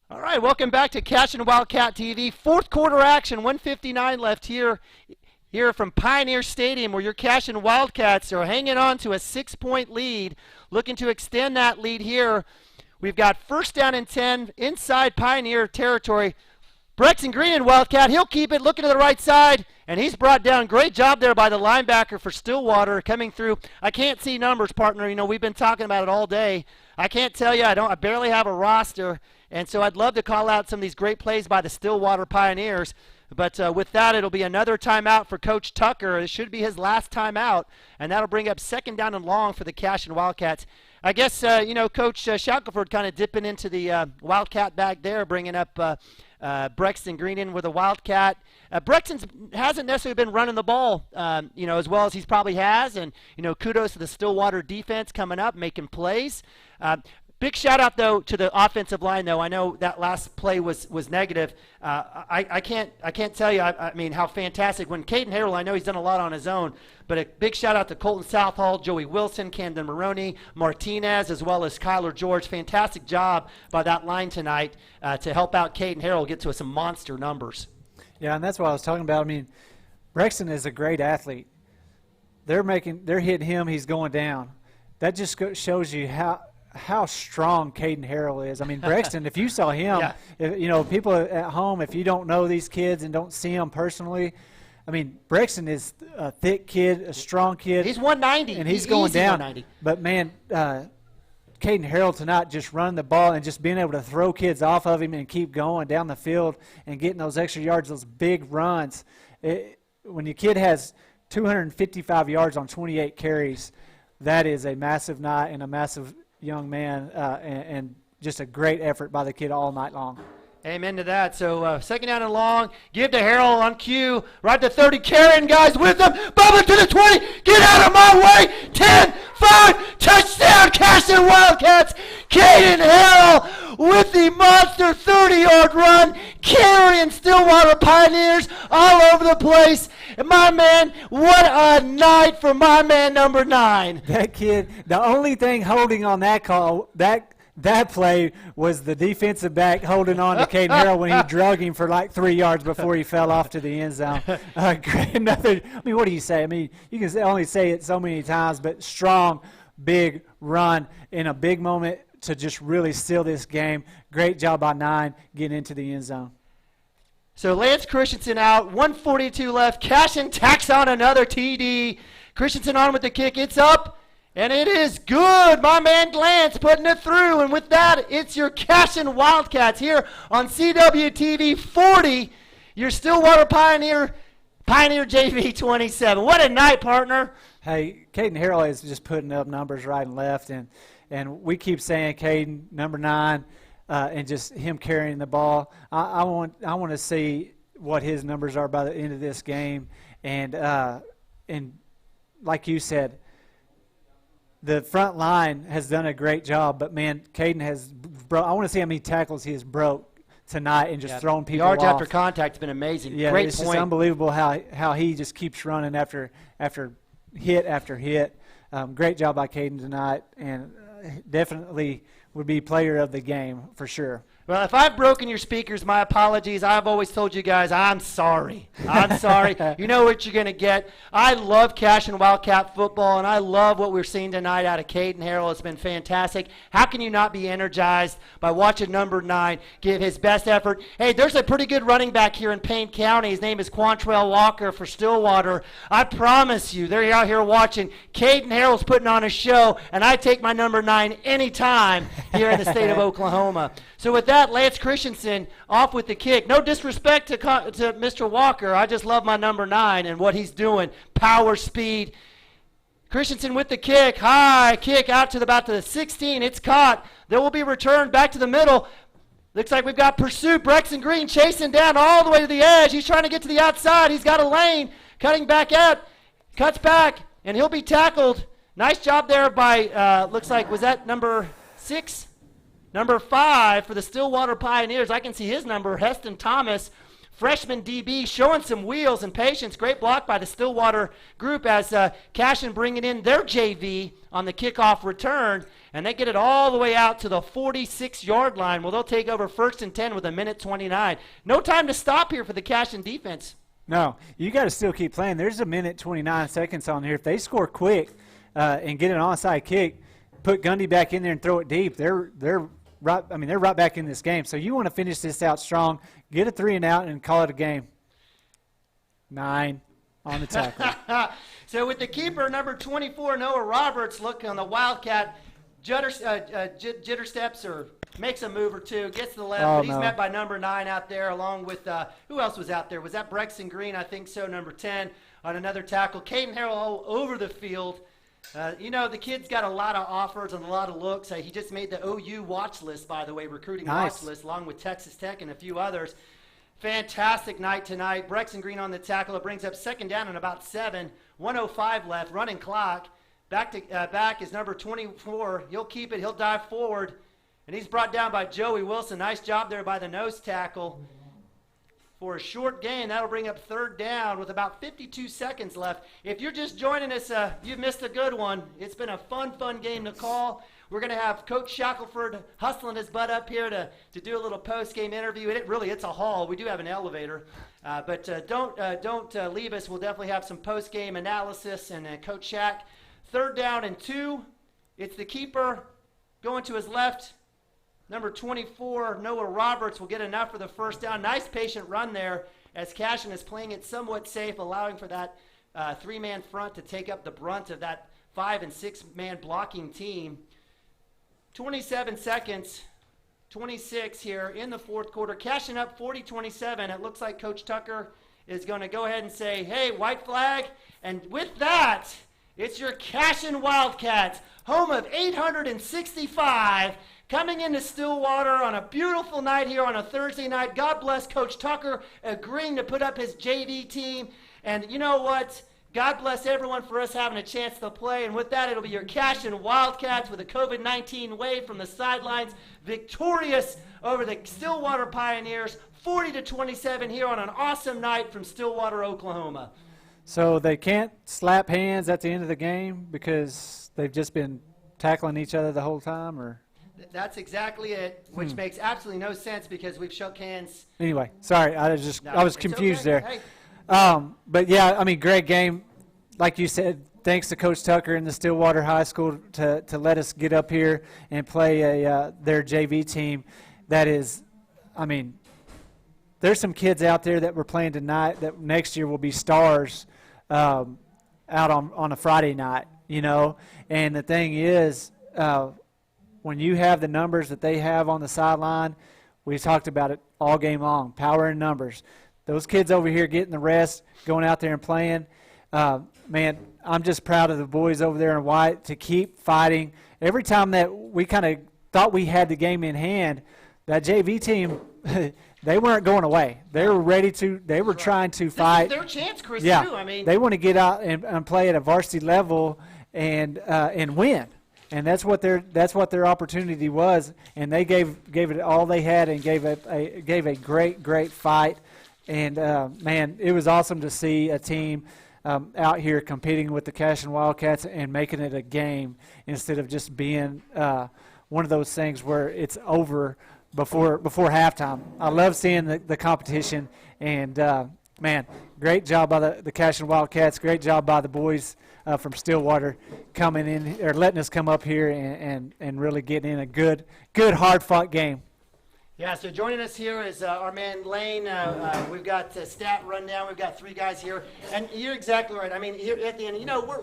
Speaker 13: All right, welcome back to Cashion Wildcat TV. Fourth quarter action, 1:59 left here from Pioneer Stadium, where your Cashion Wildcats are hanging on to a 6-point lead, looking to extend that lead here. We've got first down and 10 inside Pioneer territory. Braxton Green and Wildcat, he'll keep it, looking to the right side, and he's brought down. Great job there by the linebacker for Stillwater coming through. I can't see numbers, partner. We've been talking about it all day. I can't tell you, I barely have a roster. And so I'd love to call out some of these great plays by the Stillwater Pioneers. But with that, it'll be another timeout for Coach Tucker. It should be his last timeout, and that'll bring up 2nd down and long for the Cashion Wildcats. I guess, Coach Shackelford kind of dipping into the Wildcat bag there, bringing up Brexton Green in with a Wildcat. Brexton hasn't necessarily been running the ball, as well as he's probably has. And, kudos to the Stillwater defense coming up, making plays. Big shout out though to the offensive line though. I know that last play was negative. I can't tell you I mean how fantastic when Caden Harrell, I know he's done a lot on his own, but a big shout out to Colton Southall, Joey Wilson, Camden Maroney, Martinez, as well as Kyler George. Fantastic job by that line tonight to help out Caden Harrell get to some monster numbers.
Speaker 11: Yeah, and that's what I was talking about. I mean, Brexton is a great athlete. They're hitting him, he's going down. That just shows you how strong Caden Harrell is. I mean, Brexton, if you saw him, people at home, if you don't know these kids and don't see them personally, I mean, Brexton is a thick kid, a strong kid.
Speaker 13: He's 190.
Speaker 11: And he's going down.
Speaker 13: 190.
Speaker 11: But, man, Caden Harrell tonight just running the ball and just being able to throw kids off of him and keep going down the field and getting those extra yards, those big runs. When your kid has 255 yards on 28 carries, that is a massive night and a massive young man, and just a great effort by the kid all night long.
Speaker 13: Amen to that. So 2nd down and long. Give to Harrell on cue. Right to 30. Carrying guys with him. Bubba to the 20. Get out of my way. 10, 5. Touchdown, Cashion Wildcats. Caden Harrell with the monster 30-yard run. Carrying Stillwater Pioneers all over the place. And my man, what a night for my man number 9.
Speaker 11: That kid, the only thing holding on that call, that play was the defensive back holding on to Caden Harrell when he drug him for like 3 yards before he fell off to the end zone. What do you say? I mean, you can only say it so many times, but strong, big run in a big moment to just really seal this game. Great job by 9 getting into the end zone.
Speaker 13: So Lance Christensen out, 1:42 left. Cashion tacks on another TD. Christensen on with the kick. It's up. And it is good. My man Lance putting it through. And with that, it's your Cashion Wildcats here on CWTV 40. Your Stillwater Pioneer JV 27. What a night, partner.
Speaker 11: Hey, Caden Harrell is just putting up numbers right and left. And we keep saying Caden, number 9, and just him carrying the ball. I want to see what his numbers are by the end of this game. And like you said, the front line has done a great job, but, man, Caden has I want to see how many tackles he has broke tonight and just thrown people
Speaker 13: yards
Speaker 11: off.
Speaker 13: After contact has been amazing.
Speaker 11: Yeah,
Speaker 13: great
Speaker 11: it's
Speaker 13: point.
Speaker 11: Just unbelievable how he just keeps running after hit after hit. Great job by Caden tonight, and definitely would be player of the game for sure.
Speaker 13: Well, if I've broken your speakers, my apologies. I've always told you guys I'm sorry. I'm sorry. You know what you're going to get. I love Cashion Wildcat football, and I love what we're seeing tonight out of Caden Harrell. It's been fantastic. How can you not be energized by watching number 9 give his best effort? Hey, there's a pretty good running back here in Payne County. His name is Quantrell Walker for Stillwater. I promise you, they're out here watching. Caden Harrell's putting on a show, and I take my number 9 anytime here in the state of Oklahoma. So with that, Lance Christensen off with the kick. No disrespect to Mr. Walker. I just love my number 9 and what he's doing. Power, speed. Christensen with the kick. High kick out to about the 16. It's caught. There will be returned back to the middle. Looks like we've got pursuit. Brexton Green chasing down all the way to the edge. He's trying to get to the outside. He's got a lane. Cutting back out. Cuts back. And he'll be tackled. Nice job there by, looks like, was that number 6? Number 5 for the Stillwater Pioneers. I can see his number, Heston Thomas, freshman DB, showing some wheels and patience. Great block by the Stillwater group as Cashion bringing in their JV on the kickoff return. And they get it all the way out to the 46-yard line. Well, they'll take over 1st and 10 with 1:29. No time to stop here for the Cashion defense.
Speaker 11: No, you got to still keep playing. There's 1:29 on here. If they score quick and get an onside kick, put Gundy back in there and throw it deep, they're right back in this game. So you want to finish this out strong, get a 3 and out, and call it a game. 9 on the tackle.
Speaker 13: So with the keeper, number 24, Noah Roberts, look on the Wildcat jitter steps or makes a move or two, gets to the left,
Speaker 11: Oh,
Speaker 13: but he's
Speaker 11: no.
Speaker 13: met by number 9 out there, along with, who else was out there? Was that Brexton Green? I think so, number 10 on another tackle. Caden Harrell all over the field. The kid's got a lot of offers and a lot of looks. He just made the OU watch list, by the way, recruiting
Speaker 11: Nice.
Speaker 13: watch list, along with Texas Tech and a few others. Fantastic night tonight. Brexton Green on the tackle. It brings up second down and about 7. 1:05 left, running clock. Back is number 24. He'll keep it. He'll dive forward. And he's brought down by Joey Wilson. Nice job there by the nose tackle. For a short gain, that'll bring up third down with about 52 seconds left. If you're just joining us, you've missed a good one. It's been a fun game to call. We're going to have Coach Shackelford hustling his butt up here to do a little post-game interview. And it's a haul. We do have an elevator. But don't leave us. We'll definitely have some post-game analysis. And Coach Shack, 3rd down and 2. It's the keeper going to his left. Number 24, Noah Roberts, will get enough for the first down. Nice patient run there as Cashion is playing it somewhat safe, allowing for that 3-man front to take up the brunt of that 5- and 6-man blocking team. 27 seconds, 26 here in the fourth quarter. Cashion up 40-27. It looks like Coach Tucker is going to go ahead and say, hey, white flag. And with that, it's your Cashion Wildcats, home of 865, coming into Stillwater on a beautiful night here on a Thursday night. God bless Coach Tucker agreeing to put up his JV team. And you know what? God bless everyone for us having a chance to play. And with that, it'll be your Cashion Wildcats with a COVID-19 wave from the sidelines, victorious over the Stillwater Pioneers, 40-27 here on an awesome night from Stillwater, Oklahoma.
Speaker 11: So they can't slap hands at the end of the game because they've just been tackling each other the whole time, or?
Speaker 13: That's exactly it, which makes absolutely no sense because we've shook hands.
Speaker 11: Anyway, sorry, I was confused
Speaker 13: okay.
Speaker 11: there.
Speaker 13: Hey.
Speaker 11: But yeah, I mean, great game. Like you said, thanks to Coach Tucker and the Stillwater High School to let us get up here and play their JV team. That is, I mean, there's some kids out there that we're playing tonight that next year will be stars out on a Friday night, And the thing is, when you have the numbers that they have on the sideline, we talked about it all game long, power in numbers. Those kids over here getting the rest, going out there and playing, man, I'm just proud of the boys over there in white to keep fighting. Every time that we kind of thought we had the game in hand, that JV team, they weren't going away. They were ready to. They were trying to fight.
Speaker 13: This is their chance, Chris.
Speaker 11: Yeah,
Speaker 13: too. I mean,
Speaker 11: they want to get out and play at a varsity level and win. And that's what their opportunity was. And they gave it all they had and gave a great fight. And man, it was awesome to see a team out here competing with the Cashion Wildcats and making it a game instead of just being one of those things where it's over before halftime. I love seeing the competition, and man, great job by the Cashion Wildcats. Great job by the boys from Stillwater coming in or letting us come up here and really getting in a good hard-fought game.
Speaker 13: Yeah, so joining us here is our man Lane. We've got stat rundown. We've got 3 guys here. And you're exactly right. I mean, here at the end,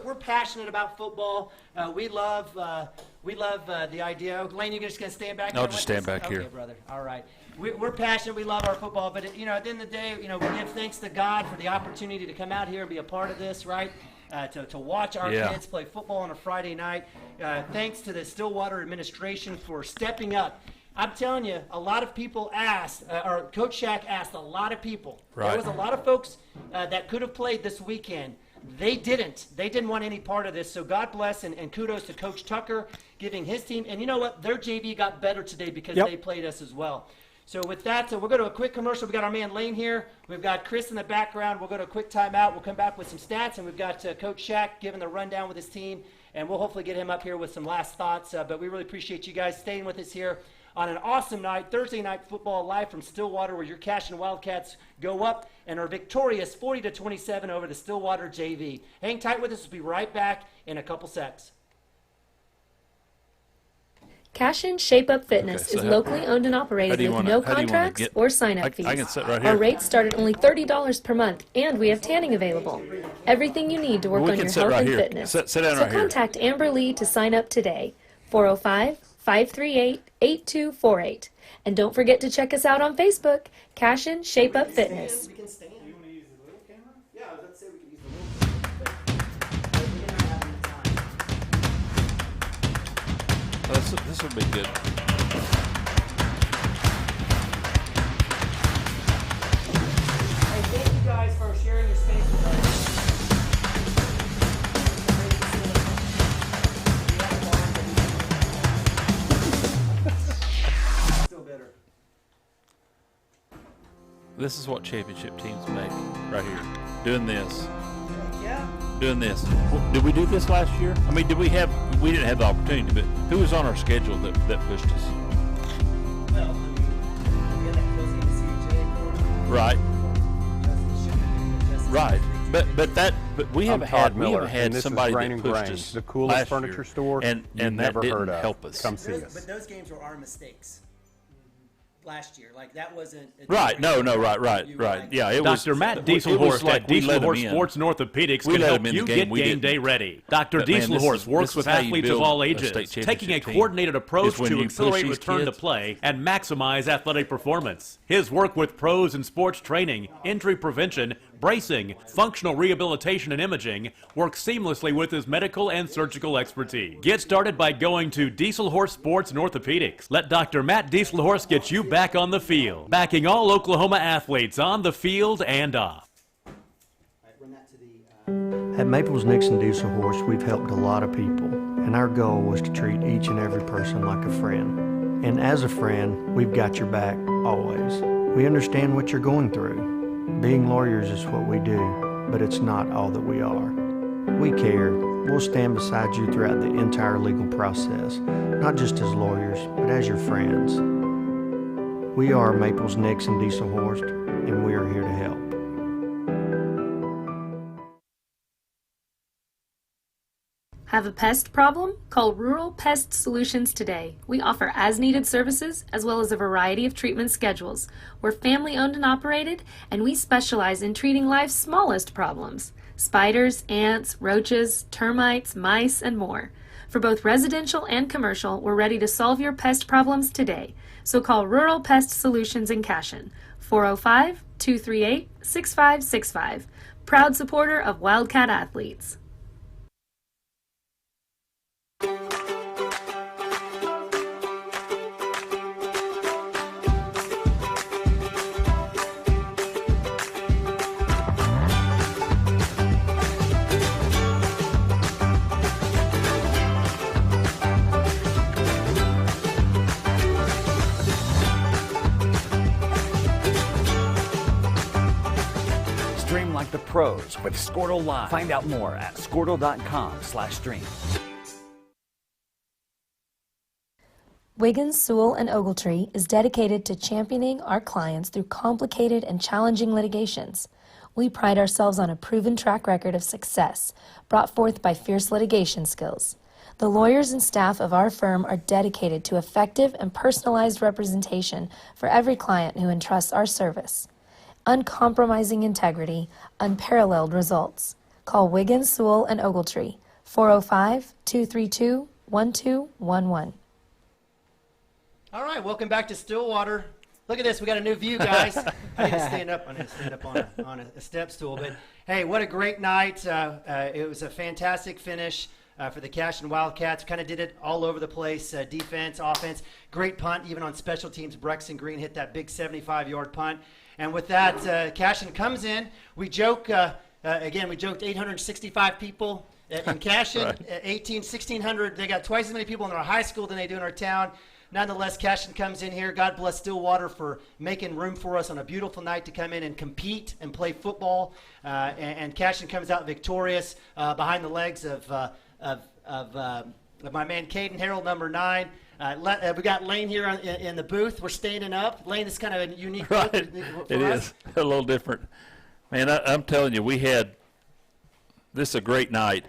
Speaker 13: we're passionate about football. We love the idea. Lane, you're just going to stand back here?
Speaker 12: I'll just stand back here.
Speaker 13: Okay, brother. All right. We're passionate. We love our football. But, at the end of the day, we give thanks to God for the opportunity to come out here and be a part of this, right? To watch our kids play football on a Friday night. Thanks to the Stillwater administration for stepping up. I'm telling you, a lot of people asked, or Coach Shack asked a lot of people.
Speaker 12: Right.
Speaker 13: There was a lot of folks that could have played this weekend. They didn't. They didn't want any part of this. So God bless and kudos to Coach Tucker giving his team. And you know what? Their JV got better today because they played us as well. So with that, we'll go to a quick commercial. We've got our man Lane here. We've got Chris in the background. We'll go to a quick timeout. We'll come back with some stats. And we've got Coach Shack giving the rundown with his team. And we'll hopefully get him up here with some last thoughts. But we really appreciate you guys staying with us here on an awesome night, Thursday Night Football live from Stillwater, where your Cashion Wildcats go up and are victorious 40-27 over the Stillwater JV. Hang tight with us. We'll be right back in a couple secs.
Speaker 4: Cashion Shape Up Fitness is locally owned and operated with no contracts or sign-up fees.
Speaker 12: I can sit right here.
Speaker 4: Our rates start at only $30 per month, and we have tanning available. Everything you need to work on your health and fitness.
Speaker 12: Sit down
Speaker 4: so
Speaker 12: right here.
Speaker 4: contact Amber Lee to sign up today. 405 538-8248. And don't forget to check us out on Facebook, Cashion Shape Up Fitness.
Speaker 2: We can stand. You want to use the little camera? Yeah, I was about to say we could use the little camera.
Speaker 12: This will be good.
Speaker 2: Hey, thank you guys for sharing your space with us. Still better.
Speaker 12: This is what championship teams make right here. Doing this.
Speaker 2: Yeah.
Speaker 12: Doing this. Did we do this last year? I mean, we didn't have the opportunity, but who was on our schedule that pushed us?
Speaker 2: Well, I mean, we had that close game to CJ.
Speaker 12: Right. Right. But we haven't had somebody that pushed us
Speaker 5: the coolest
Speaker 12: last
Speaker 5: furniture
Speaker 12: year,
Speaker 5: store
Speaker 12: and
Speaker 5: you've
Speaker 12: that
Speaker 5: never
Speaker 12: didn't
Speaker 5: heard of.
Speaker 12: help us.
Speaker 5: Come see us.
Speaker 2: But those games were our mistakes. Last year, like that wasn't
Speaker 12: Right. No. Right. Yeah. It was.
Speaker 6: Dr. Matt
Speaker 12: It
Speaker 6: Dieselhorst
Speaker 12: was
Speaker 6: at
Speaker 12: we let 'em
Speaker 6: Dieselhorst
Speaker 12: in.
Speaker 6: Sports and Orthopedics
Speaker 12: We
Speaker 6: can
Speaker 12: let
Speaker 6: help
Speaker 12: 'em in the
Speaker 6: you
Speaker 12: game.
Speaker 6: get
Speaker 12: We
Speaker 6: game day
Speaker 12: didn't.
Speaker 6: ready. Dr.
Speaker 12: But, man,
Speaker 6: Dieselhorst works with
Speaker 12: this is how you
Speaker 6: athletes of
Speaker 12: build
Speaker 6: all
Speaker 12: a
Speaker 6: ages,
Speaker 12: state
Speaker 6: taking a
Speaker 12: championship team,
Speaker 6: coordinated approach
Speaker 12: is when
Speaker 6: to
Speaker 12: you push
Speaker 6: accelerate
Speaker 12: these
Speaker 6: return to
Speaker 12: kids.
Speaker 6: play and maximize athletic performance. His work with pros in sports training, injury prevention, bracing, functional rehabilitation, and imaging works seamlessly with his medical and surgical expertise. Get started by going to Dieselhorst Sports and Orthopedics. Let Dr. Matt Dieselhorst get you back on the field, backing all Oklahoma athletes on the field and off.
Speaker 7: At Maples Nixon Dieselhorst, we've helped a lot of people, and our goal was to treat each and every person like a friend. And as a friend, we've got your back always. We understand what you're going through. Being lawyers is what we do, but it's not all that we are. We care. We'll stand beside you throughout the entire legal process, not just as lawyers, but as your friends. We are Maples Nixon Dieselhorst, and we are here to help.
Speaker 4: Have a pest problem? Call Rural Pest Solutions today. We offer as-needed services as well as a variety of treatment schedules. We're family-owned and operated, and we specialize in treating life's smallest problems: spiders, ants, roaches, termites, mice, and more. For both residential and commercial, we're ready to solve your pest problems today. So call Rural Pest Solutions in Cashion, 405-238-6565. Proud supporter of Wildcat athletes.
Speaker 8: Stream like the pros with Squirtle Live. Find out more at squirtle.com/stream.
Speaker 4: Wiggins, Sewell, and Ogletree is dedicated to championing our clients through complicated and challenging litigations. We pride ourselves on a proven track record of success brought forth by fierce litigation skills. The lawyers and staff of our firm are dedicated to effective and personalized representation for every client who entrusts our service. Uncompromising integrity, unparalleled results. Call Wiggins, Sewell, and Ogletree, 405-232-1211.
Speaker 13: All right, welcome back to Stillwater. Look at this, we got a new view, guys. I need to stand up on a step stool. But hey, what a great night. It was a fantastic finish for the Cashion Wildcats. Kind of did it all over the place, defense, offense. Great punt, even on special teams. Brexton Green hit that big 75-yard punt. And with that, Cashion comes in. We joke, we joked 865 people in Cashion, right. 1,600. They got twice as many people in our high school than they do in our town. Nonetheless, Cashion comes in here. God bless Stillwater for making room for us on a beautiful night to come in and compete and play football. And Cashion comes out victorious behind the legs of my man Caden Harrell, number 9. We got Lane here in the booth. We're standing up. Lane is kind of a unique
Speaker 12: right.
Speaker 13: for
Speaker 12: it
Speaker 13: us.
Speaker 12: Is a little different. Man, I'm telling you, this is a great night.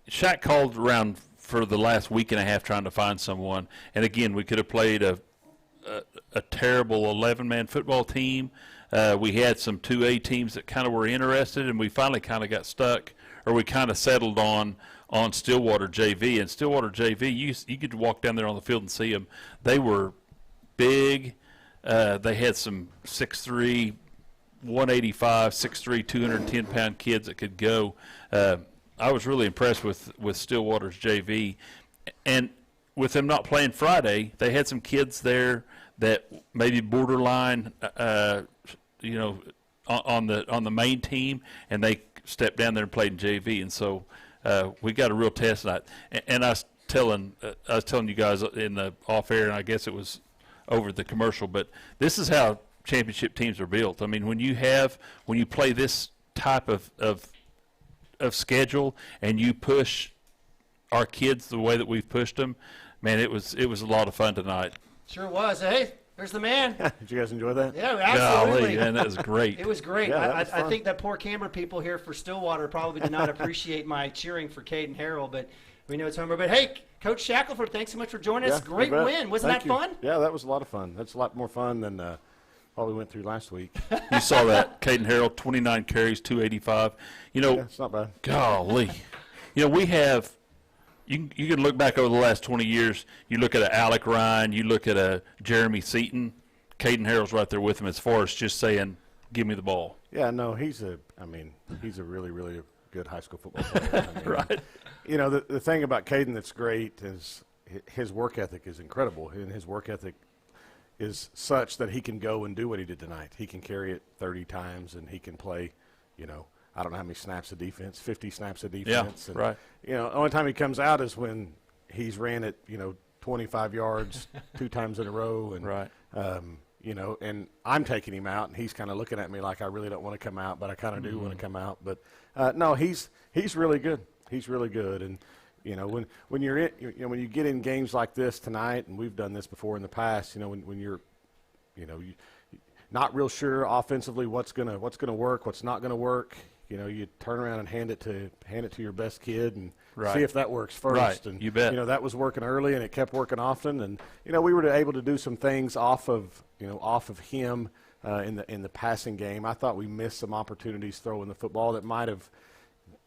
Speaker 12: Shaq called around for the last week and a half trying to find someone. And again, we could have played a terrible 11-man football team. We had some 2A teams that kind of were interested, and we finally kind of got stuck we kind of settled on Stillwater JV. And Stillwater JV, you get to walk down there on the field and see them. They were big. They had some 6'3", 185, 6'3", 210-pound kids that could go. I was really impressed with Stillwater's JV. And with them not playing Friday, they had some kids there that maybe borderline, on the main team, and they stepped down there and played in JV. And so we got a real test tonight. And I was telling you guys in the off air, and I guess it was over the commercial, but this is how championship teams are built. I mean, when you play this type of schedule and you push our kids the way that we've pushed them, man, it was a lot of fun tonight.
Speaker 13: Sure was. Hey, there's the man.
Speaker 14: Did you guys enjoy that?
Speaker 13: Yeah, absolutely.
Speaker 12: Golly, man, that was great.
Speaker 13: It was great.
Speaker 14: Yeah,
Speaker 13: I think that poor camera people here for Stillwater probably did not appreciate my cheering for Caden Harrell, but we know it's homer. But hey, Coach Shackelford, thanks so much for joining us. Great win. Wasn't that fun?
Speaker 14: Yeah, that was a lot of fun. That's a lot more fun than what we went through last week.
Speaker 12: You saw that. Caden Harrell, 29 carries, 285.
Speaker 14: It's not bad.
Speaker 12: Golly. We have – you can look back over the last 20 years. You look at a Alec Ryan. You look at a Jeremy Seaton. Caden Harrell's right there with him as far as just saying, give me the ball.
Speaker 14: Yeah, no, he's a really, really good high school football player.
Speaker 12: Right.
Speaker 14: The thing about Caden that's great is his work ethic is incredible, and his work ethic is such that he can go and do what he did tonight. He can carry it 30 times, and he can play, I don't know how many snaps of defense, 50 snaps of defense.
Speaker 12: Yeah, right.
Speaker 14: The only time he comes out is when he's ran it, 25 yards 2 times in a row. And,
Speaker 12: right.
Speaker 14: And I'm taking him out, and he's kind of looking at me like I really don't want to come out, but I kind of do want to come out. But, no, he's really good. He's really good. And, when you're when you get in games like this tonight, and we've done this before in the past, when you're, not real sure offensively what's gonna work, what's not gonna work. You turn around and hand it to your best kid and see if that works first.
Speaker 12: Right.
Speaker 14: And
Speaker 12: you bet.
Speaker 14: That was working early, and it kept working often. And we were able to do some things off of him in the passing game. I thought we missed some opportunities throwing the football that might have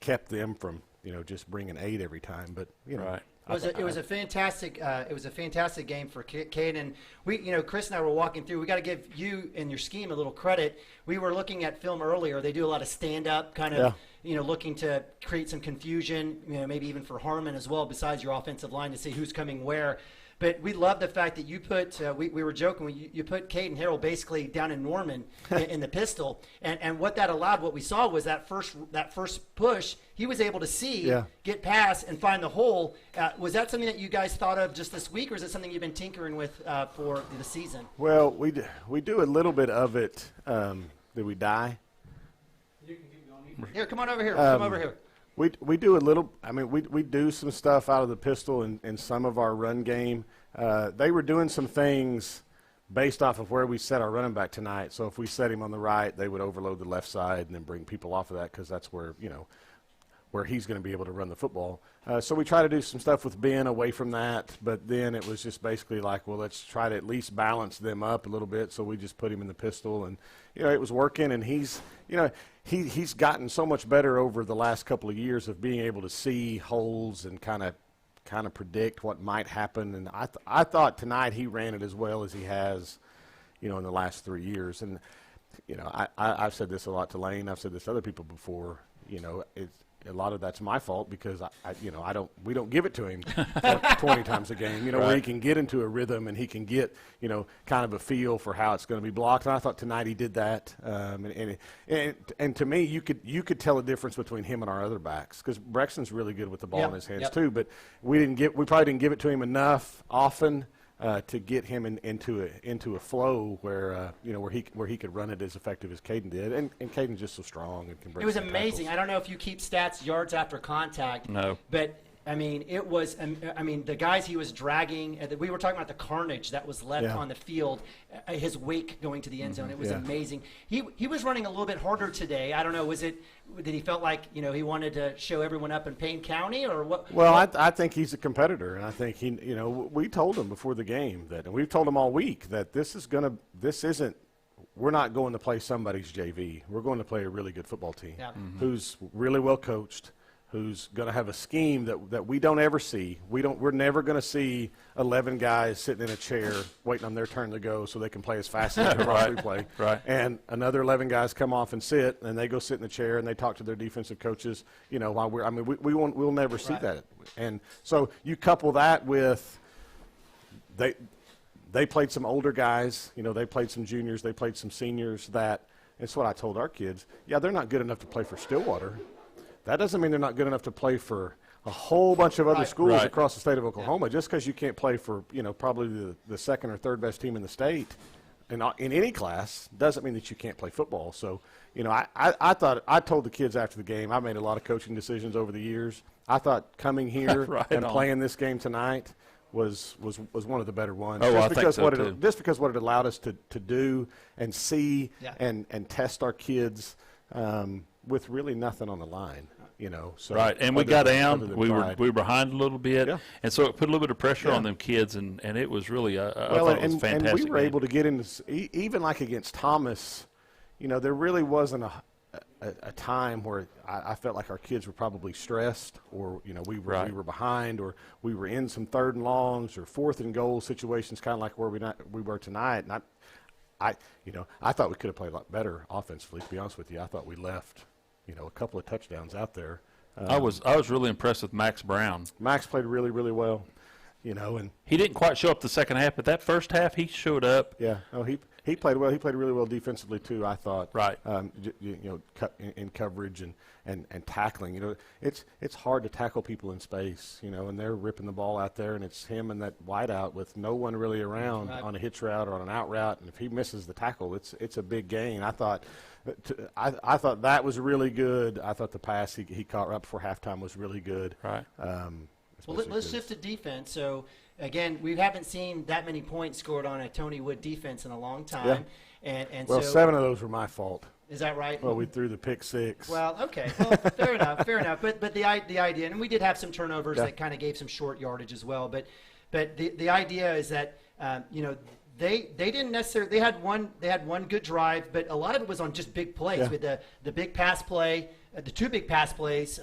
Speaker 14: kept them from just bringing 8 every time. But
Speaker 12: right.
Speaker 13: It was a fantastic game for Caden. We, Chris and I were walking through. We got to give you and your scheme a little credit. We were looking at film earlier. They do a lot of stand-up, kind of, looking to create some confusion. Maybe even for Harmon as well, besides your offensive line, to see who's coming where. But we love the fact that you put, we were joking, you put Caden Harrell basically down in Norman in the pistol. And what that allowed, what we saw was that first push, he was able to see, get past, and find the hole. Was that something that you guys thought of just this week, or is it something you've been tinkering with for the season?
Speaker 14: Well, we do a little bit of it. Did we die?
Speaker 13: Here, come on over here. Come over here.
Speaker 14: We do a little. I mean, we do some stuff out of the pistol in some of our run game. They were doing some things based off of where we set our running back tonight. So if we set him on the right, they would overload the left side and then bring people off of that, because that's where where he's going to be able to run the football. So we try to do some stuff with Ben away from that, but then it was just basically like, well, let's try to at least balance them up a little bit. So we just put him in the pistol, and it was working. And he's he's gotten so much better over the last couple of years of being able to see holes and kind of predict what might happen. And I thought tonight he ran it as well as he has, in the last 3 years. And I've said this a lot to Lane. I've said this to other people before. A lot of that's my fault, because we don't give it to him 20 times a game,
Speaker 12: right.
Speaker 14: Where he can get into a rhythm and he can get, kind of a feel for how it's going to be blocked. And I thought tonight he did that. And to me, you could tell a difference between him and our other backs, because Brexton's really good with the ball in his hands too, but we probably didn't give it to him enough often to get him into a flow where where he could run it as effective as Caden did, and Caden's just so strong and can break.
Speaker 13: It was
Speaker 14: some
Speaker 13: amazing.
Speaker 14: tackles.
Speaker 13: I don't know if you keep stats yards after contact.
Speaker 12: No.
Speaker 13: But I mean, it was. I mean, the guys he was dragging. We were talking about the carnage that was left on the field. His wake going to the end zone. It was amazing. He was running a little bit harder today. I don't know. Did he felt like he wanted to show everyone up in Payne County, or what?
Speaker 14: Well, I think he's a competitor, and I think we told him before the game that, and we've told him all week that we're not going to play somebody's JV. We're going to play a really good football team who's really well coached, who's going to have a scheme that we don't ever see. We're never going to see 11 guys sitting in a chair waiting on their turn to go so they can play as fast as they possibly play.
Speaker 12: Right.
Speaker 14: And another 11 guys come off and sit, and they go sit in the chair and they talk to their defensive coaches. While we'll never see that. And so you couple that with they played some older guys. They played some juniors. They played some seniors. It's what I told our kids. Yeah, they're not good enough to play for Stillwater. That doesn't mean they're not good enough to play for a whole bunch of other schools across the state of Oklahoma. Just because you can't play for, probably the second or third best team in the state in any class doesn't mean that you can't play football. So, I told the kids after the game, I made a lot of coaching decisions over the years. I thought coming here and playing this game tonight was one of the better ones.
Speaker 12: Oh,
Speaker 14: just
Speaker 12: I think so too.
Speaker 14: Just because what it allowed us to do and see and test our kids with really nothing on the line, So
Speaker 12: right, and we got down. We were behind a little bit, and so it put a little bit of pressure on them kids, and it was really I thought it was fantastic.
Speaker 14: And we were able to get into even like against Thomas. There really wasn't a time where I felt like our kids were probably stressed, or we were behind, or we were in some 3rd and longs or 4th and goal situations, kind of like where we were tonight. And I thought we could have played a lot better offensively. To be honest with you, I thought we left a couple of touchdowns out there.
Speaker 12: I was really impressed with Max Brown.
Speaker 14: Max played really, really well, and
Speaker 12: he didn't quite show up the second half, but that first half he showed up.
Speaker 14: Yeah, he played well. He played really well defensively too, I thought.
Speaker 12: Right.
Speaker 14: In coverage and tackling. It's hard to tackle people in space. And they're ripping the ball out there, and it's him and that wideout with no one really around on a hitch route or on an out route. And if he misses the tackle, it's a big gain. I thought that was really good. I thought the pass he caught right before halftime was really good.
Speaker 12: Right.
Speaker 13: Well, let's shift to defense. So, again, we haven't seen that many points scored on a Tony Wood defense in a long time.
Speaker 14: Yeah.
Speaker 13: And
Speaker 14: well,
Speaker 13: so
Speaker 14: 7 of those were my fault.
Speaker 13: Is that right?
Speaker 14: Well, we threw the pick 6.
Speaker 13: Well, okay. Well, fair enough. But the idea, and we did have some turnovers that kind of gave some short yardage as well. But the idea is that they didn't necessarily. They had one good drive, but a lot of it was on just big plays with the big pass play. The 2 big pass plays,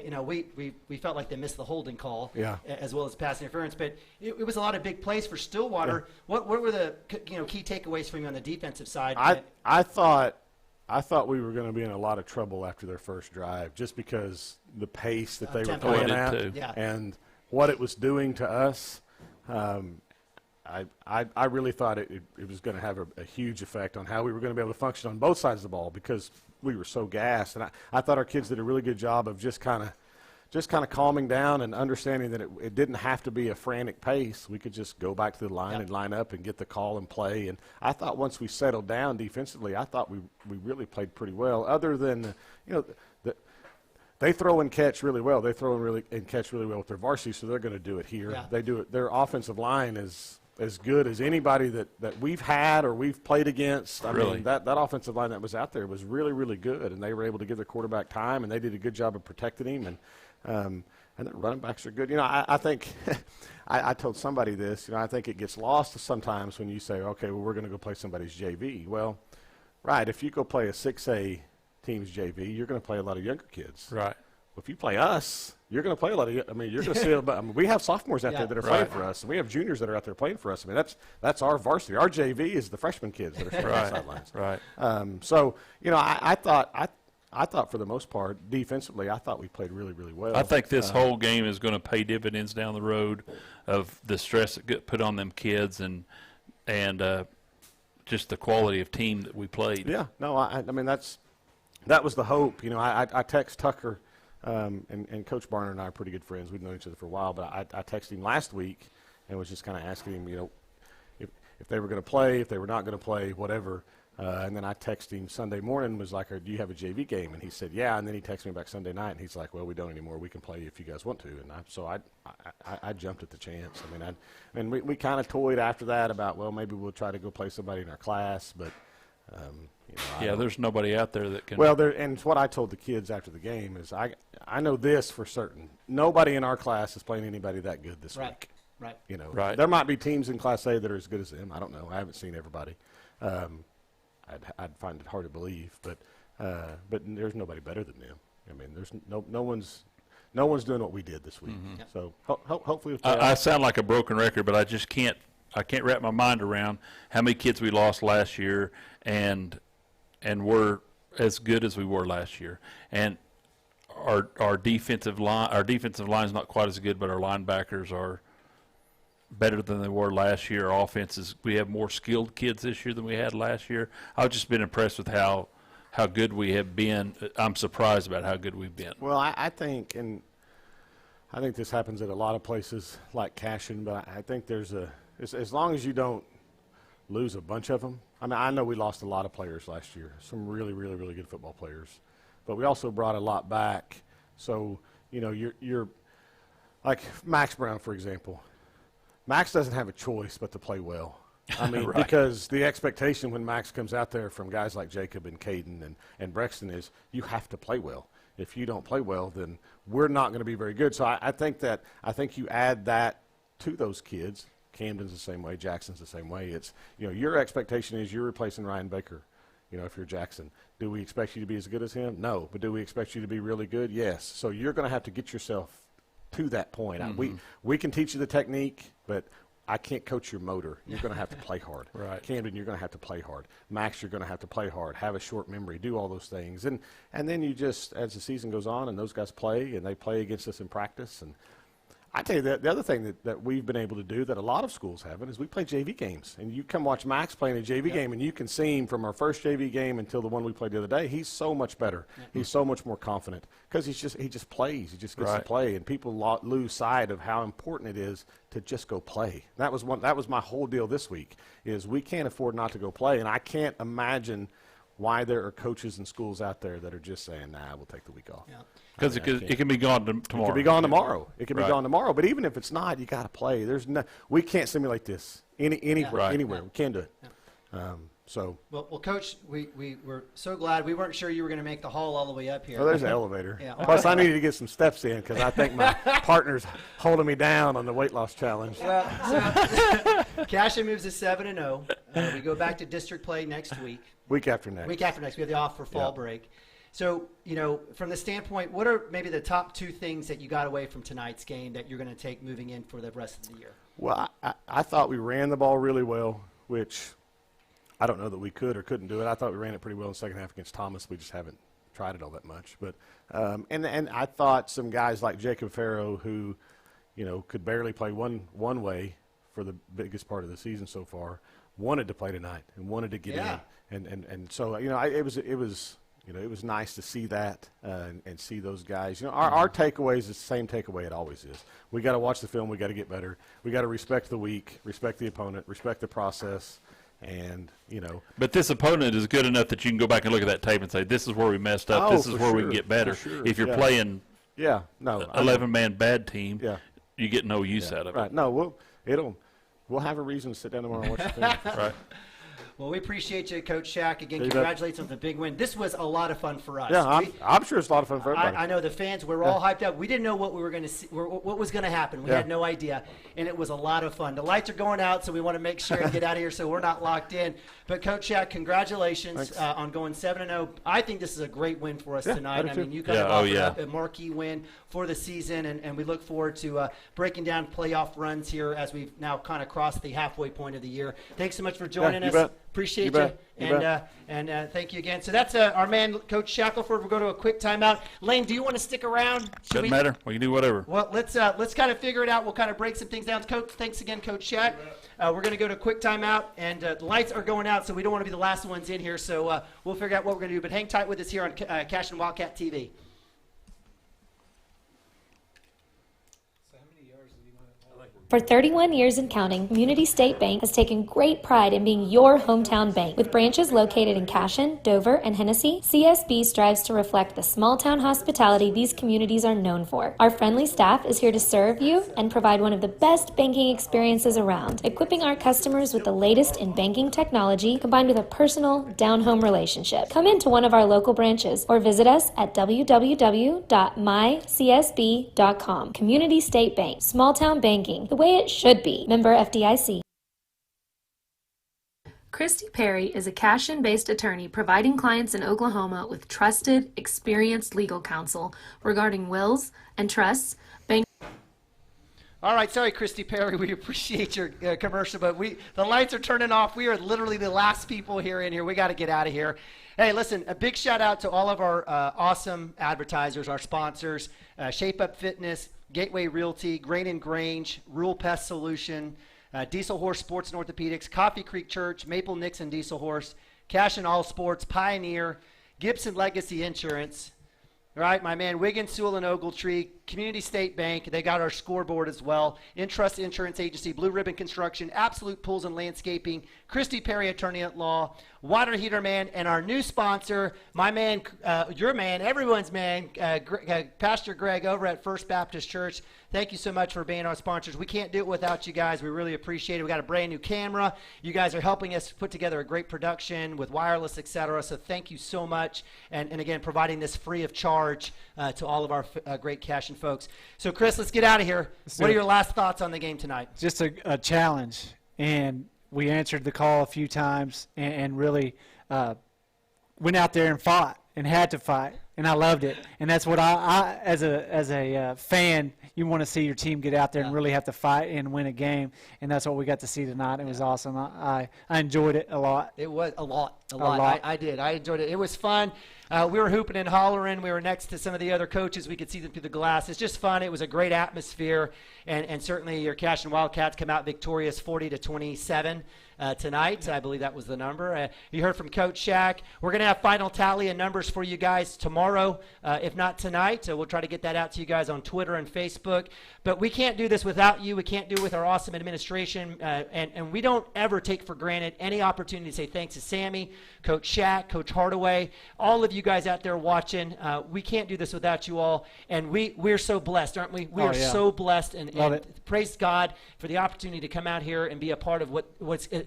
Speaker 13: we felt like they missed the holding call, as well as pass interference. But it was a lot of big plays for Stillwater. Yeah. What were the key takeaways from you on the defensive side?
Speaker 14: I thought we were going to be in a lot of trouble after their first drive, just because the pace that they were playing at and what it was doing to us. I really thought it was going to have a huge effect on how we were going to be able to function on both sides of the ball, because we were so gassed. And I thought our kids did a really good job of just kind of calming down and understanding that it didn't have to be a frantic pace. We could just go back to the line and line up and get the call and play. And I thought once we settled down defensively, I thought we really played pretty well, other than they throw and catch really well. They throw and catch really well with their varsity, so they're going to do it here. Yeah. They do it. Their offensive line is as good as anybody that we've had or we've played against. I mean, that offensive line that was out there was really, really good, and they were able to give their quarterback time, and they did a good job of protecting him. And the running backs are good. I think I told somebody this. I think it gets lost sometimes when you say, okay, well, we're going to go play somebody's JV. Well, right, if you go play a 6A team's JV, you're going to play a lot of younger kids.
Speaker 12: Right.
Speaker 14: Well, if you play us, you're going to play a lot of. You're going to see. We have sophomores out there that are playing for us, and we have juniors that are out there playing for us. That's our varsity. Our JV is the freshman kids that are standing on the sidelines.
Speaker 12: Right.
Speaker 14: So I thought for the most part, defensively, I thought we played really, really well.
Speaker 12: I think this whole game is going to pay dividends down the road of the stress that got put on them kids and just the quality of team that we played.
Speaker 14: Yeah. No, I mean that was the hope. I text Tucker. And Coach Barner and I are pretty good friends. We've known each other for a while, but I texted him last week and was just kind of asking him, if they were going to play, if they were not going to play, whatever. And then I texted him Sunday morning, was like, do you have a JV game? And he said, yeah. And then he texted me back Sunday night, and he's like, well, we don't anymore. We can play if you guys want to. And I jumped at the chance. We kind of toyed after that about, well, maybe we'll try to go play somebody in our class, but
Speaker 12: there's nobody out there that can.
Speaker 14: Well, and what I told the kids after the game is I know this for certain. Nobody in our class is playing anybody that good this week.
Speaker 13: Right.
Speaker 12: Right.
Speaker 14: There might be teams in Class A that are as good as them. I don't know. I haven't seen everybody. I'd find it hard to believe, but there's nobody better than them. There's no one's no one's doing what we did this week. So hopefully,
Speaker 12: I sound like a broken record, but I just can't wrap my mind around how many kids we lost last year, and we're as good as we were last year. And our defensive line is not quite as good, but our linebackers are better than they were last year. Our offenses, we have more skilled kids this year than we had last year. I've just been impressed with how good we have been. I'm surprised about how good we've been.
Speaker 14: Well, I think this happens at a lot of places like Cashion, but I think there's as long as you don't lose a bunch of them. I mean, I know we lost a lot of players last year, some really, really, really good football players, but we also brought a lot back. So, you're like Max Brown, for example. Max doesn't have a choice but to play well. I mean,
Speaker 12: Right.
Speaker 14: because the expectation when Max comes out there from guys like Jacob and Caden and Brexton is you have to play well. If you don't play well, then we're not going to be very good. So I think you add that to those kids. Camden's the same way. Jackson's the same way. It's, your expectation is you're replacing Ryan Baker, if you're Jackson. Do we expect you to be as good as him? No. But do we expect you to be really good? Yes. So you're going to have to get yourself to that point. We can teach you the technique, but I can't coach your motor. You're going to have to play hard.
Speaker 12: Right.
Speaker 14: Camden, you're going to have to play hard. Max, you're going to have to play hard, have a short memory, do all those things. And then you just, as the season goes on and those guys play and they play against us in practice. And I tell you, the other thing that we've been able to do that a lot of schools haven't is we play JV games. And you come watch Max playing a JV game, and you can see him from our first JV game until the one we played the other day. He's so much better. He's so much more confident because he just plays. He just gets to play. And people lose sight of how important it is to just go play. That was my whole deal this week is we can't afford not to go play. And I can't imagine why there are coaches and schools out there that are just saying, nah, we'll take the week off.
Speaker 12: Because it can be gone tomorrow.
Speaker 14: It can be gone tomorrow. It can be gone tomorrow. But even if it's not, you got to play. We can't simulate this anywhere. We can't do it.
Speaker 2: Well, Coach, we were so glad. We weren't sure you were going to make the haul all the way up here.
Speaker 14: Well, there's an elevator. Plus, I needed to get some steps in because I think my partner's holding me down on the weight loss challenge.
Speaker 2: Well, Cashion moves to 7-0. We go back to district play next week.
Speaker 14: Week after next.
Speaker 2: We have the off for fall break. So, from the standpoint, what are maybe the top two things that you got away from tonight's game that you're going to take moving in for the rest of the year?
Speaker 14: Well, I thought we ran the ball really well, which I don't know that we could or couldn't do it. I thought we ran it pretty well in the second half against Thomas. We just haven't tried it all that much. But and I thought some guys like Jacob Farrow, who, could barely play one way for the biggest part of the season so far, wanted to play tonight and wanted to get in. And so, it was nice to see that and see those guys. Our takeaway is the same takeaway it always is. We got to watch the film. We got to get better. We got to respect the week, respect the opponent, respect the process, and
Speaker 12: But this opponent is good enough that you can go back and look at that tape and say, "This is where we messed up. This is where we can get better." If you're playing, 11-man bad team, you get no use out of it.
Speaker 14: Right? No, we'll have a reason to sit down tomorrow and watch the film.
Speaker 12: Right.
Speaker 2: Well, we appreciate you, Coach Shack. Again, congratulations on the big win. This was a lot of fun for us.
Speaker 14: Yeah, I'm sure it's a lot of fun for everybody.
Speaker 2: I know the fans. We're all hyped up. We didn't know what we were going to see, what was going to happen. We had no idea, and it was a lot of fun. The lights are going out, so we want to make sure and get out of here so we're not locked in. But Coach Shack, congratulations on going 7-0. I think this is a great win for us tonight. I mean, you kind of offered up a marquee win for the season, and we look forward to breaking down playoff runs here as we've now kind of crossed the halfway point of the year. Thanks so much for joining us.
Speaker 14: Bet.
Speaker 2: Appreciate you. And thank you again. So that's our man, Coach Shackelford. We'll go to a quick timeout. Lane, do you want to stick around?
Speaker 12: Doesn't matter. We can do whatever.
Speaker 2: Well, let's kind of figure it out. We'll kind of break some things down. Coach, thanks again, Coach Shack. We're going to go to a quick timeout, and the lights are going out, so we don't want to be the last ones in here. So we'll figure out what we're going to do. But hang tight with us here on Cashion Wildcat TV.
Speaker 4: For 31 years and counting, Community State Bank has taken great pride in being your hometown bank. With branches located in Cashion, Dover, and Hennessy, CSB strives to reflect the small-town hospitality these communities are known for. Our friendly staff is here to serve you and provide one of the best banking experiences around, equipping our customers with the latest in banking technology combined with a personal, down-home relationship. Come into one of our local branches or visit us at www.mycsb.com. Community State Bank, small-town banking, the way it should be. Member FDIC. Christy Perry is a Cashion-based attorney providing clients in Oklahoma with trusted, experienced legal counsel regarding wills and trusts, bank.
Speaker 13: All right, sorry, Christy Perry. We appreciate your commercial, but the lights are turning off. We are literally the last people here in here. We got to get out of here. Hey, listen, a big shout out to all of our awesome advertisers, our sponsors, Shape Up Fitness, Gateway Realty, Grain and Grange, Rural Pest Solution, Diesel Horse Sports and Orthopedics, Coffee Creek Church, Maple Nixon Diesel Horse, Cashion All Sports, Pioneer, Gibson Legacy Insurance. All right, my man Wiggins, Sewell, and Ogletree, Community State Bank, they got our scoreboard as well, Intrust Insurance Agency, Blue Ribbon Construction, Absolute Pools and Landscaping, Christy Perry, Attorney at Law, Water Heater Man, and our new sponsor, my man, your man, everyone's man, Pastor Greg over at First Baptist Church. Thank you so much for being our sponsors. We can't do it without you guys. We really appreciate it. We got a brand new camera. You guys are helping us put together a great production with wireless, etc. So thank you so much. And again, providing this free of charge to all of our great Cashion folks. So Chris, let's get out of here. What are your last thoughts on the game tonight?
Speaker 11: Just a challenge, and we answered the call a few times and really went out there and fought and had to fight, and I loved it. And that's what I as a fan, you want to see your team get out there and really have to fight and win a game, and that's what we got to see tonight. It was awesome. I enjoyed it a lot.
Speaker 13: It was a lot. I did. I enjoyed it. It was fun. We were hooping and hollering. We were next to some of the other coaches. We could see them through the glass. It's just fun. It was a great atmosphere, and certainly your Cashion Wildcats come out victorious 40-27 tonight. I believe that was the number. You heard from Coach Shack. We're going to have final tally and numbers for you guys tomorrow, if not tonight. We'll try to get that out to you guys on Twitter and Facebook. But we can't do this without you. We can't do it with our awesome administration, and we don't ever take for granted any opportunity to say thanks to Sammy, Coach Shack, Coach Hardaway, all of you guys out there watching. We can't do this without you all, and we're so blessed, aren't we? We are so blessed, and praise God for the opportunity to come out here and be a part of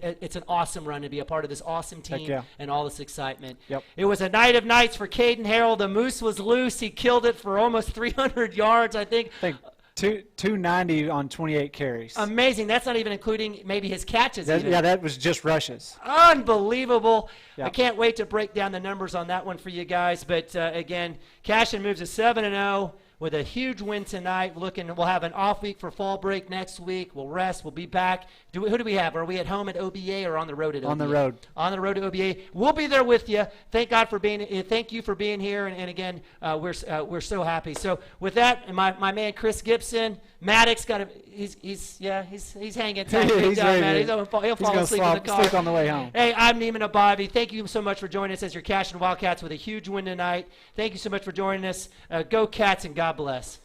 Speaker 13: it's an awesome run to be a part of this awesome team and all this excitement. It was a night of nights for Caden Harrell. The Moose was loose. He killed it for almost 300 yards, I think.
Speaker 11: 290 on 28 carries.
Speaker 13: Amazing. That's not even including maybe his catches.
Speaker 11: That was just rushes.
Speaker 13: Unbelievable. I can't wait to break down the numbers on that one for you guys. But, again, Cashion moves to 7-0 with a huge win tonight. We'll have an off week for fall break next week. We'll rest. We'll be back. Who do we have? Are we at home at OBA or on the road at OBA?
Speaker 11: On the road.
Speaker 13: On the road to OBA. We'll be there with you. Thank you for being here. And again, we're so happy. So with that, my man Chris Gibson, Maddox he's hanging tight.
Speaker 11: He's
Speaker 13: He'll fall asleep in the car.
Speaker 11: Sleep on the way home.
Speaker 13: Hey, I'm Neiman Abavi. Thank you so much for joining us as your Cashion Wildcats with a huge win tonight. Thank you so much for joining us. Go Cats and God bless.